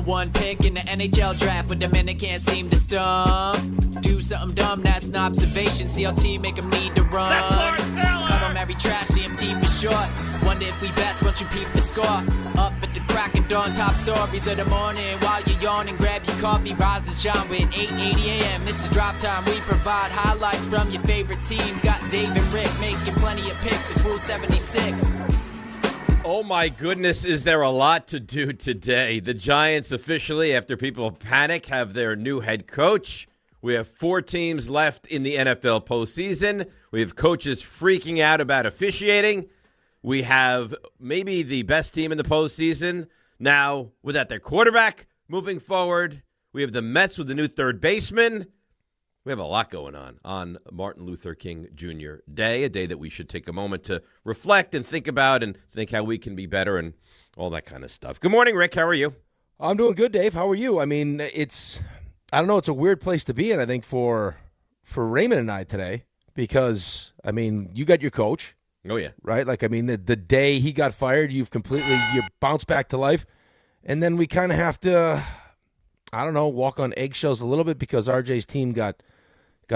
one pick in the NHL draft, but the minute can't seem to stump. Do something dumb, that's an observation. CLT make them need to run. That's Lawrence Taylor. Cut them every trash, CMT for short. Wonder if we best once you peep the score. Up at the crack of dawn, top stories of the morning. While you're yawning, grab your coffee, rise and shine with 8:80 a.m. This is Drop Time. We provide highlights from your favorite teams. Got Dave and Rick making plenty of picks. It's Rule 76. Oh my goodness, is there a lot to do today? The Giants officially, after people panic, have their new head coach. We have 4 teams left in the NFL postseason. We have coaches freaking out about officiating. We have maybe the best team in the postseason now without their quarterback moving forward. We have the Mets with the new third baseman. We have a lot going on Martin Luther King Jr. Day, a day that we should take a moment to reflect and think about and think how we can be better and all that kind of stuff. Good morning, Rick. How are you? I'm doing good, Dave. How are you? I mean, it's a weird place to be in, I think, for Raymond and I today because, I mean, you got your coach. Oh, yeah. Right? Like, I mean, the day he got fired, you bounced back to life. And then we kind of have to, walk on eggshells a little bit because RJ's team got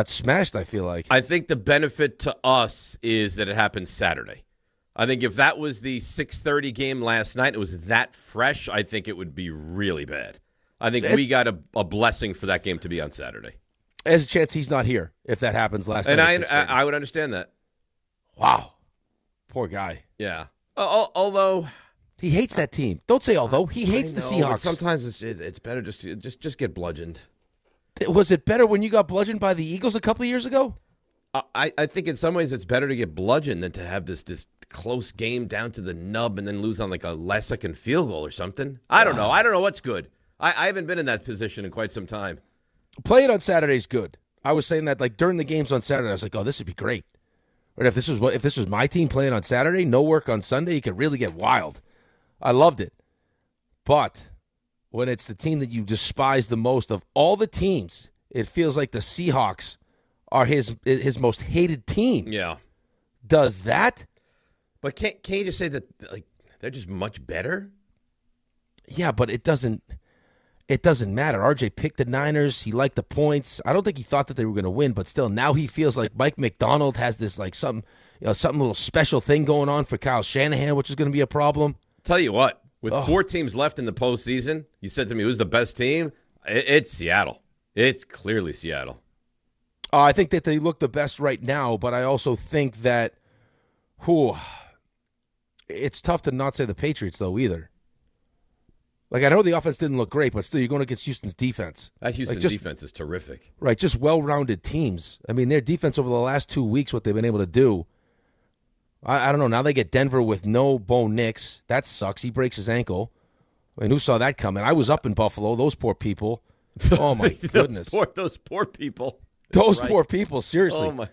smashed, I feel like. I think the benefit to us is that it happened Saturday. I think if that was the 6:30 game last night, it was that fresh, I think it would be really bad. I think we got a blessing for that game to be on Saturday. There's a chance he's not here if that happens last night. And I would understand that. Wow. Poor guy. Yeah. Although he hates that team. Don't say although. He hates the Seahawks. Sometimes it's better just get bludgeoned. Was it better when you got bludgeoned by the Eagles a couple of years ago? I think in some ways it's better to get bludgeoned than to have this close game down to the nub and then lose on like a last-second field goal or something. I don't know. I don't know what's good. I haven't been in that position in quite some time. Playing on Saturday is good. I was saying that like during the games on Saturday, I was like, oh, this would be great. Or if this was my team playing on Saturday, no work on Sunday, you could really get wild. I loved it. But when it's the team that you despise the most of all the teams, it feels like the Seahawks are his most hated team. Yeah. Does that? But can't you just say that like they're just much better? Yeah, but it doesn't matter. RJ picked the Niners. He liked the points. I don't think he thought that they were going to win, but still, now he feels like Mike McDonald has this like something little special thing going on for Kyle Shanahan, which is going to be a problem. Tell you what, with 4 teams left in the postseason, you said to me, who's the best team? It's Seattle. It's clearly Seattle. I think that they look the best right now, but I also think that, it's tough to not say the Patriots though either. Like, I know the offense didn't look great, but still, you're going against Houston's defense. That Houston defense is terrific. Right, just well-rounded teams. I mean, their defense over the last 2 weeks, what they've been able to do, I don't know. Now they get Denver with no Bo Nix. That sucks. He breaks his ankle. I mean, who saw that coming? I was up in Buffalo. Those poor people. Oh, my goodness. Those poor people. Those poor people, seriously. Oh, my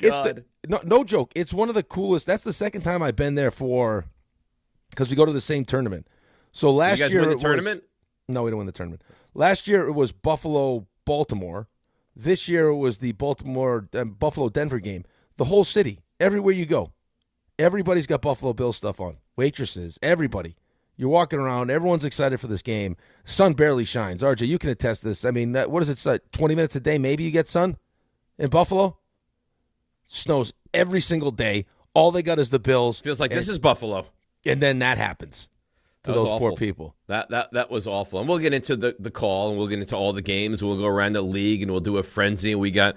God. No joke. It's one of the coolest. That's the second time I've been there because we go to the same tournament. So last year, you guys win the tournament? No, we don't win the tournament. Last year it was Buffalo-Baltimore. This year it was the Buffalo-Denver game. The whole city, everywhere you go, everybody's got Buffalo Bills stuff on. Waitresses, everybody. You're walking around. Everyone's excited for this game. Sun barely shines. RJ, you can attest this. I mean, what is it? 20 minutes a day maybe you get sun in Buffalo? Snows every single day. All they got is the Bills. Feels like this is Buffalo. And then that happens. To those awful. poor people. That was awful. And we'll get into the call, and we'll get into all the games. We'll go around the league, and we'll do a frenzy. We got,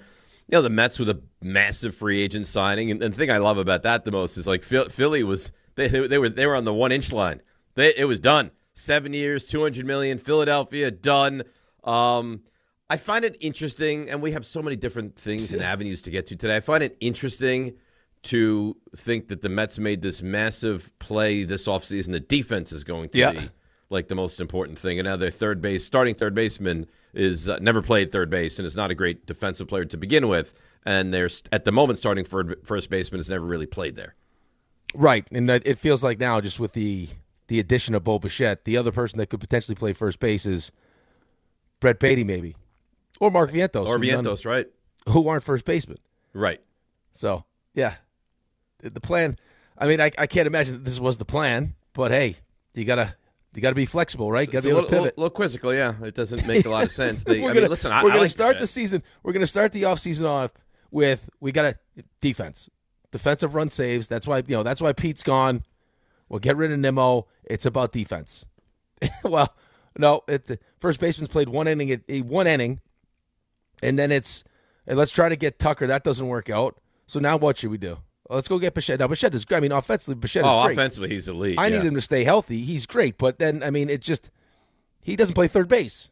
the Mets with a massive free agent signing. And the thing I love about that the most is, like, Philly was they were on the 1-inch line. It was done. 7 years, $200 million. Philadelphia, done. I find it interesting, and we have so many different things and avenues to get to today. I find it interesting to think that the Mets made this massive play this offseason. The defense is going to be like the most important thing. And now their starting third baseman is never played third base and is not a great defensive player to begin with. And there's at the moment starting first baseman has never really played there. Right, and it feels like now just with the addition of Bo Bichette, the other person that could potentially play first base is Brett Beatty maybe. Or Mark Vientos. Or Vientos, right. Who aren't first basemen. Right. So, yeah. The plan, I mean, I can't imagine that this was the plan, but hey, you gotta You got to be flexible, right? Got It's to be a able to pivot. little quizzical, yeah. It doesn't make a lot of sense. We're going to start Bichette. the season. We're going to start the offseason off with we got a defense, defensive run saves. That's why Pete's gone. We'll get rid of Nimmo. It's about defense. Well, no, the first baseman's played one inning, and then it's let's try to get Tucker. That doesn't work out. So now what should we do? Let's go get Bichette. Now, Bichette is great. I mean, offensively, Bichette is great. Offensively, he's elite. I need him to stay healthy. He's great. But then, I mean, he doesn't play third base.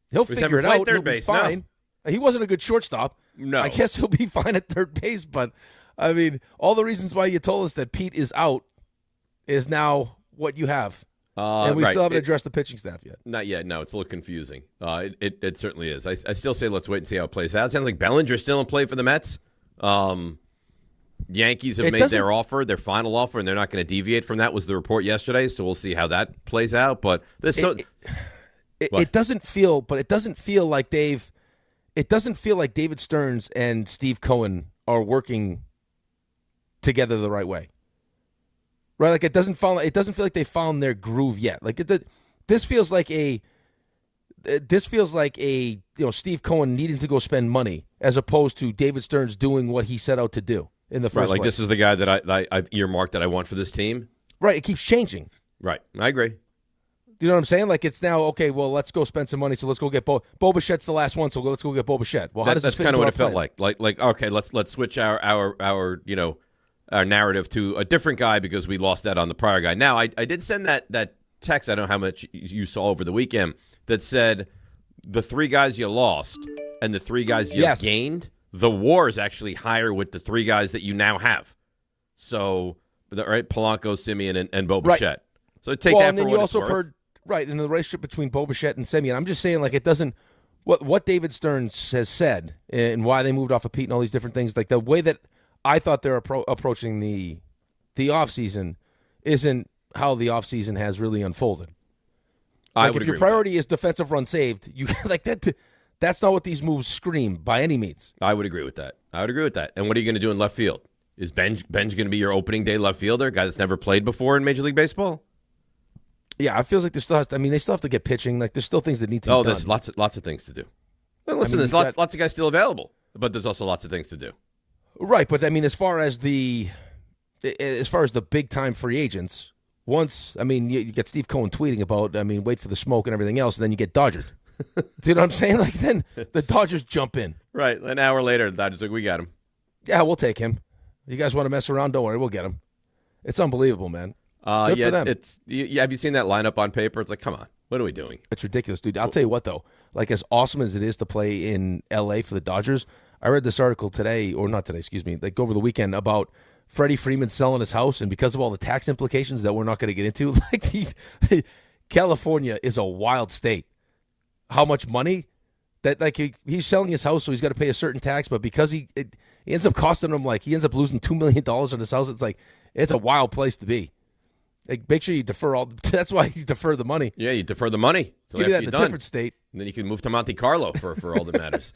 He'll figure it out. He'll be fine. No. He wasn't a good shortstop. No. I guess he'll be fine at third base. But, I mean, all the reasons why you told us that Pete is out is now what you have. And we still haven't addressed the pitching staff yet. Not yet. No, it's a little confusing. It certainly is. I still say let's wait and see how it plays out. It sounds like Bellinger's still in play for the Mets. Yankees have made their offer, their final offer, and they're not going to deviate from that, was the report yesterday. So we'll see how that plays out. But it doesn't feel like David Stearns and Steve Cohen are working together the right way. Right? Like it doesn't feel like they found their groove yet. Like this feels like a Steve Cohen needing to go spend money as opposed to David Stearns doing what he set out to do in the first place. This is the guy that I've earmarked that I want for this team. Right. It keeps changing. Right. I agree. Do you know what I'm saying? Like it's now, okay, well, let's go spend some money, so let's go get Bo Bichette's the last one, so let's go get Bo Bichette. Well, that's kind of what it felt like. Like okay, let's switch our narrative to a different guy because we lost that on the prior guy. Now, I did send that text, I don't know how much you saw over the weekend, that said the three guys you lost and the three guys you gained, the WAR is actually higher with the three guys that you now have. So, right, Polanco, Simeon, and Bo Bichette. So take that for what it's worth. And then you also heard, right, in the relationship between Bo Bichette and Simeon, I'm just saying, like, it doesn't, what David Stearns has said and why they moved off of Pete and all these different things, like the way that I thought they're approaching the offseason isn't how the offseason has really unfolded. Like if your priority is defensive run saved, you like that. That's not what these moves scream by any means. I would agree with that. And what are you going to do in left field? Is Benj going to be your opening day left fielder, guy that's never played before in Major League Baseball? Yeah, it feels like they still have to get pitching. Like there's still things that need to be done. There's lots of things to do. Well, listen, there's lots of guys still available, but there's also lots of things to do. Right, but I mean, as far as the big time free agents, you get Steve Cohen tweeting about, wait for the smoke and everything else, and then you get Dodgered. Do you know what I'm saying? Like then the Dodgers jump in. Right, an hour later, the Dodgers like, we got him. Yeah, we'll take him. You guys want to mess around? Don't worry, we'll get him. It's unbelievable, man. Good for them. Have you seen that lineup on paper? It's like, come on, what are we doing? It's ridiculous, dude. I'll tell you what, though. Like as awesome as it is to play in L.A. for the Dodgers, I read this article today, or not today, excuse me, like over the weekend about Freddie Freeman selling his house, and because of all the tax implications that we're not going to get into, like California is a wild state. How much money that he's selling his house, so he's got to pay a certain tax, but because it ends up costing him, like he ends up losing $2 million on his house. It's like it's a wild place to be. Like make sure you defer all. That's why you defer the money. Yeah, you defer the money. Give me that in a different state, and then you can move to Monte Carlo for all that matters.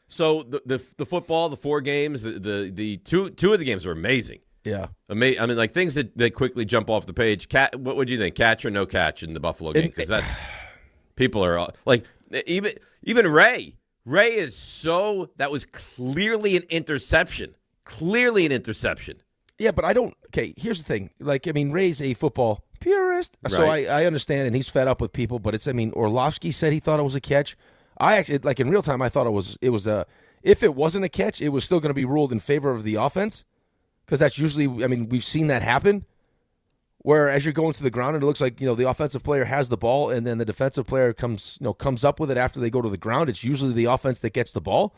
So the football, the 4 games, the two of the games were amazing. Yeah, amazing. I mean, like things that quickly jump off the page. What would you think? Catch or no catch in the Buffalo game? Because that's people are like even Ray. Ray is so that was clearly an interception. Yeah, but I don't. Okay, here's the thing. Like, I mean, Ray's a football purist, right. So I understand, and he's fed up with people. But it's, I mean, Orlovsky said he thought it was a catch. I actually, like in real time, I thought it was a. If it wasn't a catch, it was still going to be ruled in favor of the offense, because that's usually. I mean, we've seen that happen, where as you're going to the ground, and it looks like the offensive player has the ball, and then the defensive player comes up with it after they go to the ground. It's usually the offense that gets the ball.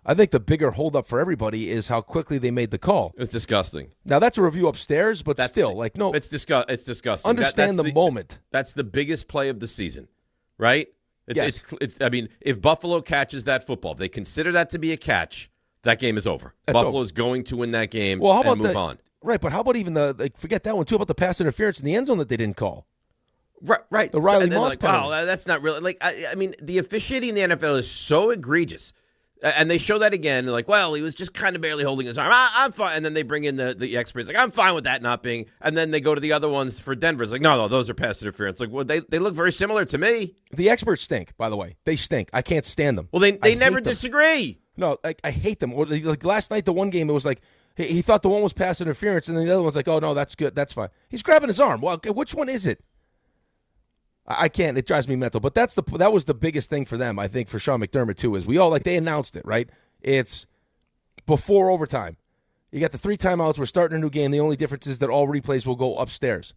I think the bigger holdup for everybody is how quickly they made the call. It's disgusting. Now, that's a review upstairs, but still, like, no. It's disgusting. Understand the moment. That's the biggest play of the season, right? Yes. I mean, if Buffalo catches that football, if they consider that to be a catch, that game is over. That's Buffalo is going to win that game and move on. Right, but how about even forget that one, too, about the pass interference in the end zone that they didn't call? Right. The Riley Moss penalty. Wow, that's not really. Like, I mean, the officiating in the NFL is so egregious And they show that again. They're like, well, he was just kind of barely holding his arm. I'm fine. And then they bring in the experts. Like, I'm fine with that not being. And then they go to the other ones for Denver. It's like, no, those are pass interference. Like, well, they look very similar to me. The experts stink, by the way. They stink. I can't stand them. Well, they never disagree. No, I hate them. Like last night, the one game, it was like, he thought the one was pass interference, and then the other one's like, oh, no, that's good. That's fine. He's grabbing his arm. Well, which one is it? I can't. It drives me mental. But that was the biggest thing for them, I think, for Sean McDermott, too, is we all, like, they announced it, right? It's before overtime. You got the 3 timeouts. We're starting a new game. The only difference is that all replays will go upstairs.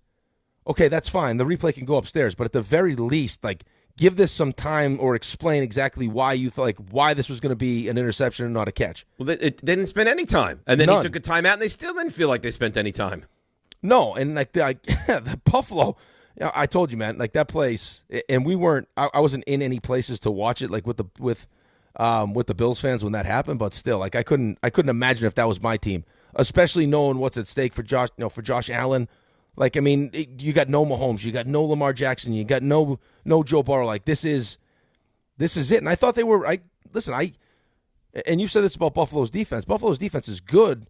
Okay, that's fine. The replay can go upstairs. But at the very least, like, give this some time or explain exactly why you thought, like, why this was going to be an interception and not a catch. Well, they didn't spend any time. And then None. he took a timeout, and they still didn't feel like they spent any time. No, and, like, the Buffalo, I told you, man, like, that place, and we weren't, I wasn't in any places to watch it, like, with the Bills fans when that happened, but still, like, I couldn't imagine if that was my team, especially knowing what's at stake for Josh Allen. Like, I mean, you got no Mahomes, you got no Lamar Jackson, you got no Joe Burrow. Like, this is it. And I thought they were. And you said this about Buffalo's defense. Buffalo's defense is good,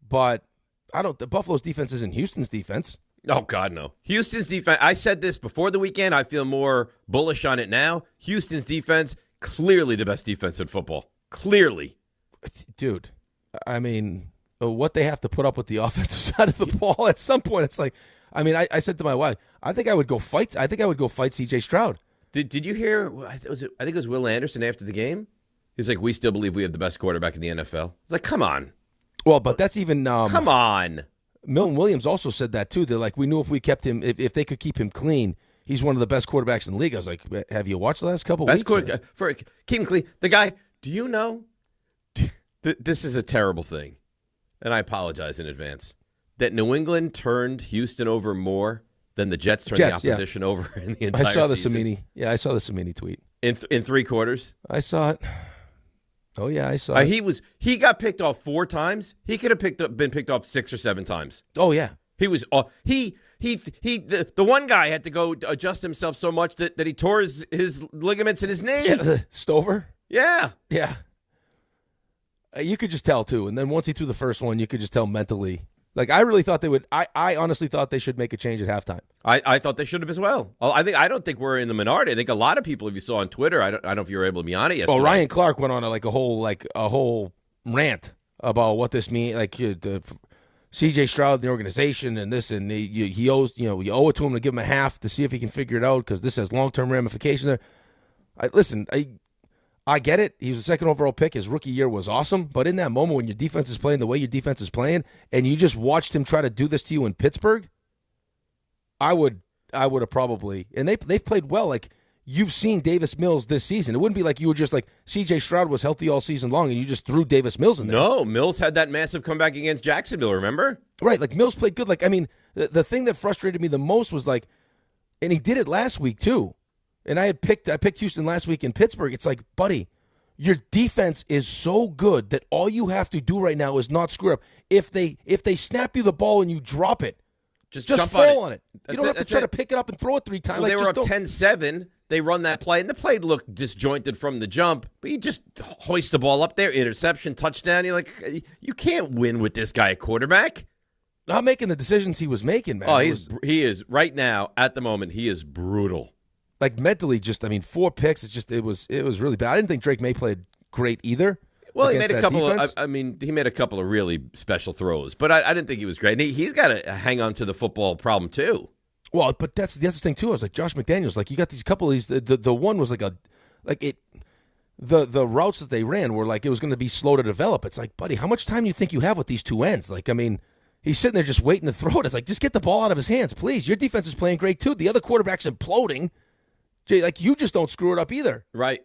but Buffalo's defense isn't Houston's defense. Oh, God, no. Houston's defense, I said this before the weekend. I feel more bullish on it now. Houston's defense, clearly the best defense in football. Clearly. Dude, I mean, what they have to put up with the offensive side of the ball at some point, it's like, I mean, I said to my wife, I think I would go fight C.J. Stroud. Did you hear, I think it was Will Anderson after the game? He's like, we still believe we have the best quarterback in the NFL. It's like, come on. Well, but that's even... come on. Milton Williams also said that, too. They're like, we knew if we kept him, if they could keep him clean, he's one of the best quarterbacks in the league. I was like, have you watched the last couple weeks? For keep him clean. The guy, do you know, this is a terrible thing, and I apologize in advance, that New England turned Houston over more than the Jets turned the opposition over in the entire season. I saw the Samini tweet. In 3 quarters? I saw it. Oh, yeah, I saw it. He got picked off 4 times. He could have been picked off 6 or 7 times. Oh, yeah. He was the one guy had to go adjust himself so much that he tore his ligaments in his knee. Yeah, Stover? Yeah. Yeah. You could just tell, too. And then once he threw the first one, you could just tell mentally. Like, I really thought they would. I honestly thought they should make a change at halftime. I thought they should have as well. I don't think we're in the minority. I think a lot of people, if you saw on Twitter, I don't know if you were able to be on it yesterday. Well, Ryan Clark went on a whole rant about what this means. Like C.J. Stroud, the organization, and this, and he owes, you owe it to him to give him a half to see if he can figure it out because this has long-term ramifications there. I get it. He was a second overall pick. His rookie year was awesome. But in that moment when your defense is playing the way your defense is playing and you just watched him try to do this to you in Pittsburgh, I would have probably – and they've played well. Like, you've seen Davis Mills this season. It wouldn't be like you were just like C.J. Stroud was healthy all season long and you just threw Davis Mills in there. No, Mills had that massive comeback against Jacksonville, remember? Right. Like, Mills played good. Like, I mean, the thing that frustrated me the most was like – and he did it last week too. And I picked Houston last week in Pittsburgh. It's like, buddy – your defense is so good that all you have to do right now is not screw up. If they snap you the ball and you drop it, just fall on it. You don't have to try to pick it up and throw it 3 times. Well, they were up 10-7. They run that play, and the play looked disjointed from the jump. But you just hoist the ball up there, interception, touchdown. You're like, you can't win with this guy at quarterback. Not making the decisions he was making, man. Oh, he is right now at the moment. He is brutal. Like mentally, 4 picks. It was really bad. I didn't think Drake May played great either. Well, he made a couple of. He made a couple of really special throws, but I didn't think he was great. He's got to hang on to the football problem too. Well, but that's the other thing too. I was like Josh McDaniels. Like, you got these couple of these. The one was the routes that they ran were like it was going to be slow to develop. It's like, buddy, how much time do you think you have with these 2 ends? Like, I mean, he's sitting there just waiting to throw it. It's like, just get the ball out of his hands, please. Your defense is playing great too. The other quarterback's imploding. Like, you just don't screw it up either. Right.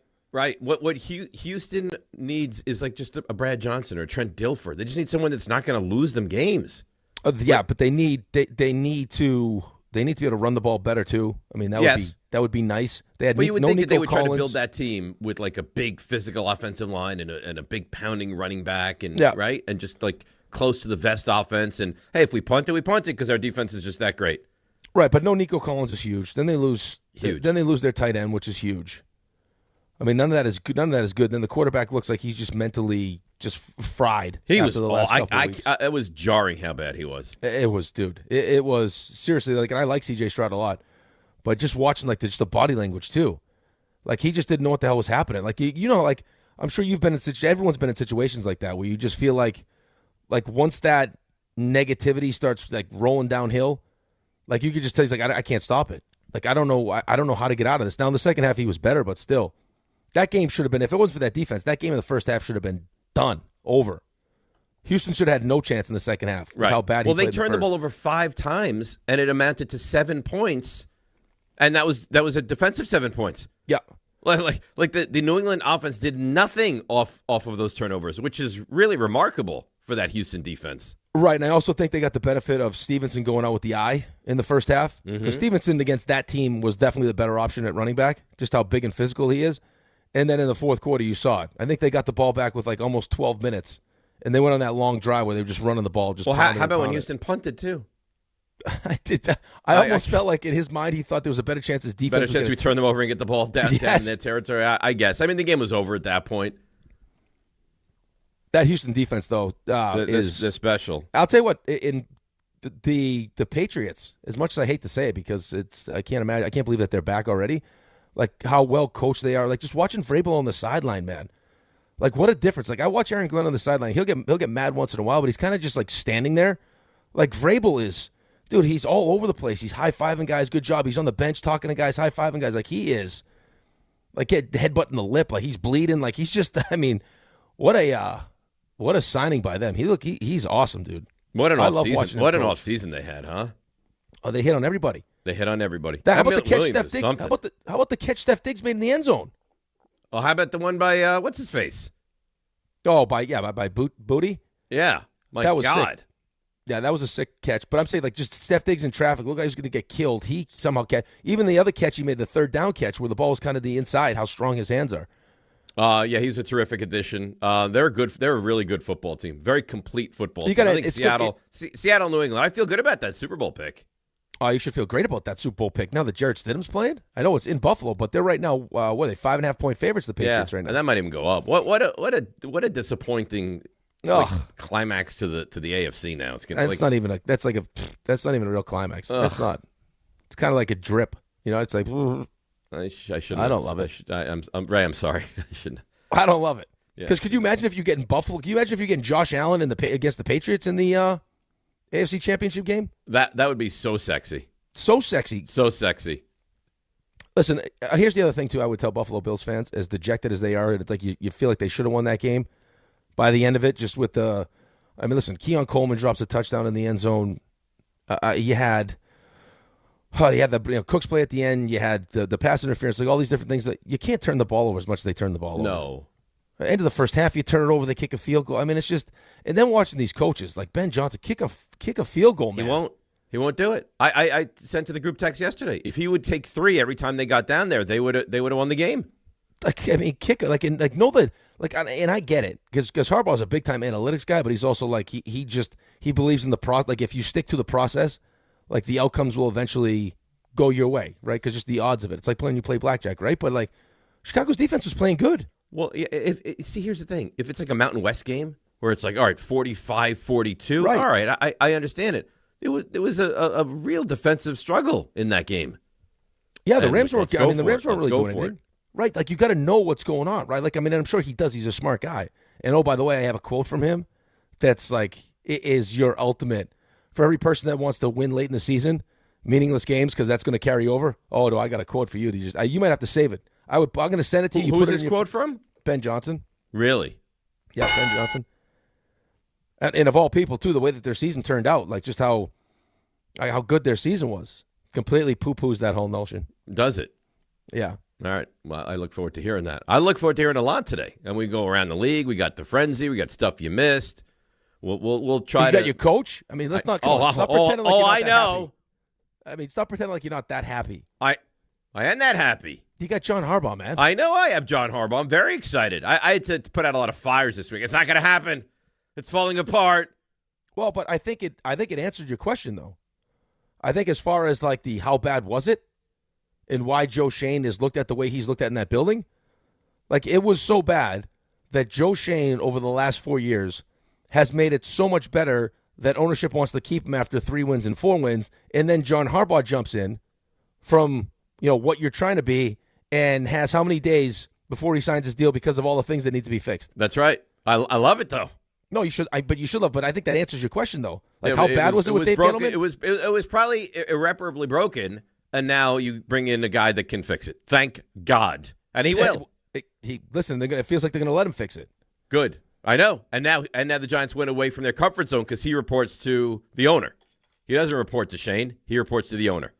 What Houston needs is like just a Brad Johnson or a Trent Dilfer. They just need someone that's not going to lose them games. But they need to be able to run the ball better too. I mean, that would be nice. They had you would no think Nico that they would Collins. try to build that team with like a big physical offensive line and a big pounding running back and right and just like close to the vest offense. And hey, if we punt it, we punt it because our defense is just that great. Right, but no Nico Collins is huge. Then they lose. Huge. Then they lose their tight end, which is huge. I mean, none of that is good. None of that is good. Then the quarterback looks like he's just mentally just fried. He after was. the last couple of weeks. It was jarring how bad he was. It was, dude. It was seriously like, and I like C.J. Stroud a lot, but just watching like just the body language too, like he just didn't know what the hell was happening. Like you know, like I'm sure you've been in everyone's been in situations like that where you just feel like once that negativity starts like rolling downhill, like you could just tell he's like I can't stop it. Like I don't know how to get out of this. Now in the second half he was better, but still. That game should have been, if it wasn't for that defense, that game in the first half should have been done, over. Houston should have had no chance in the second half. Right. How bad he played they turned the ball over 5 times, and it amounted to 7 points, and that was a defensive 7 points. Yeah. Like the New England offense did nothing off of those turnovers, which is really remarkable for that Houston defense. Right, and I also think they got the benefit of Stevenson going out with the eye in the first half. Because Stevenson against that team was definitely the better option at running back, just how big and physical he is. And then in the fourth quarter, you saw it. I think they got the ball back with like almost 12 minutes. And they went on that long drive where they were just running the ball. How about when Houston punted too? I did that. I almost felt like in his mind he thought there was a better chance his defense. Better chance we turn them over and get the ball down in their territory. I guess. I mean, the game was over at that point. That Houston defense, though, they're special. I'll tell you what. In the Patriots, as much as I hate to say it, because I can't believe that they're back already. Like how well coached they are. Like just watching Vrabel on the sideline, man. Like what a difference. Like I watch Aaron Glenn on the sideline. He'll get mad once in a while, but he's kind of just like standing there. Like Vrabel is, dude. He's all over the place. He's high fiving guys. Good job. He's on the bench talking to guys, high fiving guys. Like he is, like get headbutting the lip. Like he's bleeding. Like he's just. I mean, what a signing by them. He's awesome, dude. What an off season. What an off season they had, huh? Oh, they hit on everybody. They hit on everybody. How about the catch Steph Diggs? How about the catch Steph Diggs made in the end zone? Oh, how about the one by what's his face? Oh, by Booty. Yeah, that was God. Sick. Yeah, that was a sick catch. But I'm saying like just Steph Diggs in traffic. Look, he's going to get killed. He somehow catch. Even the other catch he made, the third down catch, where the ball was kind of the inside. How strong his hands are. Yeah, he's a terrific addition. They're a really good football team. Very complete football team. I think Seattle, New England. I feel good about that Super Bowl pick. Oh, you should feel great about that Super Bowl pick. Now that Jarrett Stidham's playing, I know it's in Buffalo, but they're right now. What are they 5.5-point favorites? The Patriots right now, and that might even go up. What a disappointing climax to the AFC now. That's not even a real climax. That's not. It's kind of like a drip. You know, it's like. I shouldn't. I don't love it. I'm Ray. I'm sorry. I shouldn't. I don't love it because could you imagine if you get in Buffalo? Can you imagine if you're getting Josh Allen against the Patriots in the AFC Championship game? That would be so sexy. So sexy. So sexy. Listen, here's the other thing too. I would tell Buffalo Bills fans, as dejected as they are, it's like you feel like they should have won that game. By the end of it, just with listen, Keon Coleman drops a touchdown in the end zone. You had the Cooks play at the end. You had the pass interference, like all these different things that you can't turn the ball over as much as they turn the ball over. No. End of the first half, you turn it over, they kick a field goal. I mean, it's just, and then watching these coaches like Ben Johnson kick a field goal, man. He won't do it. I sent to the group text yesterday. If he would take 3 every time they got down there, they would have won the game. Like I mean, and I get it because Harbaugh's a big time analytics guy, but he's also like he believes in the process. Like if you stick to the process, like the outcomes will eventually go your way, right? Because just the odds of it. It's like you play blackjack, right? But like Chicago's defense was playing good. Well, see, here's the thing. If it's like a Mountain West game where it's like, all right, 45-42, right. All right, I understand it. It was a real defensive struggle in that game. Yeah, the Rams weren't. The Rams weren't really doing anything, right? Like you got to know what's going on, right? Like I mean, I'm sure he does. He's a smart guy. And oh, by the way, I have a quote from him that's like, it is your ultimate for every person that wants to win late in the season, meaningless games because that's going to carry over. Oh, I got a quote for you. You might have to save it. I'm going to send it to you. Who's this quote from? Ben Johnson. Really? Yeah, Ben Johnson. And of all people, too, the way that their season turned out, like just how good their season was, completely poo-poos that whole notion. Does it? Yeah. All right. Well, I look forward to hearing that. I look forward to hearing a lot today. And we go around the league. We got the frenzy. We got stuff you missed. We'll try you to. got your coach? I mean, let's not. Stop pretending like you're not I know. Happy. I mean, stop pretending like you're not that happy. I am that happy. You got John Harbaugh, man. I know I have John Harbaugh. I'm very excited. I had to put out a lot of fires this week. It's not going to happen. It's falling apart. Well, but I think it answered your question, though. I think as far as like the how bad was it and why Joe Shane is looked at the way he's looked at in that building, Like, it was so bad that Joe Shane, over the last 4 years, has made it so much better that ownership wants to keep him after 3 wins and 4 wins, and then John Harbaugh jumps in from, what you're trying to be and has how many days before he signs his deal because of all the things that need to be fixed. That's right. I love it, though. No, you should. But you should love. But I think that answers your question, though. Like, how bad was it with Dave Gettleman? It was probably irreparably broken, and now you bring in a guy that can fix it. Thank God, and he will. Listen. It feels like they're going to let him fix it. Good. I know. And now the Giants went away from their comfort zone because he reports to the owner. He doesn't report to Shane. He reports to the owner.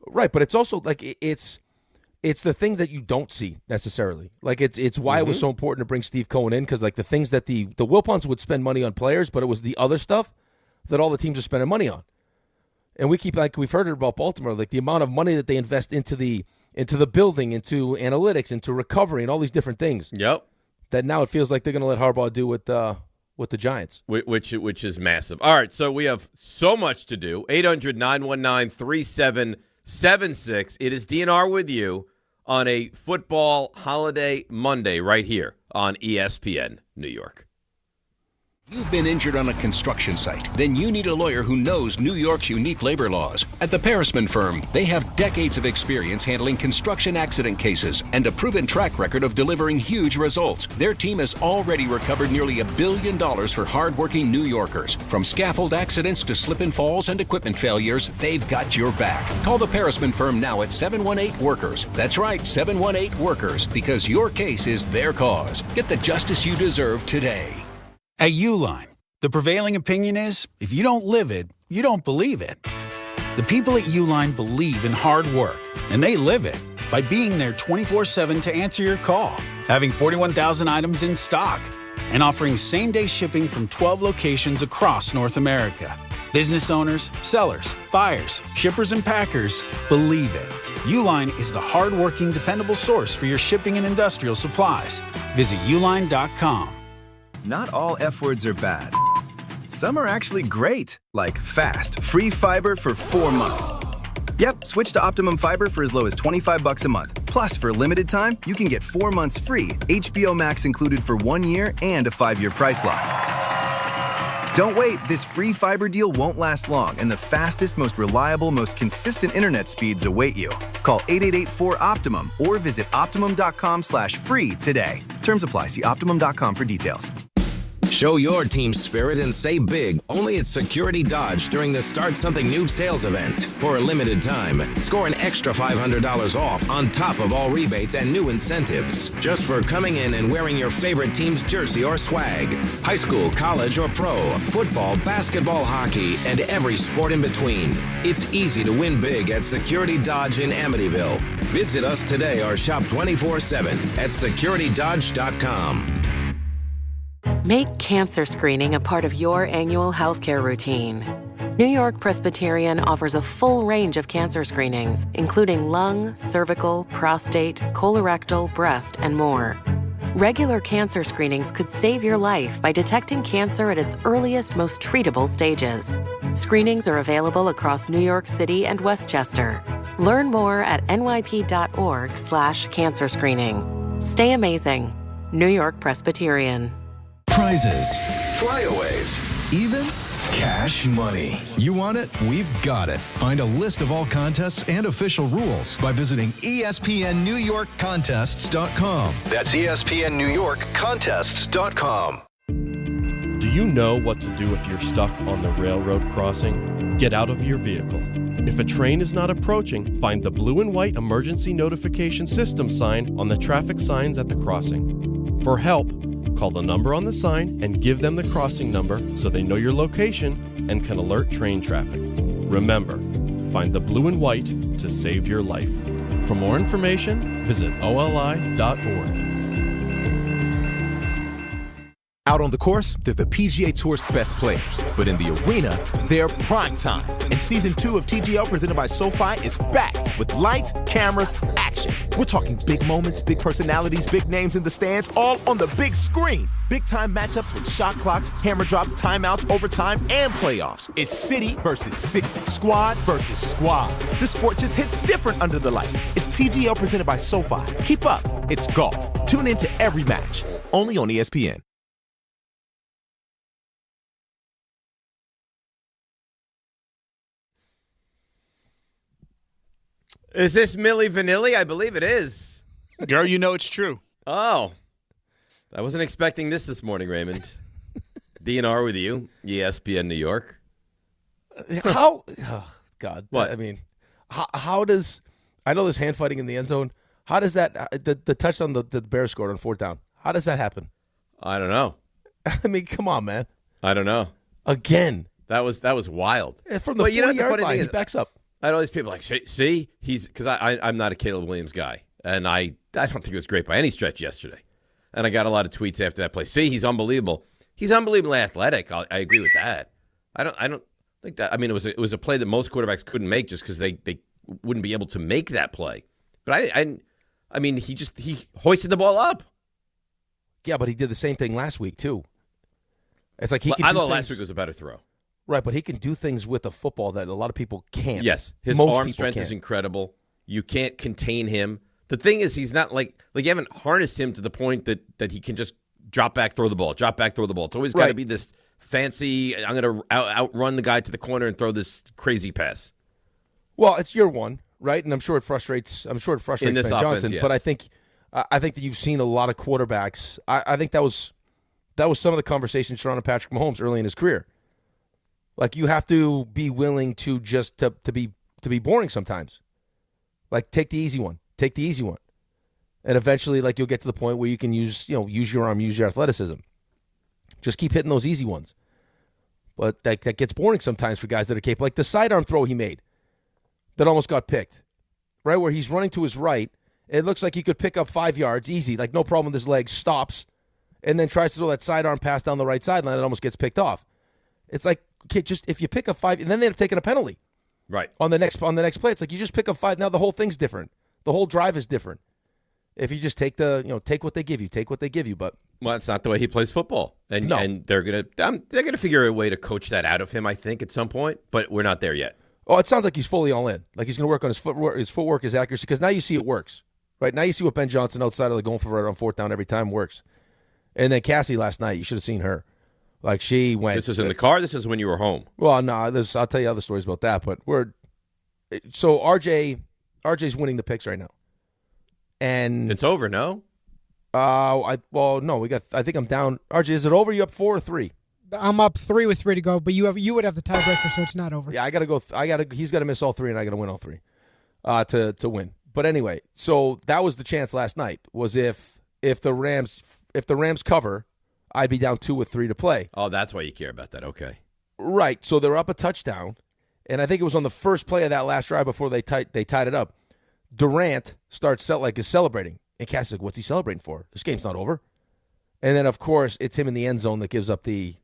Right, but it's also like it's the thing that you don't see necessarily. Like, it's why it was so important to bring Steve Cohen in, because like the things that the Wilpons would spend money on players, but it was the other stuff that all the teams are spending money on. And we've heard it about Baltimore, like the amount of money that they invest into the building, into analytics, into recovery, and all these different things. Yep. That now it feels like they're going to let Harbaugh do with the Giants, which is massive. All right, so we have so much to do. 800-919-3776. It is DNR with you on a football holiday Monday right here on ESPN New York. You've been injured on a construction site. Then you need a lawyer who knows New York's unique labor laws. At the Parisman Firm, they have decades of experience handling construction accident cases and a proven track record of delivering huge results. Their team has already recovered nearly $1 billion for hardworking New Yorkers. From scaffold accidents to slip and falls and equipment failures, they've got your back. Call the Parisman Firm now at 718-WORKERS. That's right, 718-WORKERS, because your case is their cause. Get the justice you deserve today. At Uline, the prevailing opinion is, if you don't live it, you don't believe it. The people at Uline believe in hard work, and they live it by being there 24/7 to answer your call, having 41,000 items in stock, and offering same-day shipping from 12 locations across North America. Business owners, sellers, buyers, shippers, and packers believe it. Uline is the hard-working, dependable source for your shipping and industrial supplies. Visit uline.com. Not all F words are bad. Some are actually great, like fast, free fiber for 4 months. Yep, switch to Optimum Fiber for as low as $25 a month. Plus, for a limited time, you can get 4 months free, HBO Max included for 1 year, and a 5-year price lock. Don't wait, this free fiber deal won't last long, and the fastest, most reliable, most consistent internet speeds await you. Call 888-4-OPTIMUM or visit Optimum.com/free today. Terms apply. See Optimum.com for details. Show your team spirit and save big only at Security Dodge during the Start Something New sales event. For a limited time, score an extra $500 off on top of all rebates and new incentives. Just for coming in and wearing your favorite team's jersey or swag. High school, college, or pro, football, basketball, hockey, and every sport in between. It's easy to win big at Security Dodge in Amityville. Visit us today or shop 24/7 at securitydodge.com. Make cancer screening a part of your annual healthcare routine. New York Presbyterian offers a full range of cancer screenings, including lung, cervical, prostate, colorectal, breast, and more. Regular cancer screenings could save your life by detecting cancer at its earliest, most treatable stages. Screenings are available across New York City and Westchester. Learn more at nyp.org/cancer screening. Stay amazing. New York Presbyterian. Prizes, flyaways, even cash money. You want it? We've got it. Find a list of all contests and official rules by visiting ESPNNewYorkContests.com. That's ESPNNewYorkContests.com. Do you know what to do if you're stuck on the railroad crossing? Get out of your vehicle. If a train is not approaching, find the blue and white emergency notification system sign on the traffic signs at the crossing. For help, call the number on the sign and give them the crossing number so they know your location and can alert train traffic. Remember, find the blue and white to save your life. For more information, visit oli.org. Out on the course, they're the PGA Tour's best players. But in the arena, they're prime time. And Season 2 of TGL presented by SoFi is back with lights, cameras, action. We're talking big moments, big personalities, big names in the stands, all on the big screen. Big-time matchups with shot clocks, hammer drops, timeouts, overtime, and playoffs. It's city versus city, squad versus squad. The sport just hits different under the lights. It's TGL presented by SoFi. Keep up. It's golf. Tune in to every match. Only on ESPN. Is this Milli Vanilli? I believe it is. Girl, you know it's true. Oh. I wasn't expecting this morning, Raymond. DNR with you, ESPN New York. How? Oh, God. What? I mean, how does – I know there's hand fighting in the end zone. How does that the touchdown the Bears scored on 4th down, how does that happen? I don't know. I mean, come on, man. I don't know. Again. That was wild. From the 40-yard line, he backs up. I had all these people like, see, he's because I'm not a Caleb Williams guy, and I don't think it was great by any stretch yesterday. And I got a lot of tweets after that play. See, he's unbelievable. He's unbelievably athletic. I agree with that. I don't think that. I mean, it was a play that most quarterbacks couldn't make just because they wouldn't be able to make that play. But I mean, he hoisted the ball up. Yeah, but he did the same thing last week too. It's like I thought last week was a better throw. Right, but he can do things with a football that a lot of people can't. Yes, his arm strength is incredible. You can't contain him. The thing is, he's not like you haven't harnessed him to the point that he can just drop back, throw the ball. It's always got to be this fancy, I'm going to outrun the guy to the corner and throw this crazy pass. Well, it's year one, right? And I'm sure it frustrates Ben Johnson. Yes. But I think that you've seen a lot of quarterbacks. I think that was some of the conversation surrounding Patrick Mahomes early in his career. Like, you have to be willing to just to be boring sometimes. Like, take the easy one. And eventually, like, you'll get to the point where you can use your arm, use your athleticism. Just keep hitting those easy ones. But that gets boring sometimes for guys that are capable. Like the sidearm throw he made that almost got picked, right? Where he's running to his right. It looks like he could pick up 5 yards easy, like no problem with his legs, stops, and then tries to throw that sidearm pass down the right sideline. It almost gets picked off. It's like, okay, just if you pick up 5, and then they end up taking a penalty. Right. On the next play, it's like you just pick up 5. Now the whole thing's different. The whole drive is different. If you just take what they give you, but it's not the way he plays football, and they're gonna figure a way to coach that out of him, I think, at some point. But we're not there yet. Oh, it sounds like he's fully all in. Like he's going to work on his footwork, his accuracy, because now you see it works. Right now you see what Ben Johnson outside of the going for it on 4th down every time works. And then Cassie last night, you should have seen her. Like she went. This is in the car. This is when you were home. Well, no, I'll tell you other stories about that. But so RJ's winning the picks right now, and it's over. No. No. I think I'm down. RJ, is it over? You up 4 or 3? I'm up 3 with 3 to go, but you would have the tiebreaker, so it's not over. Yeah, I gotta go. He's gotta miss all 3, and I gotta win all 3, to win. But anyway, so that was the chance last night. Was if the Rams cover, I'd be down 2 with 3 to play. Oh, that's why you care about that. Okay. Right. So they're up a touchdown, and I think it was on the first play of that last drive before they tied it up. Durant is celebrating, and Cassie's like, "What's he celebrating for? This game's not over." And then, of course, it's him in the end zone that gives up the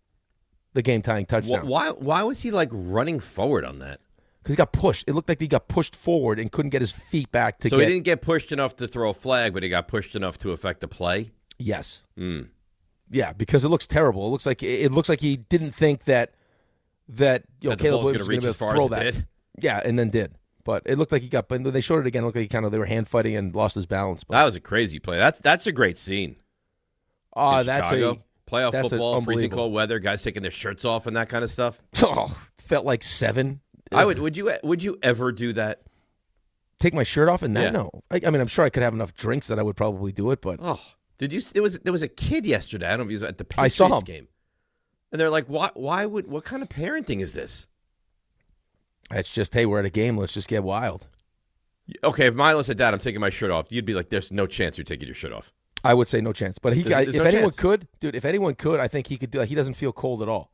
game-tying touchdown. Why was he like running forward on that? Because he got pushed. It looked like he got pushed forward and couldn't get his feet back to. So he didn't get pushed enough to throw a flag, but he got pushed enough to affect the play. Yes. Yeah, because it looks terrible. It looks like he didn't think that Caleb Williams was going to throw that. Did. Yeah, and then did. But it looked like he got. But they showed it again. It looked like they were hand fighting and lost his balance. But that was a crazy play. That's a great scene. That's Chicago. Playoff football, freezing cold weather, guys taking their shirts off and that kind of stuff. Oh, felt like 7. Would you ever do that? Take my shirt off and that? Yeah. No. I mean, I'm sure I could have enough drinks that I would probably do it, but did you? There was a kid yesterday. I don't know if he was at the I saw Patriots him. game, and they're like, what kind of parenting is this? It's just, hey, we're at a game. Let's just get wild. Okay, if Milo said, "Dad, I'm taking my shirt off," you'd be like, "There's no chance you're taking your shirt off." I would say no chance. But if no anyone chance. could, dude, I think he could do that. He doesn't feel cold at all.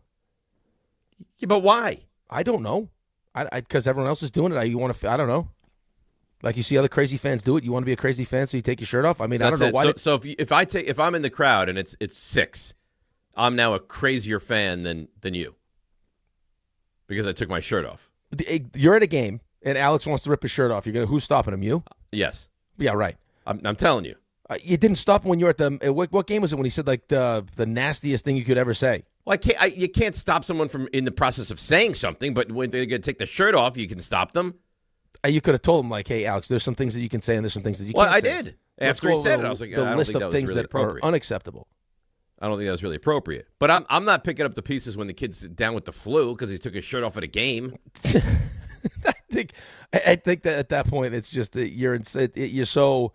Yeah, but why? I don't know. Because everyone else is doing it. I don't know. Like you see other crazy fans do it. You want to be a crazy fan, so you take your shirt off. I mean, I don't know why. So if I'm in the crowd and it's 6, I'm now a crazier fan than you because I took my shirt off. You're at a game, and Alex wants to rip his shirt off. Who's stopping him? You? Yes. Yeah, right. I'm telling you. You didn't stop him when you were at the what game was it when he said like the nastiest thing you could ever say? Well, you can't stop someone from in the process of saying something, but when they're going to take the shirt off, you can stop them. You could have told him like, "Hey, Alex, there's some things that you can say, and there's some things that you can't say." Well, I did. After he said it, I was like, the I don't list think of that was things really that appropriate. are unacceptable. I don't think that was really appropriate. But I'm not picking up the pieces when the kid's down with the flu because he took his shirt off at a game. I think that at that point it's just that you're so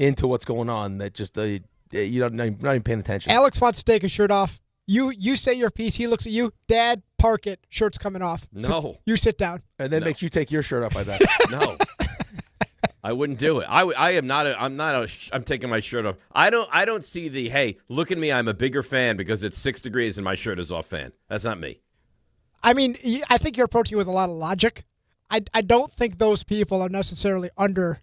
into what's going on that just you're not even paying attention. Alex wants to take his shirt off. You say your piece. He looks at you. Dad, park it. Shirt's coming off. No. You sit down. And then makes you take your shirt off, I bet. No. I wouldn't do it. I'm taking my shirt off. I don't see the, hey, look at me, I'm a bigger fan because it's 6 degrees and my shirt is off fan. That's not me. I mean, I think you're approaching it with a lot of logic. I don't think those people are necessarily under,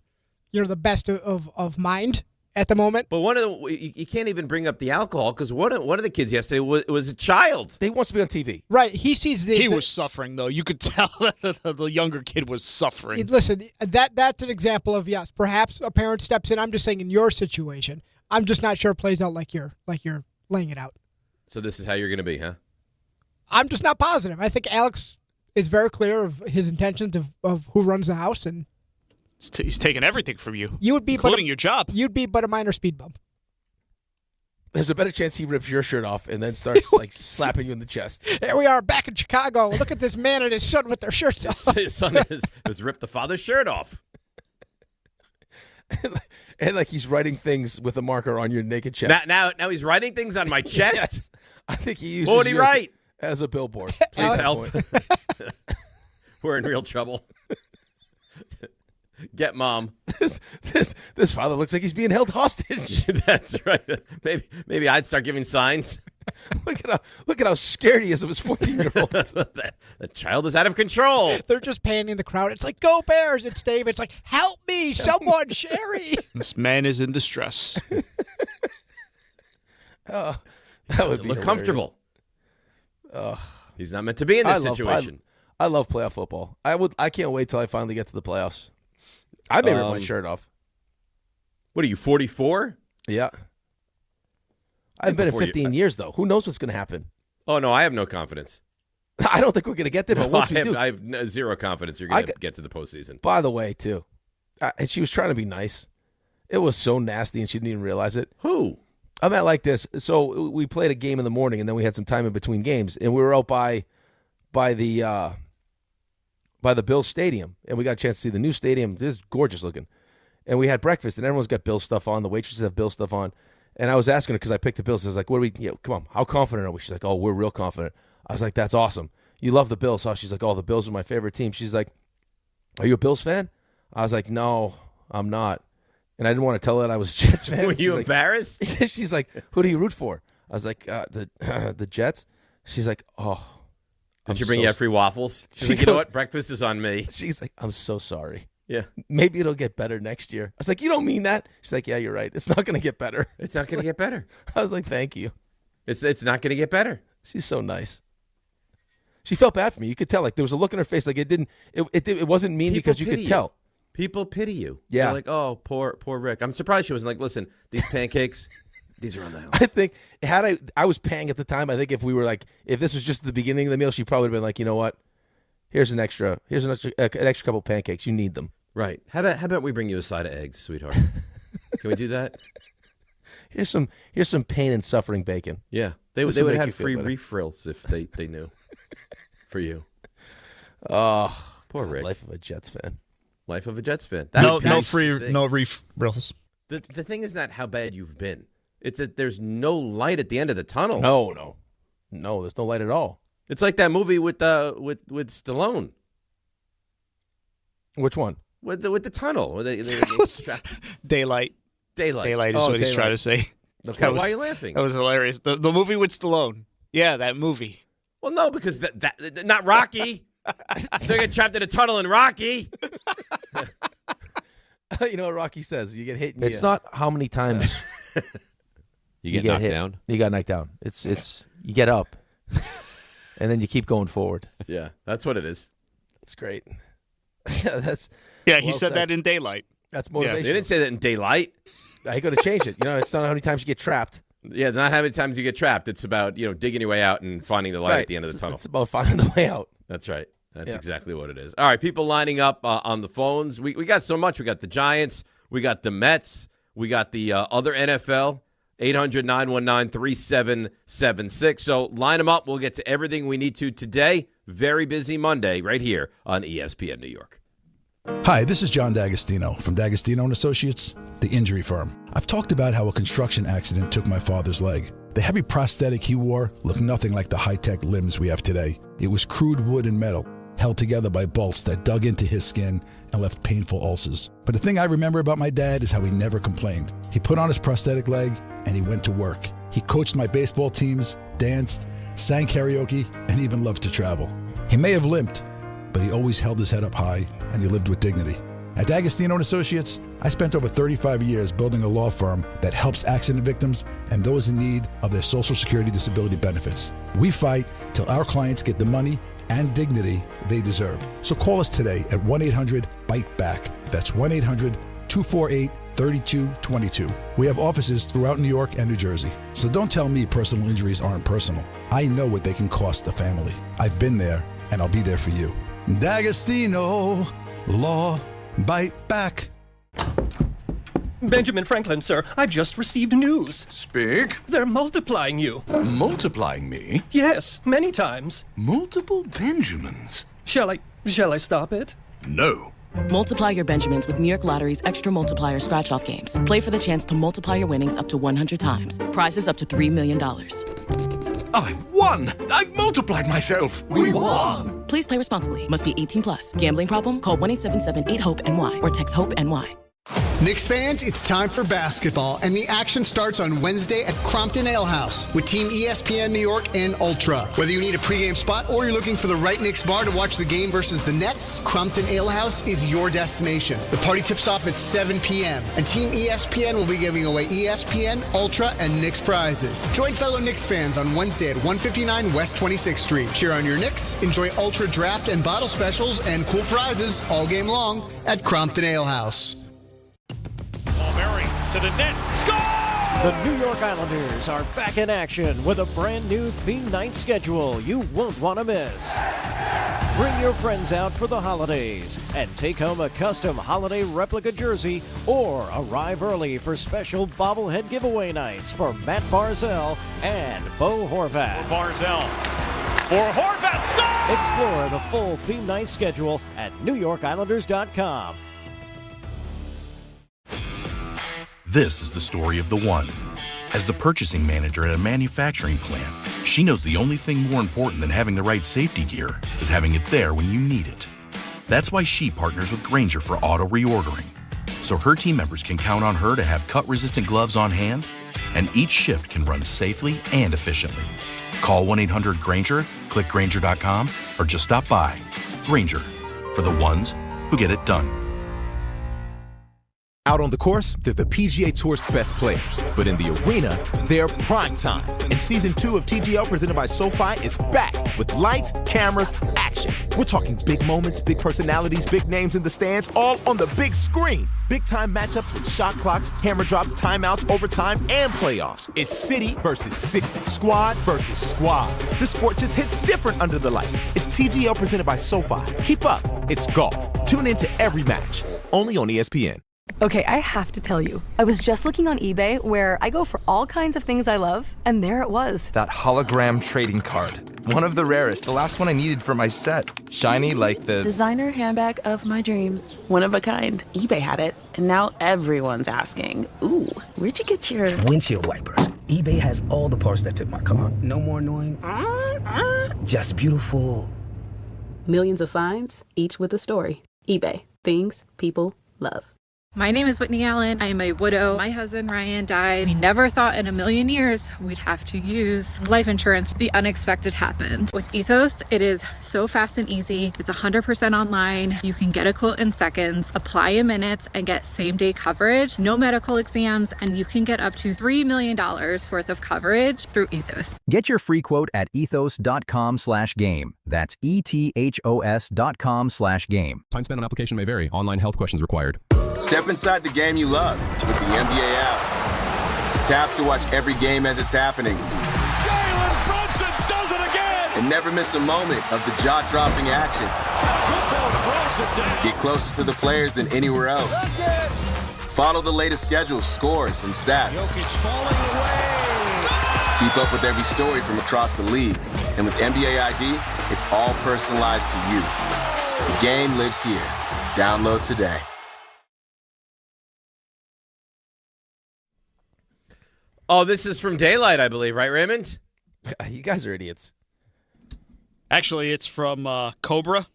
the best of mind at the moment. But you can't even bring up the alcohol because one of the kids yesterday was a child. He wants to be on TV. Right. He sees He was suffering, though. You could tell that the younger kid was suffering. Listen, that's an example of, yes, perhaps a parent steps in. I'm just saying in your situation, I'm just not sure it plays out like you're laying it out. So this is how you're going to be, huh? I'm just not positive. I think Alex is very clear of his intentions of who runs the house, and he's taking everything from you. You would be including your job. You'd be but a minor speed bump. There's a better chance he rips your shirt off and then starts like slapping you in the chest. Here we are back in Chicago. Look at this man and his son with their shirts off. His son has ripped the father's shirt off. And like he's writing things with a marker on your naked chest. Now he's writing things on my chest? Yes. I think he uses what would he write? As a billboard. Please help. We're in real trouble. Get mom. This father looks like he's being held hostage. That's right. Maybe I'd start giving signs. Look at how scared he is of his 14-year-old. The child is out of control. They're just panning the crowd. It's like, go Bears. It's Dave. It's like, help me, someone, Sherry. This man is in distress. That would be look hilarious. Comfortable. He's not meant to be in this situation. I love playoff football. I can't wait till I finally get to the playoffs. I may rip my shirt off. What are you, 44? Yeah. I've been in 15 years, though. Who knows what's going to happen? Oh, no, I have no confidence. I don't think we're going to get there, but once we do. I have zero confidence you're going to get to the postseason. By the way, too, and she was trying to be nice. It was so nasty, and she didn't even realize it. Who? I'm at like this. So we played a game in the morning, and then we had some time in between games, and we were out by the Bills Stadium, and we got a chance to see the new stadium. This is gorgeous looking. And we had breakfast, and everyone's got Bills stuff on. The waitresses have Bills stuff on. And I was asking her because I picked the Bills. I was like, "What are we? Come on, how confident are we?" She's like, "Oh, we're real confident." I was like, "That's awesome. You love the Bills, huh?" She's like, "Oh, the Bills are my favorite team." She's like, "Are you a Bills fan?" I was like, "No, I'm not." And I didn't want to tell her that I was a Jets fan. Were you embarrassed? She's like, "Who do you root for?" I was like, "The Jets." She's like, "Oh." Did she bring you free waffles? She's like, you know what? Breakfast is on me. She's like, "I'm so sorry." Yeah. Maybe it'll get better next year. I was like, "You don't mean that?" She's like, "Yeah, you're right. It's not going to get better." It's not going to get better. I was like, "Thank you." It's not going to get better. She's so nice. She felt bad for me. You could tell. Like there was a look in her face. Like it wasn't mean because you could tell. People pity you. Yeah. They're like, "Oh, poor Rick." I'm surprised she wasn't like, "Listen, these pancakes, these are on the house." I think I was paying at the time. I think if this was just the beginning of the meal, she probably would have been like, "You know what? Here's an extra couple pancakes. You need them." Right. How about we bring you a side of eggs, sweetheart? Can we do that? Here's some pain and suffering bacon. Yeah. They would have free refills if they knew. For you. Oh, poor Rick. Life of a Jets fan. Life of a Jets fan. No refills. The thing is not how bad you've been. It's that there's no light at the end of the tunnel. No, there's no light at all. It's like that movie with Stallone. Which one? With the tunnel. Where they Daylight. Daylight is what he's trying to say. Okay. Why are you laughing? That was hilarious. The movie with Stallone. Yeah, that movie. Well, no, because that not Rocky. They get trapped in a tunnel in Rocky. You know what Rocky says? You get hit. It's not how many times you get knocked hit. down. You got knocked down. It's You get up, and then you keep going forward. Yeah, that's what it is. That's great. That's he said that in daylight. That's motivational. Yeah, they didn't say that in daylight. I got to change it. It's not how many times you get trapped. Yeah, not how many times you get trapped. It's about digging your way out and finding the light at the end of the tunnel. It's about finding the way out. That's right. That's exactly what it is. All right, people lining up on the phones. We got so much. We got the Giants. We got the Mets. We got the other NFL. 800-919-3776. So line them up. We'll get to everything we need to today. Very busy Monday right here on ESPN New York. Hi, this is John D'Agostino from D'Agostino & Associates, the injury firm. I've talked about how a construction accident took my father's leg. The heavy prosthetic he wore looked nothing like the high-tech limbs we have today. It was crude wood and metal, held together by bolts that dug into his skin and left painful ulcers. But the thing I remember about my dad is how he never complained. He put on his prosthetic leg and he went to work. He coached my baseball teams, danced, sang karaoke, and even loved to travel. He may have limped, but he always held his head up high and he lived with dignity. At D'Agostino & Associates, I spent over 35 years building a law firm that helps accident victims and those in need of their Social Security disability benefits. We fight till our clients get the money and dignity they deserve. So call us today at 1-800-BITE-BACK. That's 1-800-248-3222. We have offices throughout New York and New Jersey. So don't tell me personal injuries aren't personal. I know what they can cost a family. I've been there, and I'll be there for you. D'Agostino Law. Bite back. Benjamin Franklin, sir, I've just received news. Speak. They're multiplying you. Multiplying me? Yes, many times. Multiple Benjamins? Shall I stop it? No. Multiply your Benjamins with New York Lottery's Extra Multiplier Scratch-Off games. Play for the chance to multiply your winnings up to 100 times. Prizes up to $3 million. I've won! I've multiplied myself! We won! Please play responsibly. Must be 18 plus. Gambling problem? Call 1-877-8-HOPE-NY or text HOPE-NY. Knicks fans, it's time for basketball, and the action starts on Wednesday at Crompton Ale House with Team ESPN New York and Ultra. Whether you need a pregame spot or you're looking for the right Knicks bar to watch the game versus the Nets, Crompton Ale House is your destination. The party tips off at 7 p.m., and Team ESPN will be giving away ESPN, Ultra, and Knicks prizes. Join fellow Knicks fans on Wednesday at 159 West 26th Street. Cheer on your Knicks, enjoy Ultra draft and bottle specials, and cool prizes all game long at Crompton Ale House. To the net. Score! The New York Islanders are back in action with a brand new theme night schedule you won't want to miss. Bring your friends out for the holidays and take home a custom holiday replica jersey or arrive early for special bobblehead giveaway nights for Matt Barzell and Bo Horvat. Barzell for Horvat. Score! Explore the full theme night schedule at NewYorkIslanders.com. This is the story of the one. As the purchasing manager at a manufacturing plant, she knows the only thing more important than having the right safety gear is having it there when you need it. That's why she partners with Grainger for auto reordering, so her team members can count on her to have cut-resistant gloves on hand, and each shift can run safely and efficiently. Call 1-800-GRAINGER, click Grainger.com, or just stop by. Grainger, for the ones who get it done. Out on the course, they're the PGA Tour's best players. But in the arena, they're prime time. And Season 2 of TGL presented by SoFi is back with lights, cameras, action. We're talking big moments, big personalities, big names in the stands, all on the big screen. Big-time matchups with shot clocks, hammer drops, timeouts, overtime, and playoffs. It's city versus city, squad versus squad. The sport just hits different under the lights. It's TGL presented by SoFi. Keep up. It's golf. Tune into every match. Only on ESPN. Okay, I have to tell you, I was just looking on eBay where I go for all kinds of things I love, and there it was. That hologram trading card. One of the rarest, the last one I needed for my set. Shiny like the designer handbag of my dreams. One of a kind. eBay had it, and now everyone's asking, ooh, where'd you get your windshield wipers? eBay has all the parts that fit my car. No more annoying. Just beautiful. Millions of finds, each with a story. eBay. Things people love. My name is Whitney Allen. I am a widow. My husband, Ryan, died. We never thought in a million years we'd have to use life insurance. The unexpected happened. With Ethos, it is so fast and easy. It's 100% online. You can get a quote in seconds, apply in minutes, and get same-day coverage. No medical exams, and you can get up to $3 million worth of coverage through Ethos. Get your free quote at ethos.com/game. That's ETHOS.com/game. Time spent on application may vary. Online health questions required. Step inside the game you love with the NBA app. Tap to watch every game as it's happening. Jalen Brunson does it again! And never miss a moment of the jaw-dropping action. Get closer to the players than anywhere else. Follow the latest schedules, scores, and stats. Keep up with every story from across the league. And with NBA ID, it's all personalized to you. The game lives here. Download today. Oh, this is from Daylight, I believe, right, Raymond? You guys are idiots. Actually, it's from Cobra.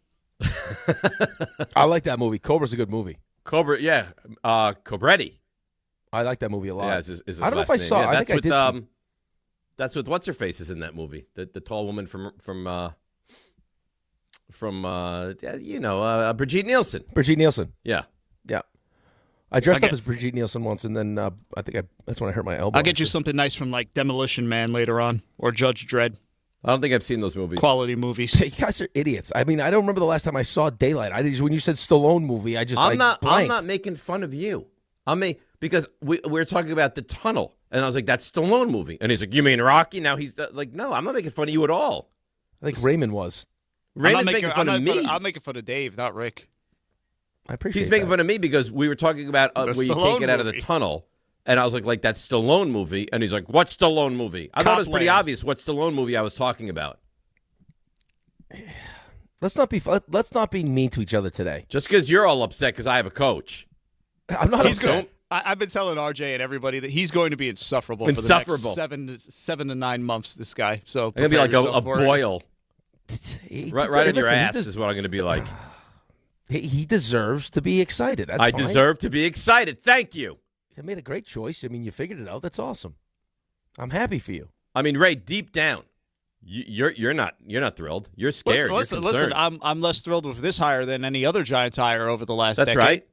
I like that movie. Cobra's a good movie. Cobra, yeah. Cobretti. I like that movie a lot. Yeah, is his I don't know if I saw. Yeah, I think I did. That's with what's her face is in that movie. The tall woman from Brigitte Nielsen. Brigitte Nielsen. Yeah. Yeah. I dressed up as Brigitte Nielsen once, and then I think that's when I hurt my elbow. I'll get you something nice from like Demolition Man later on, or Judge Dredd. I don't think I've seen those movies. Quality movies. You guys are idiots. I mean, I don't remember the last time I saw Daylight. When you said Stallone movie, I'm not making fun of you. Because we were talking about The Tunnel, and I was like, that's Stallone movie, and he's like, you mean Rocky? Now he's like, no, I'm not making fun of you at all. I think Raymond was. Raymond's making fun of me. I'm making fun of Dave, not Rick. I appreciate He's making fun of me because we were talking about where you can't get out of the tunnel. And I was like, that's Stallone movie. And he's like, what Stallone movie? I thought it was pretty obvious what Stallone movie I was talking about. Let's not be mean to each other today. Just because you're all upset because I have a coach. I'm not upset. I've been telling RJ and everybody that he's going to be insufferable for the next 7 to 9 months, this guy. So I'm going to be like a boil. Right in your ass does, is what I'm going to be like. He deserves to be excited. That's I fine. deserve to be excited. Thank you. You made a great choice. I mean, you figured it out. That's awesome. I'm happy for you. I mean, Ray, deep down, you're not thrilled. You're scared. Listen. I'm less thrilled with this hire than any other Giants hire over the last decade. That's right.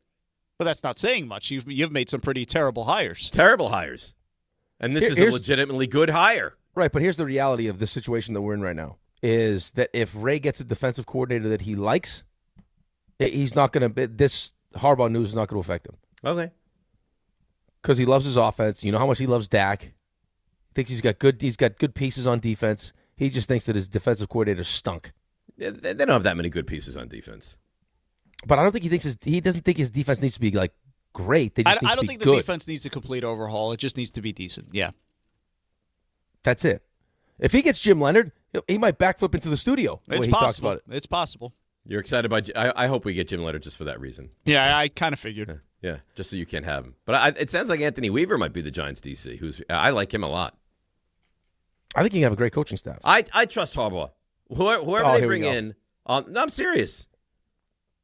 But that's not saying much. You've made some pretty terrible hires. Terrible hires. And this is a legitimately good hire. Right, but here's the reality of the situation that we're in right now, is that if Ray gets a defensive coordinator that he likes, he's not going to – this Harbaugh news is not going to affect him. Okay. Because he loves his offense. You know how much he loves Dak. Thinks he's got good pieces on defense. He just thinks that his defensive coordinator stunk. Yeah, they don't have that many good pieces on defense. But I don't think he doesn't think his defense needs to be like great. They just I don't think the good. defense needs a complete overhaul. It just needs to be decent. Yeah. That's it. If he gets Jim Leonard, he might backflip into the studio. It's possible. Talks about it. It's possible. You're excited by I hope we get Jim Leonard just for that reason. Yeah, I kind of figured. Yeah, just so you can't have him. But it sounds like Anthony Weaver might be the Giants' DC. I like him a lot. I think you have a great coaching staff. I trust Harbaugh. Whoever they bring in. No, I'm serious.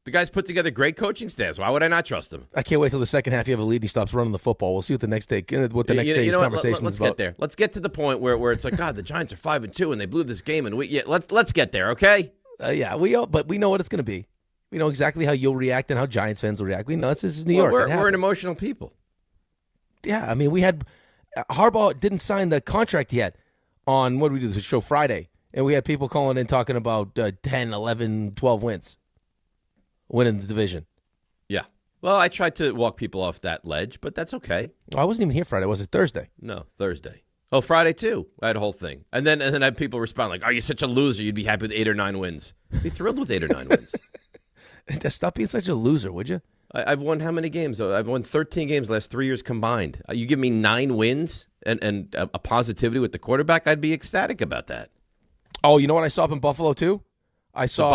The guy's put together great coaching staffs. Why would I not trust him? I can't wait till the second half you have a lead and he stops running the football. We'll see what the next day's conversation let's is about. Get there. Let's get to the point where it's like, God, the Giants are 5-2 and they blew this game, and let's get there, okay? But we know what it's going to be. We know exactly how you'll react and how Giants fans will react. We know this is New York. We're an emotional people. Yeah, I mean, we had Harbaugh didn't sign the contract yet on, what did we do, the show Friday, and we had people calling in talking about 10, 11, 12 wins, winning the division. Yeah. Well, I tried to walk people off that ledge, but that's okay. I wasn't even here Friday. Was it Thursday? No, Thursday. Oh, Friday, too. I had a whole thing. And then I had people respond like, are you such a loser? You'd be happy with 8 or 9 wins. I'd be thrilled with 8 or 9 wins. Stop being such a loser, would you? I've won how many games? I've won 13 games the last 3 years combined. You give me 9 wins and a positivity with the quarterback, I'd be ecstatic about that. Oh, you know what I saw up in Buffalo, too? I saw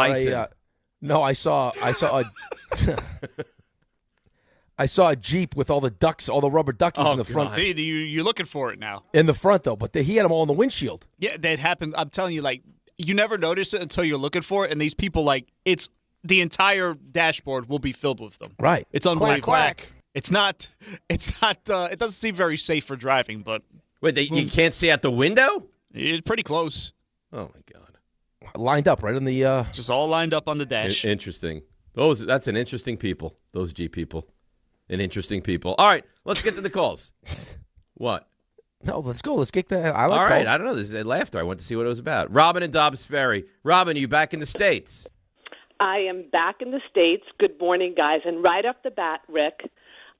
I saw a Jeep with all the ducks, all the rubber duckies in the front. See, you're looking for it now. In the front, though, but he had them all in the windshield. Yeah, that happened. I'm telling you, like, you never notice it until you're looking for it, and these people, like, it's the entire dashboard will be filled with them. Right. It's unbelievable. Quack, quack. It's not. It doesn't seem very safe for driving, but wait, you can't see out the window? It's pretty close. Oh my God! Lined up right on the. Just all lined up on the dash. Interesting. That's an interesting people. Those G people, an interesting people. All right, let's get to the calls. What? No, let's go. Let's get that. I like all right, calls. I don't know. This is laughter. I went to see what it was about. Robin in Dobbs Ferry. Robin, are you back in the States? I am back in the States. Good morning, guys. And right off the bat, Rick,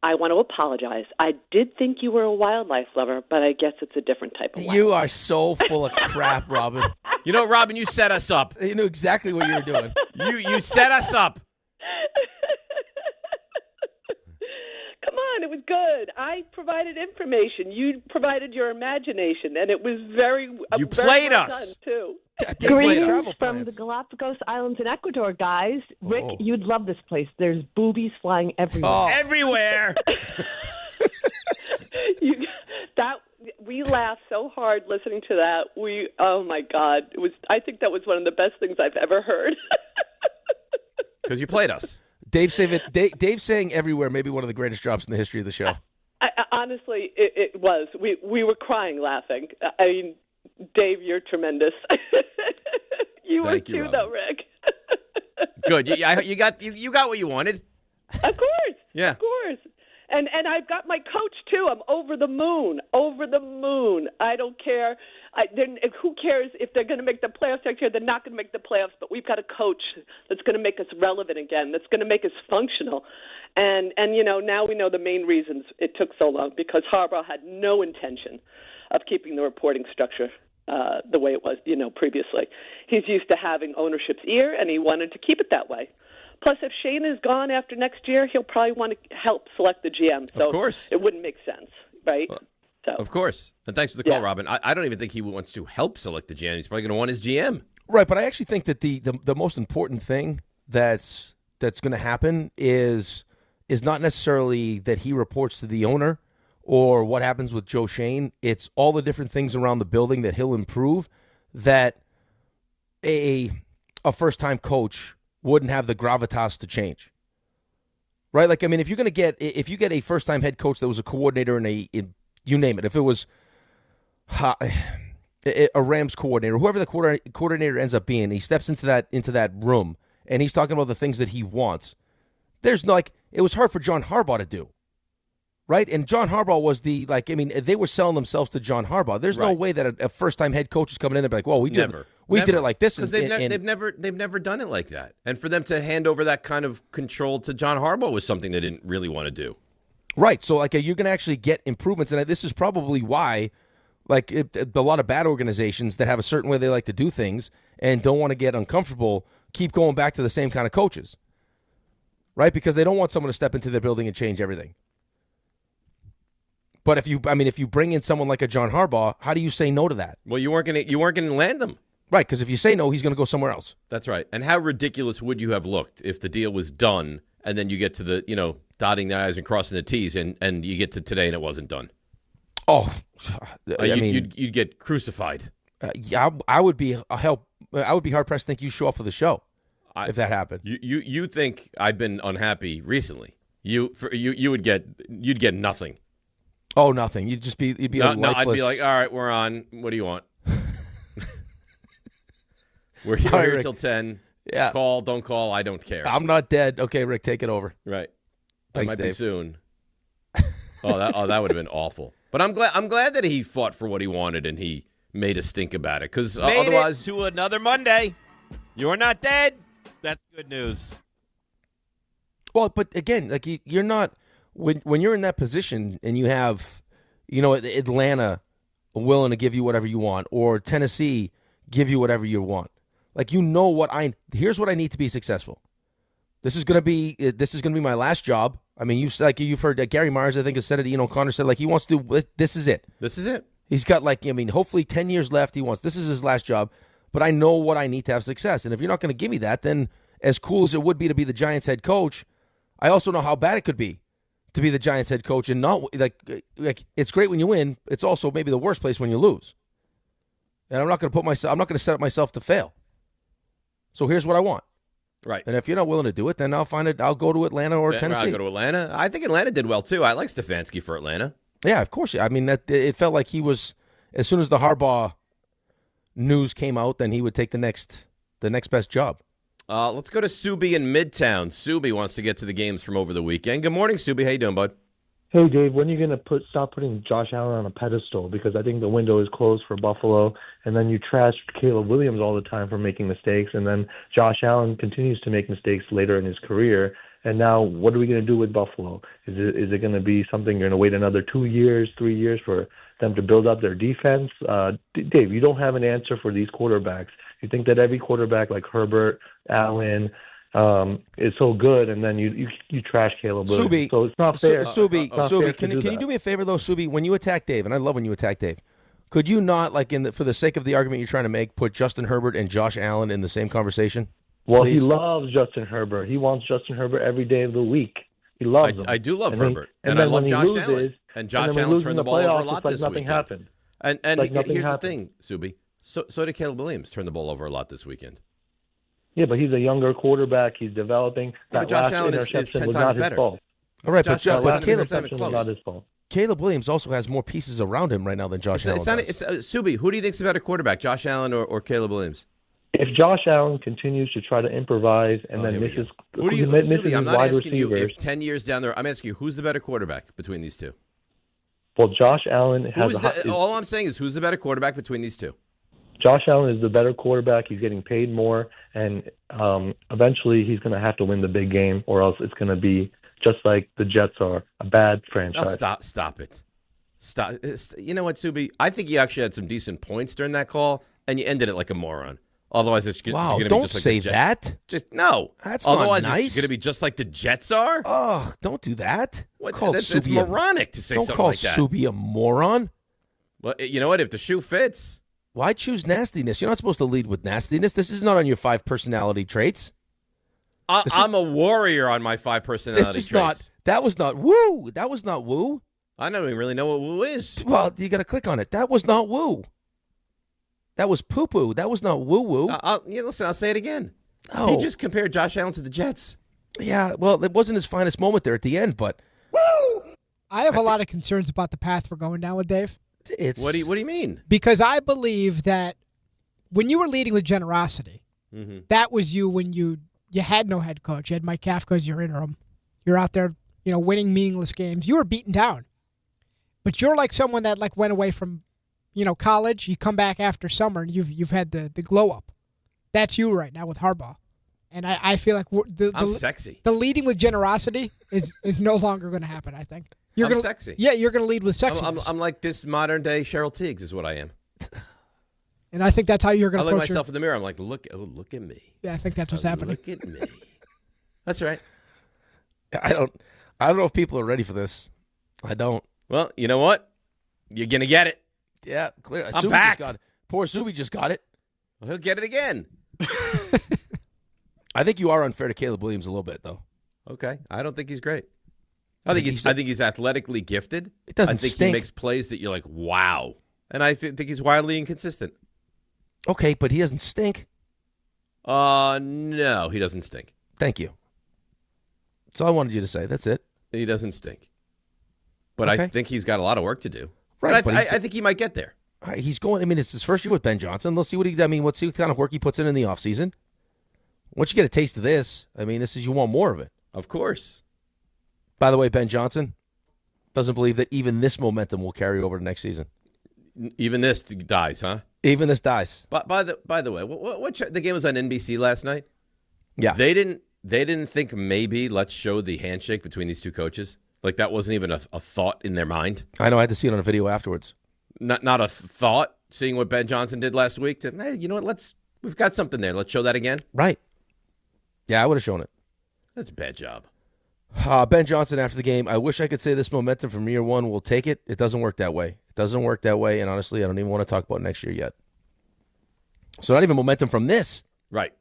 I want to apologize. I did think you were a wildlife lover, but I guess it's a different type of wildlife. You are so full of crap, Robin. You know, Robin, you set us up. You knew exactly what you were doing. You set us up. Come on, it was good. I provided information. You provided your imagination, and it was very You very played well us. done, too. Greetings from the Galapagos Islands in Ecuador, guys. Rick, you'd love this place. There's boobies flying everywhere. Oh. Everywhere. We laughed so hard listening to that. Oh my God, it was. I think that was one of the best things I've ever heard. Because you played us. Dave saying everywhere may be one of the greatest drops in the history of the show. Honestly, it was. We were crying laughing. I mean, Dave, you're tremendous. You were too, though, Rick. Good. You got what you wanted. Of course. Yeah. Of course. And I've got my coach, too. I'm over the moon. Over the moon. I don't care. Who cares if they're going to make the playoffs next year? They're not going to make the playoffs, but we've got a coach that's going to make us relevant again, that's going to make us functional. And now we know the main reasons it took so long, because Harbaugh had no intention of keeping the reporting structure the way it was, previously. He's used to having ownership's ear, and he wanted to keep it that way. Plus, if Shane is gone after next year, he'll probably want to help select the GM. So of course. It wouldn't make sense, right? Of course. And thanks for the call, Robin. I don't even think he wants to help select the GM. He's probably going to want his GM. Right, but I actually think that the most important thing that's going to happen is not necessarily that he reports to the owner or what happens with Joe Shane. It's all the different things around the building that he'll improve that a first-time coach wouldn't have the gravitas to change. Right? Like, I mean, if you get a first-time head coach that was a coordinator in you name it, if it was a Rams coordinator, whoever the coordinator ends up being, he steps into that room and he's talking about the things that he wants. There's it was hard for John Harbaugh to do. Right? And John Harbaugh was they were selling themselves to John Harbaugh. There's no way that a first-time head coach is coming in there and be like, well, we did it like this. Because they've never done it like that. And for them to hand over that kind of control to John Harbaugh was something they didn't really want to do. Right. So, you're going to actually get improvements. And this is probably why, a lot of bad organizations that have a certain way they like to do things and don't want to get uncomfortable keep going back to the same kind of coaches. Right? Because they don't want someone to step into their building and change everything. But if you bring in someone like a John Harbaugh, how do you say no to that? Well, you weren't going to land them. Right, because if you say no, he's going to go somewhere else. That's right. And how ridiculous would you have looked if the deal was done and then you get to the, dotting the I's and crossing the T's and you get to today and it wasn't done? Oh, you'd get crucified. I would be hard pressed to think you show up for the show if that happened. You think I've been unhappy recently? You'd get nothing. Oh, nothing. You'd be a lifeless. No, I'd be like, all right, we're on. What do you want? We're here, Rick. till 10. Yeah. Call, don't call. I don't care. I'm not dead. Okay, Rick, take it over. Right. Thanks, might Dave. be soon. That would have been awful. But I'm glad that he fought for what he wanted and he made us think about it. Because otherwise, it to another Monday. You're not dead. That's good news. Well, but again, you're not when you're in that position and you have, Atlanta willing to give you whatever you want, or Tennessee give you whatever you want. Here's what I need to be successful. This is gonna be my last job. I mean, you've heard Gary Myers, I think, has said it. Connor said he wants to do. This is it. This is it. He's got hopefully 10 years left. This is his last job. But I know what I need to have success. And if you're not going to give me that, then as cool as it would be to be the Giants head coach, I also know how bad it could be to be the Giants head coach and not it's great when you win. It's also maybe the worst place when you lose. And I'm not going to set up myself to fail. So here's what I want. Right. And if you're not willing to do it, then I'll go to Atlanta or Tennessee. I'll go to Atlanta. I think Atlanta did well, too. I like Stefanski for Atlanta. Yeah, of course. I mean, it felt like he was, as soon as the Harbaugh news came out, then he would take the next best job. Let's go to Subi in Midtown. Subi wants to get to the games from over the weekend. Good morning, Subi. How you doing, bud? Hey, Dave, when are you going to stop putting Josh Allen on a pedestal? Because I think the window is closed for Buffalo, and then you trash Caleb Williams all the time for making mistakes, and then Josh Allen continues to make mistakes later in his career. And now what are we going to do with Buffalo? Is it going to be something you're going to wait another 2 years, 3 years for them to build up their defense? Dave, you don't have an answer for these quarterbacks. You think that every quarterback like Herbert, Allen, is so good, and then you trash Caleb Williams. Subi, so it's not fair. Subi, can you do me a favor though, Subi? When you attack Dave, and I love when you attack Dave, could you not, like, for the sake of the argument you're trying to make, put Justin Herbert and Josh Allen in the same conversation? Well, please? He loves Justin Herbert. He wants Justin Herbert every day of the week. He loves him. I do love and Herbert, and I love Josh loses, Allen. And Josh and Allen turned the ball over a lot like this nothing weekend. Happened. And like here's happened. the thing, Subi. So did Caleb Williams turn the ball over a lot this weekend. Yeah, but he's a younger quarterback. He's developing. But That Josh last Allen is interception 10 was times not better. his fault. All right, Josh but Allen Caleb interception was not his fault. Caleb Williams also has more pieces around him right now than Josh Allen does. Subi, who do you think's a better quarterback, Josh Allen or Caleb Williams? If Josh Allen continues to try to improvise and then misses, misses his I'm not wide asking receivers, you if 10 years down there. I'm asking you, who's the better quarterback between these two? well, Josh Allen has All I'm saying is, who's the better quarterback between these two? Josh Allen is the better quarterback. He's getting paid more, and eventually he's going to have to win the big game, or else it's going to be just like the Jets are, a bad franchise. Oh, stop it. Stop. You know what, Subi? I think you actually had some decent points during that call, and you ended it like a moron. Otherwise, it's going to be don't just like say the that. Just no. That's Otherwise, not nice. It's going to be just like the Jets are. Oh, don't do that. It's moronic to say something like that. Don't call Subi a moron. Well, you know what? If the shoe fits. Why choose nastiness? You're not supposed to lead with nastiness. This is not on your 5 personality traits. I'm a warrior on my 5 personality traits. That was not woo. That was not woo. I don't even really know what woo is. Well, you got to click on it. That was not woo. That was poo-poo. That was not woo-woo. Listen, I'll say it again. Oh. He just compared Josh Allen to the Jets. Yeah, well, it wasn't his finest moment there at the end, but... Woo! I have a lot of concerns about the path we're going down with, Dave. What do you mean? Because I believe that when you were leading with generosity, that was you when you had no head coach. You had Mike Kafka as your interim. You're out there, winning meaningless games. You were beaten down. But you're like someone that went away from, college. You come back after summer and you've had the glow up. That's you right now with Harbaugh. And I feel like I'm sexy. The leading with generosity is no longer going to happen, I think. I'm sexy. Yeah, you're going to lead with sexiness. I'm like this modern day Cheryl Teagues is what I am. And I think that's how you're going to approach I look myself in the mirror. I'm like, look at me. Yeah, I think that's what's happening. Look at me. That's right. I don't know if people are ready for this. I don't. Well, you know what? You're going to get it. Yeah, clear. I'm back. Poor Subi just got it. Well, he'll get it again. I think you are unfair to Caleb Williams a little bit, though. Okay. I don't think he's great. I think he's athletically gifted. It doesn't I think stink. He makes plays that you're like, wow. And I think he's wildly inconsistent. Okay, but he doesn't stink. No, he doesn't stink. Thank you. That's all I wanted you to say. That's it. He doesn't stink. But Okay. I think he's got a lot of work to do. Right, But I think he might get there. He's going. I mean, it's his first year with Ben Johnson. Let's see what let's see what kind of work he puts in the offseason. Once you get a taste of this, I mean, you want more of it. Of course. By the way, Ben Johnson doesn't believe that even this momentum will carry over to next season. Even this dies, huh? Even this dies. But by the way, the game was on NBC last night. Yeah, they didn't think maybe let's show the handshake between these two coaches. Like that wasn't even a thought in their mind. I know. I had to see it on a video afterwards. Not a thought. Seeing what Ben Johnson did last week. Hey, you know what? We've got something there. Let's show that again. Right. Yeah, I would have shown it. That's a bad job. Ben Johnson after the game. I wish I could say this momentum from year one will take it. It doesn't work that way. It doesn't work that way. And honestly, I don't even want to talk about next year yet. So not even momentum from this. Right.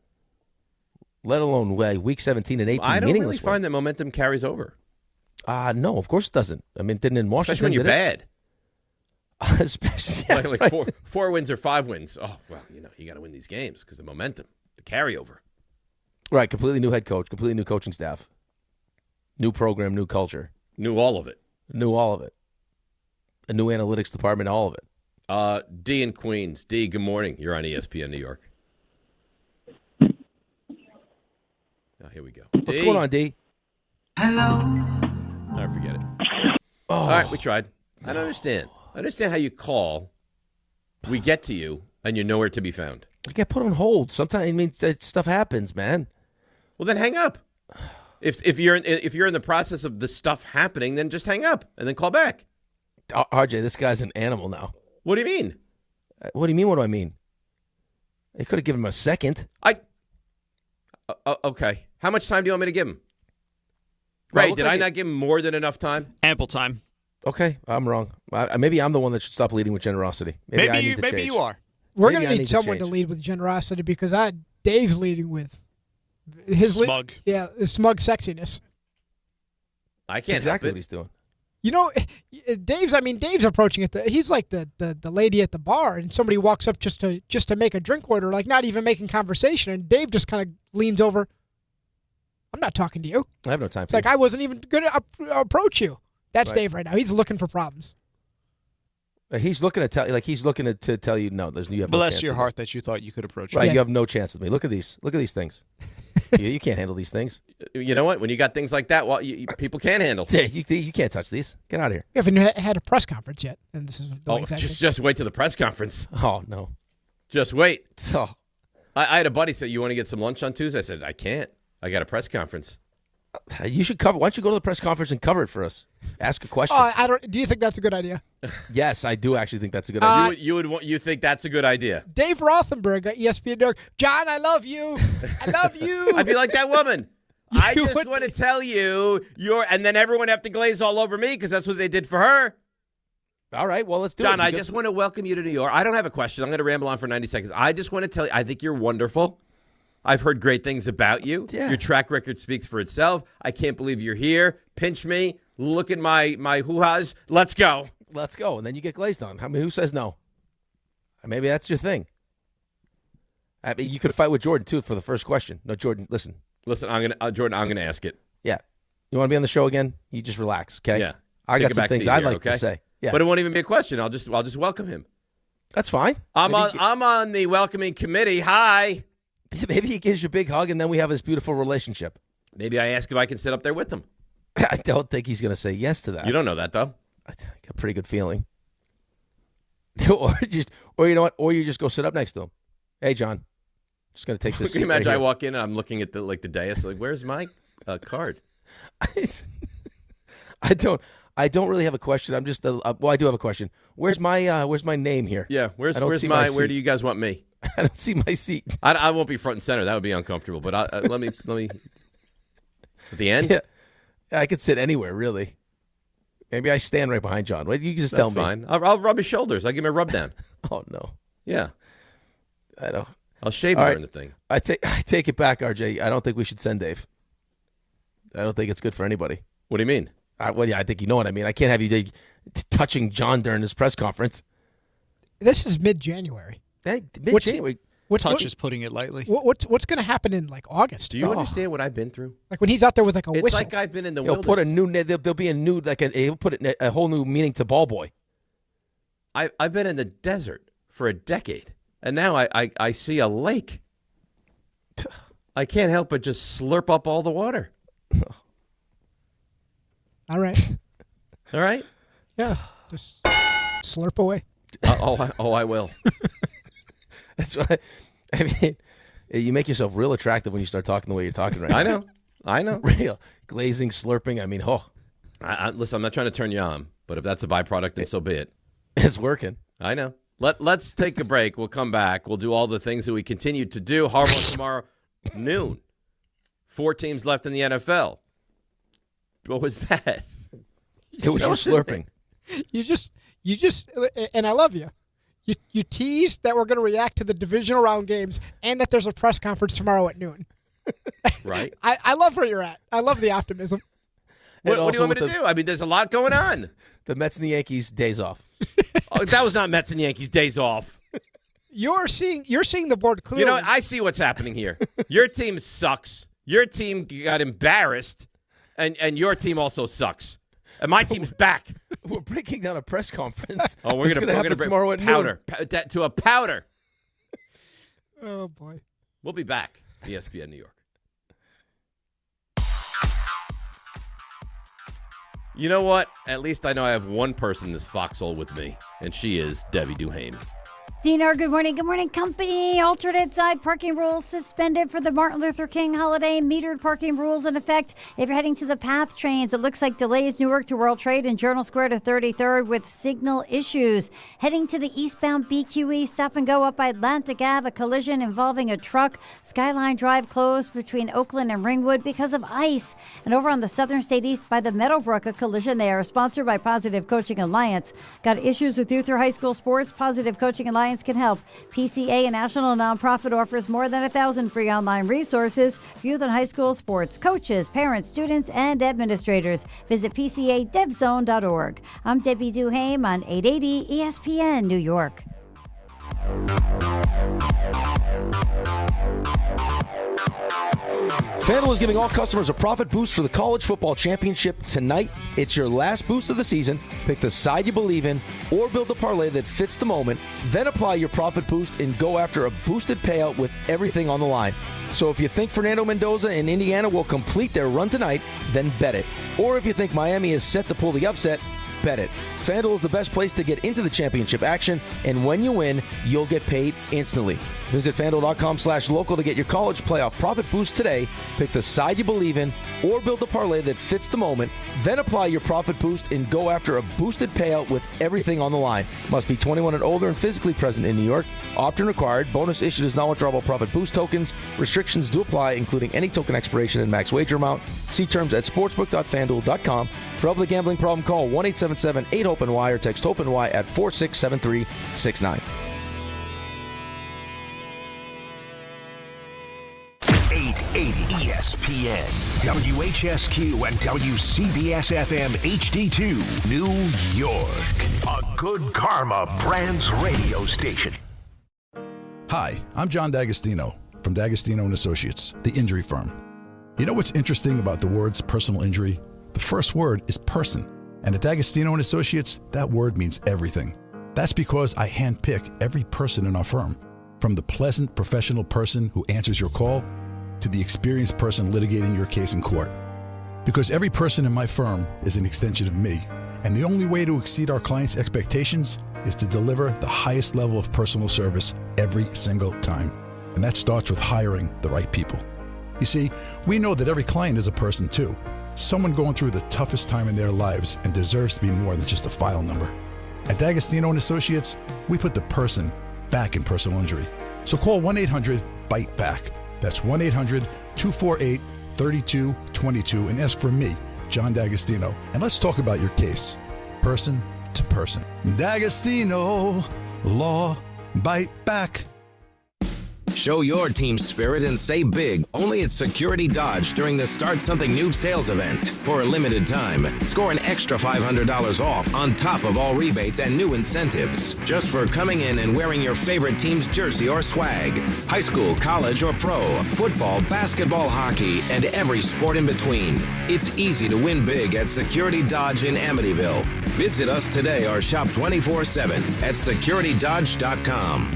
Let alone week 17 and 18 I don't meaningless really find that momentum carries over. No, of course it doesn't. I mean, it didn't in Washington. Especially when you're bad. Especially like right. four wins or 5 wins. Oh, well, you got to win these games because the momentum, the carryover. Right, completely new head coach, completely new coaching staff. New program, new culture. Knew all of it. Knew all of it. A new analytics department, all of it. D in Queens. D, good morning. You're on ESPN New York. Oh, here we go. What's going on, D? Hello. I forget it. Oh. All right, we tried. I don't understand. I understand how you call, we get to you, and you're nowhere to be found. I get put on hold. Sometimes, stuff happens, man. Well, then hang up. If you're in the process of the stuff happening, then just hang up and then call back. RJ, this guy's an animal now. What do you mean? What do you mean? What do I mean? They could have given him a second. Okay. How much time do you want me to give him? Well, Ray, did I not give him more than enough time? Ample time. Okay, I'm wrong. Maybe I'm the one that should stop leading with generosity. Maybe you are. We're going to need someone to lead with generosity because Dave's leading with his smug. His smug sexiness. I can't exactly help what he's doing. You know, Dave's approaching it. He's like the lady at the bar, and somebody walks up just to make a drink order, like not even making conversation, and Dave just kind of leans over. I'm not talking to you. I have no time It's for like you. I wasn't even going to approach you. That's Right. Dave right now. He's looking for problems. He's looking to tell you no. You have Bless no your chance heart that you thought you could approach. Right, me. you have no chance with me. Look at these things. you can't handle these things. You know what? When you got things like that, people can't handle. Yeah, you can't touch these. Get out of here. We haven't had a press conference yet, and this is exactly. Just wait till the press conference. Oh no, just wait. Oh. I had a buddy say, "You want to get some lunch on Tuesday?" I said, "I can't. I got a press conference." You should cover. Why don't you go to the press conference and cover it for us? Ask a question. Do you think that's a good idea? Yes, I do actually think that's a good idea. You think that's a good idea? Dave Rothenberg at ESPN New York. John, I love you. I love you. I'd be like that woman. I just want to tell you and then everyone have to glaze all over me because that's what they did for her. All right, well, let's do it. John, I just want to welcome you to New York. I don't have a question. I'm going to ramble on for 90 seconds. I just want to tell you, I think you're wonderful. I've heard great things about you. Yeah. Your track record speaks for itself. I can't believe you're here. Pinch me. Look at my hoo-has. Let's go. Let's go. And then you get glazed on. I mean, who says no? Maybe that's your thing. I mean, you could fight with Jordan, too, for the first question. No, Jordan, listen. Listen, Jordan, I'm going to ask it. Yeah. You want to be on the show again? You just relax, okay? Yeah. I Take got a some back things seat I'd here, like to say. Yeah. But it won't even be a question. I'll just welcome him. That's fine. I'm on the welcoming committee. Hi. Maybe he gives you a big hug, and then we have this beautiful relationship. Maybe I ask if I can sit up there with him. I don't think he's going to say yes to that. You don't know that, though. I got a pretty good feeling. or you know what? Or you just go sit up next to him. Hey, John, just going to take this. Can you imagine right I walk in and I'm looking at the dais, like, where's my card? I don't really have a question. I'm just well, I do have a question. Where's my name here? Yeah, where do you guys want me? I don't see my seat. I won't be front and center. That would be uncomfortable. But let me at the end. Yeah, I could sit anywhere really. Maybe I stand right behind John. What you just tell me? That's fine. I'll rub his shoulders. I'll give him a rub down. Oh no. Yeah. I don't. I'll shave All during right. the thing. I take it back, RJ. I don't think we should send Dave. I don't think it's good for anybody. What do you mean? I think you know what I mean. I can't have you touching John during his press conference. This is mid-January. Hey, mid-January. Touch is putting it lightly. What's going to happen in like August? Do you understand what I've been through? Like when he's out there with like a it's whistle. It's like I've been in the He'll wilderness. put a new. There'll be a new he'll put a whole new meaning to ball boy. I've been in the desert for a decade, and now I see a lake. I can't help but just slurp up all the water. All right. All right. Yeah. Just slurp away. I will. That's right. I mean, you make yourself real attractive when you start talking the way you're talking right now. I know. Real glazing, slurping. I mean, listen, I'm not trying to turn you on, but if that's a byproduct, then so be it. It's working. I know. Let's take a break. We'll come back. We'll do all the things that we continue to do. Harbaugh tomorrow, noon. 4 teams left in the NFL. What was that? It was you slurping. You just, and I love you. You teased that we're going to react to the divisional round games and that there's a press conference tomorrow at noon. Right. I love where you're at. I love the optimism. What do you want me to do? I mean, there's a lot going on. The Mets and the Yankees, days off. Oh, that was not Mets and Yankees, days off. You're seeing the board clearly. You know, I see what's happening here. Your team sucks. Your team got embarrassed, and your team also sucks. And my team's back. We're breaking down a press conference. Oh, we're going to bring tomorrow at powder to a powder. Oh boy, we'll be back. ESPN New York. You know what? At least I know I have one person in this foxhole with me, and she is Debbie Duhame. Dinar, good morning. Good morning, company. Alternate side parking rules suspended for the Martin Luther King holiday. Metered parking rules in effect if you're heading to the PATH trains. It looks like delays Newark to World Trade and Journal Square to 33rd with signal issues. Heading to the eastbound BQE, stop and go up by Atlantic Ave. A collision involving a truck. Skyline Drive closed between Oakland and Ringwood because of ice. And over on the Southern State East by the Meadowbrook, a collision there. Sponsored by Positive Coaching Alliance. Got issues with youth or high school sports? Positive Coaching Alliance can help. PCA, a national nonprofit, offers more than 1,000 free online resources for youth and high school sports coaches, parents, students, and administrators. Visit PCADevZone.org. I'm Debbie Duhame on 880 ESPN New York. FanDuel is giving all customers a profit boost for the college football championship tonight. It's your last boost of the season. Pick the side you believe in or build a parlay that fits the moment. Then apply your profit boost and go after a boosted payout with everything on the line. So if you think Fernando Mendoza and Indiana will complete their run tonight, then bet it. Or if you think Miami is set to pull the upset, bet it. FanDuel is the best place to get into the championship action, and when you win, you'll get paid instantly. Visit FanDuel.com/local to get your college playoff profit boost today. Pick the side you believe in or build a parlay that fits the moment. Then apply your profit boost and go after a boosted payout with everything on the line. Must be 21 and older and physically present in New York. Opt-in required. Bonus issued as non-withdrawable profit boost tokens. Restrictions do apply, including any token expiration and max wager amount. See terms at sportsbook.fanduel.com. For help with a gambling problem, call 1-877-8-HOPE-NY or text HOPE-NY at 467369. 880 ESPN, WHSQ, and WCBS-FM HD2, New York. A Good Karma Brands radio station. Hi, I'm John D'Agostino from D'Agostino & Associates, the injury firm. You know what's interesting about the words personal injury? The first word is person. And at D'Agostino & Associates, that word means everything. That's because I handpick every person in our firm, from the pleasant professional person who answers your call to the experienced person litigating your case in court. Because every person in my firm is an extension of me, and the only way to exceed our clients' expectations is to deliver the highest level of personal service every single time. And that starts with hiring the right people. You see, we know that every client is a person too. Someone going through the toughest time in their lives and deserves to be more than just a file number. At D'Agostino & Associates, we put the person back in personal injury. So call 1-800-BITE-BACK. That's 1-800-248-3222 and ask for me, John D'Agostino. And let's talk about your case, person to person. D'Agostino, law, bite back. Show your team spirit and say big only at Security Dodge during the Start Something New sales event. For a limited time, score an extra $500 off on top of all rebates and new incentives just for coming in and wearing your favorite team's jersey or swag. High school, college, or pro, football, basketball, hockey, and every sport in between. It's easy to win big at Security Dodge in Amityville. Visit us today or shop 24/7 at securitydodge.com.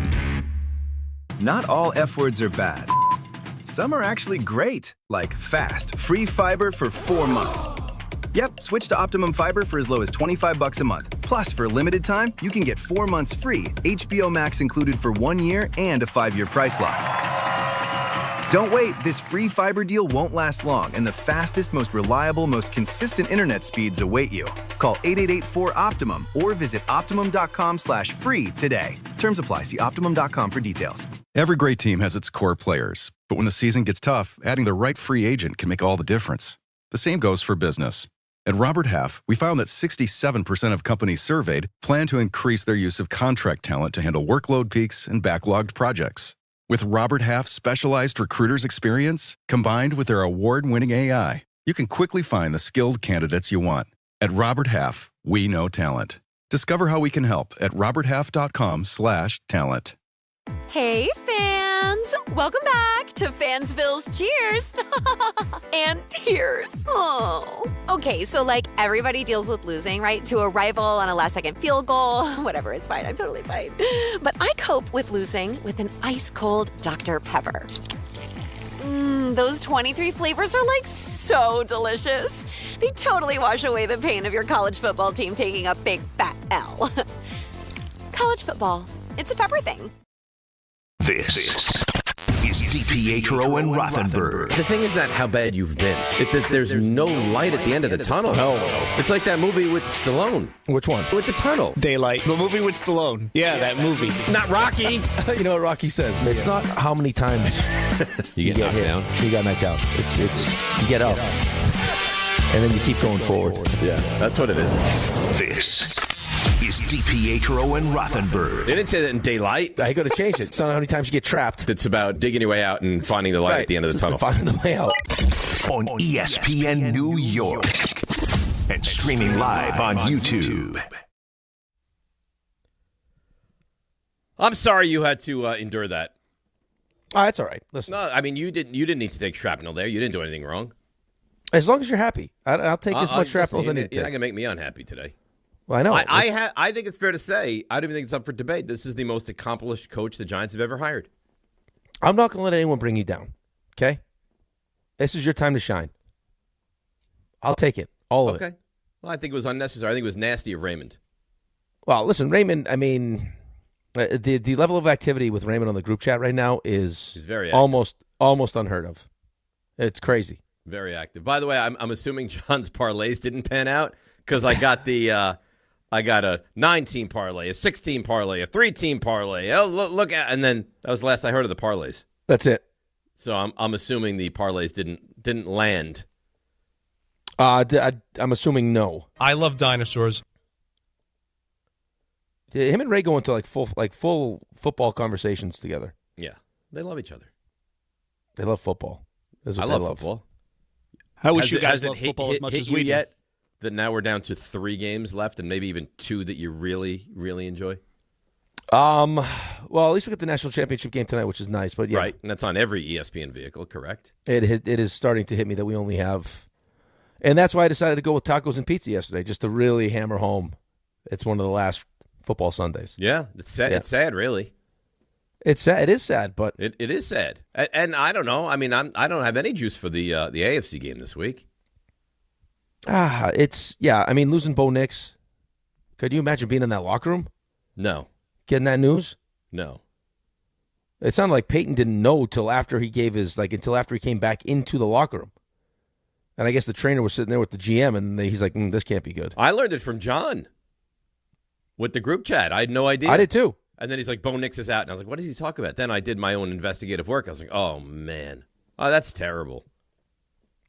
Not all F words are bad. Some are actually great, like fast, free fiber for 4 months. Yep, switch to Optimum Fiber for as low as $25 a month. Plus, for a limited time, you can get 4 months free, HBO Max included for 1 year, and a 5-year price lock. Don't wait, this free fiber deal won't last long, and the fastest, most reliable, most consistent internet speeds await you. Call 888-4-OPTIMUM or visit Optimum.com/free today. Terms apply. See Optimum.com for details. Every great team has its core players, but when the season gets tough, adding the right free agent can make all the difference. The same goes for business. At Robert Half, we found that 67% of companies surveyed plan to increase their use of contract talent to handle workload peaks and backlogged projects. With Robert Half's specialized recruiters' experience, combined with their award-winning AI, you can quickly find the skilled candidates you want. At Robert Half, we know talent. Discover how we can help at roberthalf.com/talent. Hey, fans! Welcome back to Fansville's Cheers and Tears. Oh. Okay, so everybody deals with losing, right? To a rival on a last-second field goal. Whatever, it's fine. I'm totally fine. But I cope with losing with an ice-cold Dr. Pepper. Those 23 flavors are so delicious. They totally wash away the pain of your college football team taking a big fat L. College football, it's a pepper thing. This is DiPietro and Rothenberg. The thing is not how bad you've been. It's that there's no light at the end of the tunnel. No. It's like that movie with Stallone. Which one? With the tunnel. Daylight. The movie with Stallone. Yeah, that movie. Not Rocky. You know what Rocky says? It's not how many times you get knocked hit. down. You got knocked out. It's you get up. And then you keep going forward. Yeah, that's what it is. This is DiPietro and Rothenberg. They didn't say that in Daylight. I got to change it. It's not how many times you get trapped. It's about digging your way out and finding the light at the end of the tunnel. Finding the way out. On ESPN New York. And streaming live on YouTube. I'm sorry you had to endure that. Oh, that's all right. Listen. No, I mean, you didn't need to take shrapnel there. You didn't do anything wrong. As long as you're happy. I'll take as much shrapnel as I need to take. You're not going to make me unhappy today. Well, I know. I think it's fair to say, I don't even think it's up for debate. This is the most accomplished coach the Giants have ever hired. I'm not going to let anyone bring you down, okay? This is your time to shine. I'll take it, all of it. Okay. Well, I think it was unnecessary. I think it was nasty of Raymond. Well, listen, Raymond, I mean, the level of activity with Raymond on the group chat right now is very almost unheard of. It's crazy. Very active. By the way, I'm assuming John's parlays didn't pan out because I got I got a 9-team parlay, a 6-team parlay, a 3-team parlay. Oh, look at, and then that was the last I heard of the parlays. That's it. So I'm assuming the parlays didn't land. I'm assuming no. I love dinosaurs. Him and Ray go into full football conversations together. Yeah, they love each other. They love football. I love football. I wish you guys love football as much as we do. Yet that now we're down to 3 games left, and maybe even 2 that you really, really enjoy. Well, at least we get the national championship game tonight, which is nice. But yeah, right, and that's on every ESPN vehicle, correct? It is starting to hit me that we only have, and that's why I decided to go with tacos and pizza yesterday, just to really hammer home. It's one of the last football Sundays. Yeah, it's sad. Yeah. It's sad, really. It's sad. It is sad, but it is sad. And I don't know. I mean, I don't have any juice for the AFC game this week. I mean, losing Bo Nix. Could you imagine being in that locker room? No. Getting that news? No. It sounded like Peyton didn't know until after he came back into the locker room. And I guess the trainer was sitting there with the GM, and he's like, this can't be good. I learned it from John with the group chat. I had no idea. I did too. And then he's like, Bo Nix is out. And I was like, what does he talk about? Then I did my own investigative work. I was like, oh, man. Oh, that's terrible.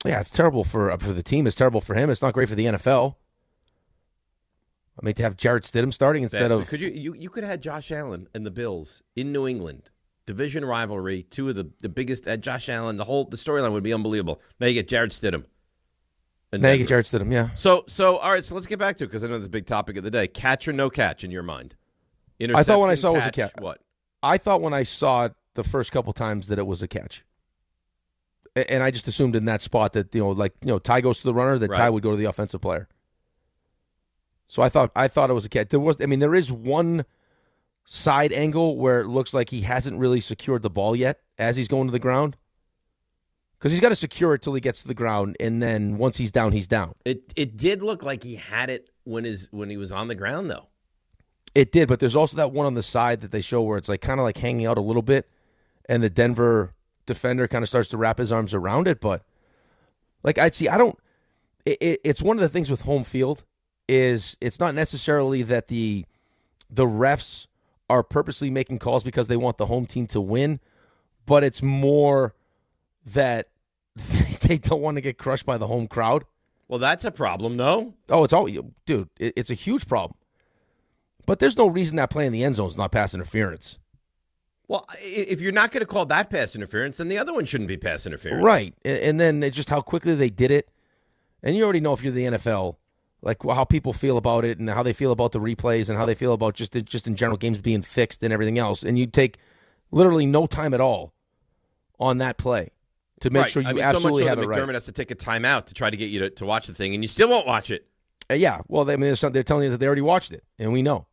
Yeah, it's terrible for the team. It's terrible for him. It's not great for the NFL. I mean, to have Jarrett Stidham starting instead of... Could you could have had Josh Allen and the Bills in New England. Division rivalry, 2 of the biggest... Josh Allen, the storyline would be unbelievable. Now you get Jarrett Stidham. Now you get Jarrett Stidham, yeah. So all right, so let's get back to it because I know this is a big topic of the day. Catch or no catch in your mind? I thought when I saw it was a catch. What? I thought when I saw it the first couple times that it was a catch. And I just assumed in that spot that, Ty goes to the runner, that Ty would go to the offensive player. So I thought it was a catch. There is one side angle where it looks like he hasn't really secured the ball yet as he's going to the ground. Because he's got to secure it till he gets to the ground, and then once he's down, he's down. It did look like he had it when he was on the ground, though. It did, but there's also that one on the side that they show where it's kind of hanging out a little bit, and the Denver defender kind of starts to wrap his arms around it. But it's one of the things with home field is it's not necessarily that the refs are purposely making calls because they want the home team to win, but it's more that they don't want to get crushed by the home crowd. Well, that's a problem, no? Oh, it's a huge problem. But there's no reason that play in the end zone is not pass interference. Well, if you're not going to call that pass interference, then the other one shouldn't be pass interference. Right. And then it's just how quickly they did it. And you already know if you're the NFL, how people feel about it and how they feel about the replays and how they feel about just in general games being fixed and everything else. And you take Literally no time at all on that play to make sure you absolutely so have much it so that right. McDermott has to take a timeout to try to get you to watch the thing, and you still won't watch it. Yeah, well, they're telling you that they already watched it, and we know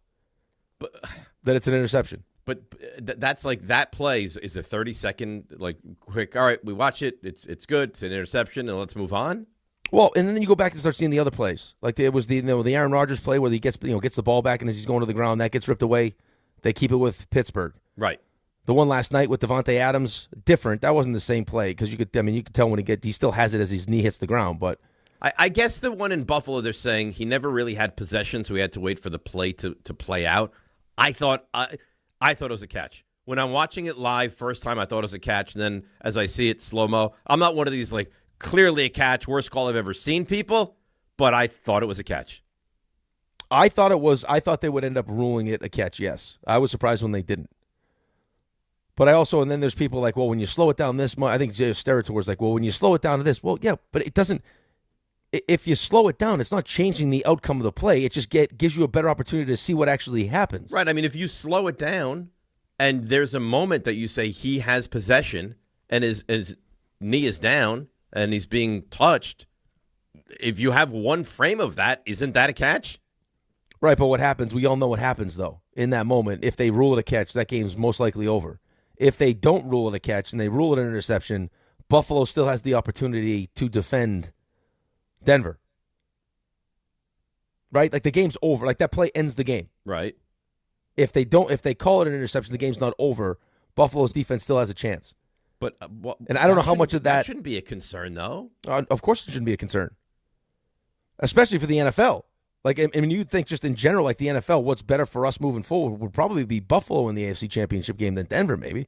that it's an interception. But that's like that play is a 30-second like quick. All right, we watch it. It's good. It's an interception, and let's move on. Well, and then you go back and start seeing the other plays. Like it was the Aaron Rodgers play where he gets the ball back, and as he's going to the ground, that gets ripped away. They keep it with Pittsburgh. Right. The one last night with Devontae Adams, different. That wasn't the same play because you could tell when he still has it as his knee hits the ground. But I guess the one in Buffalo, they're saying he never really had possession, so he had to wait for the play to play out. I thought it was a catch. When I'm watching it live first time, I thought it was a catch, and then as I see it slow-mo, I'm not one of these like clearly a catch, worst call I've ever seen people, but I thought it was a catch. I thought they would end up ruling it a catch, yes. I was surprised when they didn't. But and then there's people like, well, when you slow it down this much, I think Jay Steratore like, well, when you slow it down to this, well, yeah, but it doesn't. If you slow it down, it's not changing the outcome of the play. It just gives you a better opportunity to see what actually happens. Right. I mean, if you slow it down and there's a moment that you say he has possession and his knee is down and he's being touched, if you have one frame of that, isn't that a catch? Right, but what happens, we all know what happens, though, in that moment. If they rule it a catch, that game's most likely over. If they don't rule it a catch and they rule it an interception, Buffalo still has the opportunity to defend Denver. Right? Like the game's over. Like that play ends the game. Right. If they call it an interception, the game's not over. Buffalo's defense still has a chance. But and I don't know how much of that shouldn't be a concern, though. Of course it shouldn't be a concern. Especially for the NFL. Like, I mean, you'd think just in general, like the NFL, what's better for us moving forward would probably be Buffalo in the AFC Championship game than Denver, maybe.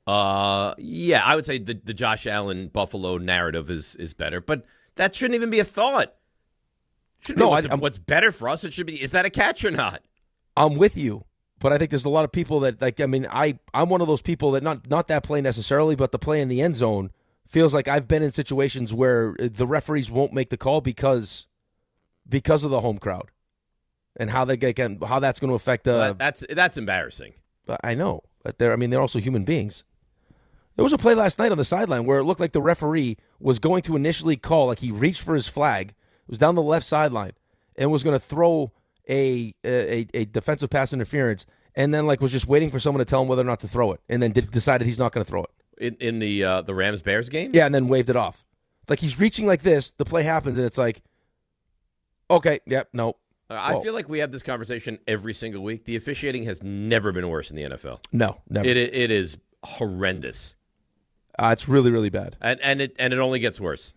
Yeah, I would say the Josh Allen Buffalo narrative is better, but that shouldn't even be a thought. What's better for us? It should be, is that a catch or not? I'm with you, but I think there's a lot of people that, like, I mean, I'm one of those people that not that play necessarily, but the play in the end zone feels like I've been in situations where the referees won't make the call because of the home crowd and how that's going to affect that's embarrassing. I know, but they're also human beings. There was a play last night on the sideline where it looked like the referee was going to initially call, like he reached for his flag, it was down the left sideline, and was going to throw a defensive pass interference, and then like was just waiting for someone to tell him whether or not to throw it, and then decided he's not going to throw it. In the Rams-Bears game? Yeah, and then waved it off. Like he's reaching like this, the play happens, and it's like, okay, yep, no. I feel like we have this conversation every single week. The officiating has never been worse in the NFL. No, never. It is horrendous. It's really, really bad. And it only gets worse.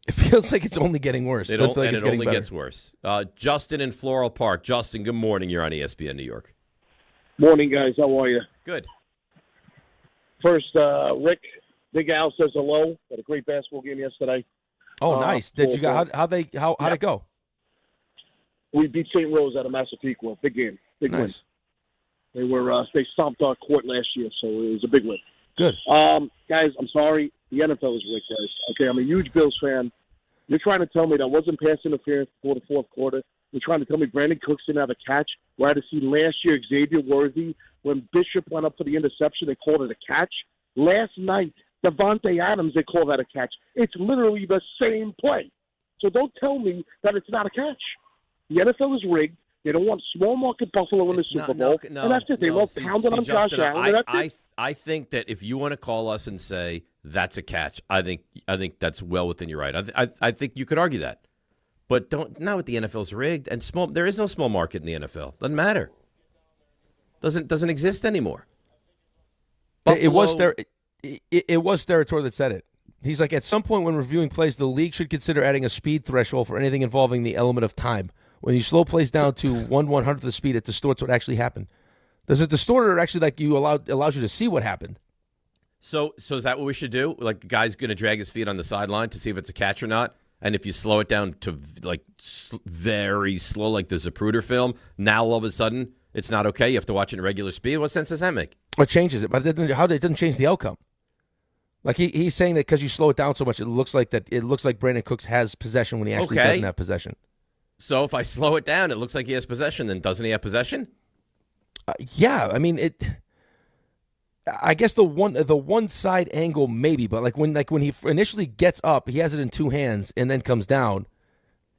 It feels like it's only getting worse. It only gets worse. Justin in Floral Park. Justin, good morning. You're on ESPN New York. Morning, guys. How are you? Good. First, Rick, Big Al says hello. Had a great basketball game yesterday. Oh, nice. Did you guys? How'd it go? We beat St. Rose out of Massapequa. Big game. Big win. They stomped our court last year, so it was a big win. Good. Guys, I'm sorry. The NFL is rigged, guys. Okay, I'm a huge Bills fan. You're trying to tell me that wasn't pass interference before the fourth quarter. You're trying to tell me Brandon Cooks didn't have a catch. Where I had to see last year Xavier Worthy, when Bishop went up for the interception, they called it a catch. Last night, Devontae Adams, they called that a catch. It's literally the same play. So don't tell me that it's not a catch. The NFL is rigged. They don't want small market Buffalo in the Super Bowl. And that's it. They love pounding on Josh Allen. I think that if you want to call us and say that's a catch, I think that's well within your right. I think you could argue that. But now with the NFL's rigged and small, there is no small market in the NFL. Doesn't matter. Doesn't exist anymore. It was Steratore that said it. He's like, at some point when reviewing plays, the league should consider adding a speed threshold for anything involving the element of time. When you slow plays down to 1/100th of the speed, it distorts what actually happened. Does it distort or actually like allows you to see what happened? So is that what we should do? Like, the guy's going to drag his feet on the sideline to see if it's a catch or not? And if you slow it down to like very slow, like the Zapruder film, now all of a sudden it's not okay. You have to watch it in regular speed. What sense does that make? It changes it, but it doesn't change the outcome. Like he's saying that because you slow it down so much, it looks like Brandon Cooks has possession when he actually doesn't have possession. So if I slow it down, it looks like he has possession. Then doesn't he have possession? Yeah, I mean I guess the one side angle maybe, but like when he initially gets up, he has it in two hands and then comes down.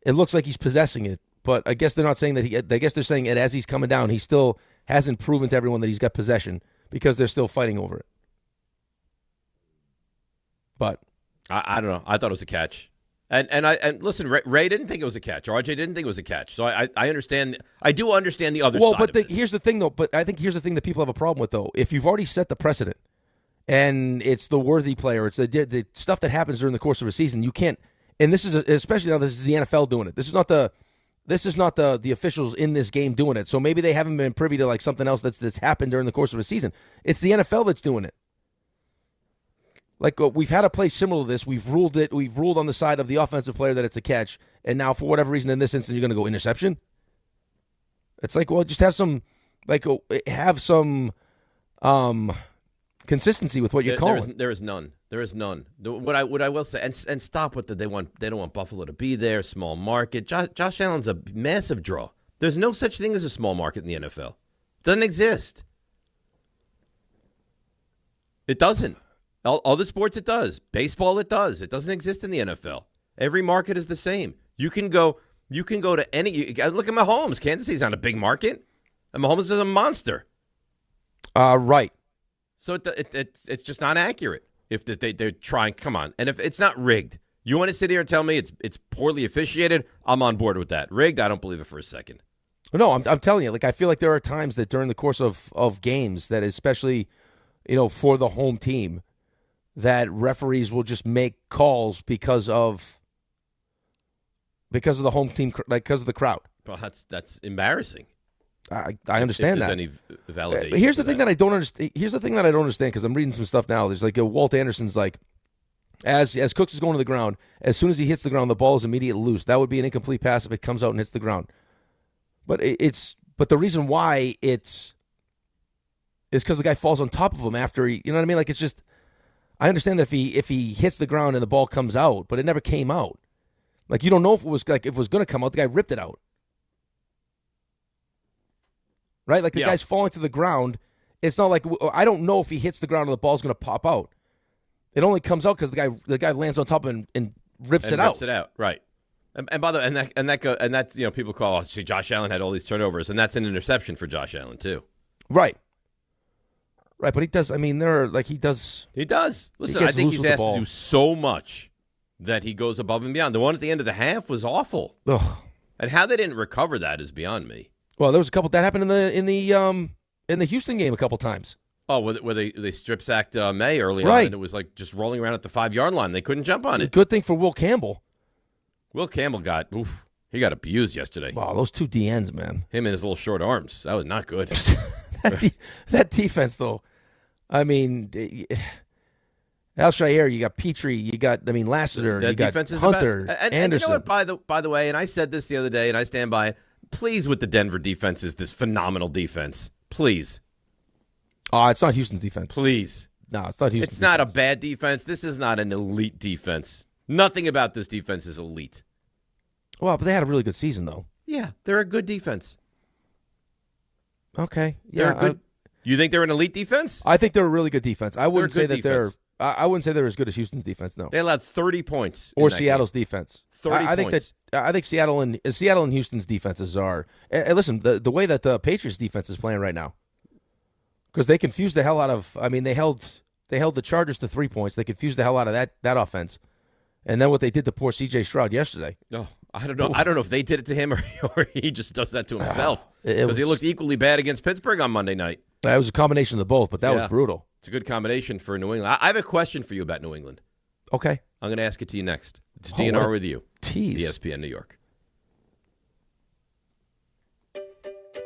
It looks like he's possessing it, but I guess they're not saying that I guess they're saying it as he's coming down. He still hasn't proven to everyone that he's got possession because they're still fighting over it. But I don't know. I thought it was a catch. And listen, Ray didn't think it was a catch. RJ didn't think it was a catch. So I understand. I do understand the other side. Well, but here's the thing, though. But I think here's the thing that people have a problem with, though. If you've already set the precedent, and it's the worthy player, it's the stuff that happens during the course of a season, you can't. And this is especially now. This is the NFL doing it. This is not the officials in this game doing it. So maybe they haven't been privy to like something else that's happened during the course of a season. It's the NFL that's doing it. Like we've had a play similar to this. We've ruled it. We've ruled on the side of the offensive player that it's a catch, and now for whatever reason in this instance you're going to go interception. It's like, well, just have some consistency with what you're calling. There is none. There is none. What I will say, and stop with they don't want Buffalo to be there. Small market. Josh Allen's a massive draw. There's no such thing as a small market in the NFL. Doesn't exist. It doesn't. Other sports, it does. Baseball, it does. It doesn't exist in the NFL. Every market is the same. You can go to any. Look at Mahomes. Kansas City's not a big market, and Mahomes is a monster. Right. So it's just not accurate. If they're trying, come on, and if it's not rigged, you want to sit here and tell me it's poorly officiated? I'm on board with that. Rigged, I don't believe it for a second. No, I'm telling you. Like I feel like there are times that during the course of games that especially, for the home team, that referees will just make calls because of the home team, like because of the crowd. Well, that's embarrassing. I understand if that. Any validation. Here's the thing that I don't understand. Here's the thing that I don't understand because I'm reading some stuff now. There's like Walt Anderson's like, as Cooks is going to the ground, as soon as he hits the ground, the ball is immediately loose. That would be an incomplete pass if it comes out and hits the ground. But but the reason why is because the guy falls on top of him after he. You know what I mean? Like it's just. I understand that if he hits the ground and the ball comes out, but it never came out. Like you don't know if it was going to come out. The guy ripped it out, right? Like the guy's falling to the ground. It's not like I don't know if he hits the ground and the ball's going to pop out. It only comes out because the guy lands on top of it and rips it out. Rips it out, right? And by the way, and that people call Josh Allen had all these turnovers, and that's an interception for Josh Allen too, right? Right, but he does. I mean, he does. He does. Listen, I think he's asked to do so much that he goes above and beyond. The one at the end of the half was awful. Ugh. And how they didn't recover that is beyond me. Well, there was a couple that happened in the Houston game a couple times. Oh, where they strip sacked May early on, and it was like just rolling around at the 5-yard line. They couldn't jump on it. Good thing for Will Campbell. Will Campbell he got abused yesterday. Wow, those two DNs, man. Him and his little short arms. That was not good. that defense, though. I mean, Al-Shaair, you got Petrie, you got Lassiter, you got Hunter, and Anderson. And you know what, by the way, and I said this the other day, and I stand by it, please with the Denver defense is this phenomenal defense. Please. Oh, it's not Houston's defense. Please. No, it's not Houston's It's not a bad defense. This is not an elite defense. Nothing about this defense is elite. Well, but they had a really good season, though. Yeah, they're a good defense. Okay. Yeah. You think they're an elite defense? I think they're a really good defense. I wouldn't say that I wouldn't say they're as good as Houston's defense. No, they allowed 30 points. Or Seattle's defense. 30 I think points. I think Seattle and Houston's defenses are. And listen, the way that the Patriots defense is playing right now, because they confused the hell out of. I mean, they held the Chargers to 3 points. They confused the hell out of that offense, and then what they did to poor C.J. Stroud yesterday. Oh, I don't know. I don't know if they did it to him or he just does that to himself. Because he looked equally bad against Pittsburgh on Monday night. It was a combination of the both, but that was brutal. It's a good combination for New England. I have a question for you about New England. Okay. I'm going to ask it to you next. It's DNR with you. Tease. ESPN New York.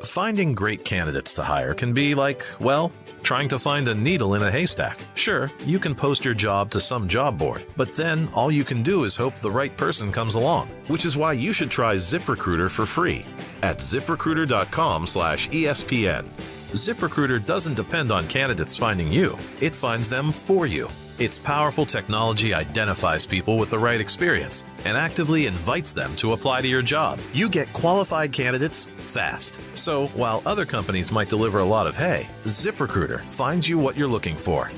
Finding great candidates to hire can be like, well, trying to find a needle in a haystack. Sure, you can post your job to some job board, but then all you can do is hope the right person comes along, which is why you should try ZipRecruiter for free at ZipRecruiter.com/ESPN. ZipRecruiter doesn't depend on candidates finding you. It finds them for you. Its powerful technology identifies people with the right experience and actively invites them to apply to your job. You get qualified candidates fast. So while other companies might deliver a lot of hay, ZipRecruiter finds you what you're looking for.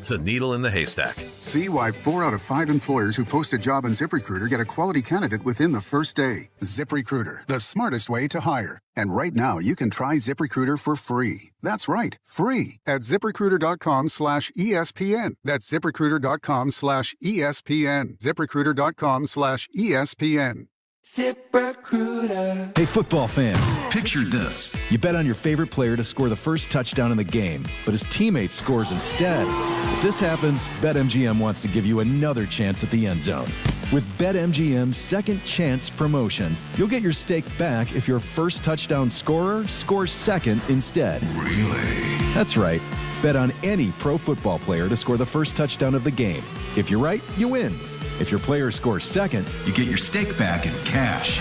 The needle in the haystack. See why 4 out of 5 employers who post a job on ZipRecruiter get a quality candidate within the first day. ZipRecruiter, the smartest way to hire. And right now, you can try ZipRecruiter for free. That's right, free at ZipRecruiter.com/ESPN. That's ZipRecruiter.com/ESPN. ZipRecruiter.com/ESPN. ZipRecruiter. Hey, football fans, picture this. You bet on your favorite player to score the first touchdown in the game, but his teammate scores instead. If this happens, BetMGM wants to give you another chance at the end zone. With BetMGM's second chance promotion, you'll get your stake back if your first touchdown scorer scores second instead. Really? That's right. Bet on any pro football player to score the first touchdown of the game. If you're right, you win. If your player scores second, you get your stake back in cash.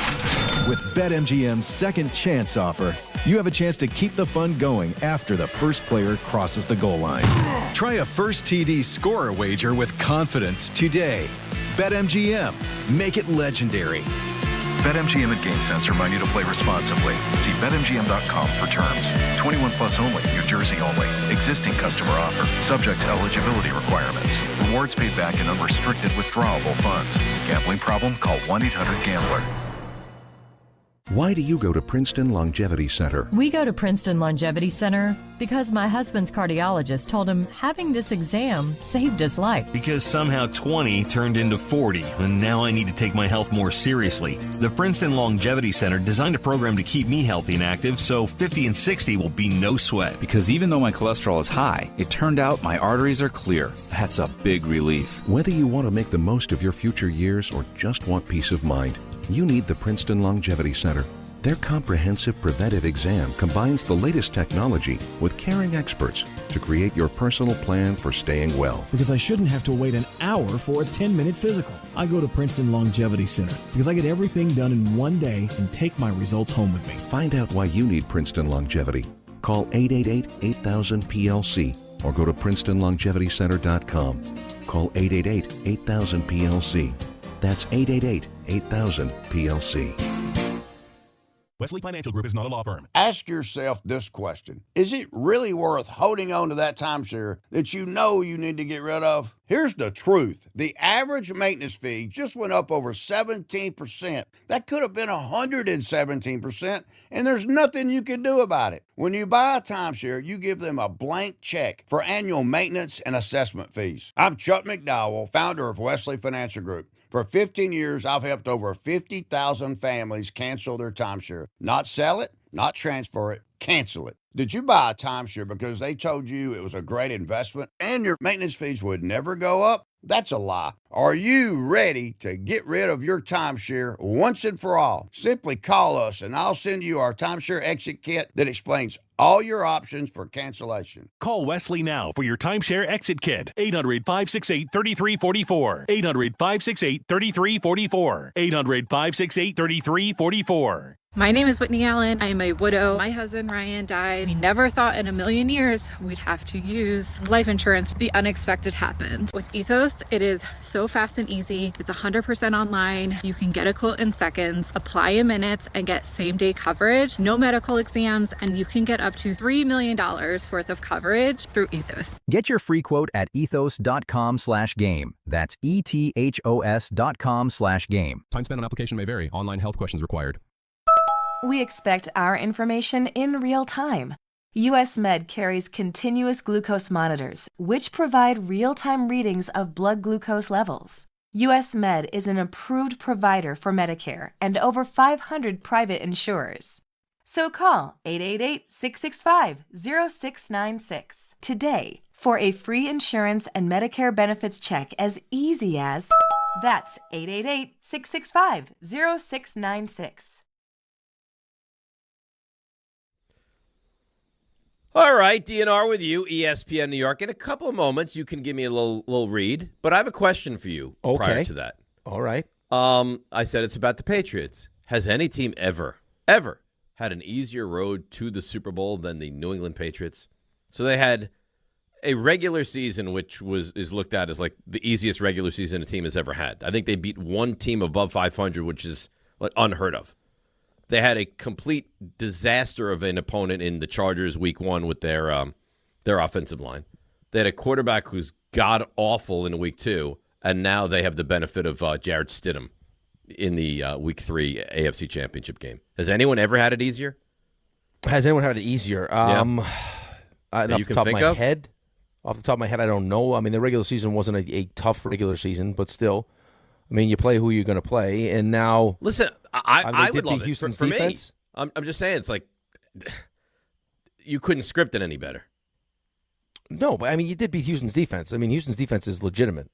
With BetMGM's second chance offer, you have a chance to keep the fun going after the first player crosses the goal line. Try a first TD scorer wager with confidence today. BetMGM. Make it legendary. BetMGM and GameSense remind you to play responsibly. See BetMGM.com for terms. 21 plus only. New Jersey only. Existing customer offer. Subject to eligibility requirements. Rewards paid back in unrestricted withdrawable funds. Gambling problem? Call 1-800-GAMBLER. Why do you go to Princeton Longevity Center? We go to Princeton Longevity Center because my husband's cardiologist told him having this exam saved his life. Because somehow 20 turned into 40, and now I need to take my health more seriously. The Princeton Longevity Center designed a program to keep me healthy and active, so 50 and 60 will be no sweat. Because even though my cholesterol is high, it turned out my arteries are clear. That's a big relief. Whether you want to make the most of your future years or just want peace of mind, you need the Princeton Longevity Center. Their comprehensive preventive exam combines the latest technology with caring experts to create your personal plan for staying well. Because I shouldn't have to wait an hour for a 10-minute physical. I go to Princeton Longevity Center because I get everything done in one day and take my results home with me. Find out why you need Princeton Longevity. Call 888-8000-PLC or go to PrincetonLongevityCenter.com. Call 888-8000-PLC. That's 888-8000-PLC. Wesley Financial Group is not a law firm. Ask yourself this question. Is it really worth holding on to that timeshare that you know you need to get rid of? Here's the truth. The average maintenance fee just went up over 17%. That could have been 117%, and there's nothing you can do about it. When you buy a timeshare, you give them a blank check for annual maintenance and assessment fees. I'm Chuck McDowell, founder of Wesley Financial Group. For 15 years, I've helped over 50,000 families cancel their timeshare. Not sell it, not transfer it, cancel it. Did you buy a timeshare because they told you it was a great investment and your maintenance fees would never go up? That's a lie. Are you ready to get rid of your timeshare once and for all? Simply call us and I'll send you our timeshare exit kit that explains all your options for cancellation. Call Wesley now for your timeshare exit kit. 800-568-3344. 800-568-3344. 800-568-3344. My name is Whitney Allen. I am a widow. My husband, Ryan, died. We never thought in a million years we'd have to use life insurance. The unexpected happened. With Ethos, it is so fast and easy. It's 100% online. You can get a quote in seconds, apply in minutes, and get same-day coverage. No medical exams, and you can get up to $3 million worth of coverage through Ethos. Get your free quote at ethos.com/game. That's ETHOS.com/game. Time spent on application may vary. Online health questions required. We expect our information in real time. US Med carries continuous glucose monitors, which provide real-time readings of blood glucose levels. US Med is an approved provider for Medicare and over 500 private insurers. So call 888-665-0696 today for a free insurance and Medicare benefits check as easy as... That's 888-665-0696. All right, DNR with you, ESPN New York. In a couple of moments, you can give me a little read, but I have a question for you prior to that. All right. I said it's about the Patriots. Has any team ever had an easier road to the Super Bowl than the New England Patriots? So they had a regular season, which is looked at as like the easiest regular season a team has ever had. I think they beat one team above 500, which is like unheard of. They had a complete disaster of an opponent in the Chargers week 1 with their offensive line. They had a quarterback who's god-awful in week 2, and now they have the benefit of Jarrett Stidham in the week 3 AFC Championship game. Has anyone ever had it easier? Has anyone had it easier? Yeah. Off the top of my head, I don't know. I mean, the regular season wasn't a tough regular season, but still, I mean, you play who you're going to play, and now listen, I would love Houston's it for defense. Me. I'm just saying, it's like you couldn't script it any better. No, but I mean, you did beat Houston's defense. I mean, Houston's defense is legitimate.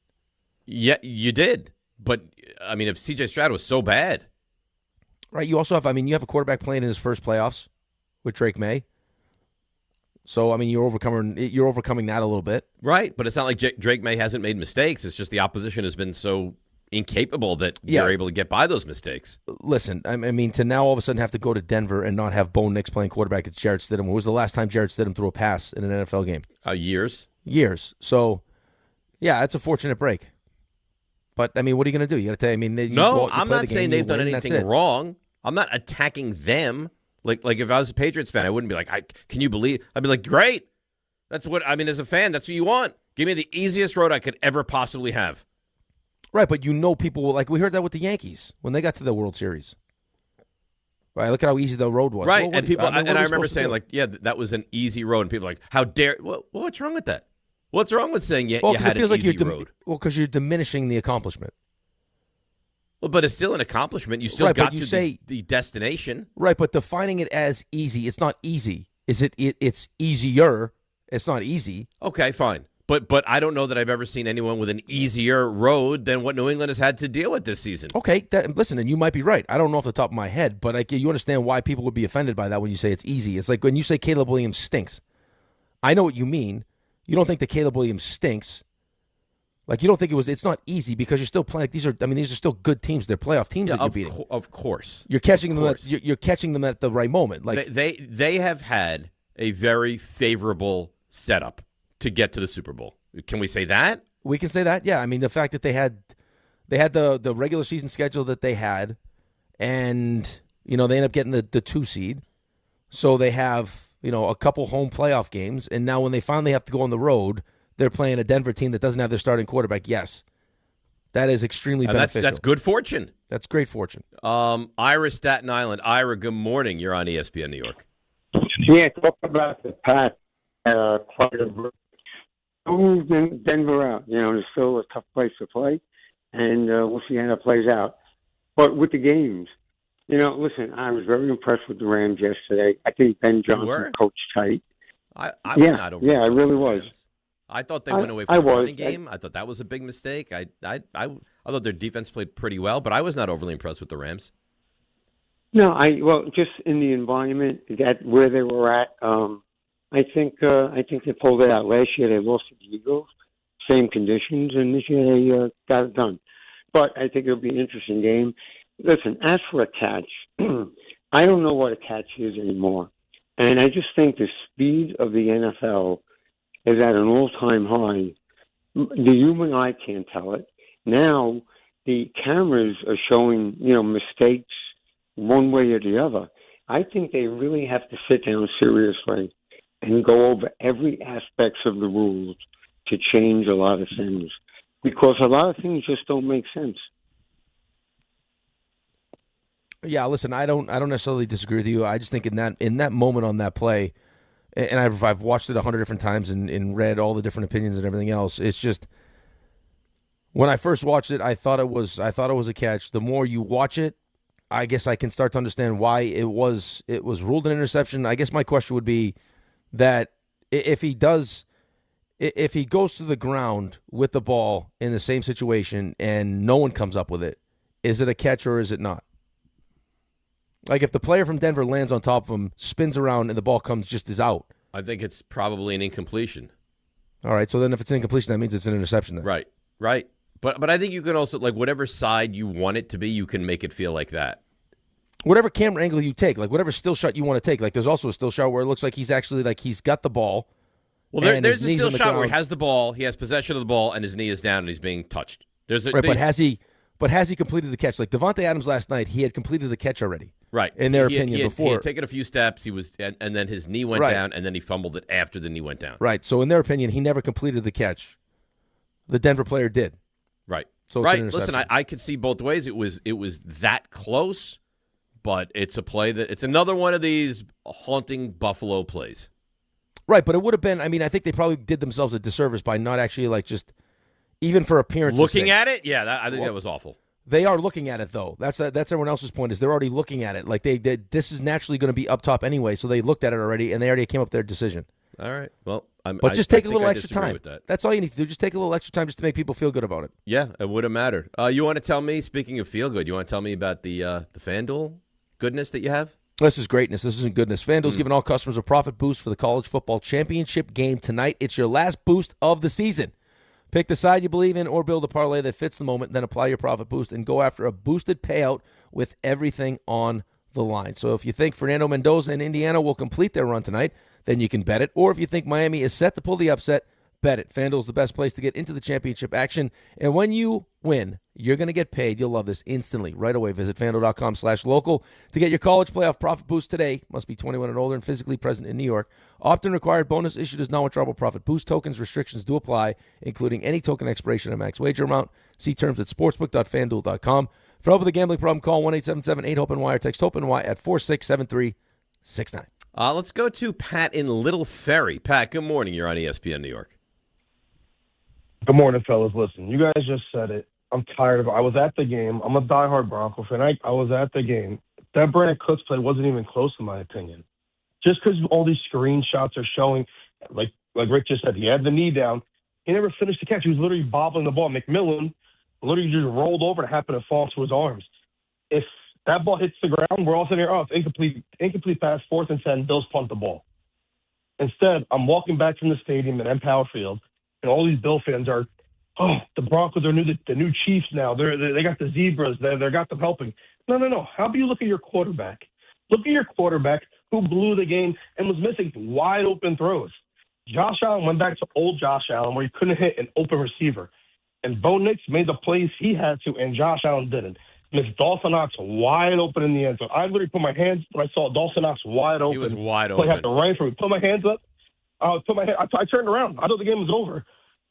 Yeah, you did. But I mean, if C.J. Stroud was so bad, right? You also have, I mean, you have a quarterback playing in his first playoffs with Drake May. So I mean, you're overcoming that a little bit, right? But it's not like Drake May hasn't made mistakes. It's just the opposition has been so incapable that they're able to get by those mistakes. Listen, I mean, to now all of a sudden have to go to Denver and not have Bo Nix playing quarterback, it's Jarrett Stidham. When was the last time Jarrett Stidham threw a pass in an NFL game? Years. So, yeah, it's a fortunate break. But, I mean, what are you going to do? You got to tell. I mean, I'm not saying they've done anything wrong. I'm not attacking them. Like if I was a Patriots fan, I wouldn't be like, can you believe? I'd be like, great. That's what, I mean, as a fan, that's what you want. Give me the easiest road I could ever possibly have. Right, but people will, like we heard that with the Yankees when they got to the World Series. Right, look at how easy the road was. Right, well, and people, I remember saying like, yeah, that was an easy road, and people are like, how dare? What's wrong with that? What's wrong with saying you had an easy road? Well, because you're diminishing the accomplishment. Well, but it's still an accomplishment. You still got to the destination. Right, but defining it as easy, it's not easy. It's easier. It's not easy. Okay, fine. But I don't know that I've ever seen anyone with an easier road than what New England has had to deal with this season. Okay, listen, and you might be right. I don't know off the top of my head, but you understand why people would be offended by that when you say it's easy. It's like when you say Caleb Williams stinks. I know what you mean. You don't think that Caleb Williams stinks. Like you don't think it's not easy because you're still playing. These are still good teams. They're playoff teams that you're beating. Of course, you're catching them. You're catching them at the right moment. Like they have had a very favorable setup to get to the Super Bowl. Can we say that? We can say that. Yeah, I mean the fact that they had the regular season schedule that they had, and they end up getting the 2 seed, so they have a couple home playoff games, and now when they finally have to go on the road. They're playing a Denver team that doesn't have their starting quarterback. Yes, that is extremely beneficial. That's good fortune. That's great fortune. Ira, Staten Island. Ira, good morning. You're on ESPN New York. Yeah, talk about the Pats. Quite a bit. Who moved Denver out? It's still a tough place to play, and we'll see how that plays out. But with the games, listen, I was very impressed with the Rams yesterday. I think Ben Johnson coached tight. I was not over. Yeah, I really was. I thought they went away from the running game. I thought that was a big mistake. I thought their defense played pretty well, but I was not overly impressed with the Rams. No, just in the environment that where they were at, I think they pulled it out. Last year they lost to the Eagles, same conditions, and this year they got it done. But I think it'll be an interesting game. Listen, as for a catch, I don't know what a catch is anymore, and I just think the speed of the NFL is at an all-time high. The human eye can't tell it. Now, the cameras are showing, mistakes one way or the other. I think they really have to sit down seriously and go over every aspect of the rules to change a lot of things, because a lot of things just don't make sense. Yeah, listen, I don't necessarily disagree with you. I just think in that moment on that play, and I've watched it 100 different times and read all the different opinions and everything else. It's just when I first watched it, I thought it was a catch. The more you watch it, I guess I can start to understand why it was ruled an interception. I guess my question would be that if he goes to the ground with the ball in the same situation and no one comes up with it, is it a catch or is it not? Like if the player from Denver lands on top of him, spins around, and the ball comes just as out. I think it's probably an incompletion. All right, so then if it's an incompletion, that means it's an interception then. Right. But I think you can also, like, whatever side you want it to be, you can make it feel like that. Whatever camera angle you take, like whatever still shot you want to take. Like there's also a still shot where it looks like he's actually, like he's got the ball. Well, there's a still shot where he has the ball, he has possession of the ball, and his knee is down and he's being touched. But has he But has he completed the catch? Like Devontae Adams last night, he had completed the catch already. Right. In their opinion, before. He had taken a few steps, and then his knee went down, and then he fumbled it after the knee went down. Right. So in their opinion, he never completed the catch. The Denver player did. Right. So right. Listen, I could see both ways. It was that close, but it's a play it's another one of these haunting Buffalo plays. Right, but it would have been. I mean, I think they probably did themselves a disservice by not actually just even for appearance. Looking at it, yeah, I think that was awful. They are looking at it though. That's everyone else's point. Is they're already looking at it. Like this is naturally going to be up top anyway, so they looked at it already and they already came up with their decision. All right. Well, but just take a little extra time. With that. That's all you need to do. Just take a little extra time just to make people feel good about it. Yeah, it would have mattered. You want to tell me? Speaking of feel good, you want to tell me about the FanDuel goodness that you have? This is greatness. This isn't goodness. FanDuel's giving all customers a profit boost for the college football championship game tonight. It's your last boost of the season. Pick the side you believe in or build a parlay that fits the moment, then apply your profit boost and go after a boosted payout with everything on the line. So if you think Fernando Mendoza and Indiana will complete their run tonight, then you can bet it. Or if you think Miami is set to pull the upset, bet it. FanDuel's the best place to get into the championship action. And when you win, you're going to get paid. You'll love this instantly. Right away, visit FanDuel.com/local to get your college playoff profit boost today. Must be 21 and older and physically present in New York. Opt-in required. Bonus issued as non-withdrawable profit boost tokens. Restrictions do apply, including any token expiration and max wager amount. See terms at sportsbook.fanduel.com. For help with a gambling problem, call 1-877-8-HOPE-NY or text HOPE-NY at 467-369. Let's go to Pat in Little Ferry. Pat, good morning. You're on ESPN New York. Good morning, fellas. Listen, you guys just said it. I'm tired of it. I was at the game. I'm a diehard Bronco fan. I was at the game. That Brandon Cooks play wasn't even close, in my opinion. Just because all these screenshots are showing, like Rick just said, he had the knee down. He never finished the catch. He was literally bobbling the ball. McMillan literally just rolled over and happened to fall into his arms. If that ball hits the ground, we're all sitting here, it's incomplete pass, 4th and 10, Bills punt the ball. Instead, I'm walking back from the stadium at Empower Field, and all these Bill fans are, the Broncos are the new Chiefs now. They got the Zebras. They got them helping. No. How about you look at your quarterback? Look at your quarterback who blew the game and was missing wide open throws. Josh Allen went back to old Josh Allen where he couldn't hit an open receiver. And Bo Nix made the plays he had to, and Josh Allen didn't. Miss Dawson Knox wide open in the end zone. I literally put my hands when I saw Dawson Knox wide open. He was wide open. I had to run for me. Put my hands up. I turned around. I thought the game was over.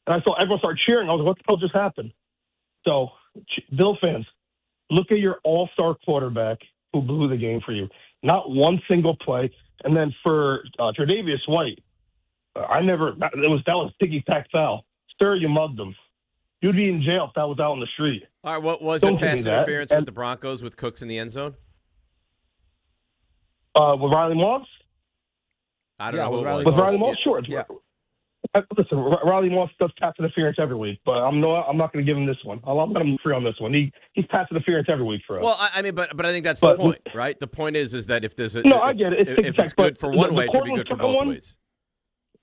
And I saw everyone start cheering. I was like, what the hell just happened? So, Bill fans, look at your all-star quarterback who blew the game for you. Not one single play. And then for Tre'Davious White, that was ticky-tack foul. Sir, you mugged him. You'd be in jail if that was out on the street. All right, what was it pass interference with the Broncos with Cooks in the end zone? With Riley Moss? I don't know who it was. With Riley Moss, sure. Yeah. Listen, Riley Moss does pass interference every week, but I'm not going to give him this one. I'll let him free on this one. He's pass interference every week for us. Well, I mean, but I think that's the point, right? The point is that if there's I get it. If it's good for one way, it should be good for both ways.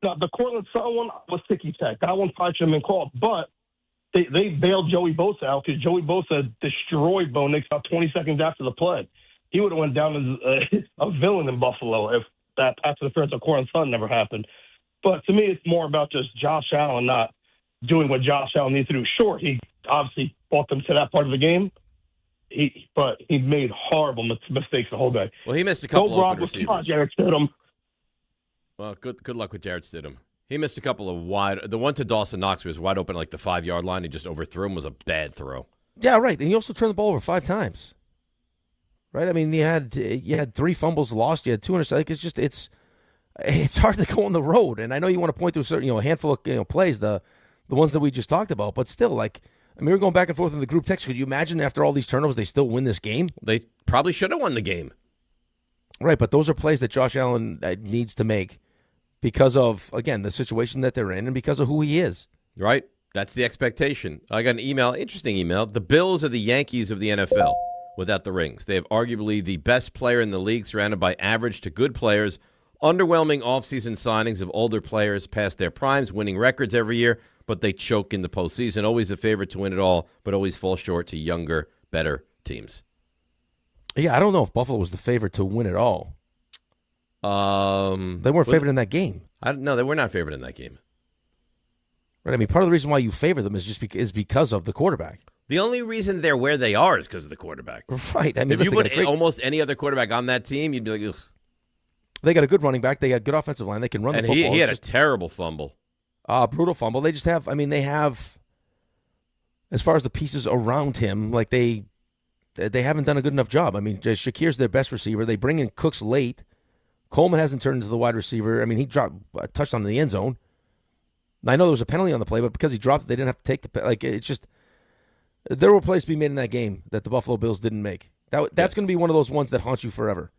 No, the Cortland Sutton one was ticky-tack. That one probably should have been called, but they bailed Joey Bosa out because Joey Bosa destroyed Bo Nix about 20 seconds after the play. He would have went down as a villain in Buffalo if that pass interference on Cortland Sutton never happened. But to me, it's more about just Josh Allen not doing what Josh Allen needs to do. Sure, he obviously brought them to that part of the game, but he made horrible mistakes the whole day. Well, he missed a couple of open receivers. Jarrett Stidham. Well, good luck with Jarrett Stidham. He missed a couple of wide. The one to Dawson Knox was wide open like the 5-yard line. He just overthrew him. Was a bad throw. Yeah, right. And he also turned the ball over 5 times. Right? I mean, you had 3 fumbles lost. You had 2 interceptions. It's hard to go on the road. And I know you want to point to a certain, a handful of plays, the ones that we just talked about. But still, we're going back and forth in the group text. Could you imagine after all these turnovers, they still win this game? They probably should have won the game. Right, but those are plays that Josh Allen needs to make because of, again, the situation that they're in and because of who he is. Right. That's the expectation. I got an email, interesting email. The Bills are the Yankees of the NFL without the rings. They have arguably the best player in the league, surrounded by average to good players, underwhelming offseason signings of older players past their primes, winning records every year, but they choke in the postseason. Always a favorite to win it all, but always fall short to younger, better teams. Yeah, I don't know if Buffalo was the favorite to win it all. They weren't favored in that game. No, they were not favored in that game. Right. I mean, part of the reason why you favor them is just because of the quarterback. The only reason they're where they are is because of the quarterback. Right. I mean, if you put almost any other quarterback on that team, you'd be like, ugh. They got a good running back. They got good offensive line. They can run the football. And he had a terrible fumble. Brutal fumble. They just have, they have, as far as the pieces around him, like they haven't done a good enough job. I mean, Shakir's their best receiver. They bring in Cooks late. Coleman hasn't turned into the wide receiver. I mean, he dropped a touchdown in the end zone. I know there was a penalty on the play, but because he dropped it, they didn't have to take the, it's just, there were plays to be made in that game that the Buffalo Bills didn't make. That's going to be one of those ones that haunt you forever.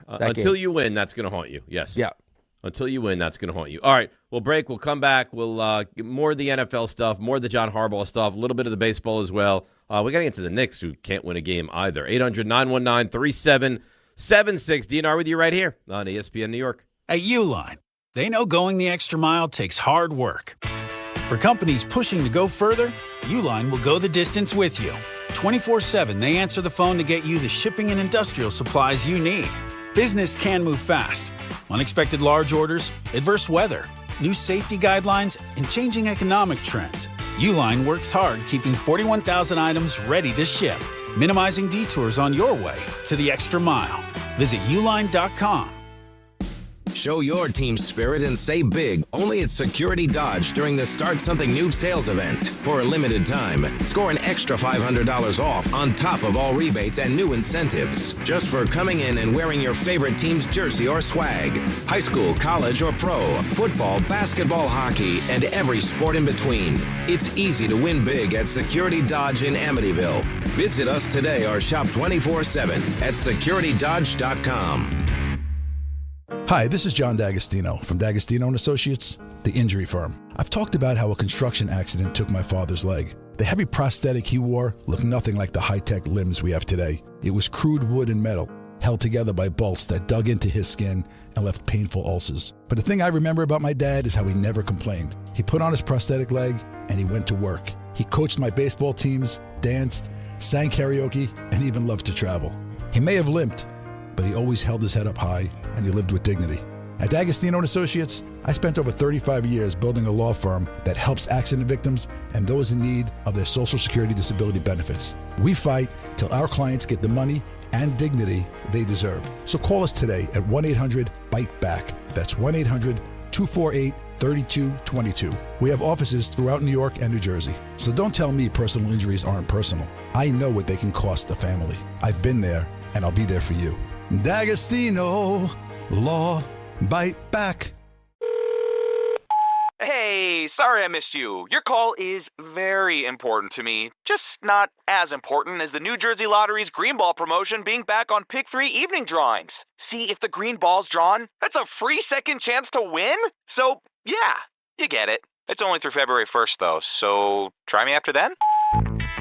Until you win, that's going to haunt you. Yes. Yeah. Until you win, that's going to haunt you. All right, we'll break. We'll come back. We'll get more of the NFL stuff, more of the John Harbaugh stuff, a little bit of the baseball as well. We got to get to the Knicks, who can't win a game either. 800-919-3776. DNR with you right here on ESPN New York. At Uline, they know going the extra mile takes hard work. For companies pushing to go further, Uline will go the distance with you. 24/7, they answer the phone to get you the shipping and industrial supplies you need. Business can move fast. Unexpected large orders, adverse weather, new safety guidelines, and changing economic trends. Uline works hard keeping 41,000 items ready to ship, minimizing detours on your way to the extra mile. Visit uline.com. Show your team spirit and say big only at Security Dodge during the Start Something New sales event. For a limited time, score an extra $500 off on top of all rebates and new incentives. Just for coming in and wearing your favorite team's jersey or swag. High school, college, or pro, football, basketball, hockey, and every sport in between. It's easy to win big at Security Dodge in Amityville. Visit us today or shop 24/7 at securitydodge.com. Hi, this is John D'Agostino from D'Agostino & Associates, the injury firm. I've talked about how a construction accident took my father's leg. The heavy prosthetic he wore looked nothing like the high-tech limbs we have today. It was crude wood and metal, held together by bolts that dug into his skin and left painful ulcers. But the thing I remember about my dad is how he never complained. He put on his prosthetic leg and he went to work. He coached my baseball teams, danced, sang karaoke, and even loved to travel. He may have limped, but he always held his head up high and he lived with dignity. At D'Agostino & Associates, I spent over 35 years building a law firm that helps accident victims and those in need of their Social Security disability benefits. We fight till our clients get the money and dignity they deserve. So call us today at 1-800-BITE-BACK. That's 1-800-248-3222. We have offices throughout New York and New Jersey. So don't tell me personal injuries aren't personal. I know what they can cost a family. I've been there, and I'll be there for you. D'Agostino Law, bite back. Hey, sorry I missed you. Your call is very important to me. Just not as important as the New Jersey Lottery's Green Ball promotion being back on Pick 3 evening drawings. See, if the green ball's drawn, that's a free second chance to win? So, yeah, you get it. It's only through February 1st, though, so try me after then?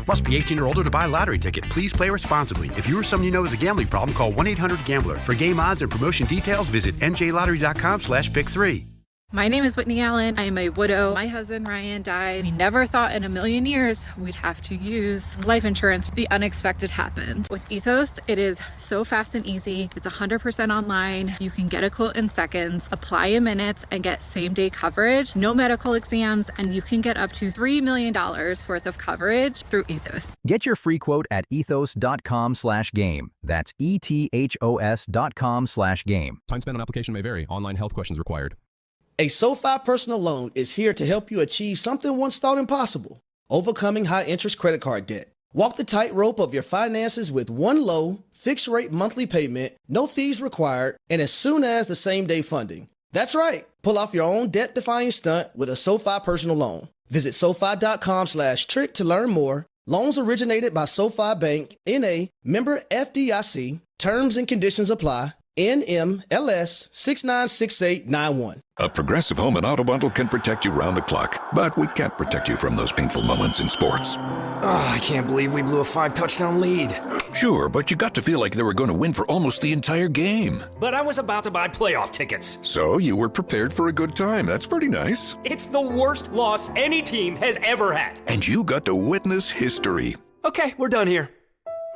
Must be 18 or older to buy a lottery ticket. Please play responsibly. If you or someone you know has a gambling problem, call 1-800-GAMBLER. For game odds and promotion details, visit njlottery.com/pick3. My name is Whitney Allen. I am a widow. My husband, Ryan, died. We never thought in a million years we'd have to use life insurance. The unexpected happened. With Ethos, it is so fast and easy. It's 100% online. You can get a quote in seconds, apply in minutes, and get same-day coverage. No medical exams, and you can get up to $3 million worth of coverage through Ethos. Get your free quote at ethos.com/game. That's ethos.com/game. Time spent on application may vary. Online health questions required. A SoFi personal loan is here to help you achieve something once thought impossible: overcoming high-interest credit card debt. Walk the tightrope of your finances with one low, fixed-rate monthly payment, no fees required, and as soon as the same-day funding. That's right. Pull off your own debt-defying stunt with a SoFi personal loan. Visit SoFi.com/trick to learn more. Loans originated by SoFi Bank, N.A., member FDIC. Terms and conditions apply. NMLS 696891. A Progressive Home and Auto Bundle can protect you round the clock, but we can't protect you from those painful moments in sports. I can't believe we blew a 5-touchdown lead. Sure, but you got to feel like they were going to win for almost the entire game. But I was about to buy playoff tickets. So you were prepared for a good time. That's pretty nice. It's the worst loss any team has ever had. And you got to witness history. Okay, we're done here.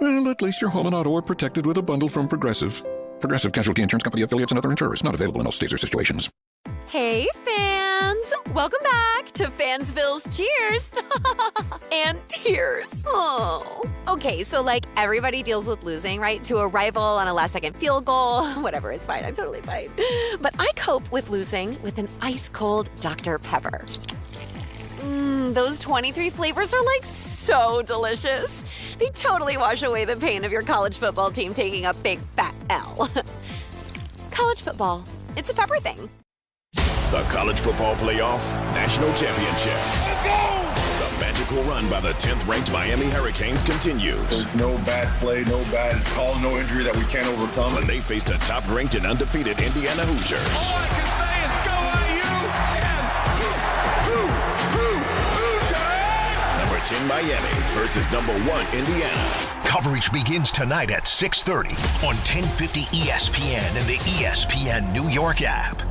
Well, at least your home and auto are protected with a bundle from Progressive. Progressive Casualty Insurance Company, affiliates, and other insurers. Not available in all states or situations. Hey, fans! Welcome back to Fansville's Cheers and Tears. Oh. Okay, so like everybody deals with losing, right? To a rival on a last-second field goal. Whatever, it's fine. I'm totally fine. But I cope with losing with an ice-cold Dr. Pepper. Those 23 flavors are like so delicious. They totally wash away the pain of your college football team taking a big fat L. College football, it's a pepper thing. The College Football Playoff National Championship. Let's go! The magical run by the 10th-ranked Miami Hurricanes continues. There's no bad play, no bad call, no injury that we can't overcome. When they faced a top-ranked and undefeated Indiana Hoosiers. All I can say is go IU and Number 10 Miami versus number 1 Indiana. Coverage begins tonight at 6:30 on 1050 ESPN and the ESPN New York app.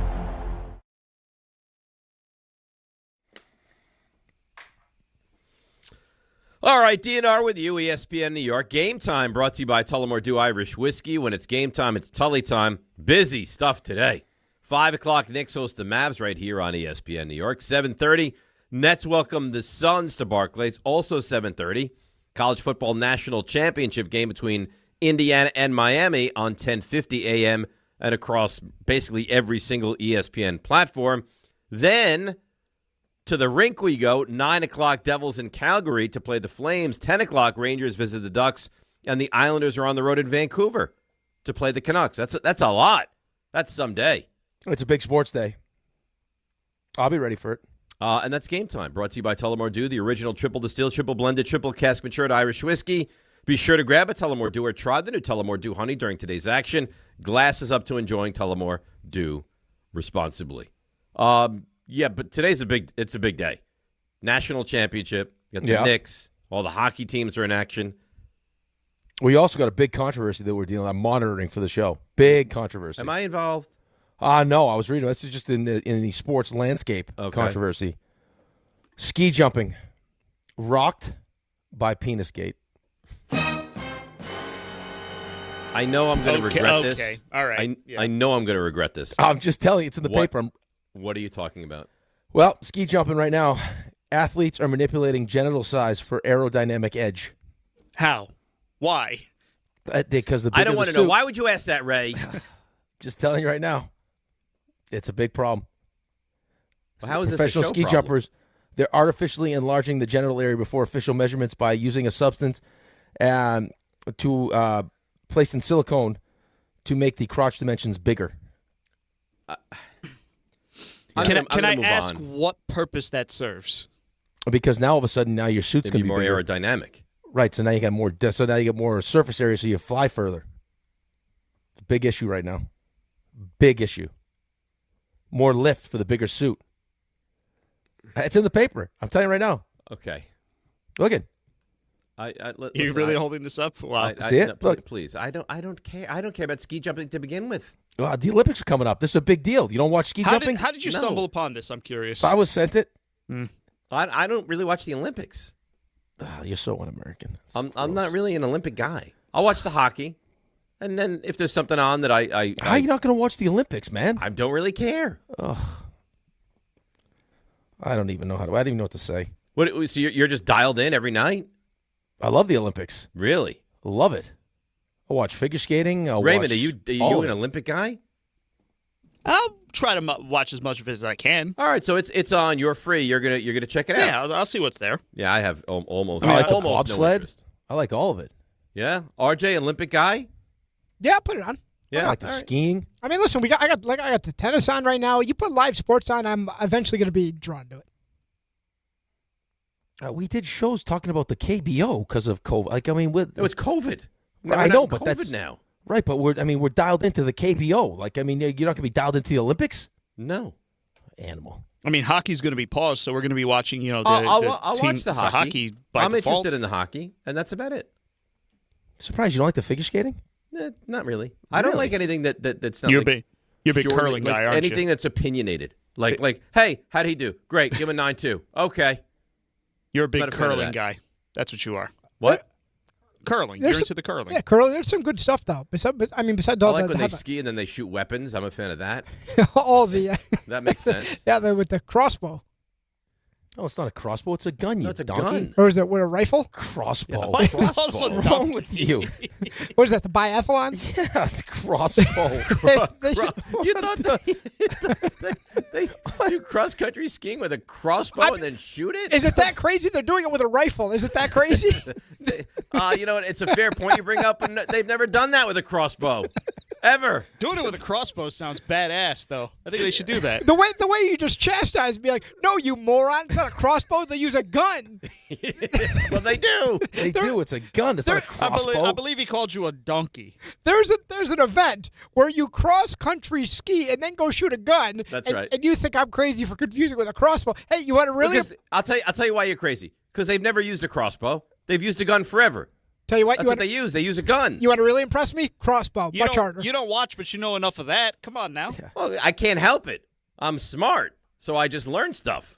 All right, DNR with you, ESPN New York. Game time brought to you by Tullamore Dew Irish Whiskey. When it's game time, it's Tully time. Busy stuff today. 5 o'clock, Knicks host the Mavs right here on ESPN New York. 7:30, Nets welcome the Suns to Barclays. Also 7:30, College Football National Championship game between Indiana and Miami on 1050 a.m. and across basically every single ESPN platform. Then to the rink we go, 9 o'clock, Devils in Calgary to play the Flames. 10 o'clock, Rangers visit the Ducks, and the Islanders are on the road in Vancouver to play the Canucks. That's a lot. That's some day. It's a big sports day. I'll be ready for it. And that's game time, brought to you by Tullamore Dew, the original triple distilled, triple blended, triple cask matured Irish whiskey. Be sure to grab a Tullamore Dew or try the new Tullamore Dew Honey during today's action. Glasses up to enjoying Tullamore Dew responsibly. Yeah, but today's a big day. National championship. You got the Knicks. All the hockey teams are in action. We also got a big controversy that we're dealing with, monitoring for the show. Big controversy. Am I involved? No, I was reading. This is just in the sports landscape controversy. Ski jumping. Rocked by Penisgate. I know I'm going to regret this. Okay, all right. I know I'm going to regret this. I'm just telling you, it's in the paper. What are you talking about? Well, ski jumping right now. Athletes are manipulating genital size for aerodynamic edge. How? Why? Because I don't want to know. Why would you ask that, Ray? Just telling you right now. It's a big problem. Well, how is this Professional a show ski problem? jumpers, they're artificially enlarging the genital area before official measurements by using a substance placed in silicone to make the crotch dimensions bigger. Can I ask what purpose that serves? Because now all of a sudden, your suit's going to be more bigger. aerodynamic. Right. So now you got more. So now you get more surface area, so you fly further. It's a big issue right now. Big issue. More lift for the bigger suit. It's in the paper. I'm telling you right now. Okay. Look it. You're really holding this up? Wow. See it? No, look, please. I don't care. I don't care about ski jumping to begin with. The Olympics are coming up. This is a big deal. You don't watch ski jumping? How did you stumble upon this? I'm curious. I was sent it. I don't really watch the Olympics. You're so un-American. I'm not really an Olympic guy. I'll watch the hockey, and then if there's something on that how are you not going to watch the Olympics, man? I don't really care. Ugh. I don't even know I don't even know what to say. What? So you're just dialed in every night? I love the Olympics. Really? Love it. I watch figure skating. Raymond, are you an Olympic guy? I'll try to watch as much of it as I can. All right, so it's on. You're free. You're gonna check it out. Yeah, I'll see what's there. Yeah, I have almost. I like the almost bobsled. No I like all of it. Yeah, RJ, Olympic guy. Yeah, I'll put it on. Yeah, I like the skiing. I mean, listen, I got the tennis on right now. You put live sports on, I'm eventually going to be drawn to it. We did shows talking about the KBO because of COVID. Like, I mean, it was COVID. I know, but COVID that's now. Right, but we're dialed into the KBO. Like, I mean, you're not going to be dialed into the Olympics. No, animal. I mean, hockey's going to be paused, so we're going to be watching. I'll team, watch the hockey. By I'm default. interested in the hockey, and that's about it. Surprised you don't like the figure skating? Not really. I don't like anything that's not. You're like a big curling like guy, aren't you? Anything that's opinionated. Like, hey, how'd he do? Great, give him a 9-2. Okay. You're a big Not a fan of curling that. guy. That's what you are. What? Curling. You're into the curling. Yeah, curling. There's some good stuff though. Besides I all like the when they ski and then they shoot weapons. I'm a fan of that. all the That makes sense. yeah, with the crossbow. No, it's not a crossbow. It's a gun, you it's a donkey. gun. Or is it with a rifle? Crossbow. Yeah, Crossbow. What's wrong with you? What is that, the biathlon? Yeah, the crossbow. You thought they do cross-country skiing with a crossbow and then shoot it? Is it that crazy? They're doing it with a rifle. Is it that crazy? You know what? It's a fair point you bring up, and they've never done that with a crossbow. Ever. Doing it with a crossbow sounds badass, though. I think they should do that. The way you just chastise me, like, no, you moron, it's not a crossbow. They use a gun. Well, they do. They do. It's a gun. It's not a crossbow. I believe he called you a donkey. There's an event where you country ski and then go shoot a gun. That's right. And you think I'm crazy for confusing with a crossbow? Hey, you want to really? Because I'll tell you why you're crazy. Because they've never used a crossbow. They've used a gun forever. Tell you what, That's what they use. They use a gun. You want to really impress me? Crossbow, much harder. You don't watch, but you know enough of that. Come on now. Yeah. Well, I can't help it. I'm smart, so I just learn stuff.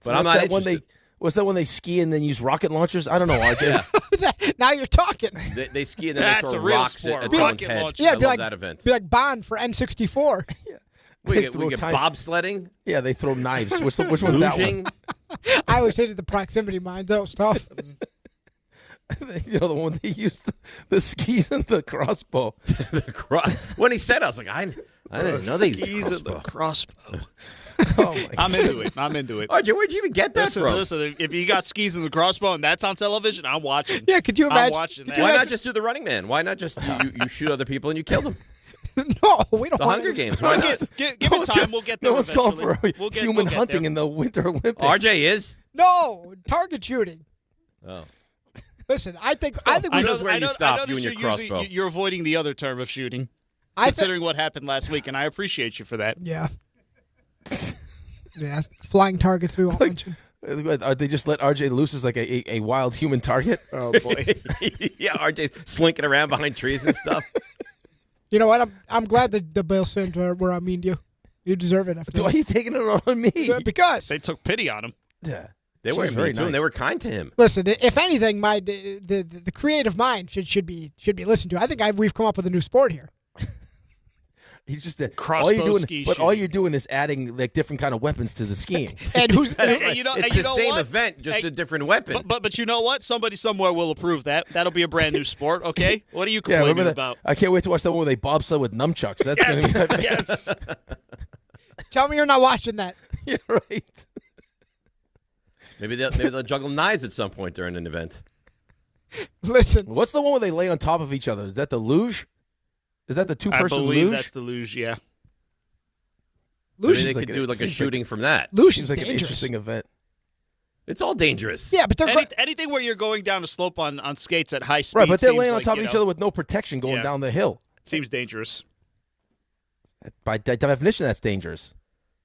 But I'm not interested. Was that when they ski and then use rocket launchers? I don't know, RJ. Now you're talking. They ski and then they throw rocks at someone's head. Yeah, I love that event. Be like Bond for N64. Yeah. We get bobsledding. Yeah, they throw knives. Which one's that one? I always hated the proximity mines. That was tough. You know, the one they used the skis and the crossbow. When he said, I was like, I didn't know they used the crossbow. Oh I'm into it. RJ, where'd you even get that from? Listen, if you got skis and the crossbow and that's on television, I'm watching. Yeah, could you imagine? I'm watching that. Why not just do the Running Man? Why not just you shoot other people and you kill them? No, we don't. The Hunger Games. Why not? Give it time. We'll get there. No one's eventually. called for human hunting in the Winter Olympics. RJ is? No, target shooting. Oh. Listen, I think I know where you stop, you and your crossbow. You're avoiding the other term of shooting, considering what happened last week, and I appreciate you for that. Yeah. Yeah, flying targets we won't mention. They just let RJ loose as like a wild human target? Oh, boy. Yeah, RJ's slinking around behind trees and stuff. You know what? I'm glad that the Bills fans were mean to you. You deserve it. Why are you taking it on me? Because they took pity on him. Yeah. They were very nice. They were kind to him. Listen, if anything, the creative mind should be listened to. I think we've come up with a new sport here. He's just crossbow ski shooting. All you're doing is adding like different kind of weapons to the skiing. And who's it's the same event, just a different weapon. But you know what? Somebody somewhere will approve that. That'll be a brand new sport. Okay, what are you complaining about? I can't wait to watch that one where they bobsled with nunchucks. That's gonna be yes. Tell me you're not watching that. Yeah, right. Maybe they'll juggle knives at some point during an event. Listen, what's the one where they lay on top of each other? Is that the luge? Is that the two-person luge? I believe that's the luge. Yeah. Maybe they could do like a shooting from that. Luge seems like an interesting event. It's all dangerous. Yeah, but they're anything where you're going down a slope on skates at high speed. Right, but they're laying on top of each other with no protection going down the hill. Seems dangerous. By definition, that's dangerous.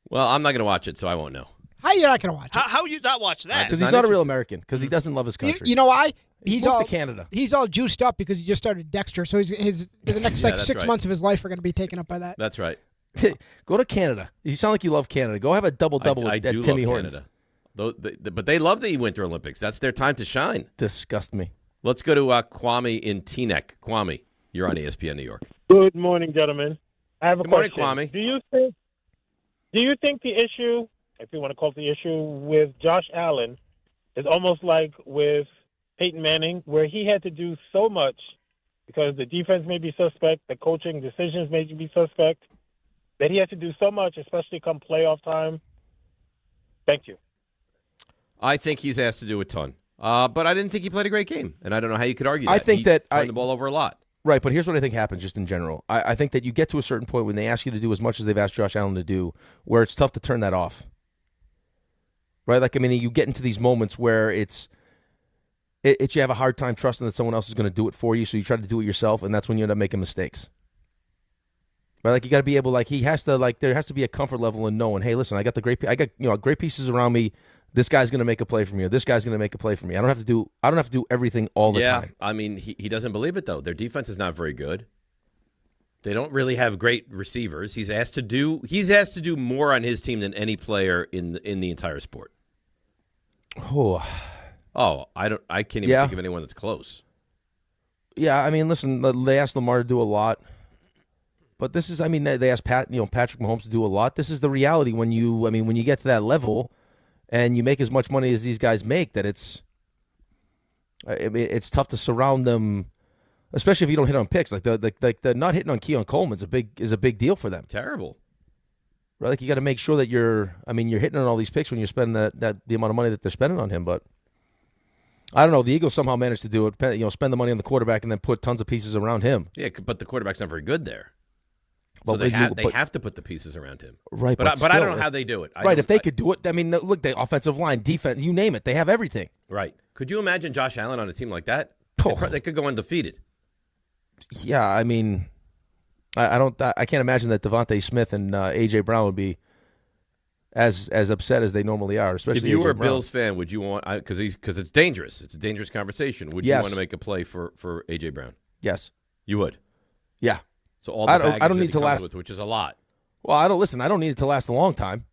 Well, I'm not going to watch it, so I won't know. How are you not going to watch it? How you not watch that? Because he's not a real American. Because he doesn't love his country. You know why? He's all to Canada. He's all juiced up because he just started Dexter. So the next 6 months of his life are going to be taken up by that. That's right. Go to Canada. You sound like you love Canada. Go have a double-double at Timmy Hortons. But they love the Winter Olympics. That's their time to shine. Disgust me. Let's go to Kwame in Teaneck. Kwame, you're on ESPN New York. Good morning, gentlemen. I have a question. Good morning, Kwame. Do you think the issue, if you want to call it the issue, with Josh Allen is almost like with Peyton Manning, where he had to do so much because the defense may be suspect, the coaching decisions may be suspect, that he had to do so much, especially come playoff time? Thank you. I think he's asked to do a ton. But I didn't think he played a great game, and I don't know how you could argue that. I think he that turned the ball over a lot. Right, but here's what I think happens just in general. I think that you get to a certain point when they ask you to do as much as they've asked Josh Allen to do, where it's tough to turn that off. Right? Like, I mean, you get into these moments where you have a hard time trusting that someone else is going to do it for you, so you try to do it yourself, and that's when you end up making mistakes. Right? Like, you got to be able, like, there has to be a comfort level in knowing, hey, listen, I got great pieces around me. This guy's going to make a play for me, or this guy's going to make a play for me. I don't have to do everything all the time. I mean, he doesn't believe it though. Their defense is not very good. They don't really have great receivers. He's asked to do more on his team than any player in the entire sport. Oh, I can't even think of anyone that's close. Yeah, I mean, listen, they asked Lamar to do a lot. But this is, I mean, they asked Patrick Mahomes to do a lot. This is the reality when you get to that level and you make as much money as these guys make, that it's tough to surround them, especially if you don't hit on picks. Like the not hitting on Keon Coleman is a big deal for them. Terrible. Right? Like you got to make sure that you're hitting on all these picks when you're spending the amount of money that they're spending on him. But I don't know. The Eagles somehow managed to do it. Spend the money on the quarterback and then put tons of pieces around him. Yeah, but the quarterback's not very good there. But So they have to put the pieces around him. Right, but I don't know how they do it. If they could do it, I mean, look, the offensive line, defense, you name it, they have everything. Right. Could you imagine Josh Allen on a team like that? They could go undefeated. Yeah, I mean, I can't imagine that Devontae Smith and A.J. Brown would be as upset as they normally are, especially if you were a Brown. Bills fan, would you want, because it's dangerous. It's a dangerous conversation. Would you want to make a play for A.J. Brown? Yes. You would? Yeah. So all the I don't need to last, which is a lot. Well, I don't need it to last a long time.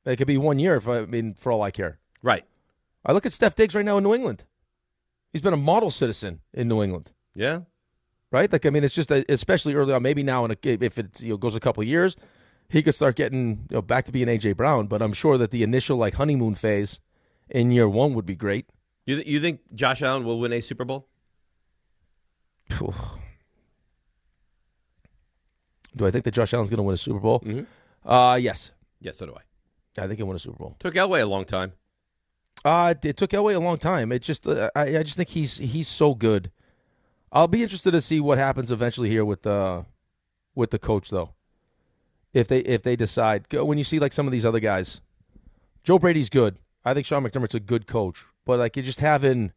It could be 1 year for all I care. Right. I look at Steph Diggs right now in New England. He's been a model citizen in New England. Yeah. Right? Like, I mean, it's just especially early on. Maybe now, if it goes a couple of years, he could start getting back to being A.J. Brown. But I'm sure that the initial honeymoon phase in year one would be great. You think Josh Allen will win a Super Bowl? Do I think that Josh Allen's going to win a Super Bowl? Mm-hmm. Yes. Yes, so do I. I think he'll win a Super Bowl. Took Elway a long time. It took Elway a long time. It just, I just think he's so good. I'll be interested to see what happens eventually here with the coach, though. If they decide, when you see some of these other guys, Joe Brady's good. I think Sean McDermott's a good coach, but you're just having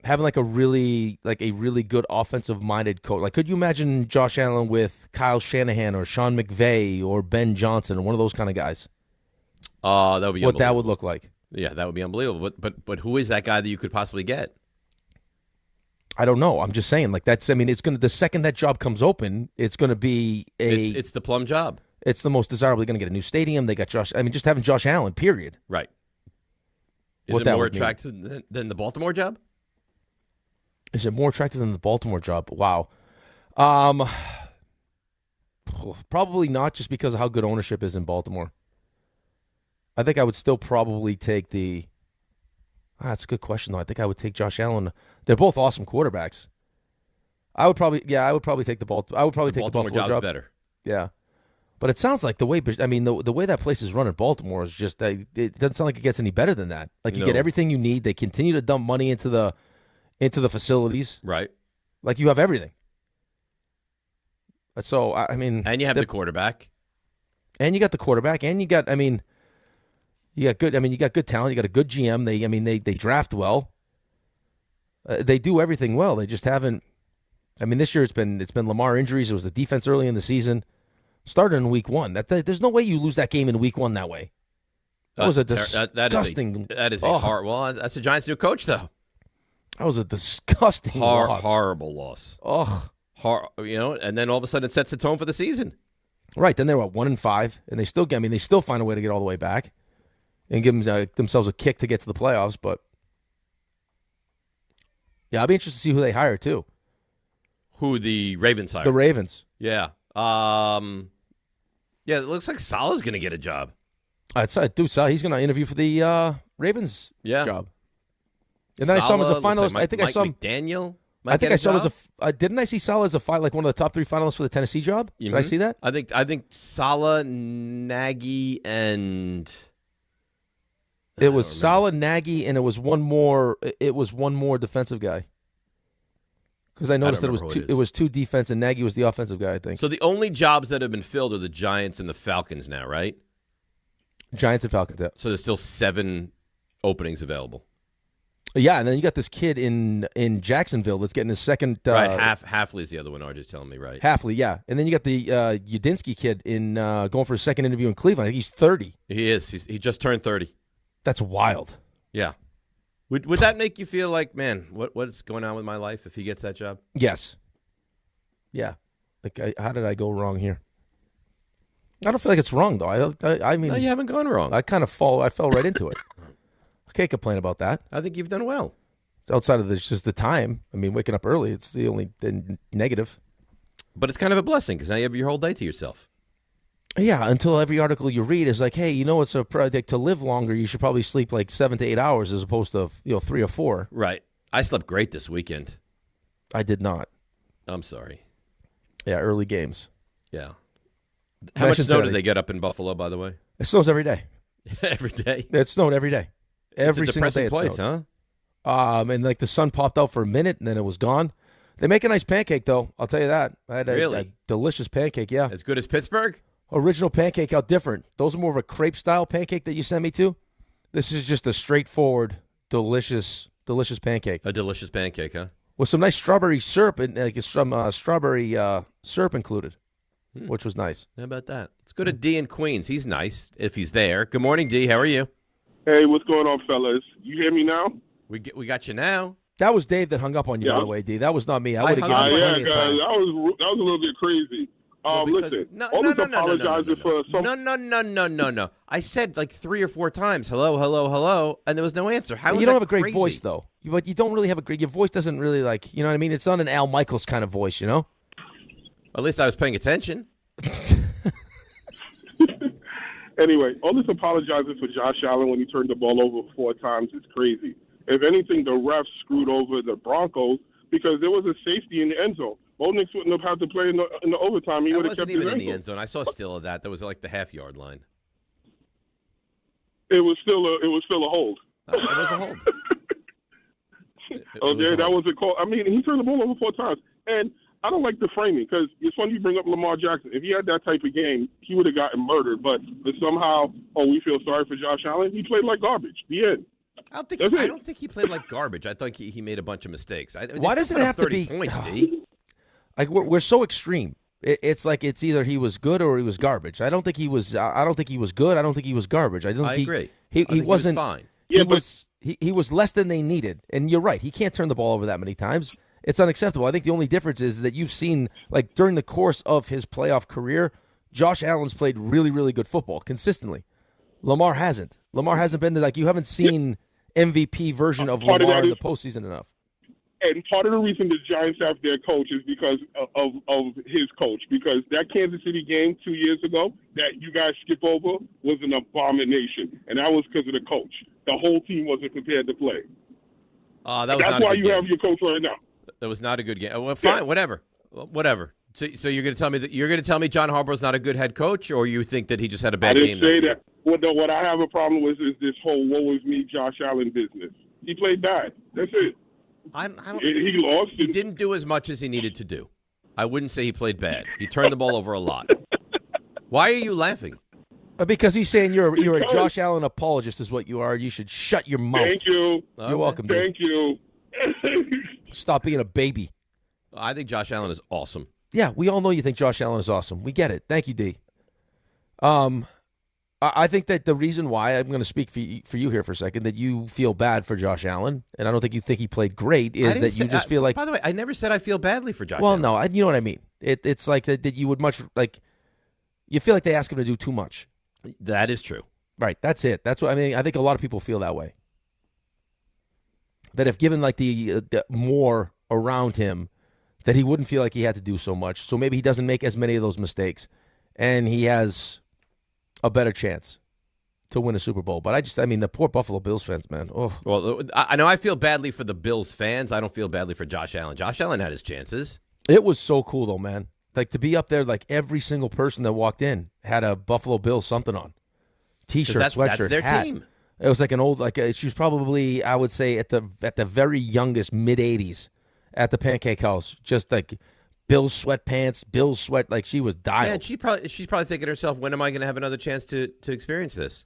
a really good offensive minded coach. Could you imagine Josh Allen with Kyle Shanahan or Sean McVay or Ben Johnson or one of those kind of guys? That would be what that would look like. Yeah, that would be unbelievable. But who is that guy that you could possibly get? I don't know. I'm just saying, it's going to, the second that job comes open, it's going to be it's the plum job. It's the most desirable. They're going to get a new stadium. They got just having Josh Allen, period. Right. Is it more attractive than the Baltimore job? Is it more attractive than the Baltimore job? Wow. Probably not, just because of how good ownership is in Baltimore. I think I would still probably take the... that's a good question, though. I think I would take Josh Allen. They're both awesome quarterbacks. I would probably take the Baltimore. I would probably take the Buffalo job. Better. Yeah, but it sounds like the way that place is run in Baltimore is just it doesn't sound like it gets any better than that. You get everything you need. They continue to dump money into the facilities. Right. You have everything. So and you have the quarterback, and you got the quarterback, and you got you got good. You got good talent. You got a good GM. They draft well. They do everything well. They just haven't. This year it's been Lamar injuries. It was the defense early in the season. Started in week one. There's no way you lose that game in week one that way. That was a disgusting. That is a hard. Well, that's the Giants' new coach, though. That was a disgusting loss. Horrible loss. Ugh. And then all of a sudden it sets the tone for the season. Right. Then they're 1-5, and they still find a way to get all the way back and give themselves a kick to get to the playoffs. But yeah, I'll be interested to see who they hire too. Who the Ravens hire? The Ravens. Yeah. Yeah. It looks like Salah's going to get a job. Salah, he's going to interview for the Ravens job. And then I saw him as a finalist. I think I saw him. McDaniel. I think I saw him as a. Didn't I see Salah as one of the top 3 finalists for the Tennessee job? Mm-hmm. Did I see that? I think Salah, Nagy, and it was Salah, Nagy, and it was one more. It was one more defensive guy. Because I noticed that it was 2 defense, and Nagy was the offensive guy, I think. So the only jobs that have been filled are the Giants and the Falcons now, right? Giants and Falcons. Yeah. So there's still 7 openings available. Yeah, and then you got this kid in Jacksonville that's getting his second. Right, Halfley's the other one. RJ's telling me, right? Halfley, yeah, and then you got the Udinsky kid in going for his second interview in Cleveland. I think he's 30. He is. He just turned 30. That's wild. Yeah. Would that make you feel like, man, what's going on with my life if he gets that job? Yes. Yeah. How did I go wrong here? I don't feel like it's wrong though. I mean, no, you haven't gone wrong. I fell right into it. I can't complain about that. I think you've done well. Outside of just the time. I mean, waking up early, it's the only negative. But it's kind of a blessing because now you have your whole day to yourself. Yeah, until every article you read is like, hey, it's a project to live longer. You should probably sleep like 7 to 8 hours as opposed to 3 or 4. Right. I slept great this weekend. I did not. I'm sorry. Yeah, early games. Yeah. How much snow did they get up in Buffalo, by the way? It snows every day. Every day? It snowed every day. Every it's a single day it place, snowed. huh? And like the sun popped out for a minute and then it was gone. They make a nice pancake, though. I'll tell you that. I had a delicious pancake, yeah. As good as Pittsburgh? Original pancake, how different. Those are more of a crepe-style pancake that you sent me to. This is just a straightforward, delicious pancake. A delicious pancake, huh? With some nice strawberry syrup and some strawberry syrup included, which was nice. How about that? Let's go to D in Queens. He's nice if he's there. Good morning, D. How are you? Hey, what's going on, fellas? You hear me now? We got you now. That was Dave that hung up on you, by the way, D. That was not me. I would have given you plenty of time. That was a little bit crazy. Listen, apologizing for some. No. I said like 3 or 4 times, hello, and there was no answer. How? You don't have a great voice, though. But you don't really have a great. Your voice doesn't really you know what I mean? It's not an Al Michaels kind of voice, you know. At least I was paying attention. Anyway, all this apologizing for Josh Allen when he turned the ball over 4 times is crazy. If anything, the refs screwed over the Broncos because there was a safety in the end zone. Bo Nix wouldn't have had to play in the overtime. He would have kept his even in the end zone. I saw a still of that. That was like the half-yard line. It was still a hold. It was a hold. That was a call. I mean, he turned the ball over 4 times, and I don't like the framing because it's funny you bring up Lamar Jackson. If he had that type of game, he would have gotten murdered. But somehow, we feel sorry for Josh Allen. He played like garbage. The end. I don't think he played like garbage. I thought he made a bunch of mistakes. Why does it have to be 30 points, D? Like we're so extreme. It's like it's either he was good or he was garbage. I don't think he was. I don't think he was good. I don't think he was garbage. I agree. He wasn't fine. He was less than they needed. And you're right. He can't turn the ball over that many times. It's unacceptable. I think the only difference is that you've seen, like during the course of his playoff career, Josh Allen's played really, really good football consistently. Lamar hasn't. Lamar hasn't been you haven't seen MVP version of Lamar in the postseason enough. And part of the reason the Giants have their coach is because of his coach. Because that Kansas City game 2 years ago that you guys skip over was an abomination. And that was because of the coach. The whole team wasn't prepared to play. That's why you have your coach right now. That was not a good game. Well, fine, whatever. So you're going to tell me John Harbaugh's not a good head coach, or you think that he just had a bad game? I didn't say that. What I have a problem with is this whole "woe is me" Josh Allen business. He played bad. That's it. He lost. He didn't do as much as he needed to do. I wouldn't say he played bad. He turned the ball over a lot. Why are you laughing? Because he's saying you're a Josh Allen apologist is what you are. You should shut your mouth. Thank you. You're welcome. Thank you. Stop being a baby. I think Josh Allen is awesome. Yeah, we all know you think Josh Allen is awesome. We get it. Thank you, D. I think that the reason why, I'm going to speak for you here for a second, that you feel bad for Josh Allen, and I don't think you think he played great, is that you just feel like... By the way, I never said I feel badly for Josh Allen. Well, no, you know what I mean. It's like that you would much... you feel like they ask him to do too much. That is true. Right, that's it. That's what I mean. I think a lot of people feel that way. That if given the more around him, that he wouldn't feel like he had to do so much. So maybe he doesn't make as many of those mistakes, and he has a better chance to win a Super Bowl. But the poor Buffalo Bills fans, man. Oh. Well, I know I feel badly for the Bills fans. I don't feel badly for Josh Allen. Josh Allen had his chances. It was so cool, though, man. To be up there, every single person that walked in had a Buffalo Bills something on. T-shirt, sweatshirt, that's their hat. team. It was like an old, she was probably, I would say, at the very youngest, mid-'80s at the Pancake House. Just Bill's sweatpants, Bill's sweat, she was dialed. Yeah, she's probably thinking to herself, when am I going to have another chance to experience this?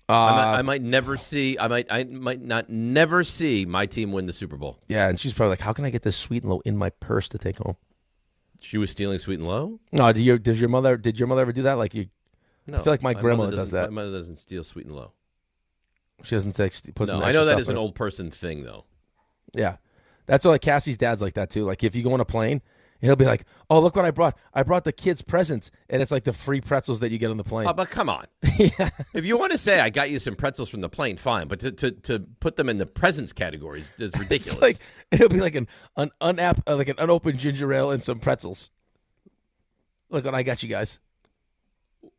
I might never see. I might not never see my team win the Super Bowl. Yeah, and she's probably like, how can I get this Sweet and Low in my purse to take home? She was stealing Sweet and Low? No, did your mother ever do that? No, I feel like my grandmother does that. My mother doesn't steal Sweet and Low. She doesn't put some. No, I know that is an old person thing, though. Yeah, that's Cassie's dad's like that too. If you go on a plane He'll be like, "Oh, look what I brought! I brought the kids presents," and it's like the free pretzels that you get on the plane. Oh, but come on. Yeah. If you want to say I got you some pretzels from the plane, fine. But to put them in the presents categories is ridiculous. It's like it'll be like an unopened ginger ale and some pretzels. Look what I got you guys.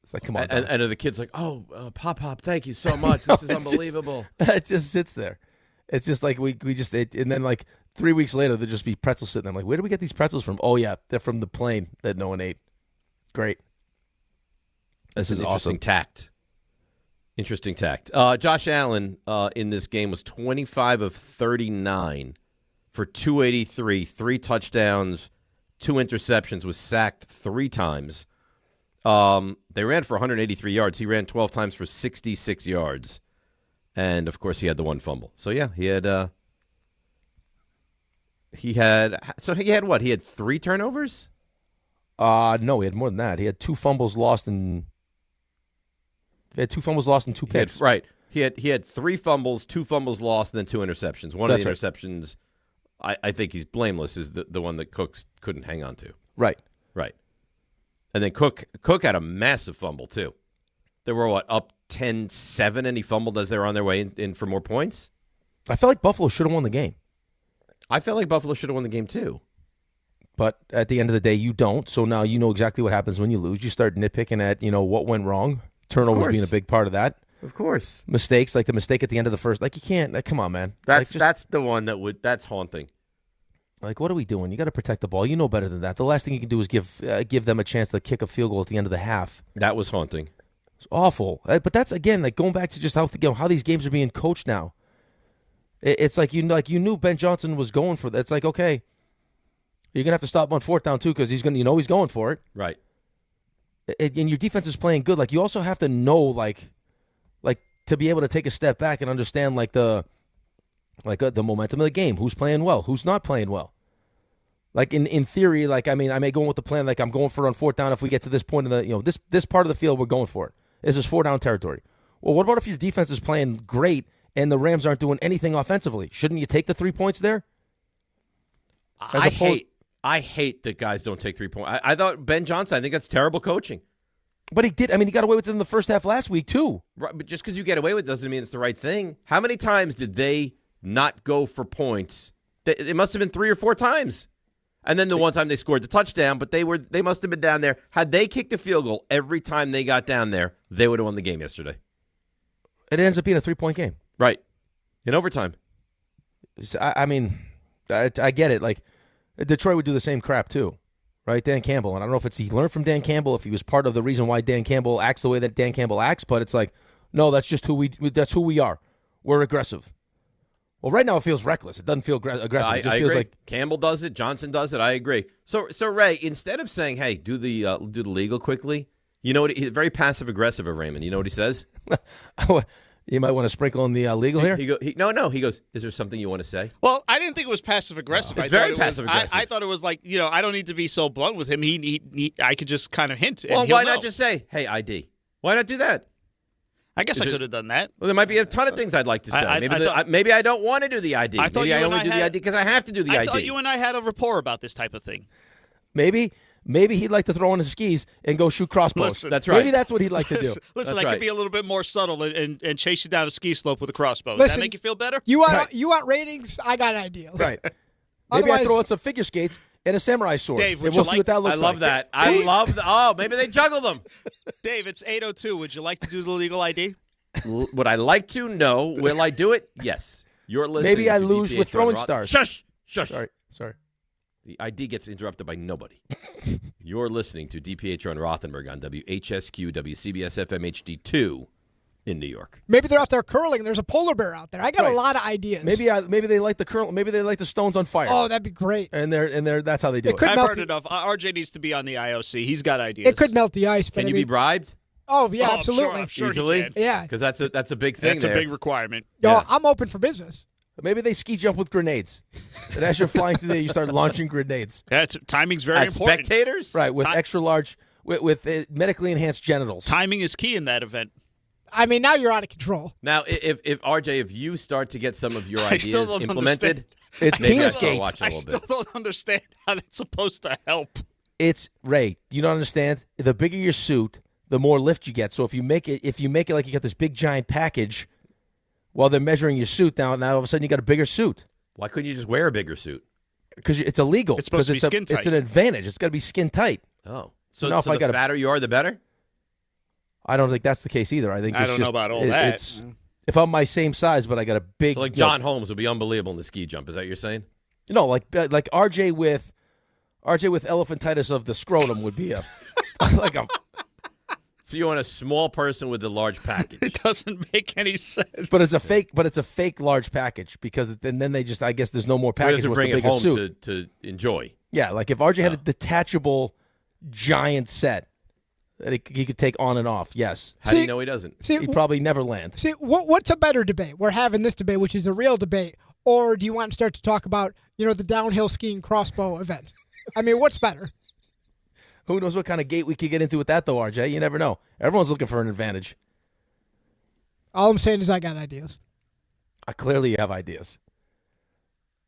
It's like, come on. And the kid's like, "Oh, Pop, thank you so much. This is unbelievable." It just sits there. It's just like and then like 3 weeks later there'll just be pretzels sitting there. I'm like, where do we get these pretzels from? Oh yeah, they're from the plane that no one ate. Great. This is interesting awesome. tact. Interesting tact. Josh Allen in this game was 25 of 39 for 283, 3 touchdowns, 2 interceptions, was sacked 3 times. They ran for 183 yards. He ran 12 times for 66 yards. And, of course, he had the 1 fumble. So, yeah, he had what? He had 3 turnovers? No, he had more than that. He had 2 fumbles lost and 2 picks. Right. He had 3 fumbles, 2 fumbles lost, and then 2 interceptions. One of the interceptions, I think he's blameless, is the one that Cook couldn't hang on to. Right. Right. And then Cook had a massive fumble, too. They were, up 10-7, and he fumbled as they were on their way in for more points? I felt like Buffalo should have won the game. I felt like Buffalo should have won the game, too. But at the end of the day, you don't. So now you know exactly what happens when you lose. You start nitpicking at, what went wrong. Turnovers being a big part of that. Of course. Mistakes, like the mistake at the end of the first. Like, you can't. Like, come on, man. That's the one that's haunting. Like, what are we doing? You got to protect the ball. You know better than that. The last thing you can do is give them a chance to kick a field goal at the end of the half. That was haunting. It's awful. But that's, again, like going back to just how these games are being coached now. It's like you knew Ben Johnson was going for that. It's like, okay, you're going to have to stop on 4th down, too, because he's going for it. Right. And your defense is playing good. Like, you also have to know, like to be able to take a step back and understand, the momentum of the game. Who's playing well? Who's not playing well? Like, in theory, I may go with the plan, like I'm going for it on 4th down if we get to this point of the, this part of the field, we're going for it. This is 4-down territory. Well, what about if your defense is playing great and the Rams aren't doing anything offensively? Shouldn't you take the 3 points there? I hate that guys don't take 3 points. I thought Ben Johnson, I think that's terrible coaching. But he did. He got away with it in the first half last week, too. Right, but just because you get away with it doesn't mean it's the right thing. How many times did they not go for points? It must have been 3 or 4 times. And then the one time they scored the touchdown, but they must have been down there. Had they kicked a field goal every time they got down there, they would have won the game yesterday. It ends up being a 3-point game. Right. In overtime. I get it. Like, Detroit would do the same crap, too. Right? Dan Campbell. And I don't know if he learned from Dan Campbell, if he was part of the reason why Dan Campbell acts the way that Dan Campbell acts, but it's like, no, that's just who we are. We're aggressive. Well, right now it feels reckless. It doesn't feel aggressive. It just feels agree. like Campbell does it. Johnson does it. I agree. So Ray, instead of saying, "Hey, do the legal quickly," you know what? He's very passive aggressive of Raymond. You know what he says? You might want to sprinkle in the legal here. He goes, "Is there something you want to say?" Well, I didn't think it was passive aggressive. No, it's very passive aggressive. I thought it was like, I don't need to be so blunt with him. I could just kind of hint. Well, why not just say, "Hey, ID"? Why not do that? I guess I could have done that. Well, there might be a ton of things I'd like to say. Maybe I don't want to do the ID. Maybe I only do the ID because I have to do the ID. I thought you and I had a rapport about this type of thing. Maybe he'd like to throw on his skis and go shoot crossbows. Listen, that's right. Maybe that's what he'd like to do. Listen, I could be a little bit more subtle and chase you down a ski slope with a crossbow. Does that make you feel better? You want ratings? I got ideas. Right. Maybe I throw out some figure skates and a samurai sword. Dave, and we'll see what that looks like. I love that. I love maybe they juggle them. Dave, it's 8:02. Would you like to do the legal ID? Would I like to? No. Will I do it? Yes. You're listening. Maybe I lose DiPietro with throwing stars. Shush. Sorry. The ID gets interrupted by nobody. You're listening to DiPietro and Rothenberg on WHSQ, WCBS FM HD2 in New York. Maybe they're out there curling and there's a polar bear out there. I got a lot of ideas. Maybe they light the curl. Maybe they light the stones on fire. Oh, that'd be great. And that's how they do it. I've heard enough. RJ needs to be on the IOC. He's got ideas. It could melt the ice. But Can you be bribed? Oh yeah, absolutely. I'm sure Easily? he can. Yeah, because that's a big thing. That's a big requirement. Yo, I'm open for business. Maybe they ski jump with grenades. And as you're flying through there, you start launching grenades. Yeah, timing's very important. Spectators? Right, with extra large, with medically enhanced genitals. Timing is key in that event. I mean, now you're out of control. Now, if RJ, if you start to get some of your I still ideas don't implemented, understand. It's maybe I penis start gate. watching a I little still bit. don't understand how that's supposed to help. It's Ray. You don't understand. The bigger your suit, the more lift you get. So if you make it like you got this big giant package, while they're measuring your suit, now all of a sudden you got a bigger suit. Why couldn't you just wear a bigger suit? Because it's illegal. It's supposed to be skin tight. It's an advantage. It's got to be skin tight. Oh, so Now, if the I got fatter you are, the better? I don't think that's the case either. I think I don't know about all that. It's, if I'm my same size, but I got a big, So like John Holmes would be unbelievable in the ski jump. Is that what you're saying? No, like RJ with elephantitis of the scrotum would be like a. So you want a small person with a large package? It doesn't make any sense. But it's a fake large package because then they just, I guess there's no more Where package. does it with bring the it bigger home suit. to enjoy? Yeah, like if RJ had a detachable giant set that he could take on and off, yes. How do you know he doesn't? He'd probably never land. See, what's a better debate? We're having this debate, which is a real debate, or do you want to start to talk about, the downhill skiing crossbow event? I mean, what's better? Who knows what kind of gate we could get into with that, though, RJ? You never know. Everyone's looking for an advantage. All I'm saying is I got ideas. Clearly you have ideas.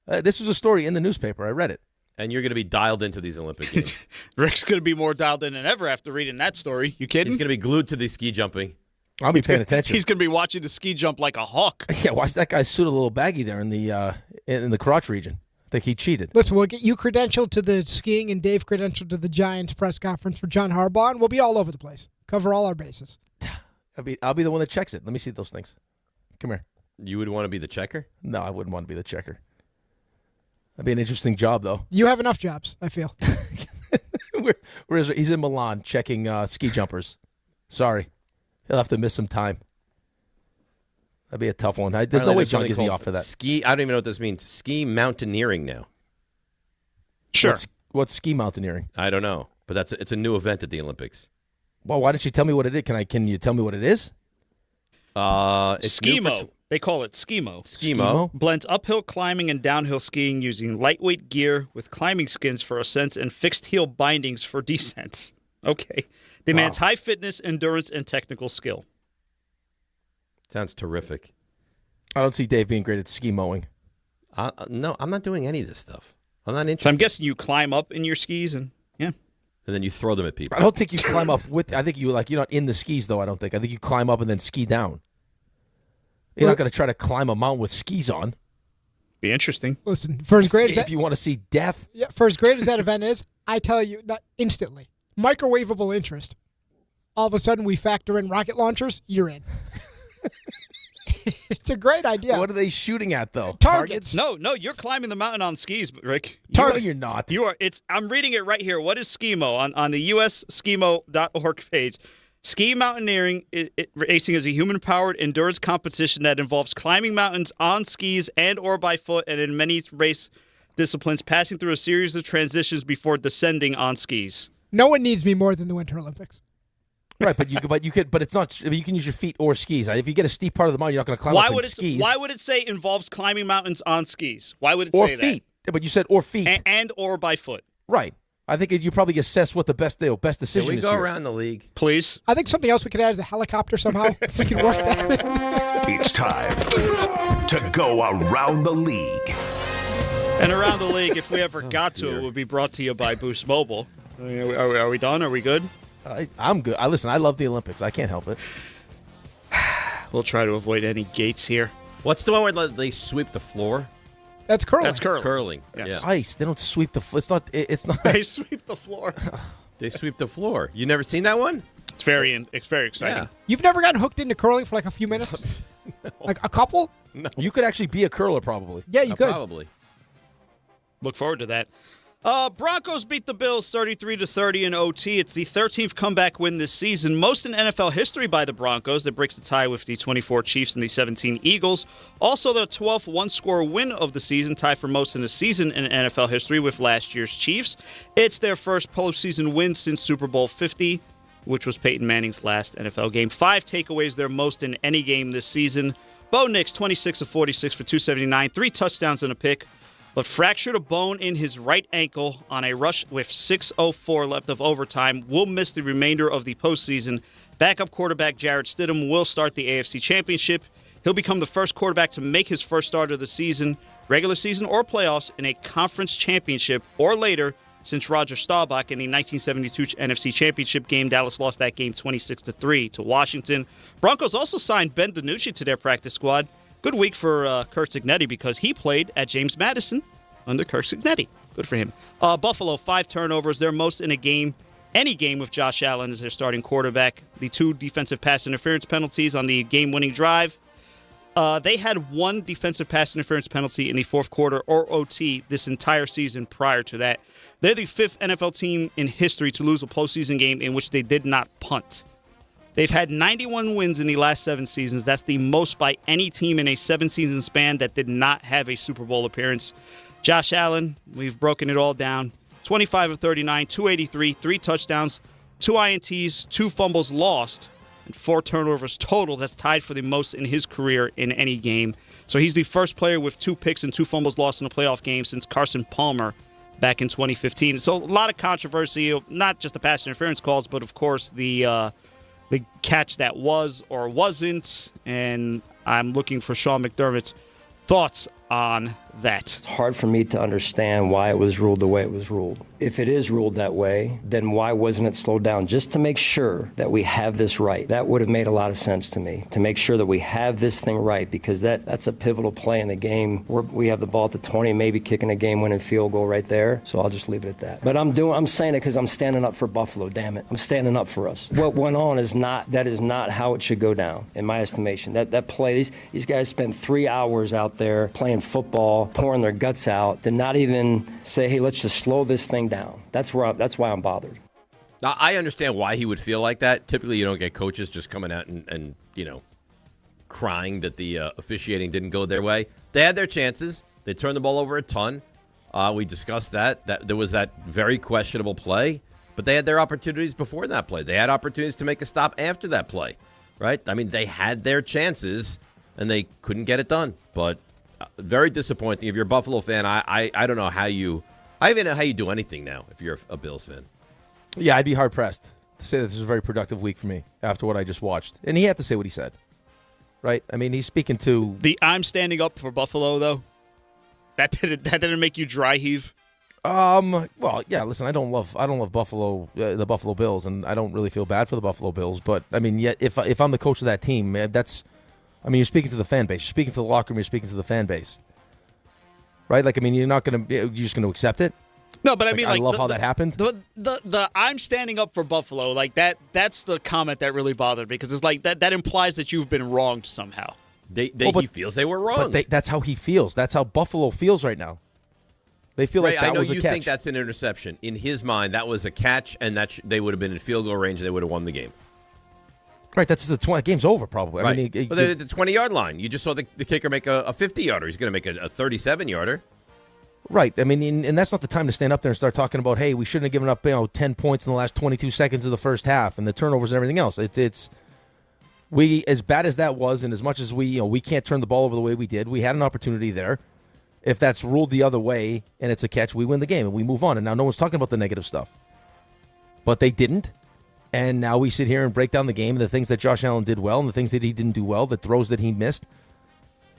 This was a story in the newspaper. I read it. And you're going to be dialed into these Olympic Games. Rick's going to be more dialed in than ever after reading that story. You kidding? He's going to be glued to the ski jumping. I'll be paying attention. He's going to be watching the ski jump like a hawk. Yeah, why is that guy's suit a little baggy there in the crotch region? I think he cheated. Listen, we'll get you credentialed to the skiing and Dave credentialed to the Giants press conference for John Harbaugh, and we'll be all over the place. Cover all our bases. I'll be the one that checks it. Let me see those things. Come here. You would want to be the checker? No, I wouldn't want to be the checker. That'd be an interesting job, though. You have enough jobs, I feel. Where is he? He's in Milan checking ski jumpers. Sorry. He'll have to miss some time. That'd be a tough one. There's no way John gives me off for that. Ski. I don't even know what this means. Ski mountaineering now. Sure. What's ski mountaineering? I don't know, but it's a new event at the Olympics. Well, why didn't you tell me what it is? Can you tell me what it is? It's Skimo. They call it Skimo. Skimo. Blends uphill climbing and downhill skiing using lightweight gear with climbing skins for ascents and fixed heel bindings for descents. Okay. Demands high fitness, endurance, and technical skill. Sounds terrific. I don't see Dave being great at ski mowing. No, I'm not doing any of this stuff. I'm not interested. So I'm guessing you climb up in your skis and and then you throw them at people. I don't think you climb up with. I think you're not in the skis though. I don't think. I think you climb up and then ski down. You're not going to try to climb a mountain with skis on. Be interesting. Listen, for as great as if you want to see death. Yeah, for as great as that event is, I tell you, not instantly, microwavable interest. All of a sudden, we factor in rocket launchers. You're in. It's a great idea. What are they shooting at though? Targets. No, you're climbing the mountain on skis, Rick. No, you're not. You are. I'm reading it right here. What is Skimo on the USskimo.org page? Ski mountaineering racing is a human-powered endurance competition that involves climbing mountains on skis and or by foot, and in many race disciplines, passing through a series of transitions before descending on skis. No one needs me more than the Winter Olympics. Right, but it's not. You can use your feet or skis. If you get a steep part of the mountain, you're not going to climb up in skis. Why would it say involves climbing mountains on skis? Why would it or say feet? that? Yeah, but you said or feet and or by foot. Right. I think you probably assess what the best decision is. Can we go here. around the league, please? I think something else we could add is a helicopter somehow. If we can work that. It's time to go around the league. And around the league, if we ever got to it, would be brought to you by Boost Mobile. Are we done? Are we good? I'm good. Listen, I love the Olympics. I can't help it. We'll try to avoid any gates here. What's the one where they sweep the floor? That's curling. That's curling. Curling. Yes. Yeah. Ice. They don't sweep the. It's not. They sweep the floor. They sweep the floor. You never seen that one? It's very exciting. Yeah. You've never gotten hooked into curling for like a few minutes? No. Like a couple? No. You could actually be a curler, probably. Yeah, you could. Probably. Look forward to that. Broncos beat the Bills 33-30 in OT. It's the 13th comeback win this season, most in NFL history by the Broncos. That breaks the tie with the 24 Chiefs and the 17 Eagles. Also, the 12th one-score win of the season, tied for most in a season in NFL history with last year's Chiefs. It's their first postseason win since Super Bowl 50, which was Peyton Manning's last NFL game. 5 takeaways, their most in any game this season. Bo Nix, 26 of 46 for 279, 3 touchdowns and a pick, but fractured a bone in his right ankle on a rush with 6:04 left of overtime. Will miss the remainder of the postseason Backup quarterback Jarrett Stidham will start the AFC Championship. He'll become the first quarterback to make his first start of the season, regular season or playoffs, in a conference championship or later since Roger Staubach in the 1972 NFC Championship game. Dallas lost that game 26-3 to Washington. Broncos also signed Ben DiNucci to their practice squad. Good week for Curt Cignetti because he played at James Madison under Curt Cignetti. Good for him. Buffalo, 5 turnovers. Their most in a game, any game with Josh Allen as their starting quarterback. The 2 defensive pass interference penalties on the game-winning drive. They had 1 defensive pass interference penalty in the fourth quarter or OT this entire season prior to that. They're the 5th NFL team in history to lose a postseason game in which they did not punt. They've had 91 wins in the last 7 seasons. That's the most by any team in a 7-season span that did not have a Super Bowl appearance. Josh Allen, we've broken it all down. 25 of 39, 283, 3 touchdowns, 2 INTs, 2 fumbles lost, and 4 turnovers total. That's tied for the most in his career in any game. So he's the first player with 2 picks and 2 fumbles lost in a playoff game since Carson Palmer back in 2015. So a lot of controversy, not just the pass interference calls, but of course the catch that was or wasn't. And I'm looking for Sean McDermott's thoughts on that. It's hard for me to understand why it was ruled the way it was ruled. If it is ruled that way, then why wasn't it slowed down just to make sure that we have this right? That would have made a lot of sense to me, to make sure that we have this thing right, because that's a pivotal play in the game. We have the ball at the 20, maybe kicking a game-winning field goal right there. So I'll just leave it at that. But I'm saying it because I'm standing up for Buffalo, damn it. I'm standing up for us. What went on is not how it should go down, in my estimation. That play, these guys spent 3 hours out there playing football, pouring their guts out, to not even say, hey, let's just slow this thing down. That's why I'm bothered. Now, I understand why he would feel like that. Typically, you don't get coaches just coming out and crying that the officiating didn't go their way. They had their chances. They turned the ball over a ton. We discussed that there was that very questionable play, but they had their opportunities before that play. They had opportunities to make a stop after that play, right? I mean, they had their chances, and they couldn't get it done. But very disappointing. If you're a Buffalo fan, I don't know how you – I even know how you do anything now if you're a Bills fan. Yeah, I'd be hard-pressed to say that this is a very productive week for me after what I just watched. And he had to say what he said, right? I mean, he's speaking to – The I'm standing up for Buffalo, though, that didn't make you dry heave? Well, yeah, listen, I don't love Buffalo, the Buffalo Bills, and I don't really feel bad for the Buffalo Bills. But, I mean, yet if I'm the coach of that team, that's – I mean, you're speaking to the fan base. You're speaking to the locker room. You're speaking to the fan base. Right? Like, I mean, you're just going to accept it? No, but I mean, I love how that happened. The I'm standing up for Buffalo, like that's the comment that really bothered me, because it's like that implies that you've been wronged somehow. He feels they were wrong. But that's how he feels. That's how Buffalo feels right now. They feel like that was a catch. I know you think that's an interception. In his mind, that was a catch, and that they would have been in field goal range, and they would have won the game. Right, that's the game's over probably. Right. I mean, but they're at the 20-yard line. You just saw the kicker make a 50-yarder. He's going to make a 37-yarder. Right. I mean, and that's not the time to stand up there and start talking about, hey, we shouldn't have given up 10 points in the last 22 seconds of the first half and the turnovers and everything else. We, as bad as that was, and as much as we can't turn the ball over the way we did, we had an opportunity there. If that's ruled the other way and it's a catch, we win the game and we move on. And now no one's talking about the negative stuff. But they didn't. And now we sit here and break down the game and the things that Josh Allen did well and the things that he didn't do well, the throws that he missed,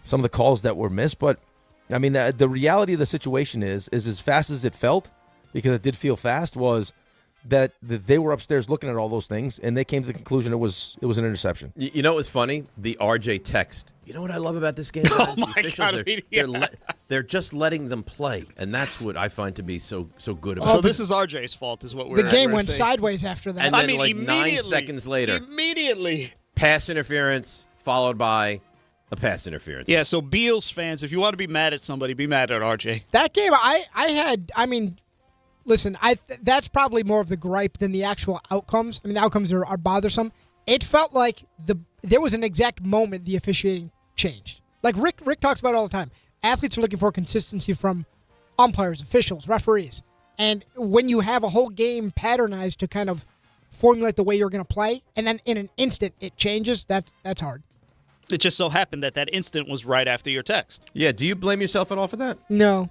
some of the calls that were missed. But, I mean, the reality of the situation is as fast as it felt, because it did feel fast, was that they were upstairs looking at all those things, and they came to the conclusion it was an interception. You know what was funny? The RJ text. You know what I love about this game? Oh, my God. They're just letting them play, and that's what I find to be so good about it. So this is RJ's fault is what we're The game went sideways after that. And then, like 9 seconds later. Immediately. Pass interference followed by a pass interference. Yeah, so Beals fans, if you want to be mad at somebody, be mad at RJ. That game, listen, that's probably more of the gripe than the actual outcomes. I mean, the outcomes are bothersome. It felt like there was an exact moment the officiating changed. Like Rick talks about it all the time. Athletes are looking for consistency from umpires, officials, referees. And when you have a whole game patternized to kind of formulate the way you're going to play, and then in an instant it changes, that's hard. It just so happened that instant was right after your text. Yeah, do you blame yourself at all for that? No.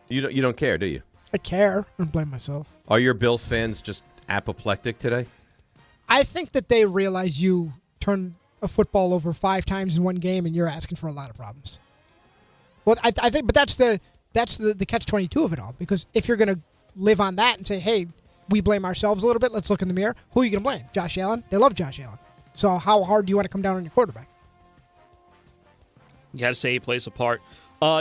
You don't care, do you? I care. I don't blame myself. Are your Bills fans just apoplectic today? I think that they realize you turn a football over 5 times in one game, and you're asking for a lot of problems. Well, I think, but that's the catch-22 of it all. Because if you're going to live on that and say, hey, we blame ourselves a little bit, let's look in the mirror. Who are you going to blame? Josh Allen? They love Josh Allen. So how hard do you want to come down on your quarterback? You got to say he plays a part.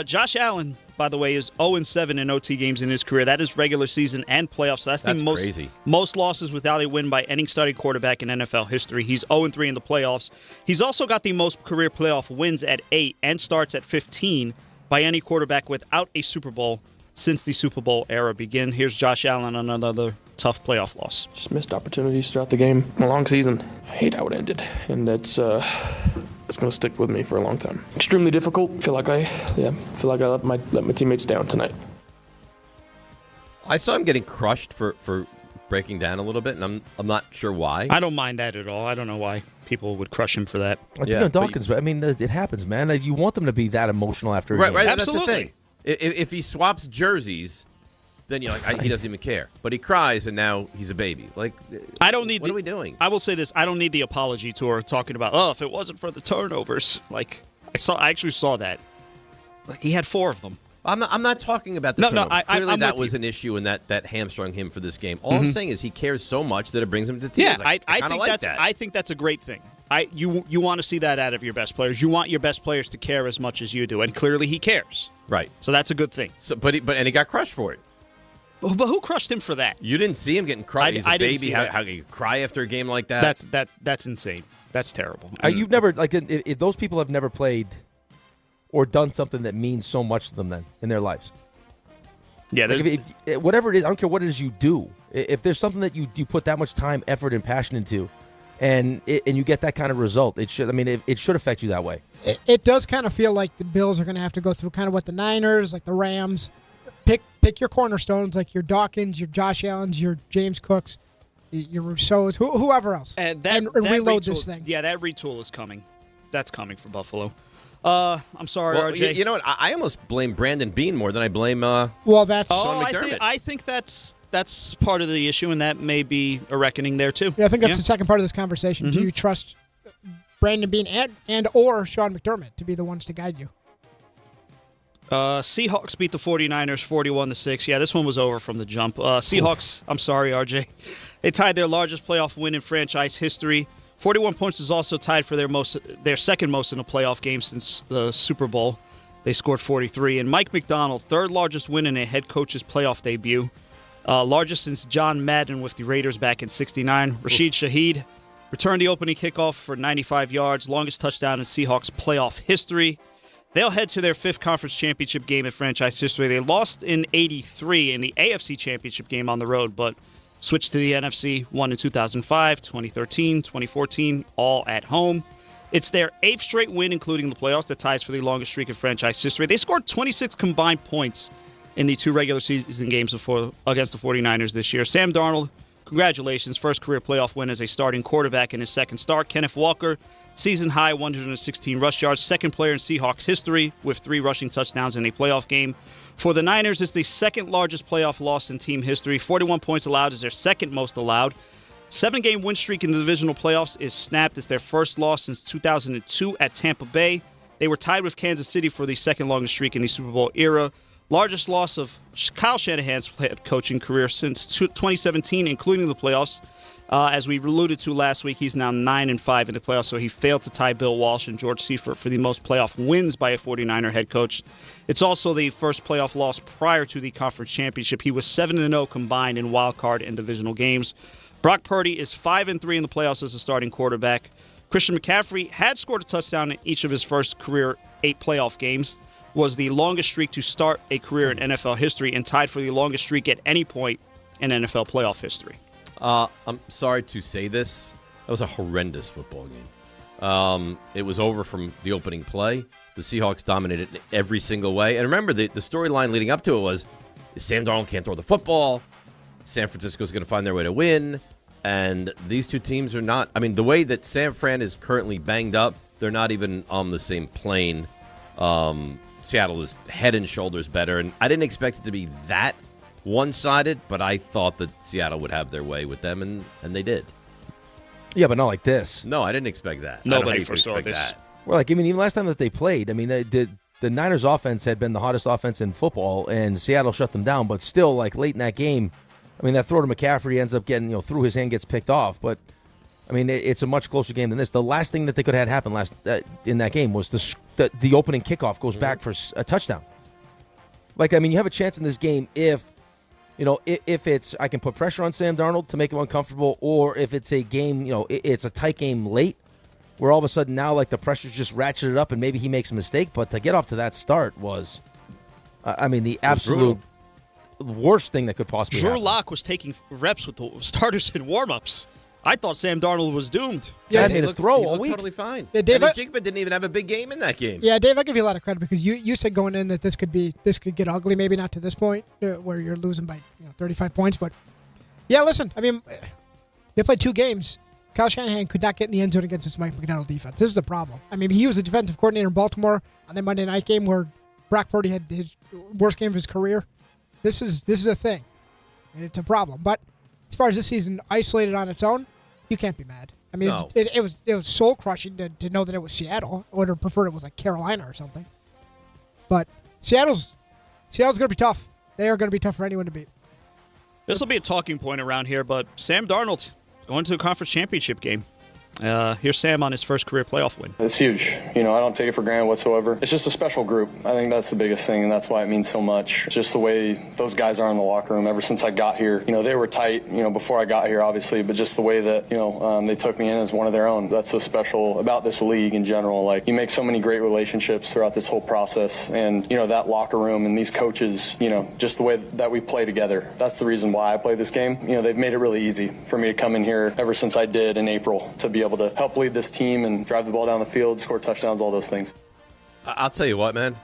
Josh Allen, by the way, is 0-7 in OT games in his career. That is regular season and playoffs. So that's the most losses without a win by any starting quarterback in NFL history. He's 0-3 in the playoffs. He's also got the most career playoff wins at 8 and starts at 15 by any quarterback without a Super Bowl since the Super Bowl era began. Here's Josh Allen on another tough playoff loss. Just missed opportunities throughout the game. A long season. I hate how it ended, and that's it's going to stick with me for a long time. Extremely difficult. Feel like I let my teammates down tonight. I saw him getting crushed for breaking down a little bit, and I'm not sure why. I don't mind that at all. I don't know why people would crush him for that. Dawkins, I mean, it happens, man. You want them to be that emotional after a game. Right, absolutely. That's the thing. If he swaps jerseys, then you're like, he doesn't even care. But he cries, and now he's a baby. Like, I don't need. What are we doing? I will say this: I don't need the apology tour talking about. Oh, if it wasn't for the turnovers, like I actually saw that. Like he had 4 of them. I'm not talking about the turnovers. Clearly, I'm that was an issue, and that hamstrung him for this game. All I'm saying is he cares so much that it brings him to tears. Yeah, I think that's a great thing. You want to see that out of your best players. You want your best players to care as much as you do, and clearly he cares. Right. So that's a good thing. So, but he got crushed for it. But who crushed him for that? You didn't see him getting crushed. He's a baby. Didn't see that. How can you cry after a game like that? That's insane. That's terrible. You've never if those people have never played or done something that means so much to them then in their lives. Yeah, whatever it is, I don't care what it is you do. If there's something that you put that much time, effort, and passion into, and you get that kind of result, it should. I mean, it should affect you that way. It does kind of feel like the Bills are going to have to go through kind of what the Niners, like the Rams, pick your cornerstones, like your Dawkins, your Josh Allens, your James Cooks, your Rousseaus, whoever else, and reload this thing. Yeah, that retool is coming. That's coming for Buffalo. I'm sorry, RJ. You know what? I almost blame Brandon Beane more than I blame that's Sean McDermott. I think that's part of the issue, and that may be a reckoning there too. Yeah, I think that's the second part of this conversation. Mm-hmm. Do you trust Brandon Beane and or Sean McDermott to be the ones to guide you? Seahawks beat the 49ers 41-6. Yeah, this one was over from the jump. Seahawks, I'm sorry, RJ. They tied their largest playoff win in franchise history. 41 points is also tied for their second most in a playoff game since the Super Bowl. They scored 43. And Mike McDonald, third largest win in a head coach's playoff debut. Largest since John Madden with the Raiders back in '69. Rashid Shaheed returned the opening kickoff for 95 yards, longest touchdown in Seahawks playoff history. They'll head to their 5th conference championship game in franchise history. They lost in '83 in the AFC championship game on the road, but switched to the NFC, won in 2005, 2013, 2014, all at home. It's their 8th straight win, including the playoffs, that ties for the longest streak in franchise history. They scored 26 combined points in the 2 regular season games against the 49ers this year. Sam Darnold, congratulations, first career playoff win as a starting quarterback in his second start. Kenneth Walker, season-high 116 rush yards, second player in Seahawks history with 3 rushing touchdowns in a playoff game. For the Niners, it's the second largest playoff loss in team history. 41 points allowed is their second most allowed. 7-game win streak in the divisional playoffs is snapped. It's their first loss since 2002 at Tampa Bay. They were tied with Kansas City for the second longest streak in the Super Bowl era. Largest loss of Kyle Shanahan's head coaching career since 2017, including the playoffs. As we alluded to last week, he's now 9-5 in the playoffs, so he failed to tie Bill Walsh and George Seifert for the most playoff wins by a 49er head coach. It's also the first playoff loss prior to the conference championship. He was 7-0 combined in wild card and divisional games. Brock Purdy is 5-3 in the playoffs as a starting quarterback. Christian McCaffrey had scored a touchdown in each of his first career 8 playoff games, was the longest streak to start a career in NFL history, and tied for the longest streak at any point in NFL playoff history. I'm sorry to say this. That was a horrendous football game. It was over from the opening play. The Seahawks dominated in every single way. And remember, the storyline leading up to it was Sam Darnold can't throw the football. San Francisco's going to find their way to win. And these two teams are not. I mean, the way that San Fran is currently banged up, they're not even on the same plane. Seattle is head and shoulders better. And I didn't expect it to be that one-sided, but I thought that Seattle would have their way with them, and they did. Yeah, but not like this. No, I didn't expect that. Nobody foresaw this. Well, even last time that they played, the Niners offense had been the hottest offense in football, and Seattle shut them down. But still, late in that game, that throw to McCaffrey ends up getting, through his hand, gets picked off. But, it's a much closer game than this. The last thing that they could have had happen in that game was the opening kickoff goes back for a touchdown. You have a chance in this game if it's I can put pressure on Sam Darnold to make him uncomfortable, or if it's a game, it's a tight game late, where all of a sudden now the pressure's just ratcheted up and maybe he makes a mistake. But to get off to that start was, the absolute worst thing that could possibly happen. Drew Lock was taking reps with the starters in warm-ups. I thought Sam Darnold was doomed. Yeah, he made a throw all week. Totally fine. Yeah, Dave, Jigba didn't even have a big game in that game. Yeah, Dave, I give you a lot of credit because you said going in that this could get ugly. Maybe not to this point where you're losing by 35 points, but yeah, listen. They played 2 games. Kyle Shanahan could not get in the end zone against this Mike McDonald defense. This is a problem. He was the defensive coordinator in Baltimore on that Monday night game where Brock Purdy had his worst game of his career. This is a thing, and it's a problem. But as far as this season isolated on its own, you can't be mad. No. It was soul crushing to know that it was Seattle. I would have preferred it was Carolina or something. But Seattle's going to be tough. They are going to be tough for anyone to beat. This will be a talking point around here, but Sam Darnold going to a conference championship game. Here's Sam on his first career playoff win. It's huge. I don't take it for granted whatsoever. It's just a special group. I think that's the biggest thing, and that's why it means so much. It's just the way those guys are in the locker room ever since I got here. They were tight, before I got here, obviously, but just the way that, they took me in as one of their own. That's so special about this league in general. You make so many great relationships throughout this whole process, and, that locker room and these coaches, just the way that we play together. That's the reason why I play this game. They've made it really easy for me to come in here ever since I did in April to be able to help lead this team and drive the ball down the field, score touchdowns, all those things. I'll tell you what, man.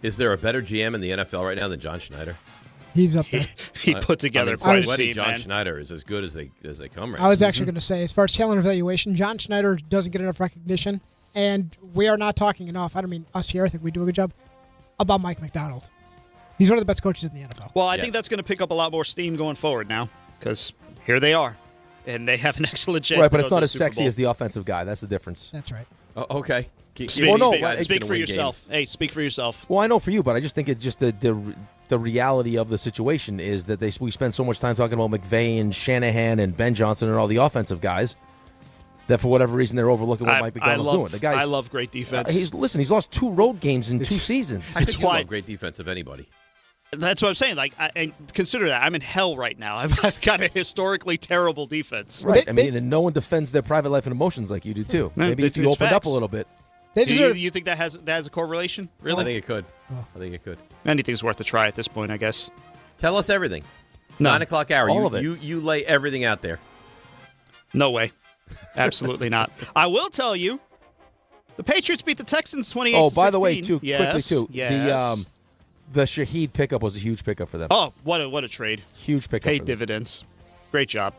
Is there a better GM in the NFL right now than John Schneider? He's up there. He put together quite a team, John man. Schneider is as good as they come right I was now. actually going to say, as far as talent evaluation, John Schneider doesn't get enough recognition, and we are not talking enough. I don't mean us here. I think we do a good job about Mike McDonald. He's one of the best coaches in the NFL. Well, I think that's going to pick up a lot more steam going forward now because here they are. And they have an excellent chance. Right, but to it's go not to as the Super sexy Bowl. as the offensive guy. That's the difference. That's right. Okay. Speak for yourself. Games. Hey, speak for yourself. Well, I know for you, but I just think it's just the reality of the situation is that we spend so much time talking about McVay and Shanahan and Ben Johnson and all the offensive guys that for whatever reason they're overlooking what Mike McDonald's doing. The guys, I love great defense. He's lost 2 road games in 2 seasons. I think you love great defense of anybody. That's what I'm saying. And consider that. I'm in hell right now. I've got a historically terrible defense. Right. And no one defends their private life and emotions like you do, too. Maybe if you opened up a little bit. You think that has a correlation? Really? I think it could. I think it could. Anything's worth a try at this point, I guess. Tell us everything. No. 9 o'clock hour. All of it. You lay everything out there. No way. Absolutely not. I will tell you, the Patriots beat the Texans 28-16. Oh, by the way, too, quickly, too. Yes. The Shaheed pickup was a huge pickup for them. Oh, what a trade. Huge pickup. Paid dividends. Great job.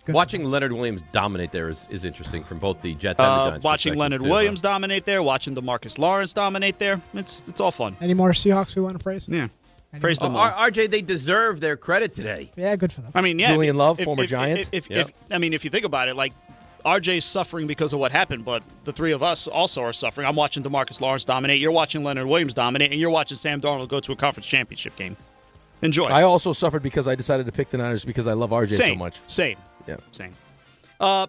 Watching Leonard Williams dominate there is interesting from both the Jets and the Giants. Watching Leonard Williams dominate there, watching DeMarcus Lawrence dominate there, it's all fun. Any more Seahawks we want to praise? Yeah. Praise them all. RJ, they deserve their credit today. Yeah, good for them. I mean, yeah. Julian Love, former Giant. If you think about it, RJ's suffering because of what happened, but the three of us also are suffering. I'm watching DeMarcus Lawrence dominate. You're watching Leonard Williams dominate, and you're watching Sam Darnold go to a conference championship game. Enjoy. I also suffered because I decided to pick the Niners because I love RJ so much. Same.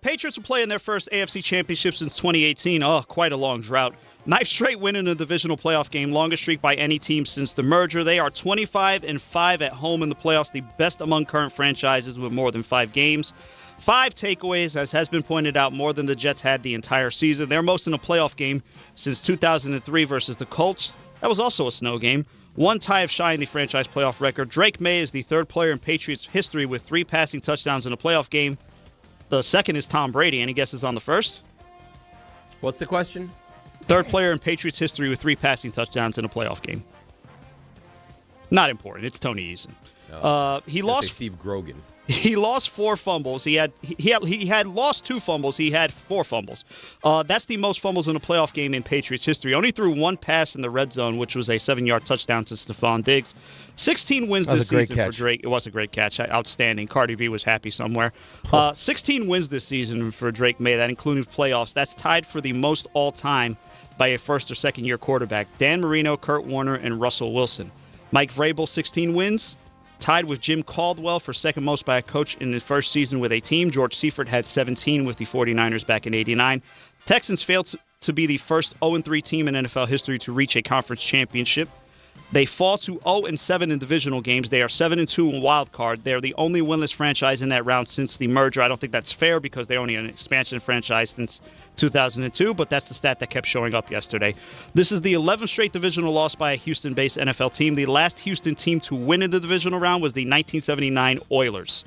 Patriots will play in their first AFC championship since 2018. Oh, quite a long drought. 9th straight win in a divisional playoff game, longest streak by any team since the merger. They are 25-5 at home in the playoffs, the best among current franchises with more than 5 games. 5 takeaways, as has been pointed out, more than the Jets had the entire season. They're most in a playoff game since 2003 versus the Colts. That was also a snow game. 1 tie of shy in the franchise playoff record. Drake May is the 3rd player in Patriots history with 3 passing touchdowns in a playoff game. The 2nd is Tom Brady. Any guesses on the 1st? What's the question? 3rd player in Patriots history with 3 passing touchdowns in a playoff game. Not important. It's Tony Eason. He lost. Steve Grogan. He lost 4 fumbles. He had lost 2 fumbles. He had 4 fumbles. That's the most fumbles in a playoff game in Patriots history. Only threw 1 pass in the red zone, which was a 7-yard touchdown to Stephon Diggs. 16 wins this season for Drake. It was a great catch. Outstanding. Cardi B was happy somewhere. 16 wins this season for Drake May, that including playoffs. That's tied for the most all-time by a first- or second-year quarterback. Dan Marino, Kurt Warner, and Russell Wilson. Mike Vrabel, 16 wins. Tied with Jim Caldwell for second most by a coach in the first season with a team. George Seifert had 17 with the 49ers back in '89. Texans failed to be the first 0-3 team in NFL history to reach a conference championship. They fall to 0-7 in divisional games. They are 7-2 in wild card. They're the only winless franchise in that round since the merger. I don't think that's fair because they're only an expansion franchise since 2002, but that's the stat that kept showing up yesterday. This is the 11th straight divisional loss by a Houston-based NFL team. The last Houston team to win in the divisional round was the 1979 Oilers.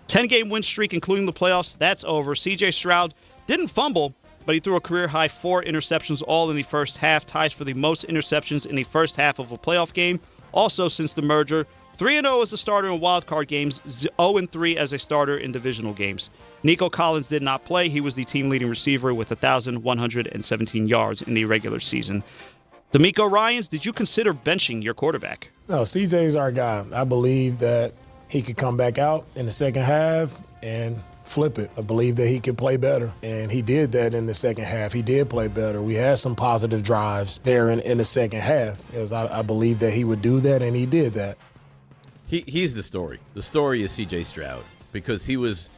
10-game win streak, including the playoffs, that's over. C.J. Stroud didn't fumble, but he threw a career-high 4 interceptions all in the first half, ties for the most interceptions in the first half of a playoff game. Also, since the merger, 3-0 as a starter in wildcard games, 0-3 as a starter in divisional games. Nico Collins did not play. He was the team-leading receiver with 1,117 yards in the regular season. D'Amico Ryans, did you consider benching your quarterback? No, CJ's our guy. I believe that he could come back out in the second half and flip it. I believe that he could play better, and he did that in the second half. He did play better. We had some positive drives there in the second half, as I believe that he would do that, and he did that. He's the story. The story is C.J. Stroud because he was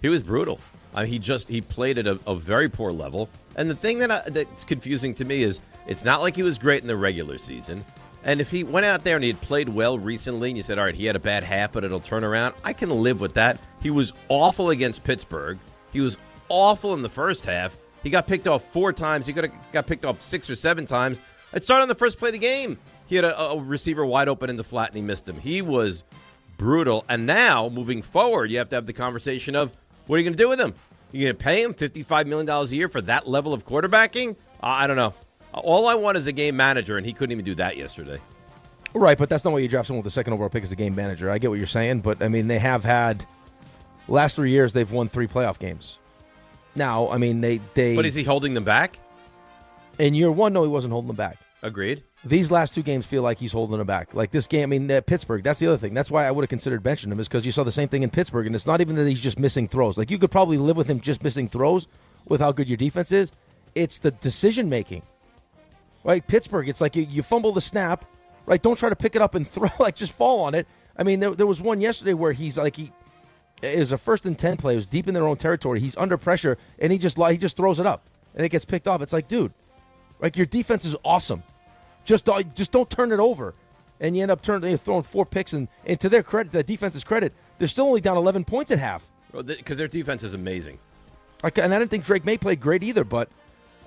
brutal. He played at a very poor level. And the thing that's confusing to me is it's not like he was great in the regular season. And if he went out there and he had played well recently and you said, all right, he had a bad half, but it'll turn around, I can live with that. He was awful against Pittsburgh. He was awful in the first half. He got picked off 4 times. He could have got picked off 6 or 7 times. It started on the first play of the game. He had a receiver wide open in the flat, and he missed him. He was brutal. And now, moving forward, you have to have the conversation of, what are you going to do with him? You're going to pay him $55 million a year for that level of quarterbacking? I don't know. All I want is a game manager, and he couldn't even do that yesterday. Right, but that's not why you draft someone with the second overall pick as a game manager. I get what you're saying, but, I mean, they have had – last 3 years, they've won 3 playoff games. Now, I mean, they But is he holding them back? In year 1, no, he wasn't holding them back. Agreed. These last 2 games feel like he's holding them back. Like this game, I mean, Pittsburgh, that's the other thing. That's why I would have considered benching him, is because you saw the same thing in Pittsburgh, and it's not even that he's just missing throws. Like, you could probably live with him just missing throws with how good your defense is. It's the decision-making. Right? Pittsburgh, it's like you fumble the snap, right? Don't try to pick it up and throw, like, just fall on it. I mean, there was one yesterday where he's like, it was a 1st and 10 play. It was deep in their own territory. He's under pressure, and he just throws it up, and it gets picked off. It's like, dude, like, your defense is awesome. Just don't turn it over. And you end up throwing 4 picks. And to their credit, the defense's credit, they're still only down 11 points at half. Because their defense is amazing. And I didn't think Drake May played great either, but,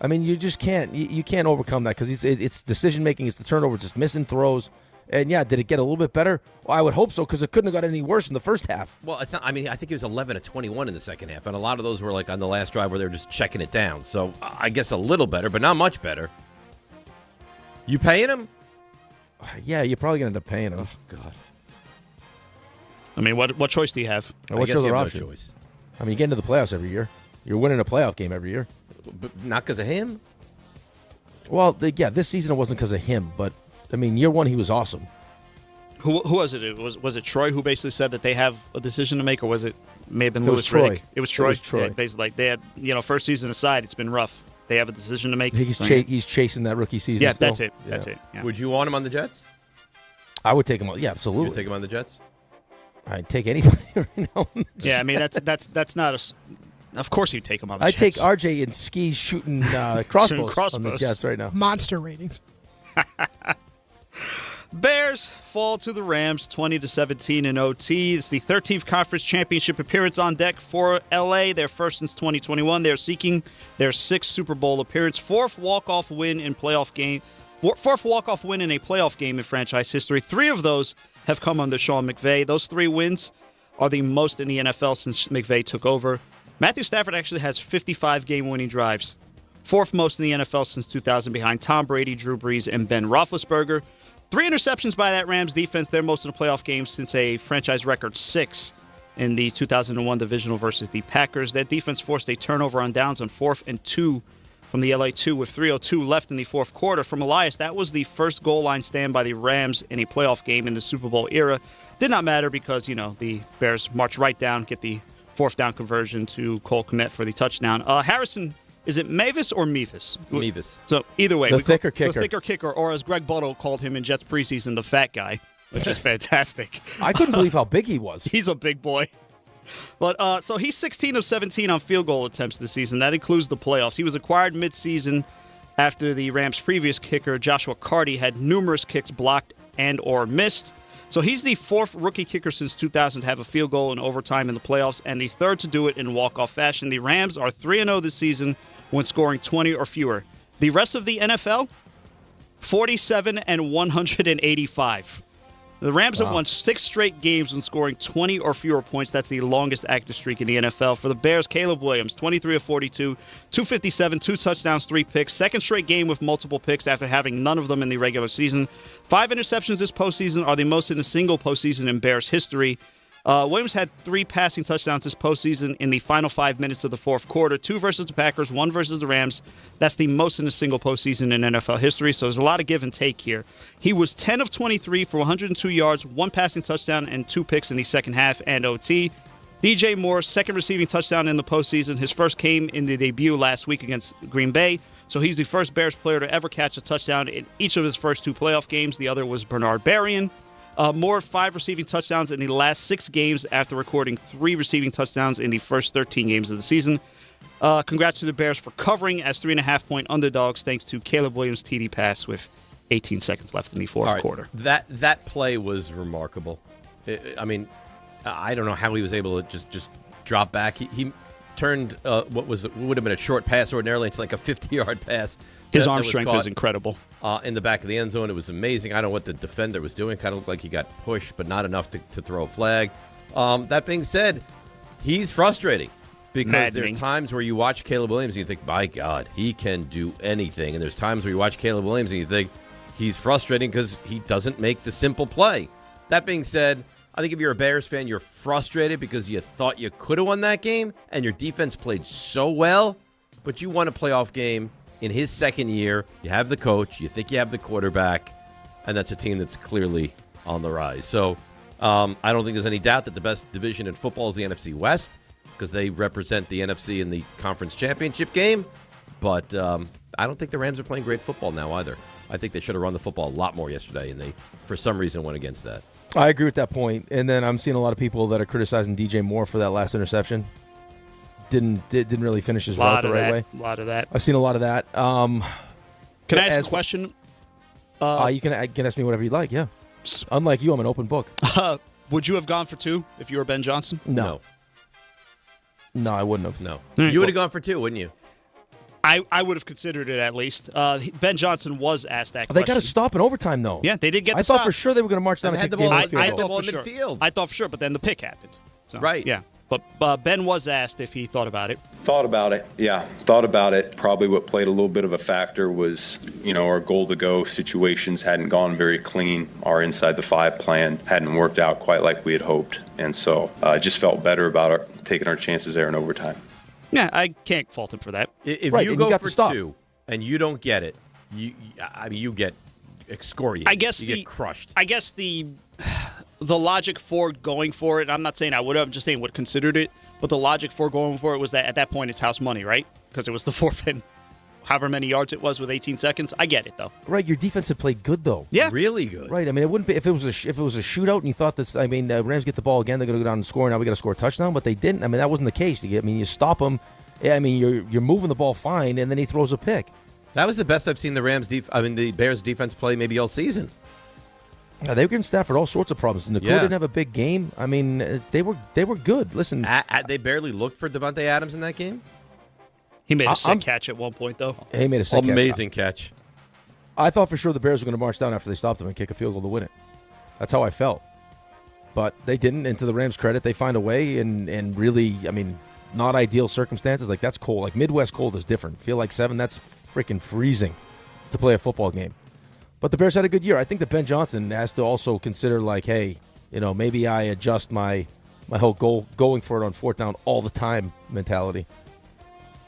I mean, you just can't. You can't overcome that because it's decision-making. It's the turnover, just missing throws. And, yeah, did it get a little bit better? Well, I would hope so because it couldn't have got any worse in the first half. Well, it's not. I mean, I think he was 11 of 21 in the second half, and a lot of those were, like, on the last drive where they were just checking it down. So I guess a little better, but not much better. You paying him? Yeah, you're probably going to end up paying him. Oh, God. I mean, what choice do you have? What's your other option? Choice. I mean, you get into the playoffs every year. You're winning a playoff game every year. But not because of him? Well, this season it wasn't because of him, but, I mean, year 1 he was awesome. Who was it? Was it Troy who basically said that they have a decision to make, or was it may have been Louis Troy? Riddick? It was Troy. Yeah, basically, like, they had, first season aside, it's been rough. They have a decision to make. He's chasing that rookie season. Yeah, still. that's it. That's it. Yeah. Would you want him on the Jets? I would take him on. Yeah, absolutely. You would take him on the Jets? I'd take anybody right now. Yeah, I mean that's not a. Of course, you'd take him on the Jets. I'd take RJ and Ski shooting crossbows on the Jets right now. Monster ratings. Bears fall to the Rams 20-17 in OT. It's the 13th conference championship appearance on deck for LA. Their first since 2021. They're seeking their 6th Super Bowl appearance, 4th walk-off win in a playoff game in franchise history. 3 of those have come under Sean McVay. Those 3 wins are the most in the NFL since McVay took over. Matthew Stafford actually has 55 game-winning drives, 4th most in the NFL since 2000, behind Tom Brady, Drew Brees, and Ben Roethlisberger. 3 interceptions by that Rams defense. They're most in the playoff games since a franchise record 6 in the 2001 divisional versus the Packers. That defense forced a turnover on downs on 4th and 2 from the LA 2 with 3:02 left in the fourth quarter. From Elias, that was the first goal line stand by the Rams in a playoff game in the Super Bowl era. Did not matter because, the Bears march right down, get the 4th down conversion to Cole Kmet for the touchdown. Harrison, is it Mavis or Mevis? Mevis. So either way. The thicker kicker. The thicker kicker, or as Greg Buttle called him in Jets preseason, the fat guy, which is fantastic. I couldn't believe how big he was. He's a big boy. But so he's 16 of 17 on field goal attempts this season. That includes the playoffs. He was acquired midseason after the Rams' previous kicker, Joshua Carty, had numerous kicks blocked and or missed. So he's the 4th rookie kicker since 2000 to have a field goal in overtime in the playoffs and the 3rd to do it in walk-off fashion. The Rams are 3-0 this season when scoring 20 or fewer. The rest of the NFL, 47 and 185. The Rams have won 6 straight games when scoring 20 or fewer points. That's the longest active streak in the NFL. For the Bears, Caleb Williams, 23 of 42, 257, 2 touchdowns, 3 picks. Second straight game with multiple picks after having none of them in the regular season. 5 interceptions this postseason are the most in a single postseason in Bears history. Williams had 3 passing touchdowns this postseason in the final 5 minutes of the fourth quarter. 2 versus the Packers, 1 versus the Rams. That's the most in a single postseason in NFL history, so there's a lot of give and take here. He was 10 of 23 for 102 yards, 1 passing touchdown, and 2 picks in the second half and OT. DJ Moore, 2nd receiving touchdown in the postseason. His first came in the debut last week against Green Bay, so he's the first Bears player to ever catch a touchdown in each of his first 2 playoff games. The other was Bernard Berrien. Moore, 5 receiving touchdowns in the last 6 games after recording 3 receiving touchdowns in the first 13 games of the season. Congrats to the Bears for covering as 3.5-point underdogs thanks to Caleb Williams' TD pass with 18 seconds left in the fourth quarter. That play was remarkable. I don't know how he was able to just drop back. He turned what would have been a short pass ordinarily into like a 50-yard pass. His arm strength is incredible. In the back of the end zone, it was amazing. I don't know what the defender was doing. Kind of looked like he got pushed, but not enough to throw a flag. That being said, he's frustrating because there's times where you watch Caleb Williams and you think, my God, he can do anything. And there's times where you watch Caleb Williams and you think he's frustrating because he doesn't make the simple play. That being said, I think if you're a Bears fan, you're frustrated because you thought you could have won that game and your defense played so well, but you won a playoff game in his second year. You have the coach, you think you have the quarterback, and that's a team that's clearly on the rise. So I don't think there's any doubt that the best division in football is the NFC West because they represent the NFC in the conference championship game. But I don't think the Rams are playing great football now either. I think they should have run the football a lot more yesterday, and they, for some reason, went against that. I agree with that point. And then I'm seeing a lot of people that are criticizing DJ Moore for that last interception. Didn't really finish his route the right way. A lot of that. I've seen a lot of that. Can I ask a question? You can ask me whatever you'd like, yeah. Unlike you, I'm an open book. Would you have gone for 2 if you were Ben Johnson? No, I wouldn't have. No. You would have gone for 2, wouldn't you? I would have considered it at least. Ben Johnson was asked that question. They got to stop in overtime, though. Yeah, they did get the I stop. thought for sure they were going to march down and kick the game I thought for sure, but then the pick happened. So, right. Yeah. But Ben was asked if he thought about it. Thought about it, yeah. Thought about it. Probably what played a little bit of a factor was, our goal-to-go situations hadn't gone very clean. Our inside the 5 plan hadn't worked out quite like we had hoped. And so I just felt better about taking our chances there in overtime. Yeah, I can't fault him for that. If you go for 2 and you don't get it, you get excoriated. You get crushed. I guess the logic for going for it, I'm not saying I would have, I'm just saying would have considered it, but the logic for going for it was that at that point it's house money, right? Because it was the 4th and however many yards it was with 18 seconds. I get it, though. Right, your defense had played good, though. Yeah. Really good. Right, it wouldn't be if it was a shootout and you thought this. Rams get the ball again, they're going to go down and score. Now we got to score a touchdown, but they didn't. that wasn't the case. You stop them. You're moving the ball fine, and then he throws a pick. That was the best I've seen the Bears defense play maybe all season. Yeah, they were giving Stafford all sorts of problems. Nakua didn't have a big game. They were good. Listen, they barely looked for Devontae Adams in that game. He made a sick catch at one point, though. He made a sick amazing catch. I thought for sure the Bears were going to march down after they stopped them and kick a field goal to win it. That's how I felt. But they didn't, and to the Rams' credit, they find a way, and really, not ideal circumstances. Like, that's cold. Like, Midwest cold is different. Feel like 7, that's freaking freezing to play a football game. But the Bears had a good year. I think that Ben Johnson has to also consider, like, hey, maybe I adjust my whole going for it on fourth down all the time mentality.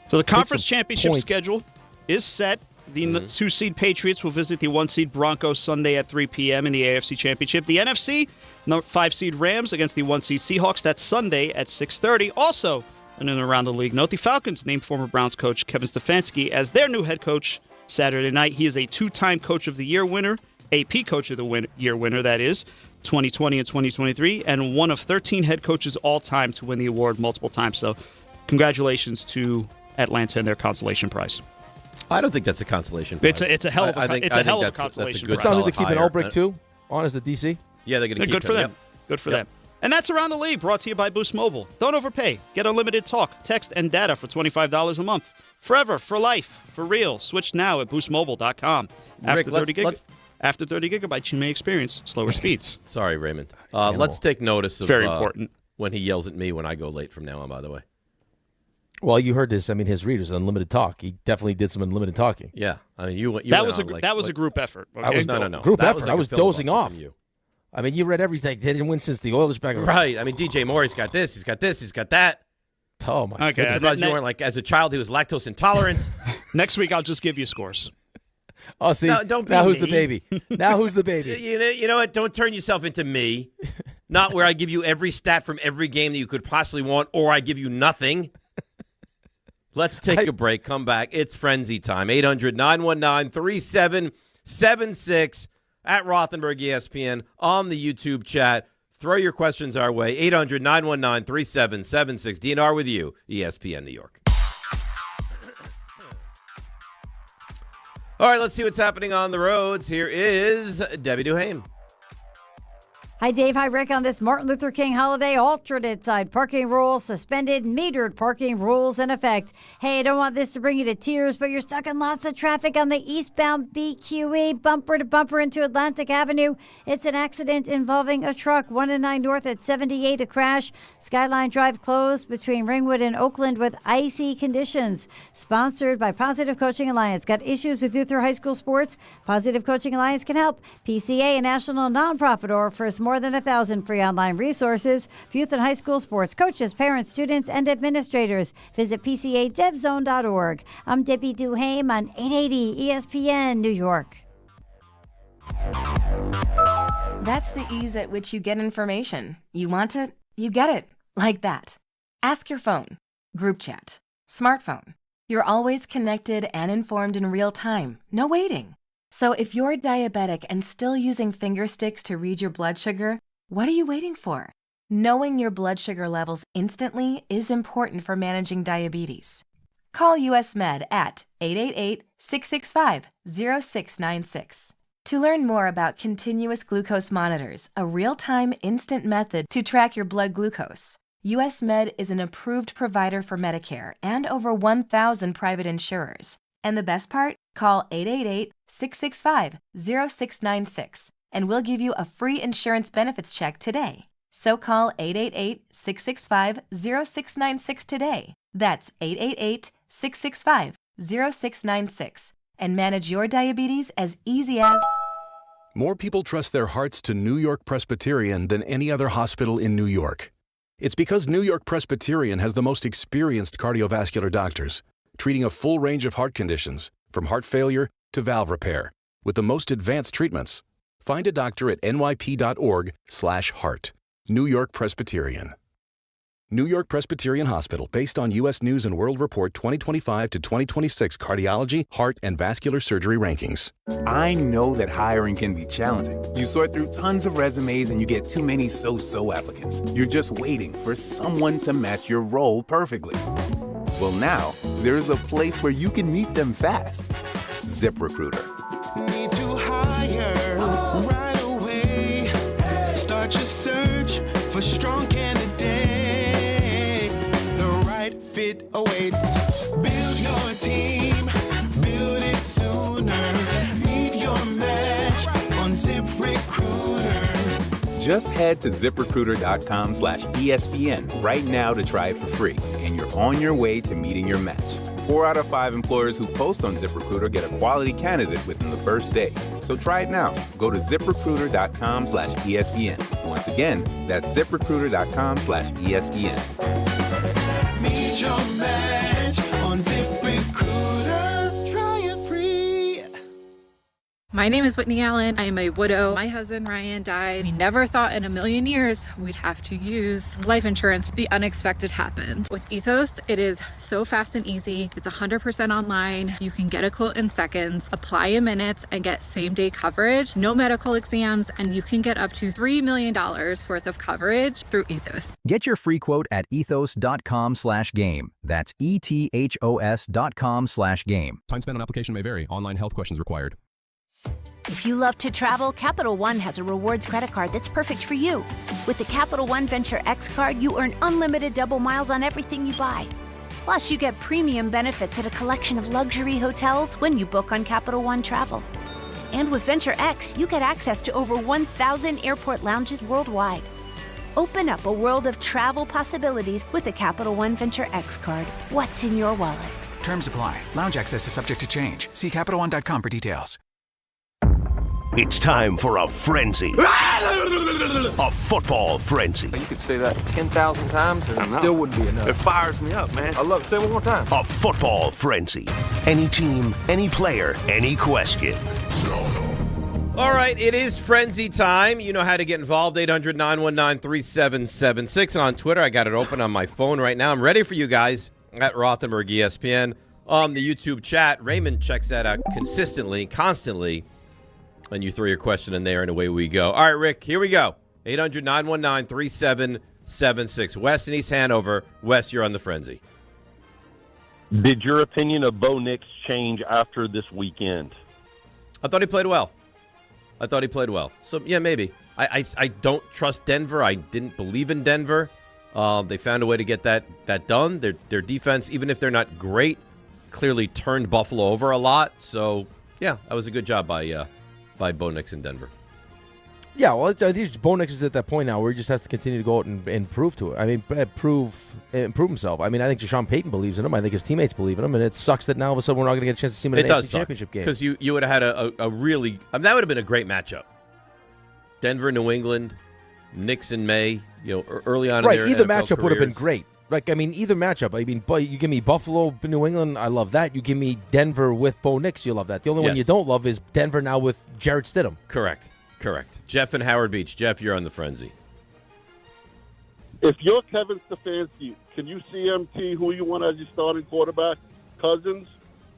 So the conference championship schedule is set. The 2-seed Patriots will visit the 1-seed Broncos Sunday at 3 p.m. in the AFC Championship. The NFC, 5-seed Rams against the 1-seed Seahawks. That's Sunday at 6:30. Also, and then around the league note, the Falcons named former Browns coach Kevin Stefanski as their new head coach Saturday night. He is a 2-time Coach of the Year winner, AP Coach of the Year winner, that is, 2020 and 2023, and one of 13 head coaches all time to win the award multiple times. So congratulations to Atlanta and their consolation prize. I don't think that's a consolation prize. It's a hell of a consolation prize. It sounds like they're keeping Ulbrich, too, on as the DC. Yeah, they're going to keep good for them. Good for them. And that's Around the League, brought to you by Boost Mobile. Don't overpay. Get unlimited talk, text, and data for $25 a month. Forever, for life, for real. Switch now at boostmobile.com. After 30 gigabytes, you may experience slower speeds. Sorry, Raymond. Let's take notice of very important when he yells at me when I go late from now on, by the way. Well, you heard this. I mean, his readers, unlimited talk. He definitely did some unlimited talking. Yeah. I mean, you that was a group effort. Okay? No. Group effort. I was dozing off. I mean, you read everything. They didn't win since the Oilers back. Right. I mean, DJ Moore's got this. He's got this. He's got that. Oh, my God. I'm surprised you weren't, like, as a child, he was lactose intolerant. Next week, I'll just give you scores. Oh, see, no, don't be now who's me. the baby? Now who's the baby? You know what? Don't turn yourself into me. Not where I give you every stat from every game that you could possibly want, or I give you nothing. Let's take a break. Come back. It's frenzy time. 800-919-3776 at Rothenberg ESPN on the YouTube chat. Throw your questions our way. 800-919-3776. DNR with you, ESPN New York. All right, let's see what's happening on the roads. Here is Debbie Duhame. Hi, Dave. Hi, Rick. On this Martin Luther King holiday, alternate side parking rules suspended, metered parking rules in effect. Hey, I don't want this to bring you to tears, but you're stuck in lots of traffic on the eastbound BQE, bumper to bumper into Atlantic Avenue. It's an accident involving a truck, 1 and 9 north at 78, a crash. Skyline Drive closed between Ringwood and Oakland with icy conditions. Sponsored by Positive Coaching Alliance. Got issues with youth or high school sports? Positive Coaching Alliance can help. PCA, a national nonprofit, offers more than 1,000 free online resources for youth and high school sports coaches, parents, students, and administrators. Visit PCADevZone.org. I'm Debbie Duhame on 880 ESPN New York. That's the ease at which you get information. You want it, you get it. Like that. Ask your phone. Group chat. Smartphone. You're always connected and informed in real time. No waiting. So if you're diabetic and still using finger sticks to read your blood sugar, what are you waiting for? Knowing your blood sugar levels instantly is important for managing diabetes. Call US Med at 888-665-0696. To learn more about continuous glucose monitors, a real-time instant method to track your blood glucose, US Med is an approved provider for Medicare and over 1,000 private insurers. And the best part? Call 888-665-0696 and we'll give you a free insurance benefits check today. So call 888-665-0696 today. That's 888-665-0696 and manage your diabetes as easy as... More people trust their hearts to New York Presbyterian than any other hospital in New York. It's because New York Presbyterian has the most experienced cardiovascular doctors, treating a full range of heart conditions, from heart failure to valve repair, with the most advanced treatments. Find a doctor at nyp.org/heart. New York Presbyterian. New York Presbyterian Hospital, based on U.S. News & World Report 2025 to 2026 cardiology, heart, and vascular surgery rankings. I know that hiring can be challenging. You sort through tons of resumes and you get too many so-so applicants. You're just waiting for someone to match your role perfectly. Well, now, there's a place where you can meet them fast. ZipRecruiter. Need to hire right away. Start your search for strong candidates. The right fit awaits. Build your team. Build it sooner. Meet your match on ZipRecruiter. Just head to ZipRecruiter.com/ESPN right now to try it for free, and you're on your way to meeting your match. 4 out of 5 employers who post on ZipRecruiter get a quality candidate within the first day. So try it now. Go to ZipRecruiter.com/ESPN. Once again, that's ZipRecruiter.com/ESPN. Meet your match on ZipRecruiter. Try it free. My name is Whitney Allen. I am a widow. My husband, Ryan, died. We never thought in a million years we'd have to use life insurance. The unexpected happened. With Ethos, it is so fast and easy. It's 100% online. You can get a quote in seconds, apply in minutes, and get same-day coverage. No medical exams, and you can get up to $3 million worth of coverage through Ethos. Get your free quote at ethos.com/game. That's ETHOS.com/game. Time spent on application may vary. Online health questions required. If you love to travel, Capital One has a rewards credit card that's perfect for you. With the Capital One Venture X card, you earn unlimited double miles on everything you buy. Plus, you get premium benefits at a collection of luxury hotels when you book on Capital One Travel. And with Venture X, you get access to over 1,000 airport lounges worldwide. Open up a world of travel possibilities with the Capital One Venture X card. What's in your wallet? Terms apply. Lounge access is subject to change. See CapitalOne.com for details. It's time for a frenzy. A football frenzy. You could say that 10,000 times and it still wouldn't be enough. It fires me up, man. I love it. Say it one more time. A football frenzy. Any team, any player, any question. All right, it is frenzy time. You know how to get involved, 800-919-3776. And on Twitter, I got it open on my phone right now. I'm ready for you guys at Rothenberg ESPN. On the YouTube chat, Raymond checks that out consistently, constantly. And you throw your question in there, and away we go. All right, Rick, here we go. 800-919-3776. Wes in East Hanover. Wes, you're on the frenzy. Did your opinion of Bo Nix change after this weekend? I thought he played well. So, yeah, maybe. I don't trust Denver. I didn't believe in Denver. They found a way to get that done. Their defense, even if they're not great, clearly turned Buffalo over a lot. So, yeah, that was a good job by Bo Nix in Denver. Yeah, well, I think Bo Nix is at that point now where he just has to continue to go out and prove to it. I mean, improve himself. I mean, I think Deshaun Payton believes in him. I think his teammates believe in him, and it sucks that now all of a sudden we're not going to get a chance to see him in an AFC Championship game. Because you would have had a really that would have been a great matchup. Denver, New England, Knicks in May. Early on. Right, in their either NFL matchup careers. would have been great. Like, I mean, either matchup. I mean, you give me Buffalo, New England, I love that. You give me Denver with Bo Nix, you love that. The only one you don't love is Denver now with Jarrett Stidham. Correct. Jeff in Howard Beach. Jeff, you're on the frenzy. If you're Kevin Stefanski, can you CMT who you want as your starting quarterback? Cousins,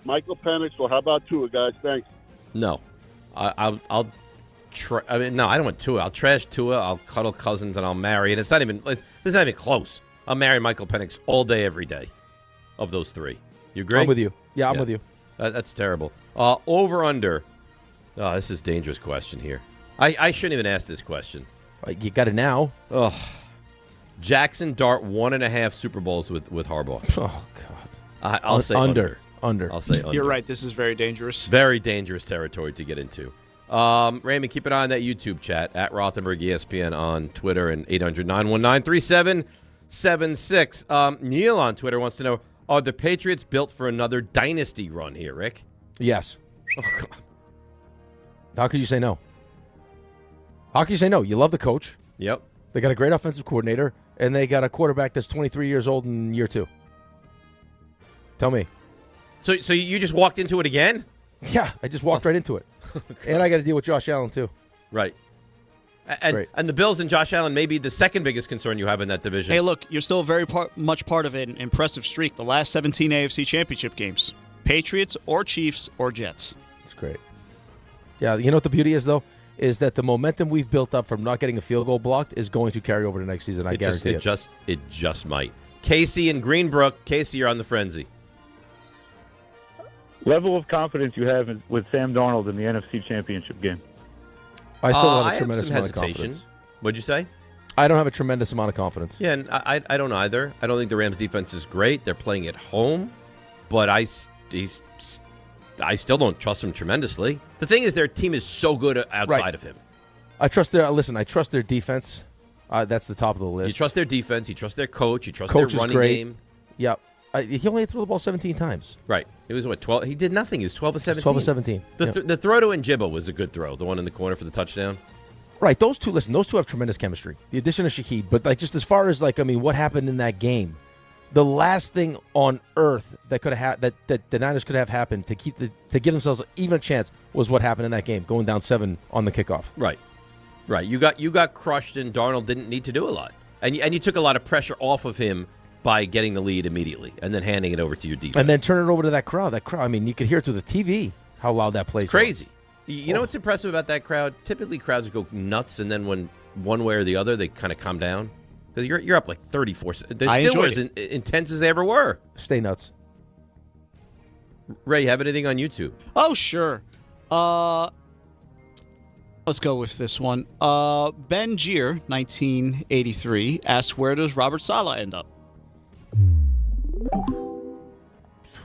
Michael Penix, or how about Tua, guys? Thanks. No. I'll no, I don't want Tua. I'll trash Tua. I'll cuddle Cousins, and I'll marry. And it's not even close. I'll marry Michael Penix all day, every day of those three. You agree? I'm with you. Yeah, I'm with you. That's terrible. Over, under. Oh, this is a dangerous question here. I shouldn't even ask this question. You got it now. Oh, Jackson Dart 1.5 Super Bowls with Harbaugh. Oh, God. I'll say under. Under. I'll say under. You're right. This is very dangerous. Very dangerous territory to get into. Raymond, keep an eye on that YouTube chat at Rothenberg ESPN on Twitter and 800-919-3776. Neil on Twitter wants to know, are the Patriots built for another dynasty run here, Rick? Yes. Oh, God. How could you say no? How can you say no? You love the coach. Yep. They got a great offensive coordinator, and they got a quarterback that's 23 years old in year 2. Tell me. So you just walked into it again? Yeah, I just walked right into it. And I got to deal with Josh Allen, too. Right. And the Bills and Josh Allen may be the second biggest concern you have in that division. Hey, look, you're still very much part of an impressive streak. The last 17 AFC Championship games. Patriots or Chiefs or Jets. That's great. Yeah, you know what the beauty is, though? Is that the momentum we've built up from not getting a field goal blocked is going to carry over to next season. I guarantee it. It just might. Casey in Greenbrook. Casey, you're on the frenzy. Level of confidence you have with Sam Darnold in the NFC Championship game. I still have a tremendous amount of confidence. What'd you say? I don't have a tremendous amount of confidence. Yeah, and I don't either. I don't think the Rams' defense is great. They're playing at home, but I still don't trust him tremendously. The thing is, their team is so good outside of him. I trust their defense. That's the top of the list. You trust their defense. You trust their coach. You trust coach their running great. game. Yep. He only threw the ball 17 times. Right. It was, 12? He did nothing. He was 12 of 17. 12 of 17. The throw to Njibba was a good throw, the one in the corner for the touchdown. Right. Those two have tremendous chemistry. The addition of Shaheed. But, just as far as, what happened in that game, the last thing on earth that could have that the Niners could have happened to give themselves even a chance was what happened in that game, going down 7 on the kickoff. Right. You got crushed, and Darnold didn't need to do a lot. And you took a lot of pressure off of him by getting the lead immediately and then handing it over to your defense. And then turn it over to that crowd. You could hear it through the TV how loud that place is. Crazy. You know what's impressive about that crowd? Typically, crowds go nuts, and then when one way or the other, they kind of calm down. Because you're up 34. They're still as intense as they ever were. Stay nuts. Ray, you have anything on YouTube? Oh, sure. Let's go with this one. Ben Gier, 1983, asked, where does Robert Saleh end up?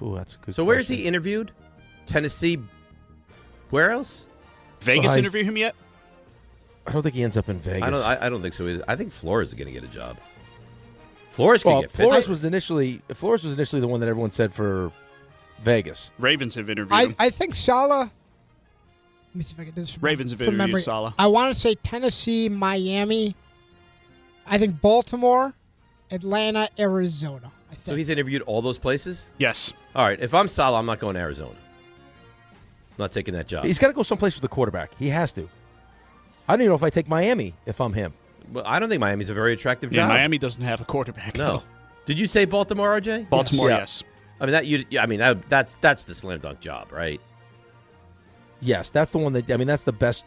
Ooh, that's a good question. Where is he interviewed? Tennessee. Where else? Vegas interview him yet? I don't think he ends up in Vegas. I don't think so either. I think Flores is going to get a job. Flores could get Flores was initially the one that everyone said for Vegas. Ravens have interviewed him. I think Saleh. Let me see if I can do this. Ravens have interviewed Saleh. I want to say Tennessee, Miami. I think Baltimore, Atlanta, Arizona. I think. So he's interviewed all those places? Yes. All right. If I'm Saleh, I'm not going to Arizona. I'm not taking that job. He's got to go someplace with the quarterback. He has to. I don't even know if I take Miami if I'm him. Well, I don't think Miami's a very attractive job. Miami doesn't have a quarterback. No. Though. Did you say Baltimore, RJ? Baltimore, yes. I mean that's the slam dunk job, right? Yes, that's the one that's the best.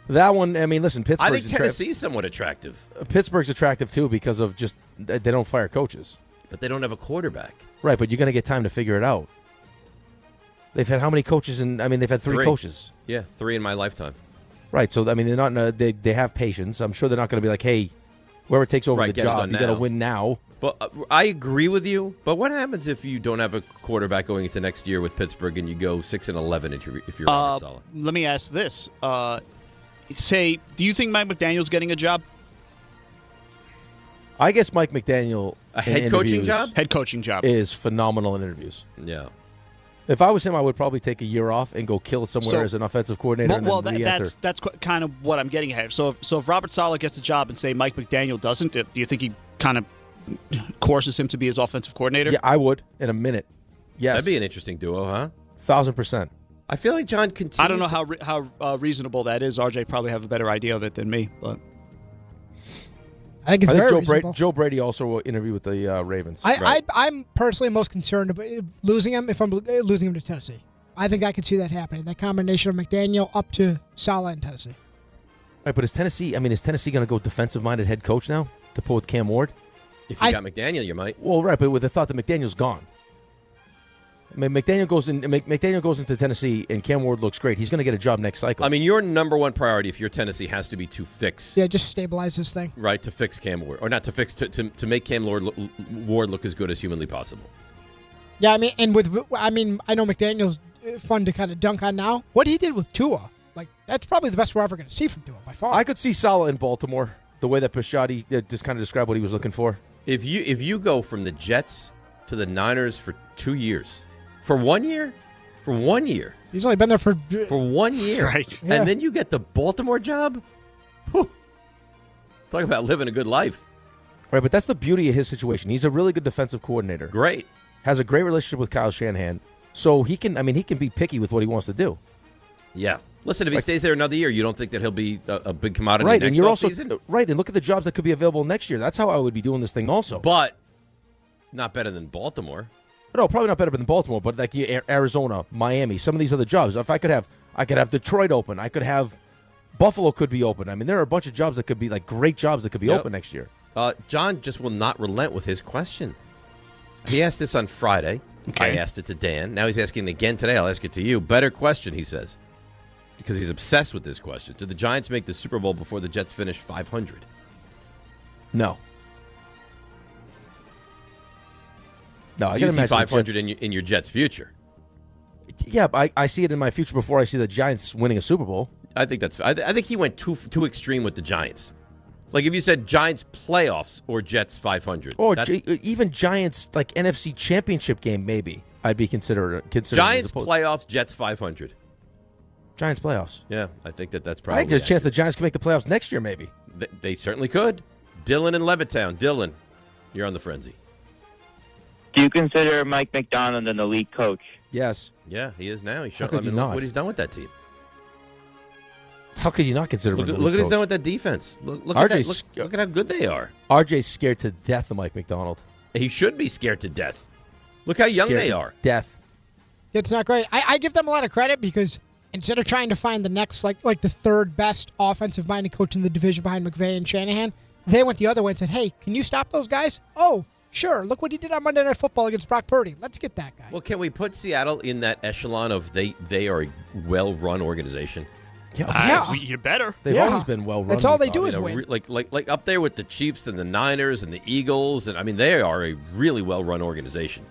That one, listen, Pittsburgh's I think Tennessee's somewhat attractive. Pittsburgh's attractive too because of just they don't fire coaches. But they don't have a quarterback. Right, but you're going to get time to figure it out. They've had how many coaches? They've had 3 coaches. Yeah, 3 in my lifetime. Right, so they're not. They have patience. I'm sure they're not going to be like, hey, whoever takes over the job, you got to win now. But I agree with you. But what happens if you don't have a quarterback going into next year with Pittsburgh and you go 6-11 if you're Robert Saleh? Let me ask this: do you think Mike McDaniel's getting a job? I guess Mike McDaniel a head coaching job. Head coaching job is phenomenal in interviews. Yeah. If I was him, I would probably take a year off and go kill it somewhere as an offensive coordinator. That's kind of what I'm getting at. So if Robert Saleh gets a job and say Mike McDaniel doesn't, do you think he kind of courses him to be his offensive coordinator? Yeah, I would in a minute. Yes, that'd be an interesting duo, huh? 1,000%. I feel like John continues. I don't know how reasonable that is. RJ probably have a better idea of it than me, but I think it's very reasonable. Joe Brady also will interview with the Ravens. I'm personally most concerned about losing him if I'm losing him to Tennessee. I think I could see that happening. That combination of McDaniel up to Saleh in Tennessee. Right, but is Tennessee going to go defensive-minded head coach now to pull with Cam Ward? If you got McDaniel, you might. Well, right, but with the thought that McDaniel's gone. McDaniel goes into Tennessee, and Cam Ward looks great. He's going to get a job next cycle. I mean, your number one priority if you're Tennessee has to be to fix. Yeah, just stabilize this thing. Right, to fix Cam Ward. Or not to fix, to make Cam Ward look as good as humanly possible. Yeah, I know McDaniel's fun to kind of dunk on now. What he did with Tua, that's probably the best we're ever going to see from Tua by far. I could see Saleh in Baltimore, the way that Bisciotti just kind of described what he was looking for. If you go from the Jets to the Niners for 2 years... For 1 year? For 1 year. He's only been there for 1 year. Right. Yeah. And then you get the Baltimore job? Whew. Talk about living a good life. Right, but that's the beauty of his situation. He's a really good defensive coordinator. Great. Has a great relationship with Kyle Shanahan. So he can be picky with what he wants to do. Yeah. Listen, if he stays there another year, you don't think that he'll be a big commodity right, next and you're offseason? Also right, and look at the jobs that could be available next year. That's how I would be doing this thing also. But not better than Baltimore. No, probably not better than Baltimore, but like Arizona, Miami, some of these other jobs. If I could have Detroit open. I could have Buffalo could be open. I mean, there are a bunch of jobs that could be great jobs that could be open next year. John just will not relent with his question. He asked this on Friday. Okay. I asked it to Dan. Now he's asking it again today. I'll ask it to you. Better question, he says, because he's obsessed with this question. Did the Giants make the Super Bowl before the Jets finished 500? No. No, so you see 500 in your Jets' future. Yeah, I see it in my future before I see the Giants winning a Super Bowl. I think he went too extreme with the Giants. Like if you said Giants playoffs or Jets 500. Or even Giants, like NFC Championship game, maybe. I'd be considering Giants playoffs, Jets 500. Giants playoffs. Yeah, I think that's probably. I think there's a chance the Giants can make the playoffs next year, maybe. They certainly could. Dylan in Levittown. Dylan, you're on the frenzy. Do you consider Mike McDonald an elite coach? Yes. Yeah, he is now. How could you not? Look what he's done with that team. How could you not consider him an elite Look what he's coach? done with that defense. Look at how good they are. RJ's scared to death of Mike McDonald. He should be scared to death. Look how young they are. Death. It's not great. I give them a lot of credit because instead of trying to find the next, like the third best offensive-minded coach in the division behind McVay and Shanahan, they went the other way and said, hey, can you stop those guys? Oh, sure. Look what he did on Monday Night Football against Brock Purdy. Let's get that guy. Well, can we put Seattle in that echelon of they are a well-run organization? Yeah. You better. They've always been well-run. That's all they do is win. Like up there with the Chiefs and the Niners and the Eagles. And I mean, they are a really well-run organization.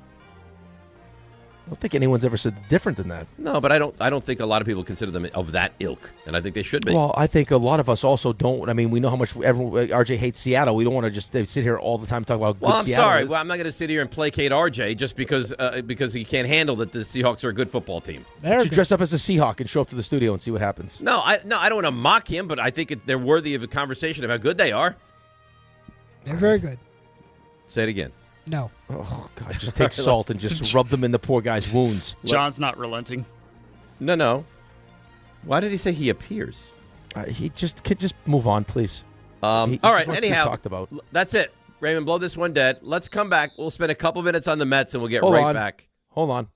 I don't think anyone's ever said different than that. No, but I don't think a lot of people consider them of that ilk, and I think they should be. Well, I think a lot of us also don't. I mean, we know how much RJ hates Seattle. We don't want to just sit here all the time and talk about how good Seattle is. Well, I'm not going to sit here and placate RJ just because he can't handle that the Seahawks are a good football team. You should dress up as a Seahawk and show up to the studio and see what happens. No, I don't want to mock him, but I think they're worthy of a conversation of how good they are. They're very good. Say it again. No. Oh, God. Just take salt and just rub them in the poor guy's wounds. John's not relenting. No. Why did he say he appears? He could just move on, please. All right, anyhow. Talked about. That's it. Raymond, blow this one dead. Let's come back. We'll spend a couple minutes on the Mets, and we'll get back. Hold on,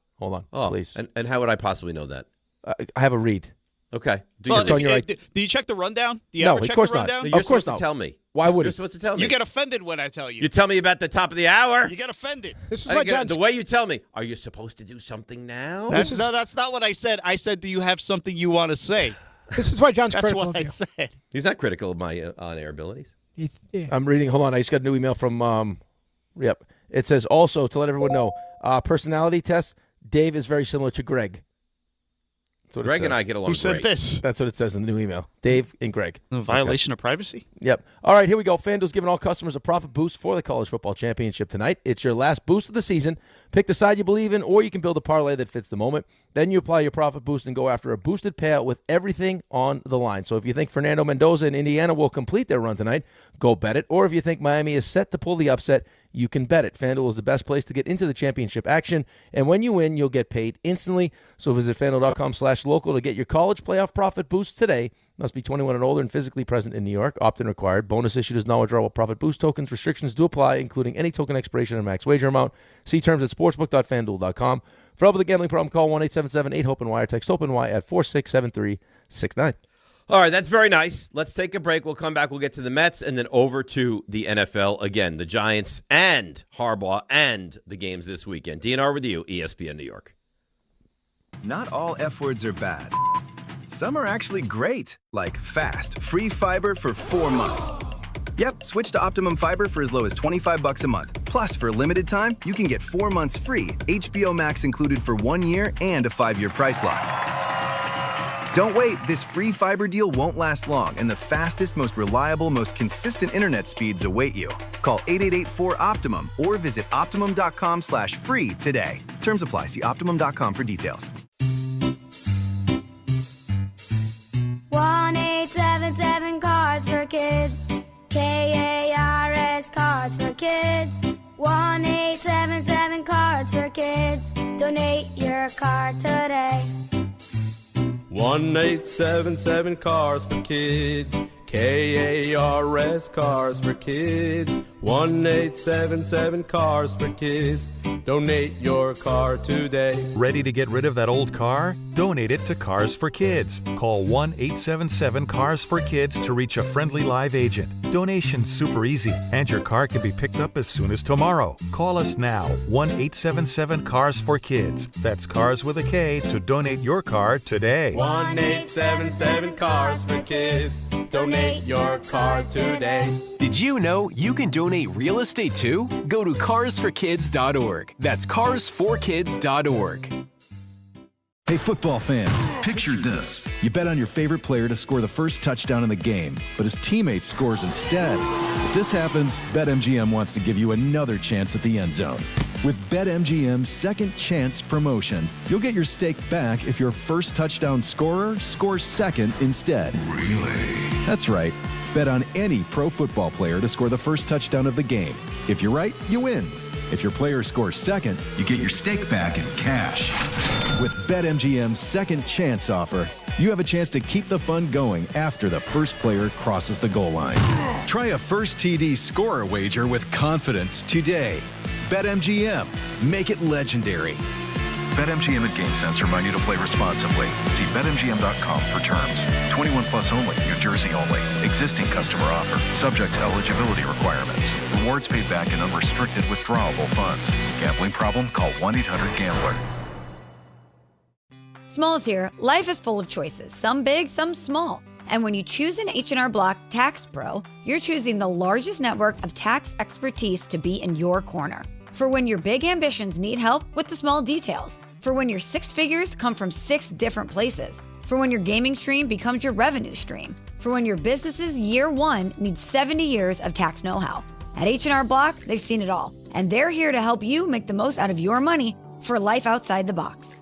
please. And how would I possibly know that? I have a read. Okay. Do you check the rundown? Do you ever check the rundown? You're supposed to tell me. Why would You're supposed to tell me. You get offended when I tell you. You tell me about the top of the hour. You get offended. This is why John's... The way you tell me, are you supposed to do something now? That's not what I said. I said, do you have something you want to say? This is why John's That's critical what I said. He's not critical of my on-air abilities. I'm reading. Hold on. I just got a new email from... Yep. It says, also, to let everyone know, personality test, Dave is very similar to Greg. Greg and I get along great. Who said this? That's what it says in the new email. Dave and Greg. A violation of privacy? Yep. All right, here we go. FanDuel's giving all customers a profit boost for the College Football Championship tonight. It's your last boost of the season. Pick the side you believe in, or you can build a parlay that fits the moment. Then you apply your profit boost and go after a boosted payout with everything on the line. So if you think Fernando Mendoza and Indiana will complete their run tonight, go bet it. Or if you think Miami is set to pull the upset, you can bet it. FanDuel is the best place to get into the championship action. And when you win, you'll get paid instantly. So visit FanDuel.com/local to get your college playoff profit boost today. Must be 21 and older and physically present in New York. Opt-in required. Bonus issued as non-withdrawable profit boost tokens. Restrictions do apply, including any token expiration and max wager amount. See terms at sportsbook.fanduel.com. For help with a gambling problem, call 1-877-8-HOPE-NY or text HOPE-NY at 467369. All right, that's very nice. Let's take a break. We'll come back. We'll get to the Mets and then over to the NFL again. The Giants and Harbaugh and the games this weekend. DNR with you, ESPN New York. Not all F words are bad. Some are actually great, like fast, free fiber for 4 months. Yep, switch to Optimum Fiber for as low as $25 a month. Plus, for a limited time, you can get 4 months free, HBO Max included for 1 year, and a 5-year price lock. Don't wait, this free fiber deal won't last long, and the fastest, most reliable, most consistent internet speeds await you. Call 888-4-OPTIMUM or visit Optimum.com/free today. Terms apply. See Optimum.com for details. 1-877 Cards for Kids. KARS Cards for Kids. 1-877 Cards for Kids. Donate your card today. 1-877 Cars for Kids. KARS Cars for Kids. 1-877 Cars for Kids. Donate your car today. Ready to get rid of that old car? Donate it to Cars for Kids. Call 1-877-CARS-FOR-KIDS to reach a friendly live agent. Donation's super easy, and your car can be picked up as soon as tomorrow. Call us now, 1-877-CARS-FOR-KIDS. That's Cars with a K to donate your car today. 1-877 Cars for Kids. Donate your car today. Did you know you can donate real estate too? Go to carsforkids.org. That's carsforkids.org. Hey, football fans, picture this. You bet on your favorite player to score the first touchdown in the game, but his teammate scores instead. If this happens, BetMGM wants to give you another chance at the end zone. With BetMGM's second chance promotion, you'll get your stake back if your first touchdown scorer scores second instead. Really? That's right. Bet on any pro football player to score the first touchdown of the game. If you're right, you win. If your player scores second, you get your stake back in cash. With BetMGM's second chance offer, you have a chance to keep the fun going after the first player crosses the goal line. Try a first TD scorer wager with confidence today. BetMGM. Make it legendary. BetMGM and GameSense remind you to play responsibly. See BetMGM.com for terms. 21 plus only. New Jersey only. Existing customer offer. Subject to eligibility requirements. Rewards paid back in unrestricted withdrawable funds. Gambling problem? Call 1-800-GAMBLER. Smalls here. Life is full of choices, some big, some small. And when you choose an H&R Block Tax Pro, you're choosing the largest network of tax expertise to be in your corner. For when your big ambitions need help with the small details. For when your six figures come from 6 different places. For when your gaming stream becomes your revenue stream. For when your business's year one needs 70 years of tax know-how. At H&R Block, they've seen it all. And they're here to help you make the most out of your money for life outside the box.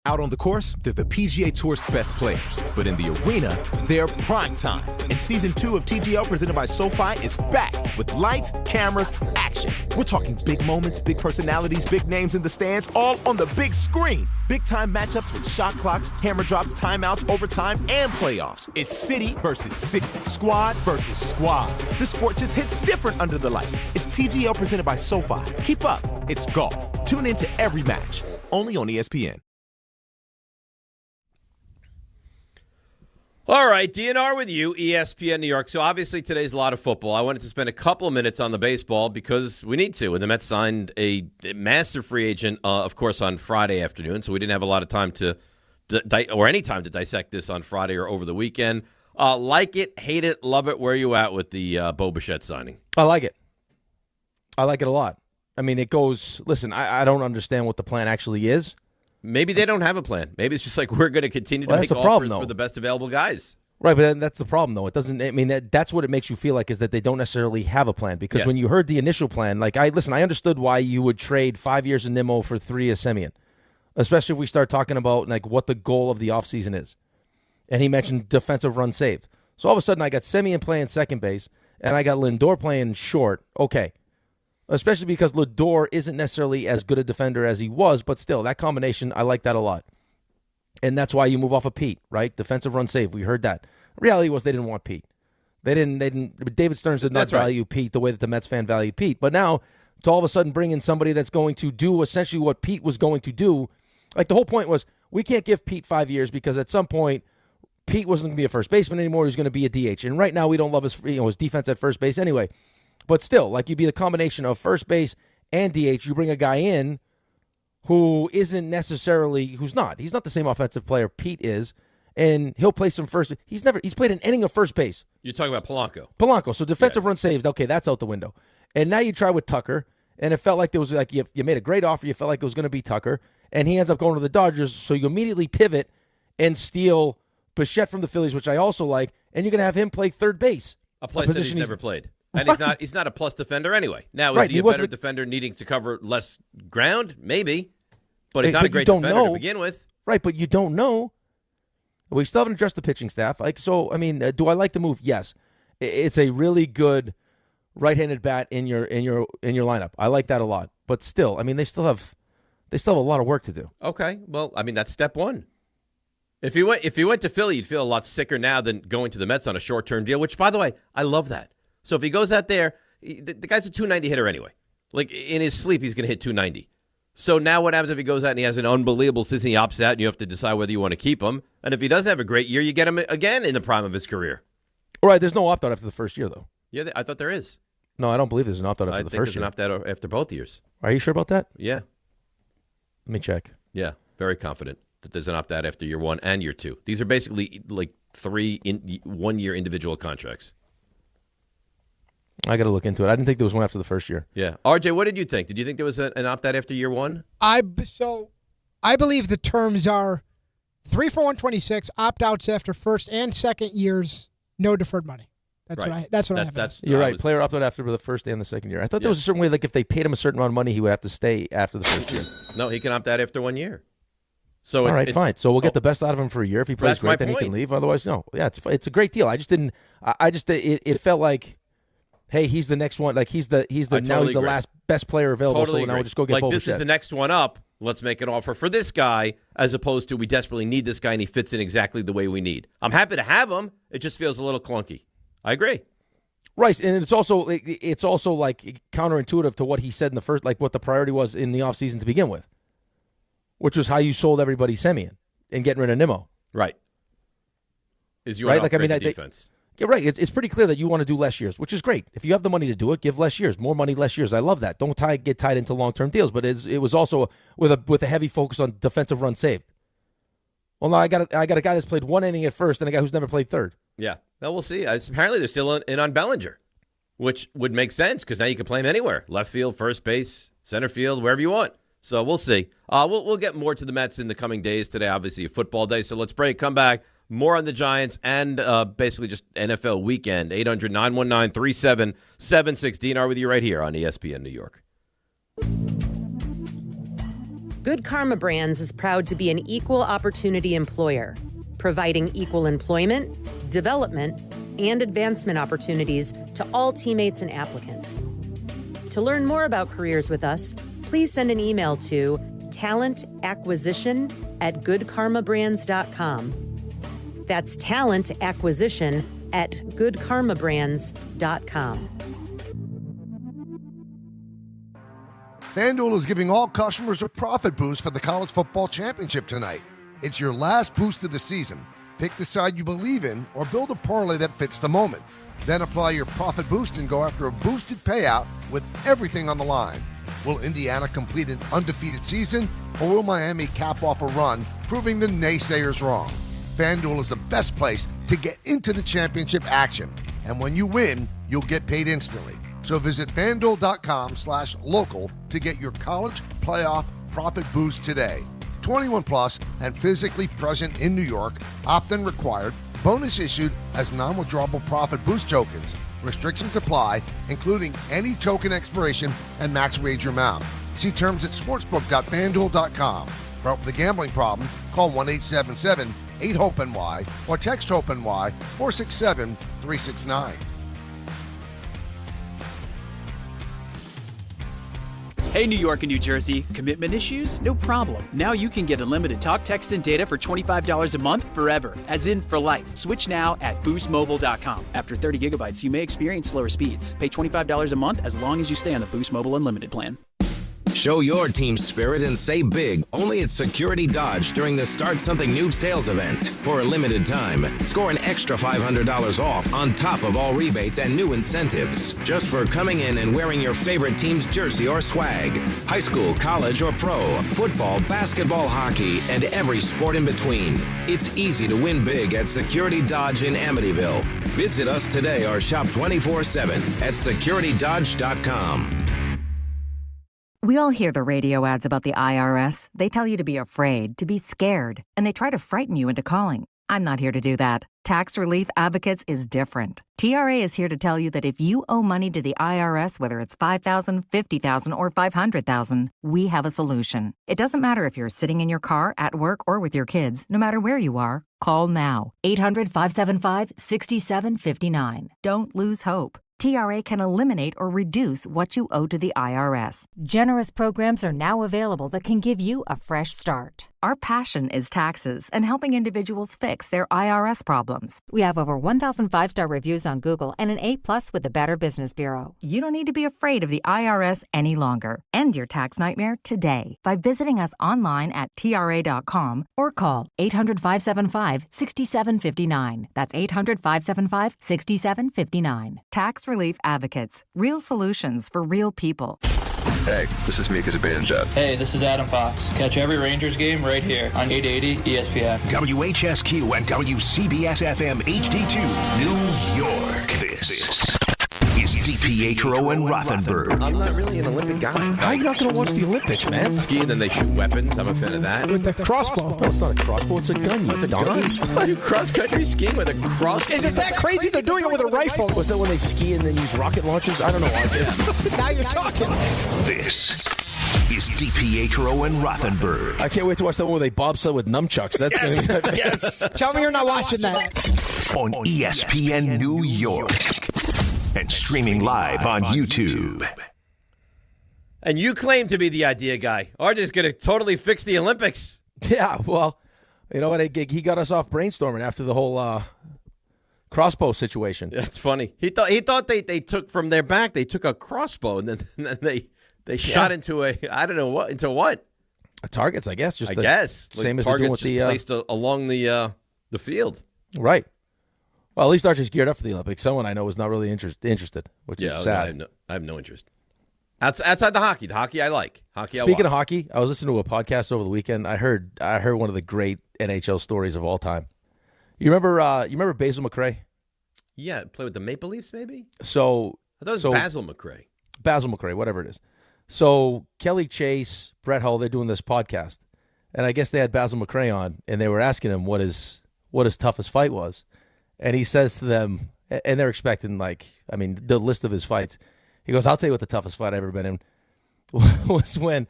Out on the course, they're the PGA Tour's best players. But in the arena, they're prime time. And Season 2 of TGL presented by SoFi is back with lights, cameras, action. We're talking big moments, big personalities, big names in the stands, all on the big screen. Big-time matchups with shot clocks, hammer drops, timeouts, overtime, and playoffs. It's city versus city, squad versus squad. The sport just hits different under the lights. It's TGL presented by SoFi. Keep up. It's golf. Tune into every match. Only on ESPN. All right, DNR with you, ESPN New York. So obviously today's a lot of football. I wanted to spend a couple of minutes on the baseball because we need to. And the Mets signed a massive free agent, of course, on Friday afternoon. So we didn't have a lot of time or any time to dissect this on Friday or over the weekend. Like it, hate it, love it. Where are you at with the Bo Bichette signing? I like it. I like it a lot. I mean, it goes, listen, I don't understand what the plan actually is. Maybe they don't have a plan. Maybe it's just like we're going to continue to make offers for the best available guys. Right, but then that's the problem, though. It doesn't. I mean, that's what it makes you feel like is that they don't necessarily have a plan. Because when you heard the initial plan, like I understood why you would trade 5 years of Nimmo for 3 of Semien, especially if we start talking about like what the goal of the offseason is. And he mentioned defensive run save. So all of a sudden, I got Semien playing second base, and I got Lindor playing short. Okay. Especially because Lindor isn't necessarily as good a defender as he was, but still, that combination, I like that a lot. And that's why you move off of Pete, right? Defensive run save. We heard that. The reality was they didn't want Pete. They didn't. David Stearns did not value Pete the way that the Mets fan valued Pete. But now, to all of a sudden bring in somebody that's going to do essentially what Pete was going to do, like the whole point was we can't give Pete 5 years because at some point Pete wasn't going to be a first baseman anymore. He was going to be a DH. And right now we don't love his defense at first base anyway. But still, like you'd be the combination of first base and DH. You bring a guy in who isn't necessarily, he's not the same offensive player Pete is, and he'll play some first. He's played an inning of first base. You're talking about Polanco. Polanco. So defensive run saved. Okay, that's out the window. And now you try with Tucker, and it felt like there was like you made a great offer. You felt like it was going to be Tucker, and he ends up going to the Dodgers. So you immediately pivot and steal Bichette from the Phillies, which I also like, and you're going to have him play third base. A place that he's never played. And he's not a plus defender anyway. Now, is he a better defender needing to cover less ground? Maybe. But he's not a great defender to begin with. Right, but you don't know. We still haven't addressed the pitching staff. Do I like the move? Yes. It's a really good right-handed bat in your lineup. I like that a lot. But still, they still have a lot of work to do. Okay. Well, that's step one. If he went to Philly, you'd feel a lot sicker now than going to the Mets on a short-term deal, which, by the way, I love that. So if he goes out there, the guy's a 290 hitter anyway. Like, in his sleep, he's going to hit 290. So now what happens if he goes out and he has an unbelievable season, he opts out, and you have to decide whether you want to keep him. And if he doesn't have a great year, you get him again in the prime of his career. All right, there's no opt-out after the first year, though. Yeah, I thought there is. No, I don't believe there's an opt-out after the first year. I think there's an opt-out after both years. Are you sure about that? Yeah. Let me check. Yeah, very confident that there's an opt-out after year 1 and year 2. These are basically like 3 one-year individual contracts. I got to look into it. I didn't think there was one after the first year. Yeah. RJ, what did you think? Did you think there was an opt-out after year 1? So I believe the terms are 3 for 126, opt-outs after first and second years, no deferred money. That's what I have. You're right. Player opt-out after the first and the second year. I thought there was a certain way, like if they paid him a certain amount of money, he would have to stay after the first year. No, he can opt out after 1 year. So all right, fine. So we'll get the best out of him for a year. If he plays great, then he can leave. Otherwise, no. Yeah, it's a great deal. I just didn't. It felt like, hey, he's the next one. Like he's the now he's the last best player available. Totally so now we'll just go get Bo this Bichette. is the next one up. Let's make an offer for this guy, as opposed to we desperately need this guy and he fits in exactly the way we need. I'm happy to have him. It just feels a little clunky. I agree. Right, and it's also like counterintuitive to what he said in the first, like what the priority was in the offseason to begin with, which was how you sold everybody Semien and getting rid of Nimmo. Right. Is you right? Like defense. Yeah, right. It's pretty clear that you want to do less years, which is great. If you have the money to do it, give less years, more money, less years. I love that. Don't get tied into long-term deals. But it was also with a heavy focus on defensive runs saved. Well, now I got a guy that's played one inning at first and a guy who's never played third. Yeah. Well, we'll see. Apparently, they're still in on Bellinger, which would make sense because now you can play him anywhere: left field, first base, center field, wherever you want. So we'll see. We'll get more to the Mets in the coming days. Today, obviously, a football day. So let's break. Come back. More on the Giants and basically just NFL weekend. 800-919-3776. DNR with you right here on ESPN New York. Good Karma Brands is proud to be an equal opportunity employer, providing equal employment, development, and advancement opportunities to all teammates and applicants. To learn more about careers with us, please send an email to talentacquisition@goodkarmabrands.com. That's talentacquisition@goodkarmabrands.com. FanDuel is giving all customers a profit boost for the college football championship tonight. It's your last boost of the season. Pick the side you believe in or build a parlay that fits the moment. Then apply your profit boost and go after a boosted payout with everything on the line. Will Indiana complete an undefeated season, or will Miami cap off a run, proving the naysayers wrong? FanDuel is the best place to get into the championship action. And when you win, you'll get paid instantly. So visit FanDuel.com/local to get your college playoff profit boost today. 21 plus and physically present in New York. Opt-in required. Bonus issued as non-withdrawable profit boost tokens. Restrictions apply, including any token expiration and max wager amount. See terms at sportsbook.fanduel.com. For help with a gambling problem, call 1-877-8-HOPE-NY or text HOPE-NY 467-369. Hey, New York and New Jersey, commitment issues? No problem. Now you can get unlimited talk, text, and data for $25 a month forever, as in for life. Switch now at boostmobile.com. After 30 gigabytes, you may experience slower speeds. Pay $25 a month as long as you stay on the Boost Mobile Unlimited plan. Show your team spirit and save big only at Security Dodge during the Start Something New sales event. For a limited time, score an extra $500 off on top of all rebates and new incentives, just for coming in and wearing your favorite team's jersey or swag. High school, college, or pro, football, basketball, hockey, and every sport in between. It's easy to win big at Security Dodge in Amityville. Visit us today or shop 24/7 at securitydodge.com. We all hear the radio ads about the IRS. They tell you to be afraid, to be scared, and they try to frighten you into calling. I'm not here to do that. Tax Relief Advocates is different. TRA is here to tell you that if you owe money to the IRS, whether it's $5,000, $50,000, or $500,000, we have a solution. It doesn't matter if you're sitting in your car, at work, or with your kids. No matter where you are, call now. 800-575-6759. Don't lose hope. TRA can eliminate or reduce what you owe to the IRS. Generous programs are now available that can give you a fresh start. Our passion is taxes and helping individuals fix their IRS problems. We have over 1,000 5-star reviews on Google and an A+ with the Better Business Bureau. You don't need to be afraid of the IRS any longer. End your tax nightmare today by visiting us online at TRA.com or call 800-575-6759. That's 800-575-6759. Tax Relief Advocates. Real solutions for real people. Hey, this is Mika Zibanejad. Hey, this is Adam Fox. Catch every Rangers game right here on 880 ESPN. WHSQ and WCBS FM HD2, New York. This is DiPietro and Rothenberg. I'm not really an Olympic guy. How are you not going to watch the Olympics, man? Skiing, then they shoot weapons. I'm a fan of that. With the crossbow. No, it's not a crossbow. It's a gun, you donkey. How do you cross-country skiing with a crossbow? Is it that crazy? They're doing it with a rifle. Was that when they ski and then use rocket launchers? I don't know. Now you're talking. This is DiPietro and Rothenberg. I can't wait to watch that one where they bobsled with nunchucks. That's Yes. Tell me you're not watching that. On ESPN New York. And streaming live on YouTube. And you claim to be the idea guy. RJ's going to totally fix the Olympics. Yeah, well, you know what? He got us off brainstorming after the whole crossbow situation. That's funny. He thought they took from their back. They took a crossbow and then they shot into into what? Targets, I guess. I guess same as targets they're doing with the placed along the field. Right. Well, at least Archer's geared up for the Olympics. Someone I know is not really interested, which is sad. I have no interest. Outside the hockey. The hockey I like. Speaking of hockey, I was listening to a podcast over the weekend. I heard one of the great NHL stories of all time. You remember Basil McRae? Yeah, play with the Maple Leafs, maybe? So I thought it was Basil McRae. Basil McRae, whatever it is. So Kelly Chase, Brett Hull, they're doing this podcast. And I guess they had Basil McRae on, and they were asking him what his toughest fight was. And he says to them, and they're expecting, the list of his fights. He goes, I'll tell you what the toughest fight I've ever been in was when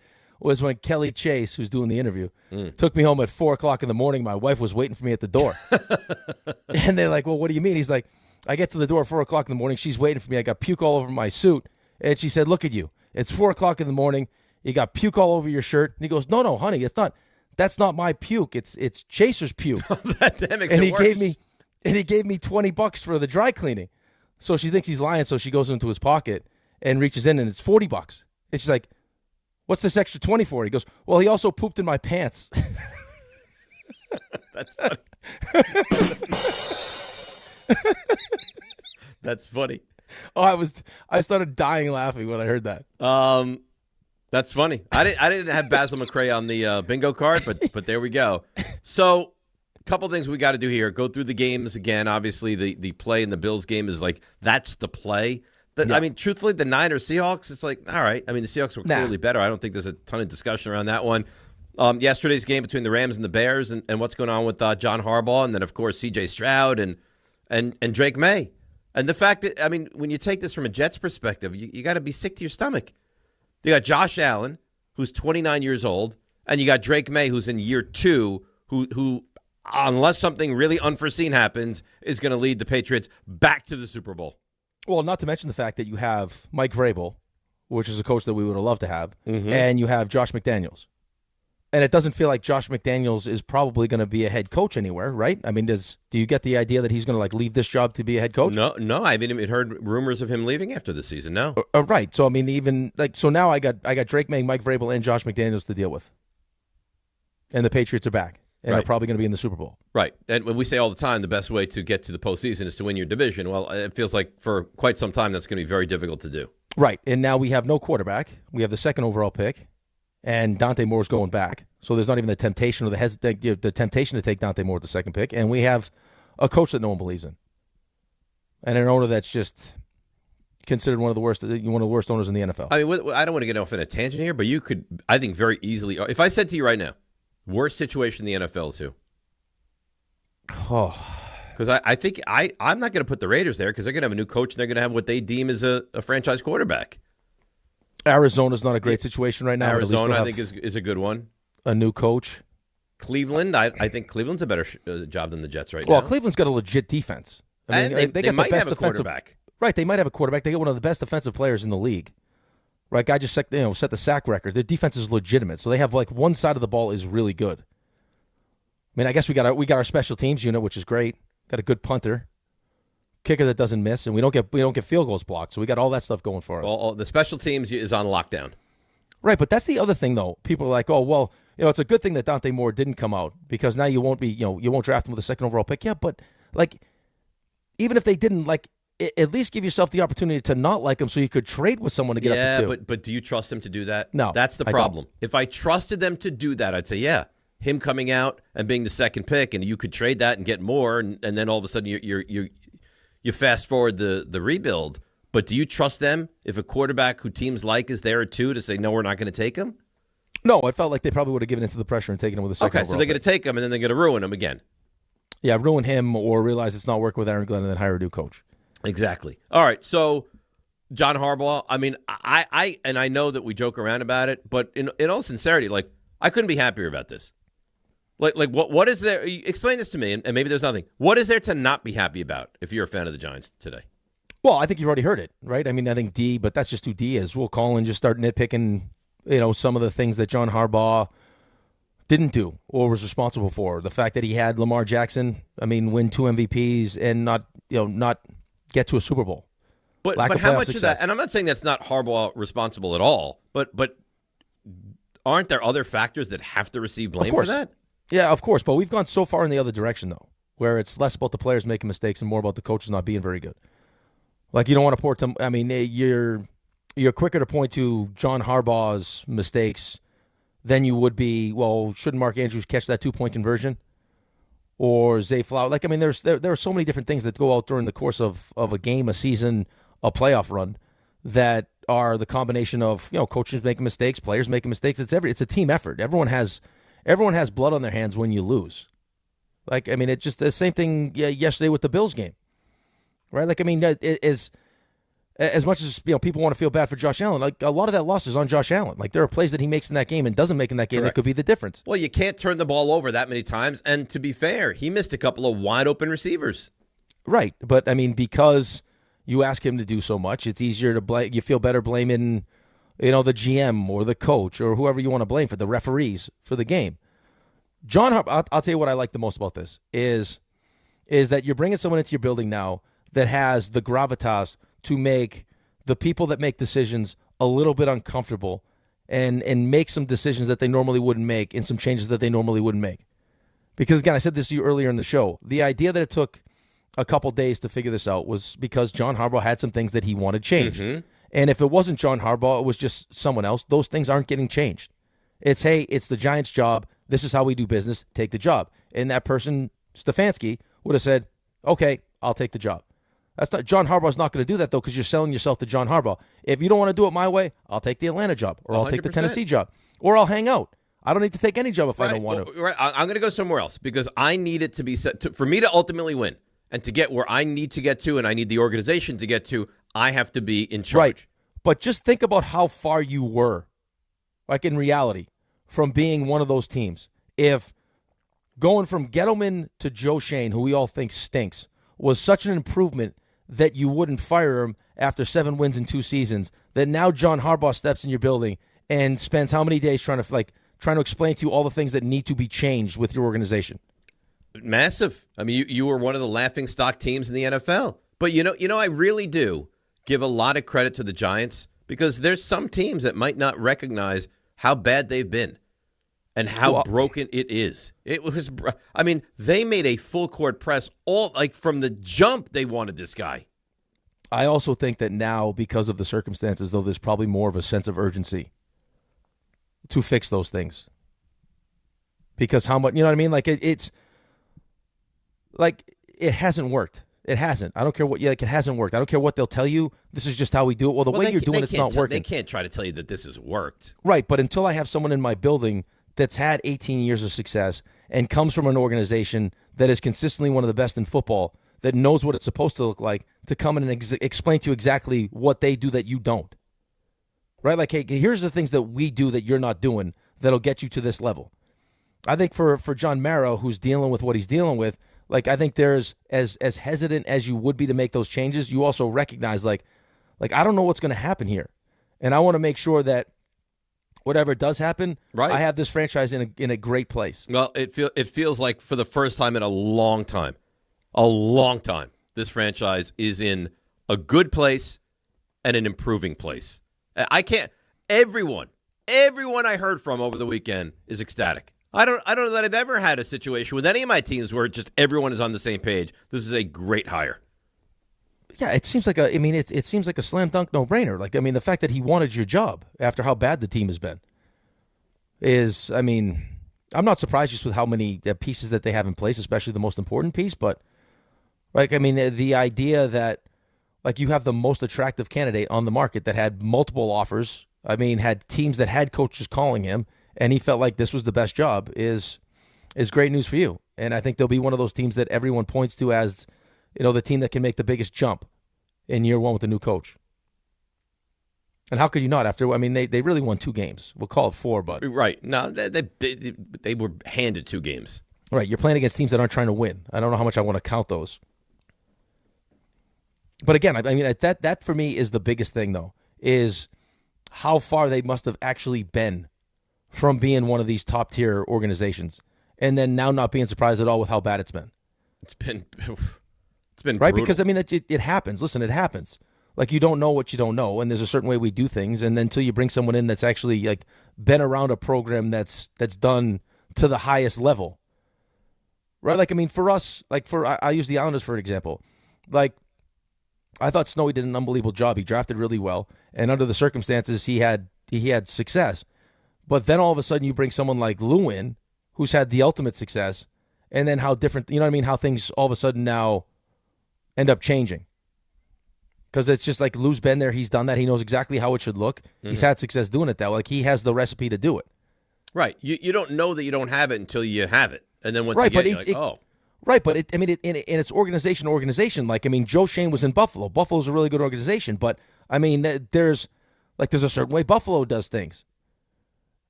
Kelly Chase, who's doing the interview, took me home at 4 o'clock in the morning. My wife was waiting for me at the door. And they're like, well, what do you mean? He's like, I get to the door at 4 o'clock in the morning. She's waiting for me. I got puke all over my suit. And she said, look at you. It's 4 o'clock in the morning. You got puke all over your shirt. And he goes, no, honey, it's not. That's not my puke. It's Chaser's puke. That makes it worse. He gave me $20 for the dry cleaning. So she thinks he's lying, so she goes into his pocket and reaches in, and it's $40. And she's like, what's this extra 20 for? He goes, well, he also pooped in my pants. That's funny. That's funny. Oh, I started dying laughing when I heard that. That's funny. I didn't have Basil McRae on the bingo card, but there we go. So, couple things we got to do here. Go through the games again. Obviously, the play in the Bills game is that's the play. Yeah. I mean, truthfully, the Niners Seahawks, it's like, all right. I mean, the Seahawks were clearly better. I don't think there's a ton of discussion around that one. Yesterday's game between the Rams and the Bears, and what's going on with John Harbaugh, and then of course C.J. Stroud and Drake May, and the fact that when you take this from a Jets perspective, you got to be sick to your stomach. You got Josh Allen, who's 29 years old, and you got Drake May, who's in year 2, who unless something really unforeseen happens, is going to lead the Patriots back to the Super Bowl. Well, not to mention the fact that you have Mike Vrabel, which is a coach that we would have loved to have, and you have Josh McDaniels. And it doesn't feel like Josh McDaniels is probably going to be a head coach anywhere, right? I mean, do you get the idea that he's going to leave this job to be a head coach? No. I mean, it heard rumors of him leaving after the season. No. Right. So I mean, even so now I got Drake May, Mike Vrabel, and Josh McDaniels to deal with, and the Patriots are back and are probably going to be in the Super Bowl. Right. And when we say all the time, the best way to get to the postseason is to win your division. Well, it feels like for quite some time that's going to be very difficult to do. Right. And now we have no quarterback. We have the second overall pick. And Dante Moore's going back, so there's not even the temptation or the temptation to take Dante Moore with the second pick. And we have a coach that no one believes in, and an owner that's just considered one of the worst owners in the NFL. I mean, I don't want to get off in a tangent here, but you could, I think, very easily. If I said to you right now, worst situation in the NFL is who? Oh, because I think I'm not going to put the Raiders there because they're going to have a new coach and they're going to have what they deem as a franchise quarterback. Arizona's not a great situation right now. Arizona, I think, is a good one. A new coach. Cleveland, I think Cleveland's a better job than the Jets right now. Well, Cleveland's got a legit defense. I mean, they got might the best have a quarterback. Right, they might have a quarterback. They got one of the best defensive players in the league. Right, guy just set the sack record. Their defense is legitimate, so they have one side of the ball is really good. I mean, I guess we got our special teams unit, which is great. Got a good punter. Kicker that doesn't miss, and we don't get field goals blocked, so we got all that stuff going for us. Well, the special teams is on lockdown. Right, but that's the other thing, though. People are like, oh, well, it's a good thing that Dante Moore didn't come out because now you won't draft him with a second overall pick. Yeah, but even if they didn't, at least give yourself the opportunity to not like him so you could trade with someone to get up to 2. But do you trust them to do that? No, that's the problem. If I trusted them to do that, I'd say, yeah, him coming out and being the second pick, and you could trade that and get more, and then all of a sudden you fast forward the rebuild. But do you trust them if a quarterback who teams like is there at 2 to say, no, we're not going to take him? No, I felt like they probably would have given into the pressure and taken him with a second Okay, so they're going to take him, and then they're going to ruin him again. Yeah, ruin him or realize it's not working with Aaron Glenn and then hire a new coach. Exactly. All right, so John Harbaugh, I mean, I know that we joke around about it, but in all sincerity, like, I couldn't be happier about this. Like what is there? Explain this to me, and maybe there's nothing. What is there to not be happy about if you're a fan of the Giants today? Well, I think you've already heard it, right? I mean, I think but that's just who D is. We'll call and just start nitpicking, some of the things that John Harbaugh didn't do or was responsible for. The fact that he had Lamar Jackson, win 2 MVPs and not get to a Super Bowl. But how much of that? And I'm not saying that's not Harbaugh responsible at all. But aren't there other factors that have to receive blame for that? Yeah, of course. But we've gone so far in the other direction, though, where it's less about the players making mistakes and more about the coaches not being very good. Like, you don't want to point to you're quicker to point to John Harbaugh's mistakes than you would be, well, shouldn't Mark Andrews catch that 2-point conversion? Or Zay Flower. Like, there are so many different things that go out during the course of a game, a season, a playoff run that are the combination of, coaches making mistakes, players making mistakes. It's a team effort. Everyone has blood on their hands when you lose. Like, it's just the same thing yesterday with the Bills game. Right? Like, as much as people want to feel bad for Josh Allen, like, a lot of that loss is on Josh Allen. Like, there are plays that he makes in that game and doesn't make in that game. Correct. That could be the difference. Well, you can't turn the ball over that many times. And to be fair, he missed a couple of wide open receivers. Right. But, because you ask him to do so much, it's easier to blame. You feel better blaming, the GM or the coach or whoever you want to blame for the referees for the game. John Harbaugh, I'll tell you what I like the most about this is that you're bringing someone into your building now that has the gravitas to make the people that make decisions a little bit uncomfortable and make some decisions that they normally wouldn't make and some changes that they normally wouldn't make. Because, again, I said this to you earlier in the show. The idea that it took a couple days to figure this out was because John Harbaugh had some things that he wanted changed. Mm-hmm. And if it wasn't John Harbaugh, it was just someone else, those things aren't getting changed. It's, hey, it's the Giants' job. This is how we do business. Take the job. And that person, Stefanski, would have said, okay, I'll take the job. That's not John Harbaugh's not going to do that, though, because you're selling yourself to John Harbaugh. If you don't want to do it my way, I'll take the Atlanta job, or I'll 100%. Take the Tennessee job, or I'll hang out. I don't need to take any job if I don't want to. Right. I'm going to go somewhere else because I need it to be set for me to ultimately win and to get where I need to get to and I need the organization to get to, I have to be in charge. Right. But just think about how far you were, like in reality, from being one of those teams. If going from Gettleman to Joe Shane, who we all think stinks, was such an improvement that you wouldn't fire him after 7 wins in 2 seasons, that now John Harbaugh steps in your building and spends how many days trying to explain to you all the things that need to be changed with your organization? Massive. You were one of the laughingstock teams in the NFL. But I really do give a lot of credit to the Giants because there's some teams that might not recognize how bad they've been and how broken it is. It was, they made a full court press from the jump. They wanted this guy. I also think that now, because of the circumstances, though, there's probably more of a sense of urgency to fix those things. Because how much, Like it's like it hasn't worked. It hasn't. I don't care what. It hasn't worked. I don't care what they'll tell you. This is just how we do it. Well, the way you're doing it's not working. They can't try to tell you that this has worked. Right, but until I have someone in my building that's had 18 years of success and comes from an organization that is consistently one of the best in football, that knows what it's supposed to look like, to come in and explain to you exactly what they do that you don't. Right? Like, hey, here's the things that we do that you're not doing that'll get you to this level. I think for John Mara, who's dealing with what he's dealing with, I think there's as hesitant as you would be to make those changes, you also recognize, like I don't know what's going to happen here. And I want to make sure that whatever does happen, right, I have this franchise in a great place. Well, it feels like for the first time in a long time, this franchise is in a good place and an improving place. Everyone I heard from over the weekend is ecstatic. I don't know that I've ever had a situation with any of my teams where just everyone is on the same page. This is a great hire. Yeah, it seems like it seems like a slam dunk no brainer. The fact that he wanted your job after how bad the team has been is, I'm not surprised just with how many pieces that they have in place, especially the most important piece. But the idea that Like, you have the most attractive candidate on the market that had multiple offers. I mean, had teams that had coaches calling him, and he felt like this was the best job is great news for you. And I think they'll be one of those teams that everyone points to as, the team that can make the biggest jump in year one with the new coach. And how could you not after, they really won 2 games. We'll call it 4, but. Right. No, they were handed 2 games. Right. You're playing against teams that aren't trying to win. I don't know how much I want to count those. But again, that for me is the biggest thing, though, is how far they must have actually been from being one of these top-tier organizations, and then now not being surprised at all with how bad it's been. It's been right, brutal. because it happens. Listen, it happens. Like, you don't know what you don't know, and there's a certain way we do things, and then until you bring someone in that's actually like been around a program that's done to the highest level, right? Like, for us, I use the Islanders for an example. Like, I thought Snowy did an unbelievable job. He drafted really well, and under the circumstances, he had success. But then all of a sudden, you bring someone like Lou in, who's had the ultimate success, and then how different, how things all of a sudden now end up changing. Because it's just like Lou's been there, he's done that, he knows exactly how it should look. Mm-hmm. He's had success doing it that way. Like, he has the recipe to do it. Right. You don't know that you don't have it until you have it, and then once you get it, you're like, oh. Right, but in its organization, like, Joe Shane was in Buffalo. Buffalo's a really good organization, but there's a certain way Buffalo does things.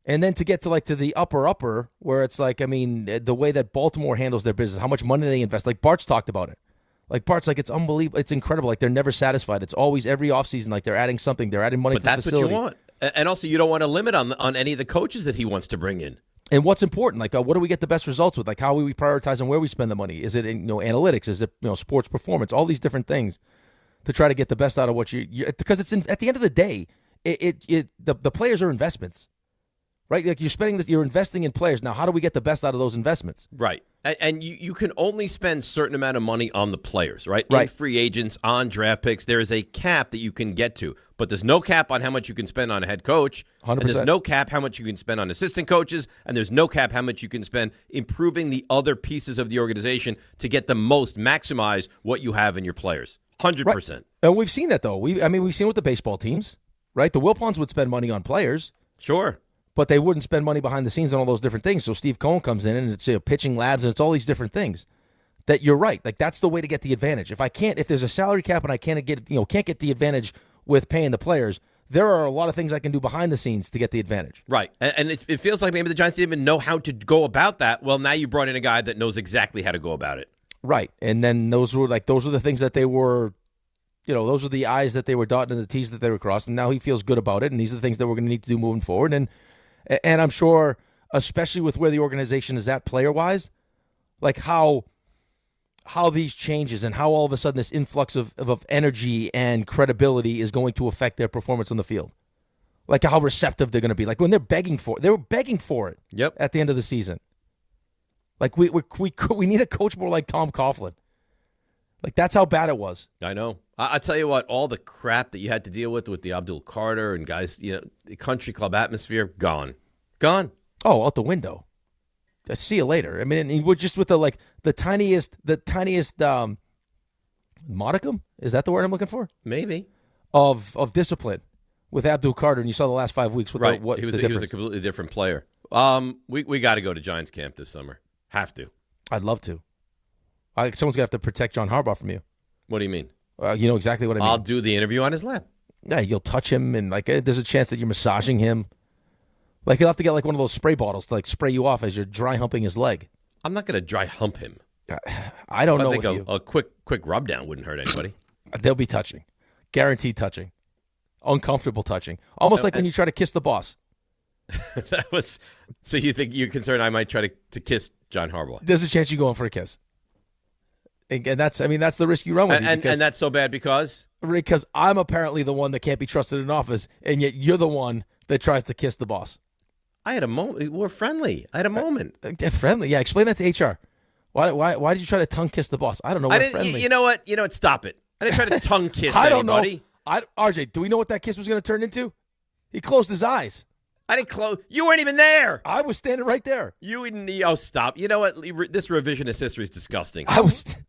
And then to get to the upper, where it's like, the way that Baltimore handles their business, how much money they invest. Like, Bart's talked about it. Like, Bart's like, it's unbelievable. It's incredible. Like, they're never satisfied. It's always every offseason, like, they're adding something. They're adding money to the facility. But that's what you want. And also, you don't want to limit on any of the coaches that he wants to bring in. And what's important? Like, what do we get the best results with? Like, how are we prioritizing where we spend the money? Is it analytics? Is it sports performance? All these different things to try to get the best out of what you because it's at the end of the day, the players are investments, right? Like, you're investing in players. Now, how do we get the best out of those investments? Right. And you can only spend a certain amount of money on the players, right? Right. In free agents, on draft picks, there is a cap that you can get to. But there's no cap on how much you can spend on a head coach. 100%. And there's no cap how much you can spend on assistant coaches. And there's no cap how much you can spend improving the other pieces of the organization to get the most, maximize what you have in your players. 100%. Right. And we've seen that, though. We've seen it with the baseball teams, right? The Wilpons would spend money on players. Sure. But they wouldn't spend money behind the scenes on all those different things. So Steve Cohen comes in, and it's pitching labs, and it's all these different things. That you're right. Like, that's the way to get the advantage. If there's a salary cap and I can't get the advantage with paying the players, there are a lot of things I can do behind the scenes to get the advantage. Right. And it feels like maybe the Giants didn't even know how to go about that. Well, now you brought in a guy that knows exactly how to go about it. Right. And then those were the things that they were, those are the I's that they were dotting and the T's that they were crossing. And now he feels good about it, and these are the things that we're going to need to do moving forward. And I'm sure, especially with where the organization is at player-wise, like how these changes and how all of a sudden this influx of energy and credibility is going to affect their performance on the field. Like, how receptive they're going to be. Like, when they were begging for it Yep. At the end of the season. Like, we need a coach more like Tom Coughlin. Like, that's how bad it was. I know. I tell you what, all the crap that you had to deal with the Abdul Carter and guys, the country club atmosphere, gone. Oh, out the window. See you later. We're just with the tiniest modicum. Is that the word I'm looking for? Maybe. Of discipline with Abdul Carter, and you saw the last 5 weeks. Right. He was a completely different player. We got to go to Giants camp this summer. Have to. I'd love to. Someone's going to have to protect John Harbaugh from you. What do you mean? You know exactly what I mean. I'll do the interview on his lap. Yeah, you'll touch him, and there's a chance that you're massaging him. Like, you'll have to get one of those spray bottles to spray you off as you're dry humping his leg. I'm not going to dry hump him. I don't know. I think a quick rub down wouldn't hurt anybody. They'll be touching, guaranteed touching, uncomfortable touching, almost like when you try to kiss the boss. So you think you're concerned I might try to kiss John Harbaugh? There's a chance you go in for a kiss. And that's the risk you run with. And that's so bad because I'm apparently the one that can't be trusted in office, and yet you're the one that tries to kiss the boss. I had a moment. We're friendly. I had a moment. Friendly? Yeah, explain that to HR. Why did you try to tongue kiss the boss? I don't know. I didn't. You know what? Stop it. I didn't try to tongue kiss I don't anybody. know. RJ, do we know what that kiss was going to turn into? He closed his eyes. I didn't close. You weren't even there. I was standing right there. You didn't. Oh, stop. You know what? This revisionist history is disgusting.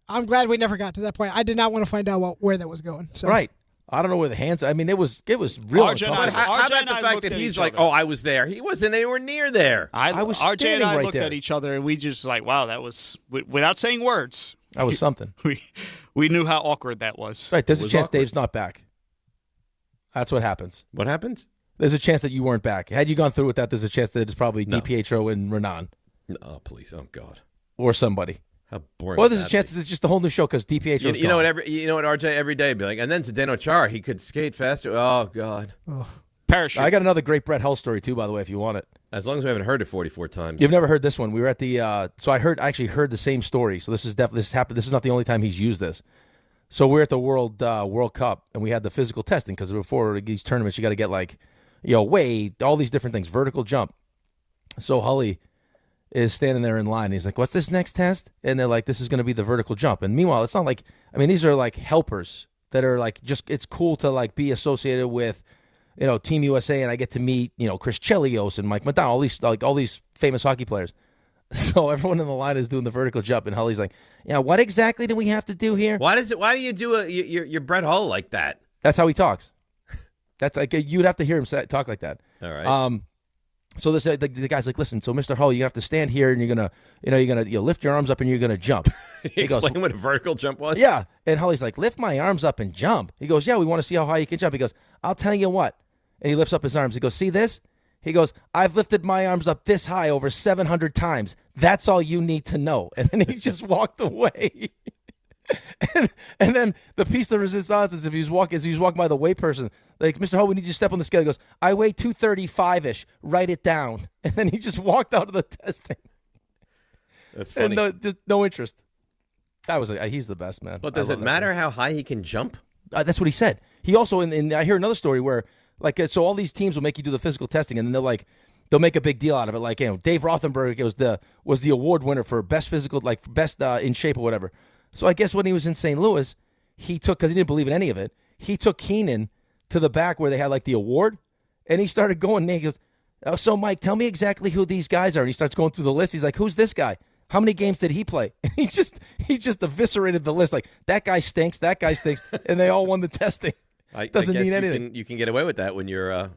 I'm glad we never got to that point. I did not want to find out where that was going. So. Right. I don't know where the hands. I mean, it was real. RJ and I, how about the fact that he's like, I was there. He wasn't anywhere near there. I was RJ and I right looked there. at each other, and we just like, wow, that was without saying words. That was something. We knew how awkward that was. Right. There's a chance Dave's not back. That's what happens. What happened? There's a chance that you weren't back. Had you gone through with that, there's a chance that it's probably DiPietro and Renan. Oh, please. Oh, God. Or somebody. How boring. Well, there's a chance that it's just a whole new show because DiPietro's you know what? You know what? RJ every day be like, and then Zdeno Chara, he could skate faster. Oh God. Parachute. I got another great Brett Hull story too, by the way, if you want it. As long as we haven't heard it 44 times. You've never heard this one. We were at the. So I actually heard the same story. So this happened. This is not the only time he's used this. So we're at the World Cup and we had the physical testing because before these tournaments you got to get weight, all these different things, vertical jump. So Hully is standing there in line. He's like, what's this next test? And they're like, this is going to be the vertical jump. And meanwhile, it's not like, these are like helpers that are like, just, it's cool to like be associated with, Team USA. And I get to meet, Chris Chelios and Mike McDonald, all these famous hockey players. So everyone in the line is doing the vertical jump. And Hully's like, yeah, what exactly do we have to do here? Why do you do your Brett Hull like that? That's how he talks. That's like, you'd have to hear him talk like that. All right. So this the guy's like, listen, so Mr. Hull, you have to stand here and you're gonna lift your arms up and you're gonna jump. He explained what a vertical jump was? Yeah. And Hully's like, lift my arms up and jump. He goes, yeah, we want to see how high you can jump. He goes, I'll tell you what. And he lifts up his arms. He goes, see this? He goes, I've lifted my arms up this high over 700 times. That's all you need to know. And then he just walked away. And then the piece de resistance is if he's walking by the weight person, like, Mr. Hull, we need you to step on the scale. He goes, I weigh 235-ish. Write it down. And then he just walked out of the testing. That's funny. And just no interest. That was he's the best, man. But does it matter how high he can jump? That's what he said. He also, I hear another story where, so all these teams will make you do the physical testing, and then they'll make a big deal out of it. Like, Dave Rothenberg was the award winner for best physical, best in shape or whatever. So I guess when he was in St. Louis, because he didn't believe in any of it, he took Keenan to the back where they had the award, and he started going. And he goes, "Oh, so Mike, tell me exactly who these guys are." And he starts going through the list. He's like, "Who's this guy? How many games did he play?" And he just eviscerated the list. Like, that guy stinks, that guy stinks, and they all won the testing. Doesn't mean anything. You can get away with that when you're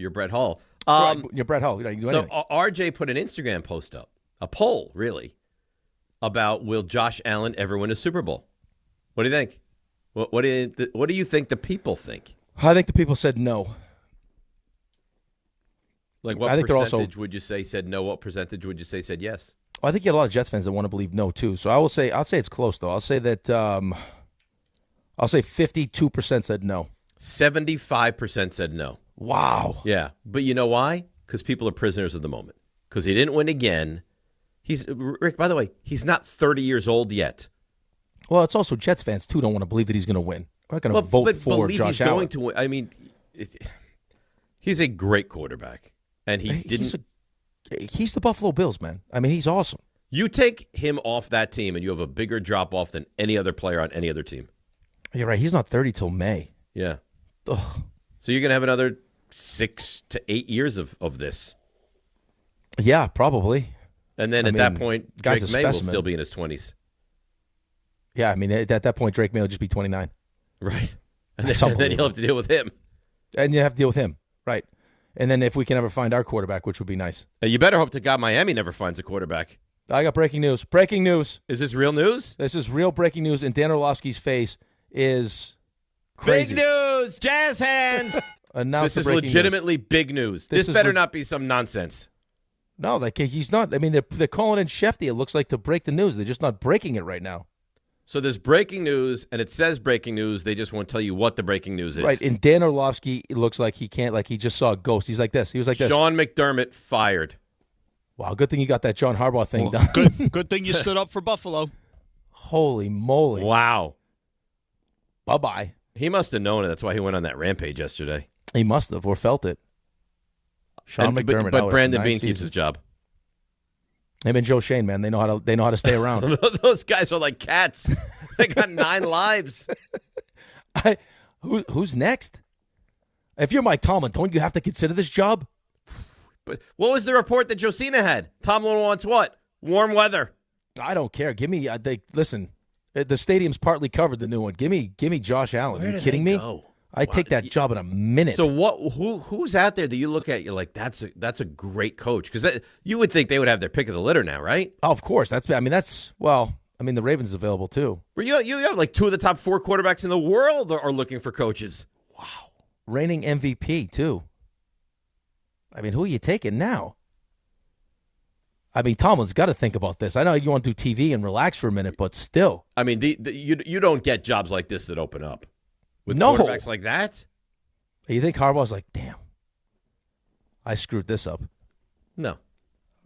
Brett Hull. You're Brett Hull. You can do anything. RJ put an Instagram post up, a poll really, about will Josh Allen ever win a Super Bowl? What do you think? What do you think the people think? I think the people said no. Like, what percentage would you say said no? What percentage would you say said yes? Well, I think you had a lot of Jets fans that want to believe no too. So I'll say it's close though. I'll say that. I'll say 52% said no. 75% said no. Wow. Yeah, but you know why? Because people are prisoners of the moment. Because he didn't win again. Rick. By the way, he's not 30 years old yet. Well, it's also Jets fans too don't want to believe that he's going to win. We're not going to vote for Josh Allen. Going to win. I mean, he's a great quarterback, and he's the Buffalo Bills, man. I mean, he's awesome. You take him off that team, and you have a bigger drop off than any other player on any other team. You're right. He's not 30 till May. Yeah. Ugh. So you're going to have another 6 to 8 years of this. Yeah, probably. And then at that point, Drake May will still be in his 20s. Yeah, I mean, at that point, Drake May will just be 29. Right. And then you'll have to deal with him. And you have to deal with him, right. And then if we can ever find our quarterback, which would be nice. You better hope to God Miami never finds a quarterback. I got breaking news. Breaking news. Is this real news? This is real breaking news, and Dan Orlovsky's face is crazy. Big news! Jazz hands! This is legitimately big news. This better not be some nonsense. No, he's not. I mean, they're calling in Shefty, it looks like, to break the news. They're just not breaking it right now. So there's breaking news, and it says breaking news. They just won't tell you what the breaking news is. Right, and Dan Orlovsky, it looks like he can't, he just saw a ghost. He's like this. He was like this. Sean McDermott fired. Wow, good thing you got that John Harbaugh thing done. Good thing you stood up for Buffalo. Holy moly. Wow. Bye-bye. He must have known it. That's why he went on that rampage yesterday. He must have, or felt it. Sean McDermott. But Brandon Beane keeps his job. Him and Joe Shane, man, they know how to stay around. Those guys are like cats. They got 9 lives. Who's next? If you're Mike Tomlin, don't you have to consider this job? But what was the report that Josina had? Tomlin wants what? Warm weather. I don't care. Give me. Listen. The stadium's partly covered. The new one. Give me Josh Allen. Where Are you do kidding they me? go? I take that job in a minute. So what? Who's out there that you look at? You're like, that's a great coach, because you would think they would have their pick of the litter now, right? Oh, of course. The Ravens is available too. Where you have like 2 of the top 4 quarterbacks in the world are looking for coaches. Reigning MVP too. I mean, who are you taking now? I mean, Tomlin's got to think about this. I know you want to do TV and relax for a minute, but still. I mean, you don't get jobs like this that open up with No. quarterbacks like that. You think Harbaugh's like, damn, I screwed this up? No,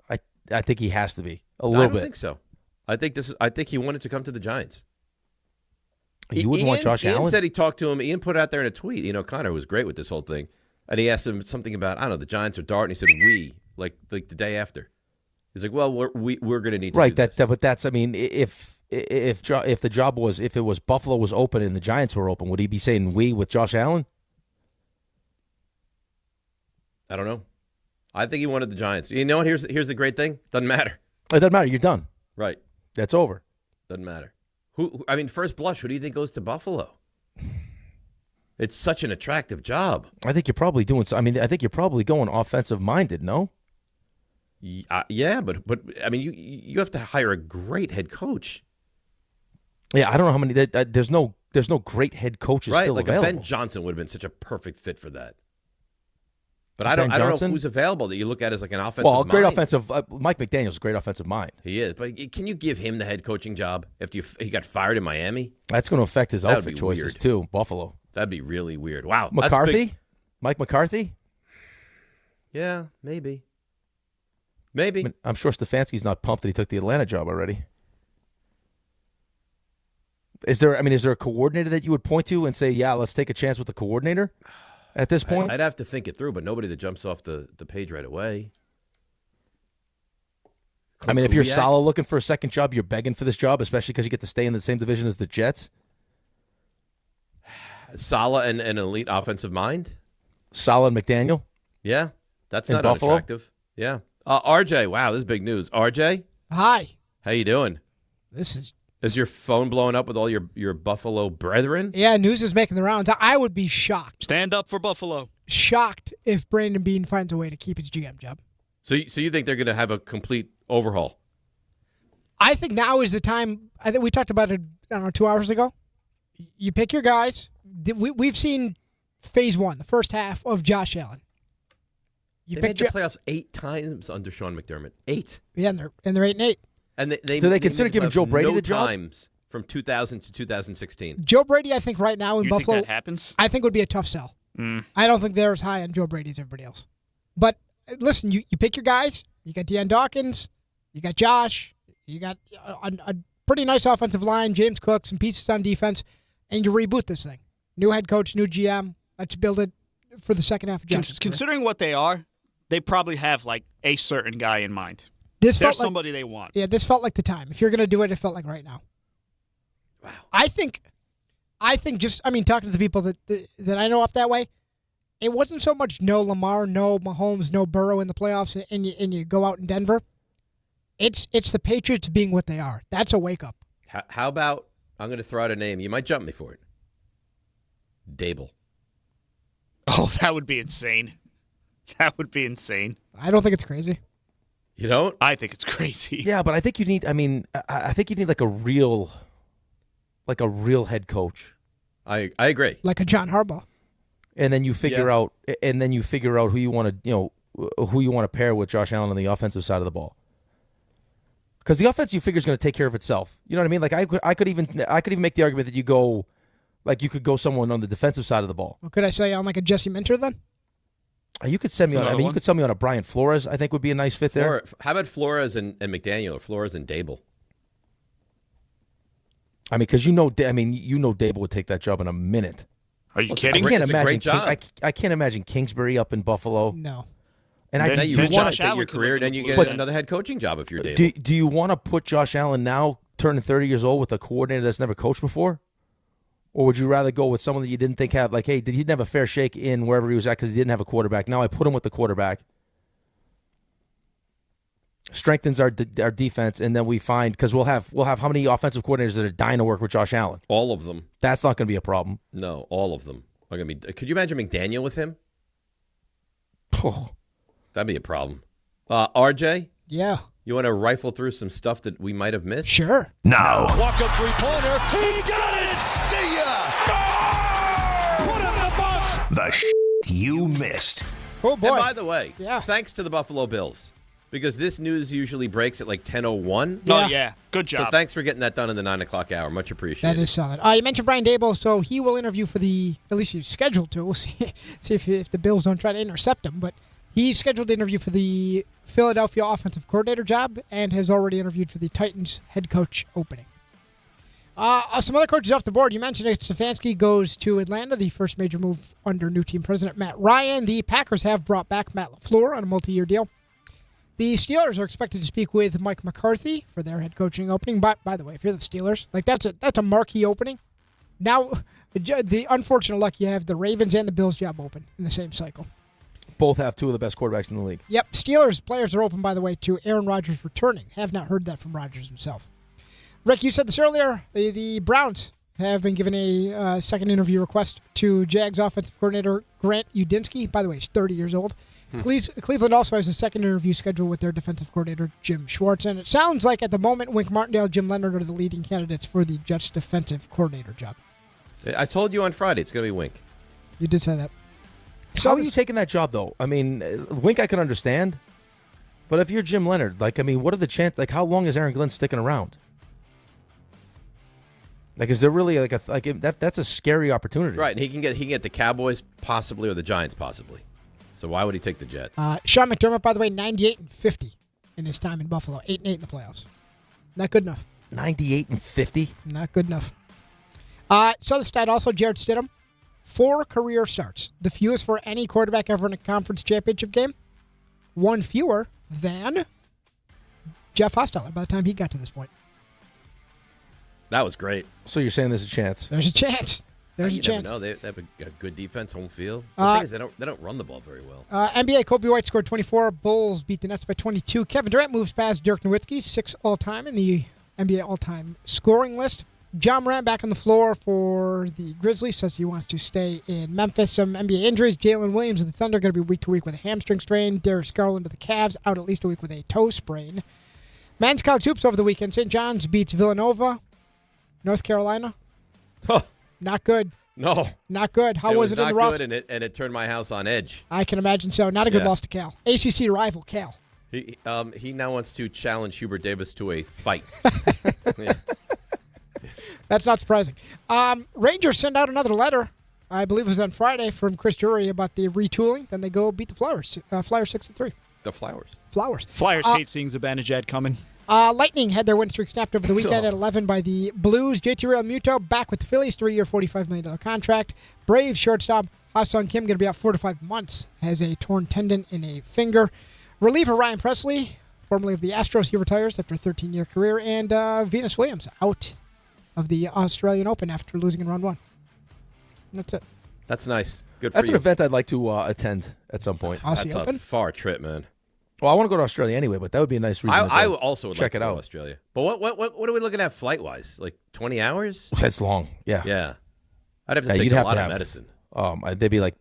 I think he has to be a I little don't bit. think so. I think he wanted to come to the Giants. You wouldn't want Josh Ian Allen? said he talked to him. Ian put it out there in a tweet. Connor was great with this whole thing, and he asked him something about, I don't know, the Giants or Dart, and he said we like the day after. He's like, well, we're going to need to Right. do this. But that's. I mean, if the job was, if it was Buffalo was open and the Giants were open, would he be saying we with Josh Allen? I don't know. I think he wanted the Giants. You know what? Here's the great thing. Doesn't matter. It doesn't matter. You're done. Right. That's over. Doesn't matter. I mean, first blush, who do you think goes to Buffalo? It's such an attractive job. I think you're probably doing. I think you're probably going offensive minded. No. Yeah, but I mean, you have to hire a great head coach. Yeah, I don't know how many. There's no great head coaches Right, still like available. a Ben Johnson would have been such a perfect fit for that. But I Ben don't know Johnson? who's available that you look at as like an offensive Well, great mind. offensive. Mike McDaniel's a great offensive mind. He is, but can you give him the head coaching job after he got fired in Miami? That's going to affect his That would outfit be choices weird. too. Buffalo. That'd be really weird. Wow, that's McCarthy, big. Mike McCarthy. Yeah, maybe. Maybe. I'm sure Stefanski's not pumped that he took the Atlanta job already. Is there a coordinator that you would point to and say, yeah, let's take a chance with the coordinator at this point? I'd have to think it through, but nobody that jumps off the page right away. I mean, if you're Kubiak? Saleh looking for a second job, you're begging for this job, especially because you get to stay in the same division as the Jets. Saleh and an elite offensive mind. Saleh and McDaniel. Yeah, that's In not Buffalo? unattractive. Yeah. RJ, wow, this is big news. RJ, Hi. how you doing? This Is your phone blowing up with all your Buffalo brethren? Yeah, news is making the rounds. I would be shocked. Stand up for Buffalo. Shocked if Brandon Beane finds a way to keep his GM job. So you think they're going to have a complete overhaul? I think now is the time. I think we talked about it, I don't know, 2 hours ago. You pick your guys. We've seen phase 1, the first half of Josh Allen. They made the playoffs 8 times under Sean McDermott. 8. Yeah, and they're 8-8. And they Do they consider made the giving playoffs Joe Brady no the job? times from 2000 to 2016. Joe Brady, I think right now in You Buffalo, think that happens? I think would be a tough sell. I don't think they're as high on Joe Brady as everybody else. But listen, you pick your guys. You got Deion Dawkins. You got Josh. You got a pretty nice offensive line, James Cook, some pieces on defense, and you reboot this thing. New head coach, new GM. Let's build it for the second half of Josh's career. Considering what they are, they probably have like a certain guy in mind. This There's felt like somebody they want. Yeah, this felt like the time. If you're going to do it, it felt like right now. Wow. I think talking to the people that I know up that way, it wasn't so much no Lamar, no Mahomes, no Burrow in the playoffs, and you go out in Denver. It's the Patriots being what they are. That's a wake up. How about, I'm going to throw out a name. You might jump me for it. Dable. Oh, that would be insane. That would be insane. I don't think it's crazy. You don't? I think it's crazy. Yeah, but I think you need. I think you need like a real head coach. I agree. Like a John Harbaugh. And then you figure out who you want to pair with Josh Allen on the offensive side of the ball. Because the offense you figure is going to take care of itself. You know what I mean? Like I could even make the argument that you could go someone on the defensive side of the ball. Well, could I say on like a Jesse Minter then? You could send me on. You could send me on a Brian Flores. I think would be a nice fit there. How about Flores and McDaniel, or Flores and Dable? I mean, because Dable would take that job in a minute. Are you kidding? I can't It's a imagine. great job. I can't imagine Kingsbury up in Buffalo. No. And then you then want Josh to take Allen your could career, live in then the you Blues. get But- another head coaching job if you're Dable. Do you want to put Josh Allen now, turning 30 years old, with a coordinator that's never coached before? Or would you rather go with someone that you didn't think had, like, hey, he didn't have a fair shake in wherever he was at because he didn't have a quarterback. Now I put him with the quarterback. strengthens our defense, and then we find, because we'll have how many offensive coordinators that are dying to work with Josh Allen? All of them. That's not going to be a problem. No, all of them are going to be. Could you imagine McDaniel with him? Oh. That'd be a problem. RJ? Yeah. You want to rifle through some stuff that we might have missed? Sure. Now. Walk-up three-pointer. He got it! See ya! Put it in the box! The you missed. Oh, boy. And by the way, yeah. Thanks to the Buffalo Bills, because this news usually breaks at like 10:01. Yeah. Oh, yeah. Good job. So thanks for getting that done in the 9 o'clock hour. Much appreciated. That is solid. You mentioned Brian Daboll, so he will interview for at least he's scheduled to. We'll see if the Bills don't try to intercept him. But he's scheduled to interview for the Philadelphia offensive coordinator job and has already interviewed for the Titans head coach opening. Some other coaches off the board. You mentioned it. Stefanski goes to Atlanta, the first major move under new team president Matt Ryan. The Packers have brought back Matt LaFleur on a multi-year deal. The Steelers are expected to speak with Mike McCarthy for their head coaching opening. But by the way, if you're the Steelers, like that's a marquee opening. Now, the unfortunate luck you have the Ravens and the Bills job open in the same cycle. Both have two of the best quarterbacks in the league. Yep, Steelers players are open, by the way, to Aaron Rodgers returning. Have not heard that from Rodgers himself. Rick, you said this earlier. The Browns have been given a second interview request to Jags offensive coordinator Grant Udinski. By the way, he's 30 years old. Cleveland also has a second interview scheduled with their defensive coordinator, Jim Schwartz. And it sounds like at the moment, Wink Martindale, Jim Leonard are the leading candidates for the Jets defensive coordinator job. I told you on Friday it's going to be Wink. You did say that. How are you taking that job, though? I mean, Wink I can understand. But if you're Jim Leonard, what are the chances? How long is Aaron Glenn sticking around? Is there really that's a scary opportunity? Right, and he can get the Cowboys possibly or the Giants possibly. So why would he take the Jets? Sean McDermott, by the way, 98-50 in his time in Buffalo, 8-8 in the playoffs. Not good enough. 98-50. Not good enough. So the stat also, Jarrett Stidham, 4 career starts, the fewest for any quarterback ever in a conference championship game. 1 fewer than Jeff Hostetler by the time he got to this point. That was great. So you're saying there's a chance? There's a chance. There's a chance. Never know. They have a good defense, home field. The thing is, they don't run the ball very well. NBA, Kobe White scored 24. Bulls beat the Nets by 22. Kevin Durant moves past Dirk Nowitzki, 6th all-time in the NBA all-time scoring list. John Morant back on the floor for the Grizzlies, says he wants to stay in Memphis. Some NBA injuries. Jalen Williams of the Thunder going to be week to week with a hamstring strain. Darius Garland of the Cavs out at least a week with a toe sprain. Men's college hoops over the weekend. St. John's beats Villanova. North Carolina. Huh. Not good. No. Not good. How was it in the Ross? And it turned my house on edge. I can imagine so. Not a good loss to Cal. ACC rival Cal. He now wants to challenge Hubert Davis to a fight. Yeah. That's not surprising. Rangers send out another letter, I believe it was on Friday, from Chris Drury about the retooling. Then they go beat the Flyers. Flyers 6-3. The Flowers. Flyers hate seeing Zibanejad coming. Lightning had their win streak snapped over the weekend at 11 by the Blues. JT Realmuto back with the Phillies, 3-year, $45 million contract. Braves shortstop Ha-Sung Kim going to be out 4 to 5 months. Has a torn tendon in a finger. Reliever Ryan Presley, formerly of the Astros, he retires after a 13-year career. And Venus Williams out of the Australian Open after losing in round 1. That's it. That's nice. Good for That's you. an event I'd like to attend at some point. That's a far trip, man. Well, I want to go to Australia anyway, but that would be a nice reason. I also would check like to it go out. to Australia. But what are we looking at flight wise? Like 20 hours? That's long. Yeah. Yeah. I'd have to take a lot of medicine. It'd be like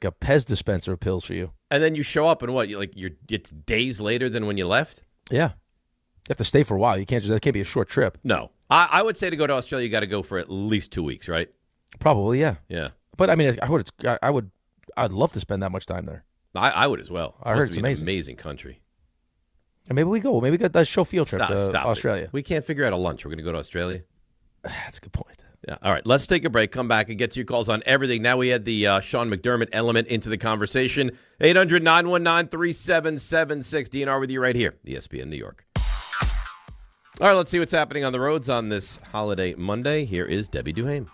a Pez dispenser of pills for you. And then you show up and what? It's days later than when you left? Yeah. You have to stay for a while. That can't be a short trip. No. I would say to go to Australia, you got to go for at least 2 weeks, right? Probably, yeah. Yeah. But I mean, I'd love to spend that much time there. I would as well. I heard it's amazing. An amazing country. And maybe we go. Maybe we got that show field trip to Stop Australia. It. We can't figure out a lunch. We're going to go to Australia. That's a good point. Yeah. All right. Let's take a break. Come back and get to your calls on everything. Now we had the Sean McDermott element into the conversation. 800-919-3776. DNR with you right here, ESPN New York. All right. Let's see what's happening on the roads on this holiday Monday. Here is Debbie Duhame.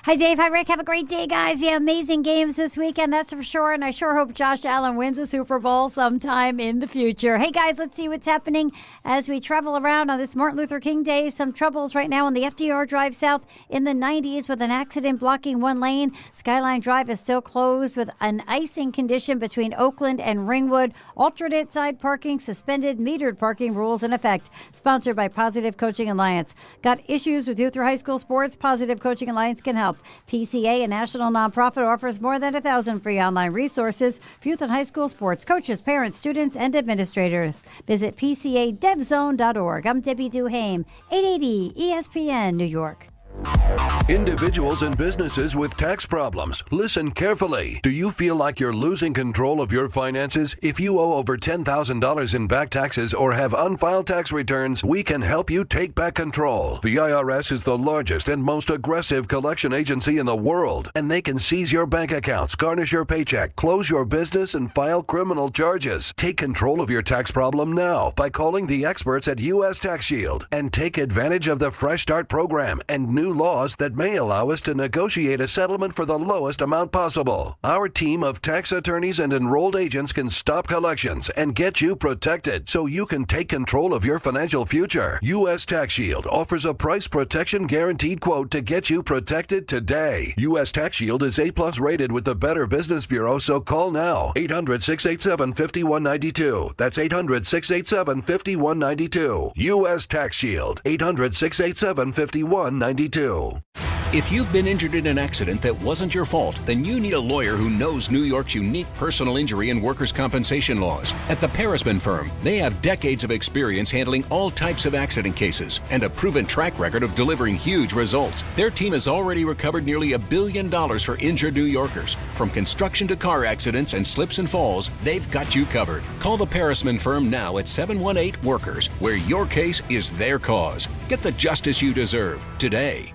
Hi, Dave. Hi, Rick. Have a great day, guys. Yeah, amazing games this weekend, that's for sure. And I sure hope Josh Allen wins a Super Bowl sometime in the future. Hey, guys, let's see what's happening as we travel around on this Martin Luther King Day. Some troubles right now on the FDR Drive South in the 90s with an accident blocking one lane. Skyline Drive is still closed with an icing condition between Oakland and Ringwood. Alternate side parking suspended, metered parking rules in effect. Sponsored by Positive Coaching Alliance. Got issues with youth or high school sports? Positive Coaching Alliance can help. PCA, a national nonprofit, offers more than 1,000 free online resources for youth and high school sports coaches, parents, students, and administrators. Visit PCADevZone.org. I'm Debbie Duhame, 880 ESPN, New York. Individuals and businesses with tax problems, listen carefully. Do you feel like you're losing control of your finances? If you owe over $10,000 in back taxes or have unfiled tax returns, we can help you take back control. The IRS is the largest and most aggressive collection agency in the world, and they can seize your bank accounts, garnish your paycheck, close your business, and file criminal charges. Take control of your tax problem now by calling the experts at U.S. Tax Shield and take advantage of the Fresh Start program and new laws that may allow us to negotiate a settlement for the lowest amount possible. Our team of tax attorneys and enrolled agents can stop collections and get you protected so you can take control of your financial future. U.S. Tax Shield offers a price protection guaranteed quote to get you protected today. U.S. Tax Shield is A+ rated with the Better Business Bureau, so call now. 800-687-5192. That's 800-687-5192. U.S. Tax Shield. 800-687-5192. If you've been injured in an accident that wasn't your fault, then you need a lawyer who knows New York's unique personal injury and workers' compensation laws. At the Parisman Firm, they have decades of experience handling all types of accident cases and a proven track record of delivering huge results. Their team has already recovered nearly $1 billion for injured New Yorkers. From construction to car accidents and slips and falls, they've got you covered. Call the Parisman Firm now at 718-WORKERS, where your case is their cause. Get the justice you deserve today.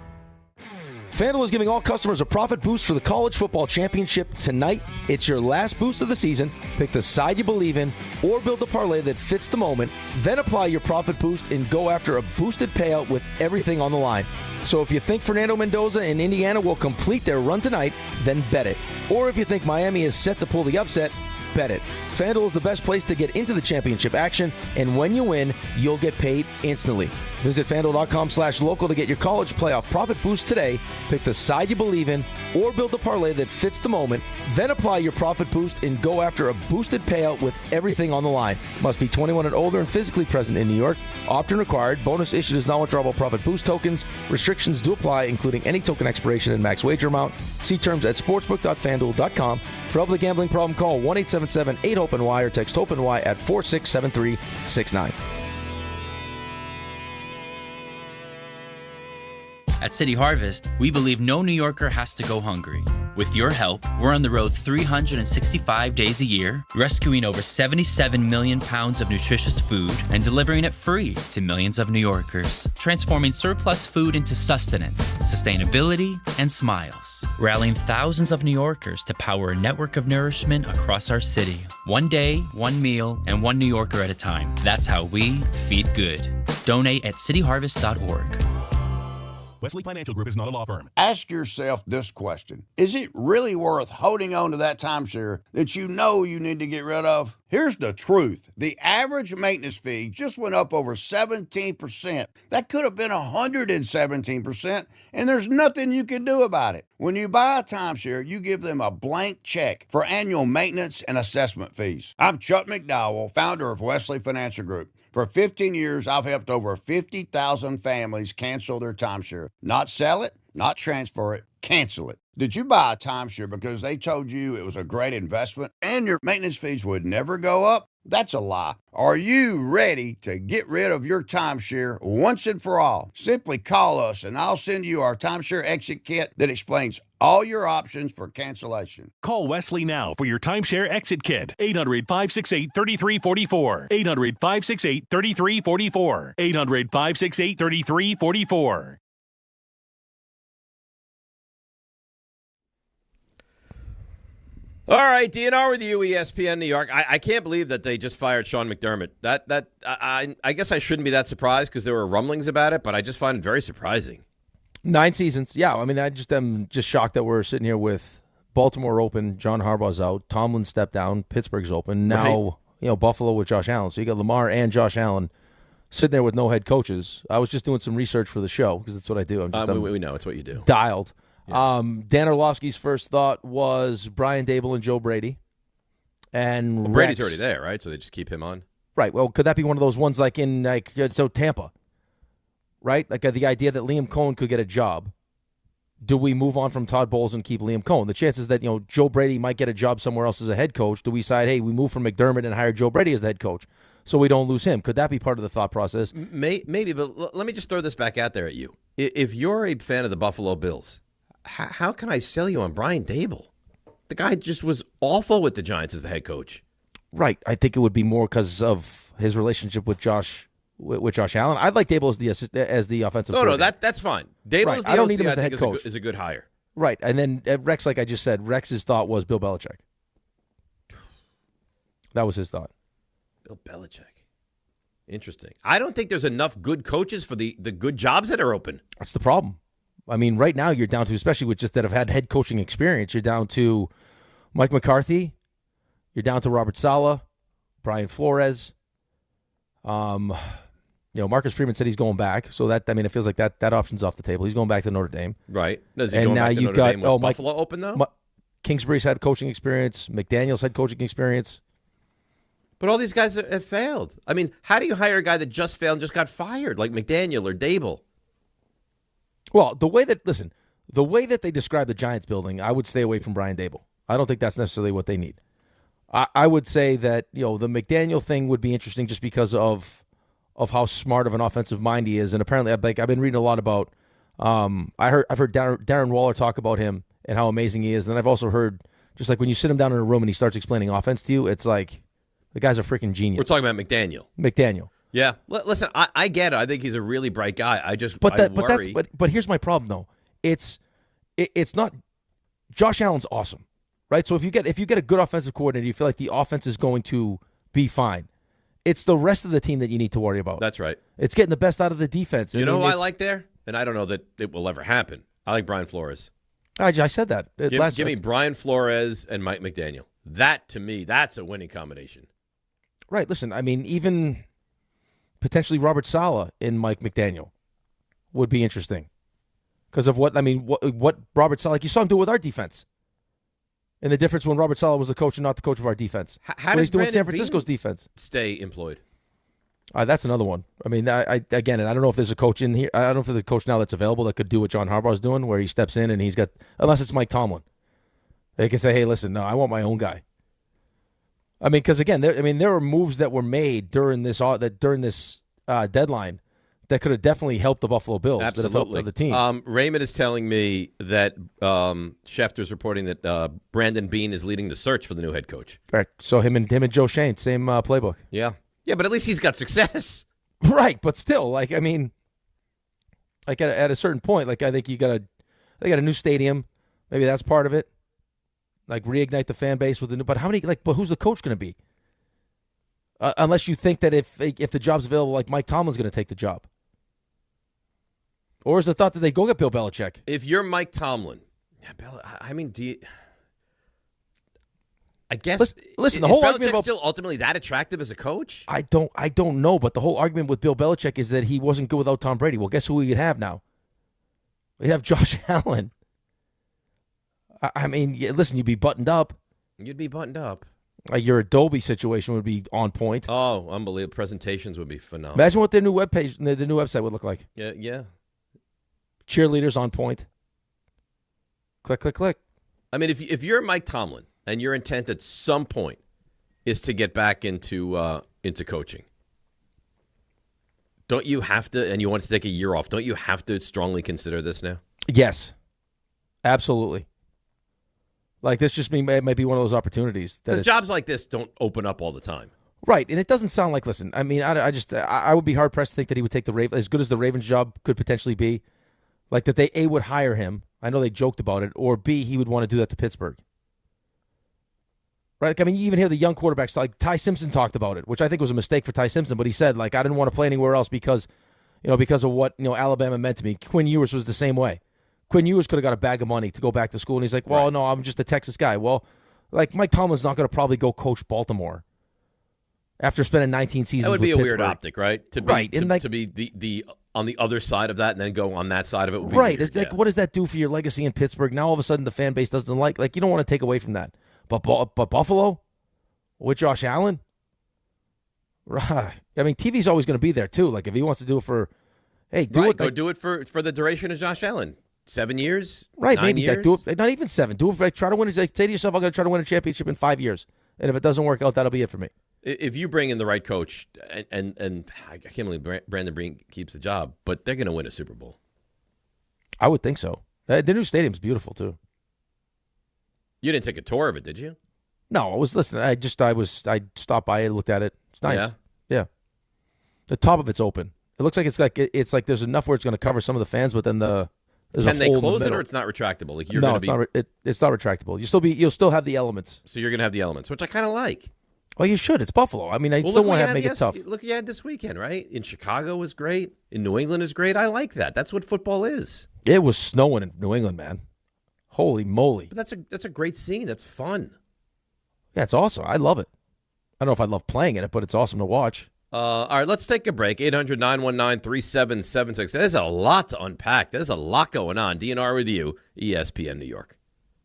FanDuel is giving all customers a profit boost for the college football championship tonight. It's your last boost of the season. Pick the side you believe in or build a parlay that fits the moment. Then apply your profit boost and go after a boosted payout with everything on the line. So if you think Fernando Mendoza and Indiana will complete their run tonight, then bet it. Or if you think Miami is set to pull the upset, bet it. FanDuel is the best place to get into the championship action, and when you win, you'll get paid instantly. Visit FanDuel.com/local to get your college playoff profit boost today. Pick the side you believe in or build a parlay that fits the moment. Then apply your profit boost and go after a boosted payout with everything on the line. Must be 21 and older and physically present in New York. Opt-in required. Bonus issued as non-withdrawable profit boost tokens. Restrictions do apply, including any token expiration and max wager amount. See terms at sportsbook.fanduel.com. For help with a gambling problem, call 1-877-8-HOPE-NY or text HOPE-NY at 467369. At City Harvest, we believe no New Yorker has to go hungry. With your help, we're on the road 365 days a year, rescuing over 77 million pounds of nutritious food and delivering it free to millions of New Yorkers, transforming surplus food into sustenance, sustainability, and smiles, rallying thousands of New Yorkers to power a network of nourishment across our city. One day, one meal, and one New Yorker at a time. That's how we feed good. Donate at cityharvest.org. Wesley Financial Group is not a law firm. Ask yourself this question. Is it really worth holding on to that timeshare that you know you need to get rid of? Here's the truth. The average maintenance fee just went up over 17%. That could have been 117%, and there's nothing you can do about it. When you buy a timeshare, you give them a blank check for annual maintenance and assessment fees. I'm Chuck McDowell, founder of Wesley Financial Group. For 15 years, I've helped over 50,000 families cancel their timeshare. Not sell it, not transfer it, cancel it. Did you buy a timeshare because they told you it was a great investment and your maintenance fees would never go up? That's a lie. Are you ready to get rid of your timeshare once and for all? Simply call us and I'll send you our timeshare exit kit that explains all your options for cancellation. Call Wesley now for your timeshare exit kit. 800-568-3344. 800-568-3344. 800-568-3344. All right, DNR with you, ESPN New York. I can't believe that they just fired Sean McDermott. I guess I shouldn't be that surprised because there were rumblings about it, but I just find it very surprising. 9 seasons. Yeah, I mean, I'm just shocked that we're sitting here with Baltimore open, John Harbaugh's out, Tomlin stepped down, Pittsburgh's open. Now, Buffalo with Josh Allen. So you got Lamar and Josh Allen sitting there with no head coaches. I was just doing some research for the show because that's what I do. We know it's what you do. Dialed. Yeah. Dan Orlovsky's first thought was Brian Dable and Joe Brady. And Brady's already there, right? So they just keep him on. Right. Well, could that be one of those ones like in Tampa, right? Like the idea that Liam Cohen could get a job. Do we move on from Todd Bowles and keep Liam Cohen? The chances that Joe Brady might get a job somewhere else as a head coach. Do we decide, hey, we move from McDermott and hire Joe Brady as the head coach so we don't lose him? Could that be part of the thought process? Maybe, but let me just throw this back out there at you. If you're a fan of the Buffalo Bills, how can I sell you on Brian Dable? The guy just was awful with the Giants as the head coach. Right. I think it would be more because of his relationship with Josh Allen. I'd like Dable as the offensive coordinator. No, that's fine. Dable as the I don't OC, need him as the I head think coach. is a good hire. Right. And then Rex, like I just said, Rex's thought was Bill Belichick. That was his thought. Bill Belichick. Interesting. I don't think there's enough good coaches for the good jobs that are open. That's the problem. I mean, right now you're down to, especially with just that have had head coaching experience, you're down to Mike McCarthy, you're down to Robert Saleh, Brian Flores. Marcus Freeman said he's going back, so that it feels like that option's off the table. He's going back to Notre Dame. Right. Is he and going now back to you Notre got Dame with Buffalo open though? Kingsbury's had coaching experience. McDaniel's had coaching experience. But all these guys have failed. I mean, how do you hire a guy that just failed and just got fired, like McDaniel or Dable? Well, the way that they describe the Giants building, I would stay away from Brian Dable. I don't think that's necessarily what they need. I would say that the McDaniel thing would be interesting just because of how smart of an offensive mind he is, and apparently, I've been reading a lot about. I've heard Darren Waller talk about him and how amazing he is, and then I've also heard just like when you sit him down in a room and he starts explaining offense to you, it's like the guy's a freaking genius. We're talking about McDaniel. McDaniel. Yeah. Listen, I get it. I think he's a really bright guy. I worry. But here's my problem though. It's not. Josh Allen's awesome, right? So if you get a good offensive coordinator, you feel like the offense is going to be fine. It's the rest of the team that you need to worry about. That's right. It's getting the best out of the defense. You know who I like there? And I don't know that it will ever happen. I like Brian Flores. I said that. Give me Brian Flores and Mike McDaniel. That, to me, that's a winning combination. Right. Listen, I mean, even potentially Robert Saleh and Mike McDaniel would be interesting. Because of what Robert Saleh, like you saw him do with our defense. And the difference when Robert Saleh was the coach and not the coach of our defense. How does he's doing Brandon San Francisco's defense. Stay employed? That's another one. I mean, I don't know if there's a coach in here. I don't know if there's a coach now that's available that could do what John Harbaugh is doing, where he steps in and he's got, unless it's Mike Tomlin. They can say, hey, listen, no, I want my own guy. I mean, because again, there were moves that were made during this deadline that could have definitely helped the Buffalo Bills. Absolutely. That have helped other teams. Raymond is telling me that Schefter's reporting that Brandon Beane is leading the search for the new head coach. Correct. So him and Joe Shane, same playbook. Yeah. Yeah, but at least he's got success. Right, but still, like, I mean, like at a certain point, like I think they got a new stadium. Maybe that's part of it. Like reignite the fan base with the new. But but who's the coach going to be? Unless you think that if the job's available, like Mike Tomlin's going to take the job. Or is the thought that they go get Bill Belichick? If you're Mike Tomlin, I mean, do you? I guess. Listen, the is whole Belichick argument about still ultimately that attractive as a coach? I don't know, but the whole argument with Bill Belichick is that he wasn't good without Tom Brady. Well, guess who we'd have now? We'd have Josh Allen. I mean, listen, you'd be buttoned up. You'd be buttoned up. Your Adobe situation would be on point. Oh, unbelievable! Presentations would be phenomenal. Imagine what their new webpage, the new website would look like. Yeah. Cheerleaders on point. Click, click, click. I mean, if you're Mike Tomlin and your intent at some point is to get back into coaching, don't you have to? And you want to take a year off? Don't you have to strongly consider this now? Yes, absolutely. Like this just might be one of those opportunities. Because jobs like this don't open up all the time. Right, and it doesn't sound like, listen, I mean, I would be hard-pressed to think that he would take the Ravens, as good as the Ravens job could potentially be, like that they, A, would hire him. I know they joked about it. Or, B, he would want to do that to Pittsburgh. Right, like, I mean, you even hear the young quarterbacks, like Ty Simpson talked about it, which I think was a mistake for Ty Simpson, but he said, like, I didn't want to play anywhere else because, because of what Alabama meant to me. Quinn Ewers was the same way. Quinn Ewers could have got a bag of money to go back to school, and he's like, well, no, I'm just a Texas guy. Well, like Mike Tomlin's not going to probably go coach Baltimore after spending 19 seasons. That would be a Pittsburgh. weird optic, right? To be the on the other side of that and then go on that side of it. Would be right. Weird. Like, what does that do for your legacy in Pittsburgh? Now all of a sudden the fan base doesn't like you don't want to take away from that. But Buffalo with Josh Allen, right? I mean, TV's always going to be there too. Like if he wants to do it for, hey, do it. Go do it for the duration of Josh Allen. 7 years, right? 9 Maybe years? do it. Not even 7. Do it. Try to win. Say to yourself, I'm going to try to win a championship in 5 years. And if it doesn't work out, that'll be it for me. If you bring in the right coach, and I can't believe Brandon Breen keeps the job, but they're going to win a Super Bowl. I would think so. The new stadium's beautiful too. You didn't take a tour of it, did you? No, I was listening. I stopped by, I looked at it. It's nice. Yeah. The top of it's open. It looks like it's like there's enough where it's going to cover some of the fans, but then there's Can a they hole close in the it middle. or it's not retractable? Like you're no, gonna it's not retractable. You'll still have the elements. So you're going to have the elements, which I kind of like. Well, you should. It's Buffalo. I mean, I still want to make it tough. Look, you had this weekend, right? In Chicago was great. In New England is great. I like that. That's what football is. It was snowing in New England, man. Holy moly! But that's a great scene. That's fun. Yeah, it's awesome. I love it. I don't know if I love playing in it, but it's awesome to watch. All right, let's take a break. 800-919-3776. There's a lot to unpack. There's a lot going on. DNR with you, ESPN New York.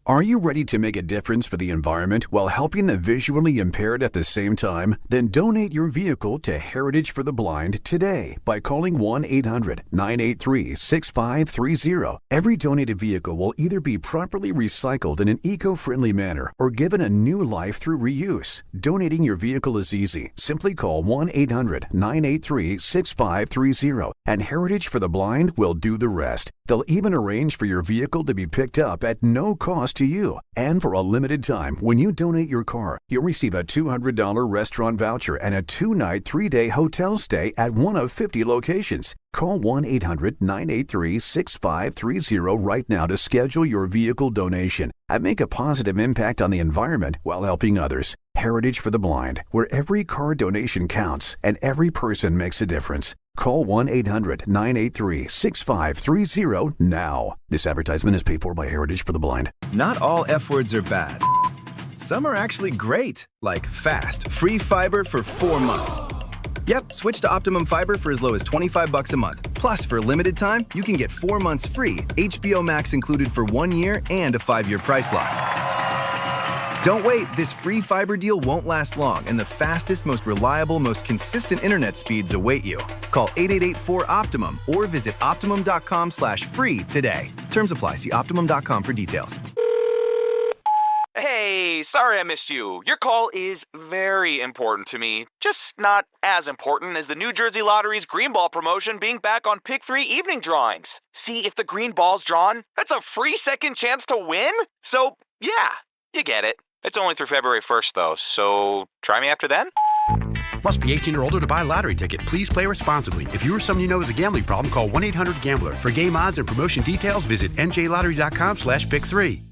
Are you ready to make a difference for the environment while helping the visually impaired at the same time? Then donate your vehicle to Heritage for the Blind today by calling 1-800-983-6530. Every donated vehicle will either be properly recycled in an eco-friendly manner or given a new life through reuse. Donating your vehicle is easy. Simply call 1-800-983-6530 and Heritage for the Blind will do the rest. They'll even arrange for your vehicle to be picked up at no cost to you. And for a limited time, when you donate your car, you'll receive a $200 restaurant voucher and a 2-night, 3-day hotel stay at one of 50 locations. Call 1-800-983-6530 right now to schedule your vehicle donation and make a positive impact on the environment while helping others. Heritage for the Blind, where every car donation counts and every person makes a difference. Call 1-800-983-6530 now. This advertisement is paid for by Heritage for the Blind. Not all F words are bad. Some are actually great, like fast, free fiber for 4 months. Yep, switch to Optimum Fiber for as low as $25 a month. Plus, for a limited time, you can get 4 months free, HBO Max included for 1 year, and a 5-year price lock. Don't wait, this free fiber deal won't last long, and the fastest, most reliable, most consistent internet speeds await you. Call 888-4-OPTIMUM or visit Optimum.com/free today. Terms apply. See Optimum.com for details. Hey, sorry I missed you. Your call is very important to me. Just not as important as the New Jersey Lottery's Green Ball promotion being back on Pick 3 evening drawings. See, if the green ball's drawn, that's a free second chance to win? So, yeah, you get it. It's only through February 1st, though, so try me after then? Must be 18 or older to buy a lottery ticket. Please play responsibly. If you or someone you know has a gambling problem, call 1-800-GAMBLER. For game odds and promotion details, visit njlottery.com/pick3.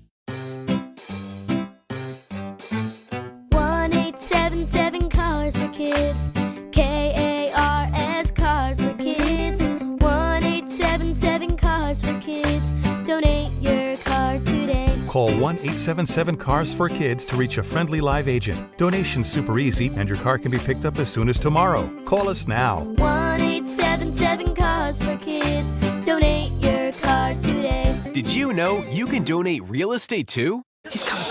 1-877 Cars for Kids. KARS Cars for Kids. 1-877 Cars for Kids. Donate your car today. Call 1-877-CARS-FOR-KIDS to reach a friendly live agent. Donation's super easy, and your car can be picked up as soon as tomorrow. Call us now. 1-877 Cars for Kids. Donate your car today. Did you know you can donate real estate too? He's coming.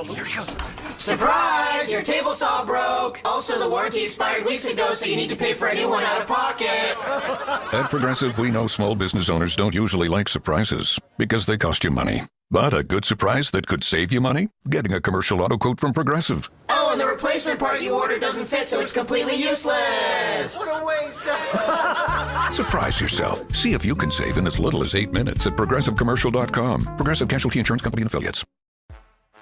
Here he goes. Surprise! Your table saw broke. Also, the warranty expired weeks ago, so you need to pay for a new one out of pocket. At Progressive, we know small business owners don't usually like surprises because they cost you money. But a good surprise that could save you money? Getting a commercial auto quote from Progressive. Oh, and the replacement part you ordered doesn't fit, so it's completely useless. What a waste. Surprise yourself. See if you can save in as little as 8 minutes at ProgressiveCommercial.com. Progressive Casualty Insurance Company and Affiliates.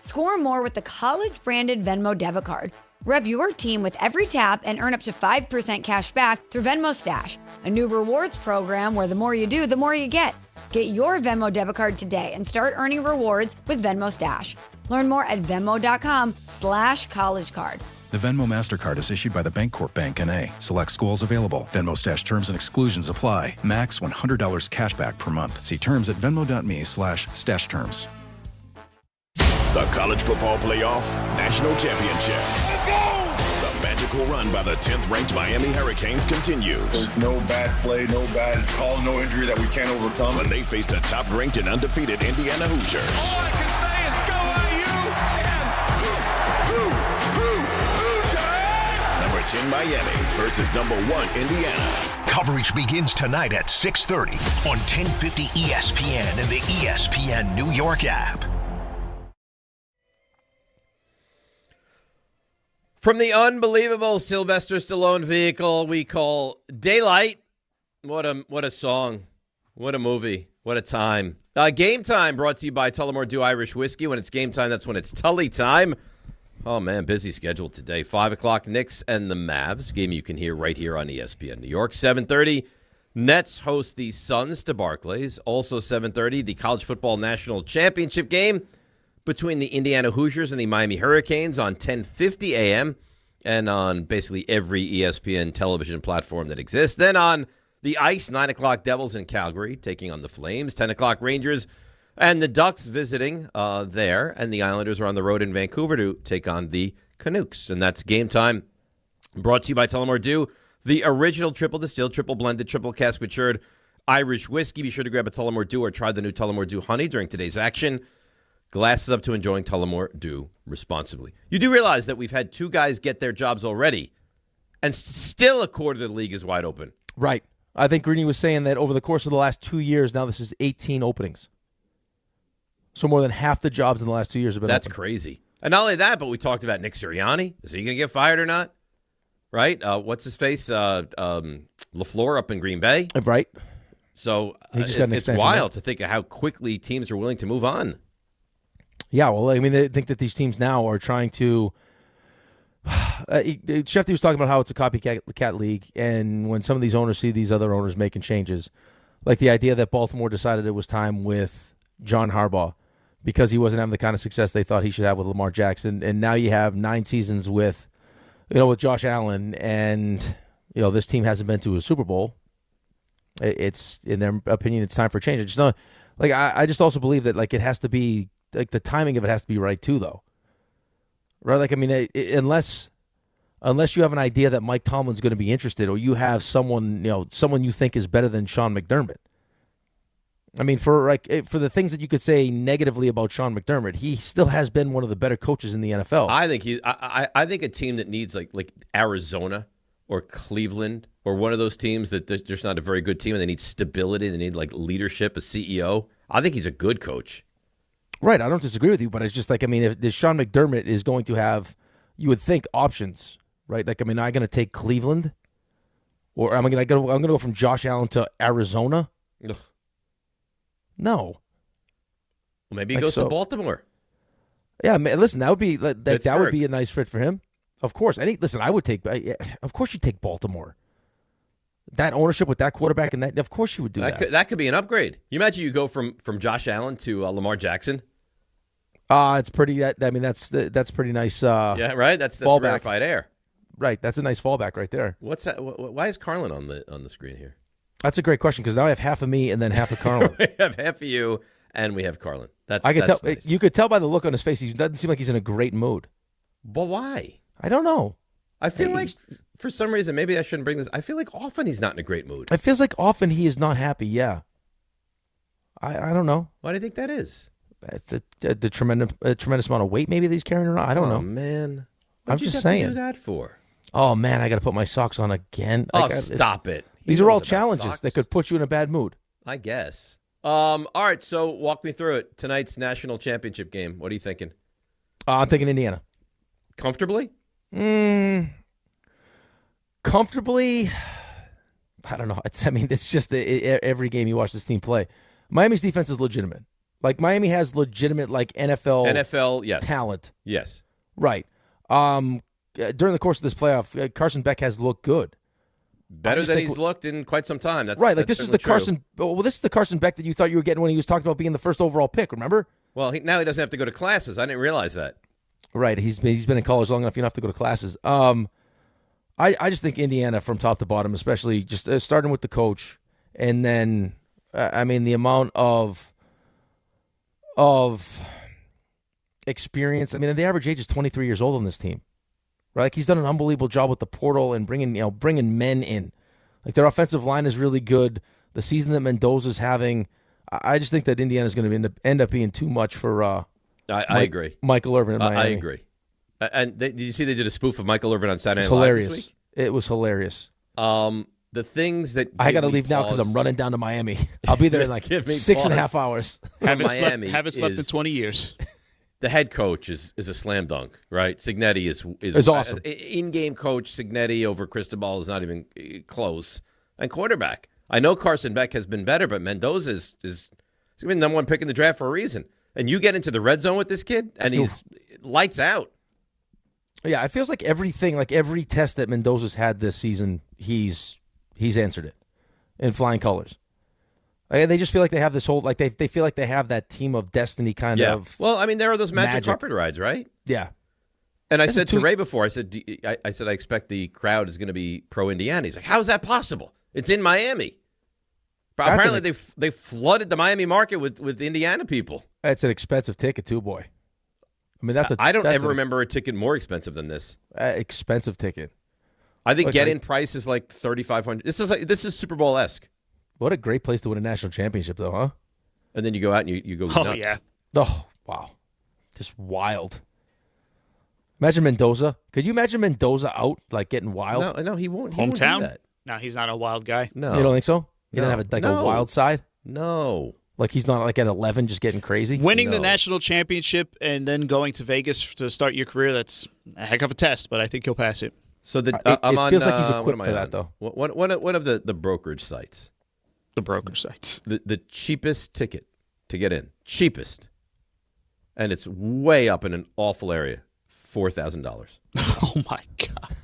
Score more with the college-branded Venmo debit card. Rep your team with every tap and earn up to 5% cash back through Venmo Stash, a new rewards program where the more you do, the more you get. Get your Venmo debit card today and start earning rewards with Venmo Stash. Learn more at Venmo.com/collegecard. The The Venmo MasterCard is issued by the Bancorp Bank N.A. Select schools available. Venmo Stash terms and exclusions apply. Max $100 cash back per month. See terms at venmo.me/stash terms. The College Football Playoff National Championship. Let's go! The magical run by the 10th-ranked Miami Hurricanes continues. There's no bad play, no bad call, no injury that we can't overcome. When they faced a top-ranked and undefeated Indiana Hoosiers. All I can say is go IU and Hoosiers! Number 10 Miami versus number 1 Indiana. Coverage begins tonight at 6:30 on 1050 ESPN and the ESPN New York app. From the unbelievable Sylvester Stallone vehicle we call Daylight. What a song. What a movie. What a time. Game Time brought to you by Tullamore Dew Irish Whiskey. When it's game time, that's when it's Tully time. Oh, man, busy schedule today. 5 o'clock, Knicks and the Mavs. Game you can hear right here on ESPN New York. 7:30, Nets host the Suns to Barclays. Also 7:30, the College Football National Championship game between the Indiana Hoosiers and the Miami Hurricanes on 10:50 a.m. and on basically every ESPN television platform that exists. Then on the ice, 9 o'clock, Devils in Calgary taking on the Flames. 10 o'clock, Rangers and the Ducks visiting there. And the Islanders are on the road in Vancouver to take on the Canucks. And that's Game Time brought to you by Tullamore Dew, the original triple distilled, triple blended, triple cask matured Irish whiskey. Be sure to grab a Tullamore Dew or try the new Tullamore Dew Honey during today's action. Glasses up to enjoying Tullamore Dew responsibly. You do realize that we've had two guys get their jobs already, and still a quarter of the league is wide open. Right. I think Greeny was saying that over the course of the last 2 years, now this is 18 openings. So more than half the jobs in the last 2 years have been That's open. crazy. And not only that, but we talked about Nick Sirianni. Is he going to get fired or not? Right? What's his face? LaFleur up in Green Bay. Right. So He just got an it's extension, wild right? to think of how quickly teams are willing to move on. Yeah, well, I mean, they think that these teams now are trying to. Shefty was talking about how it's a copycat league, and when some of these owners see these other owners making changes, like the idea that Baltimore decided it was time with John Harbaugh because he wasn't having the kind of success they thought he should have with Lamar Jackson, and now you have 9 seasons with Josh Allen, and this team hasn't been to a Super Bowl. It's in their opinion, it's time for change. It's not like I just also believe that like it has to be. Like the timing of it has to be right too, though. Right? Like I mean, unless you have an idea that Mike Tomlin's going to be interested, or you have someone you think is better than Sean McDermott. I mean, for the things that you could say negatively about Sean McDermott, he still has been one of the better coaches in the NFL. I think I think a team that needs like Arizona or Cleveland or one of those teams that they're just not a very good team and they need stability, they need like leadership, a CEO. I think he's a good coach. Right, I don't disagree with you, but it's just like, I mean, if Sean McDermott is going to have, you would think, options, right? Like, I mean, am I going to take Cleveland? Or am I going to go from Josh Allen to Arizona? Ugh. No. Well, maybe he goes to Baltimore. Yeah, man, listen, that would be a nice fit for him. Of course. I would take, of course you take Baltimore. That ownership with that quarterback and that, of course you would do that. That could be an upgrade. You imagine you go from Josh Allen to Lamar Jackson. It's pretty. That's pretty nice. Yeah, right. That's fallback. Rarefied air. Right. That's a nice fallback right there. What's that? Why is Carlin on the screen here? That's a great question because now I have half of me and then half of Carlin. We have half of you and we have Carlin. I could tell. Nice. You could tell by the look on his face. He doesn't seem like he's in a great mood. But why? I don't know. I feel like for some reason maybe I shouldn't bring this. I feel like often he's not in a great mood. It feels like often he is not happy. Yeah. I don't know. Why do you think that is? It's the tremendous amount of weight maybe that he's carrying around. I don't know. Oh man, I'm just saying. What do you do that for? Oh man, I got to put my socks on again. Oh, stop it. These are all challenges that could put you in a bad mood. I guess. All right, so walk me through it. Tonight's national championship game. What are you thinking? I'm thinking Indiana. Comfortably? Comfortably, I don't know. It's just every game you watch this team play. Miami's defense is legitimate. Like Miami has legitimate like NFL yes. talent. Yes. Right. During the course of this playoff, Carson Beck has looked good. Better than he's looked in quite some time. That's right. Like that's this is the true. Carson. Well, this is the Carson Beck that you thought you were getting when he was talking about being the first overall pick. Remember? Well, now he doesn't have to go to classes. I didn't realize that. Right. He's been in college long enough. You don't have to go to classes. I just think Indiana from top to bottom, especially just starting with the coach, and then the amount of experience. I mean, the average age is 23 years old on this team. Right? Like, he's done an unbelievable job with the portal and bringing men in. Like, their offensive line is really good. The season that Mendoza's having, I just think that Indiana's going to end up being too much for. I agree. Michael Irvin in Miami. I agree. And did you see they did a spoof of Michael Irvin on Saturday Night Live hilarious. this week? It was hilarious. The things that I got to leave now because I'm running down to Miami. I'll be there in like 6.5 hours. Haven't slept in 20 years. The head coach is a slam dunk, right? Signetti is awesome. In-game coach Signetti over Cristobal is not even close. And quarterback, I know Carson Beck has been better, but Mendoza is going to be the number one pick in the draft for a reason. And you get into the red zone with this kid, and he's lights out. Yeah, it feels like everything, like every test that Mendoza's had this season, he's answered it in flying colors. They just feel like they have this whole, like they feel like they have that team of destiny kind of. Well, I mean, there are those magic carpet rides, right? Yeah. And I said to Ray before, I said I expect the crowd is going to be pro-Indiana. He's like, how is that possible? It's in Miami. But apparently they flooded the Miami market with Indiana people. It's an expensive ticket too, boy. I mean, I don't ever remember a ticket more expensive than this. Expensive ticket. I think get-in price is like $3,500. This is Super Bowl-esque. What a great place to win a national championship, though, huh? And then you go out and you go nuts. Oh, yeah. Oh, wow. Just wild. Imagine Mendoza. Could you imagine Mendoza out, like, getting wild? No, he won't. Hometown? Won't do that. No, he's not a wild guy. No. You don't think so? He didn't have a wild side? No. Like, he's not, like, at 11 just getting crazy? Winning the national championship and then going to Vegas to start your career, that's a heck of a test, but I think he'll pass it. So it feels like he's equipped for that, though. One of the brokerage sites. The brokerage sites. The cheapest ticket to get in. Cheapest. And it's way up in an awful area. $4,000. Oh, my God.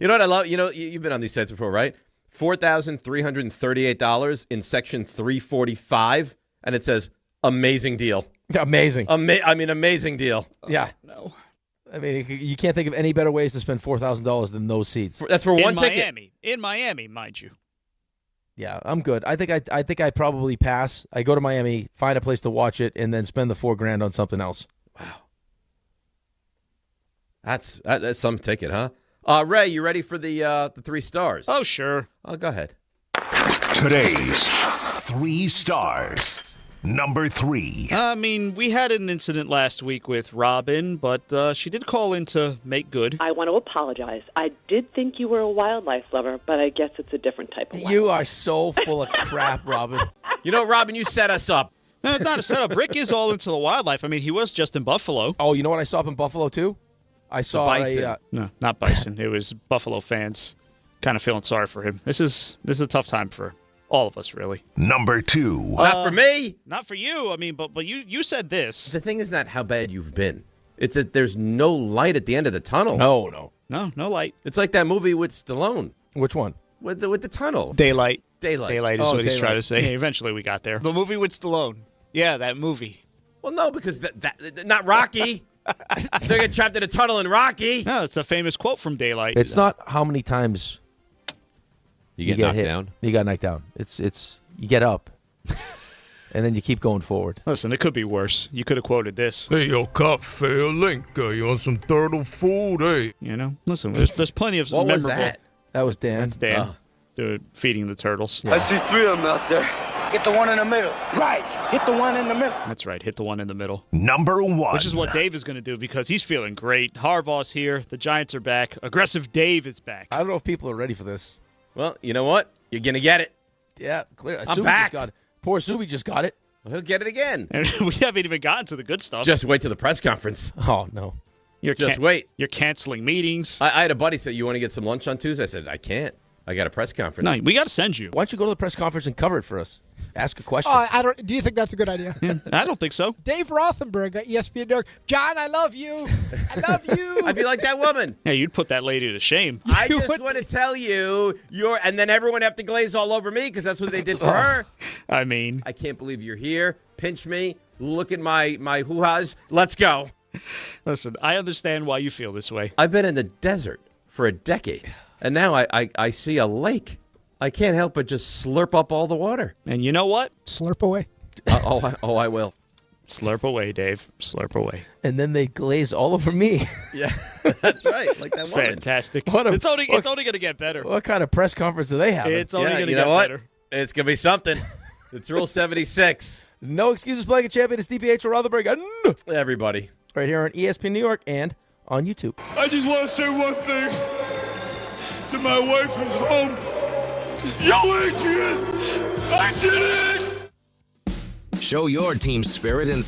You know what I love? You know, you've been on these sites before, right? $4,338 in section 345, and it says amazing deal. Amazing. Amazing deal. Yeah. No. I mean, you can't think of any better ways to spend $4,000 than those seats. That's for one ticket. In Miami, mind you. Yeah, I'm good. I think I probably pass. I go to Miami, find a place to watch it, and then spend the $4,000 on something else. Wow. That's some ticket, huh? Ray, you ready for the 3 stars? Oh, sure. Oh, go ahead. Today's 3 stars. Number 3. I mean, we had an incident last week with Robin, but she did call in to make good. I want to apologize. I did think you were a wildlife lover, but I guess it's a different type of wildlife. You are so full of crap, Robin. You know, Robin, you set us up. No, it's not a setup. Rick is all into the wildlife. I mean, he was just in Buffalo. Oh, you know what I saw up in Buffalo, too? I saw bison. No, not bison. It was Buffalo fans kind of feeling sorry for him. This is a tough time for all of us, really. Number 2. Not for me. Not for you. I mean, but you said this. The thing is not how bad you've been. It's that there's no light at the end of the tunnel. No light. It's like that movie with Stallone. Which one? With the tunnel. Daylight. Daylight Is what he's trying to say. Yeah, eventually we got there. The movie with Stallone. Yeah, that movie. Well, no, because that not Rocky. They're getting trapped in a tunnel in Rocky. No, it's a famous quote from Daylight. It's not how many times you get knocked down. You got knocked down. It's you get up, and then you keep going forward. Listen, it could be worse. You could have quoted this. Hey, yo, cop, fair link. You want some turtle food, hey? You know, listen, there's plenty of what memorable. Was that? That was Dan. That's Dan. Dude, feeding the turtles. Yeah. I see 3 of them out there. Hit the one in the middle. Right. Hit the one in the middle. That's right. Hit the one in the middle. Number 1. Which is what Dave is going to do because he's feeling great. Harbaugh's here. The Giants are back. Aggressive Dave is back. I don't know if people are ready for this. Well, you know what? You're going to get it. Yeah, clear. I'm back. Just got it. Poor Subi just got it. Well, he'll get it again. And we haven't even gotten to the good stuff. Just wait till the press conference. Oh, no. Just wait. You're canceling meetings. I had a buddy say, you want to get some lunch on Tuesday? I said, I can't. I got a press conference. No, we got to send you. Why don't you go to the press conference and cover it for us? Ask a question. Do you think that's a good idea? I don't think so. Dave Rothenberg at ESPN New York. John, I love you. I love you. I'd be like that woman. Yeah, you'd put that lady to shame. I just want to tell you, and then everyone have to glaze all over me because that's what they did for her. I mean, I can't believe you're here. Pinch me. Look at my hoo-has. Let's go. Listen, I understand why you feel this way. I've been in the desert for a decade, and now I see a lake. I can't help but just slurp up all the water. And you know what? Slurp away. I will. Slurp away, Dave. Slurp away. And then they glaze all over me. Yeah, that's right. Like that It's woman. fantastic. It's only going to get better. What kind of press conference do they have? It's only going to you get know what? better. It's going to be something. It's Rule 76. No excuses playing a champion. It's DiPietro Rothenberg. Everybody. Right here on ESPN New York and on YouTube. I just want to say one thing to my wife who's home. Yo, Adrian! I did it! Show your team spirit and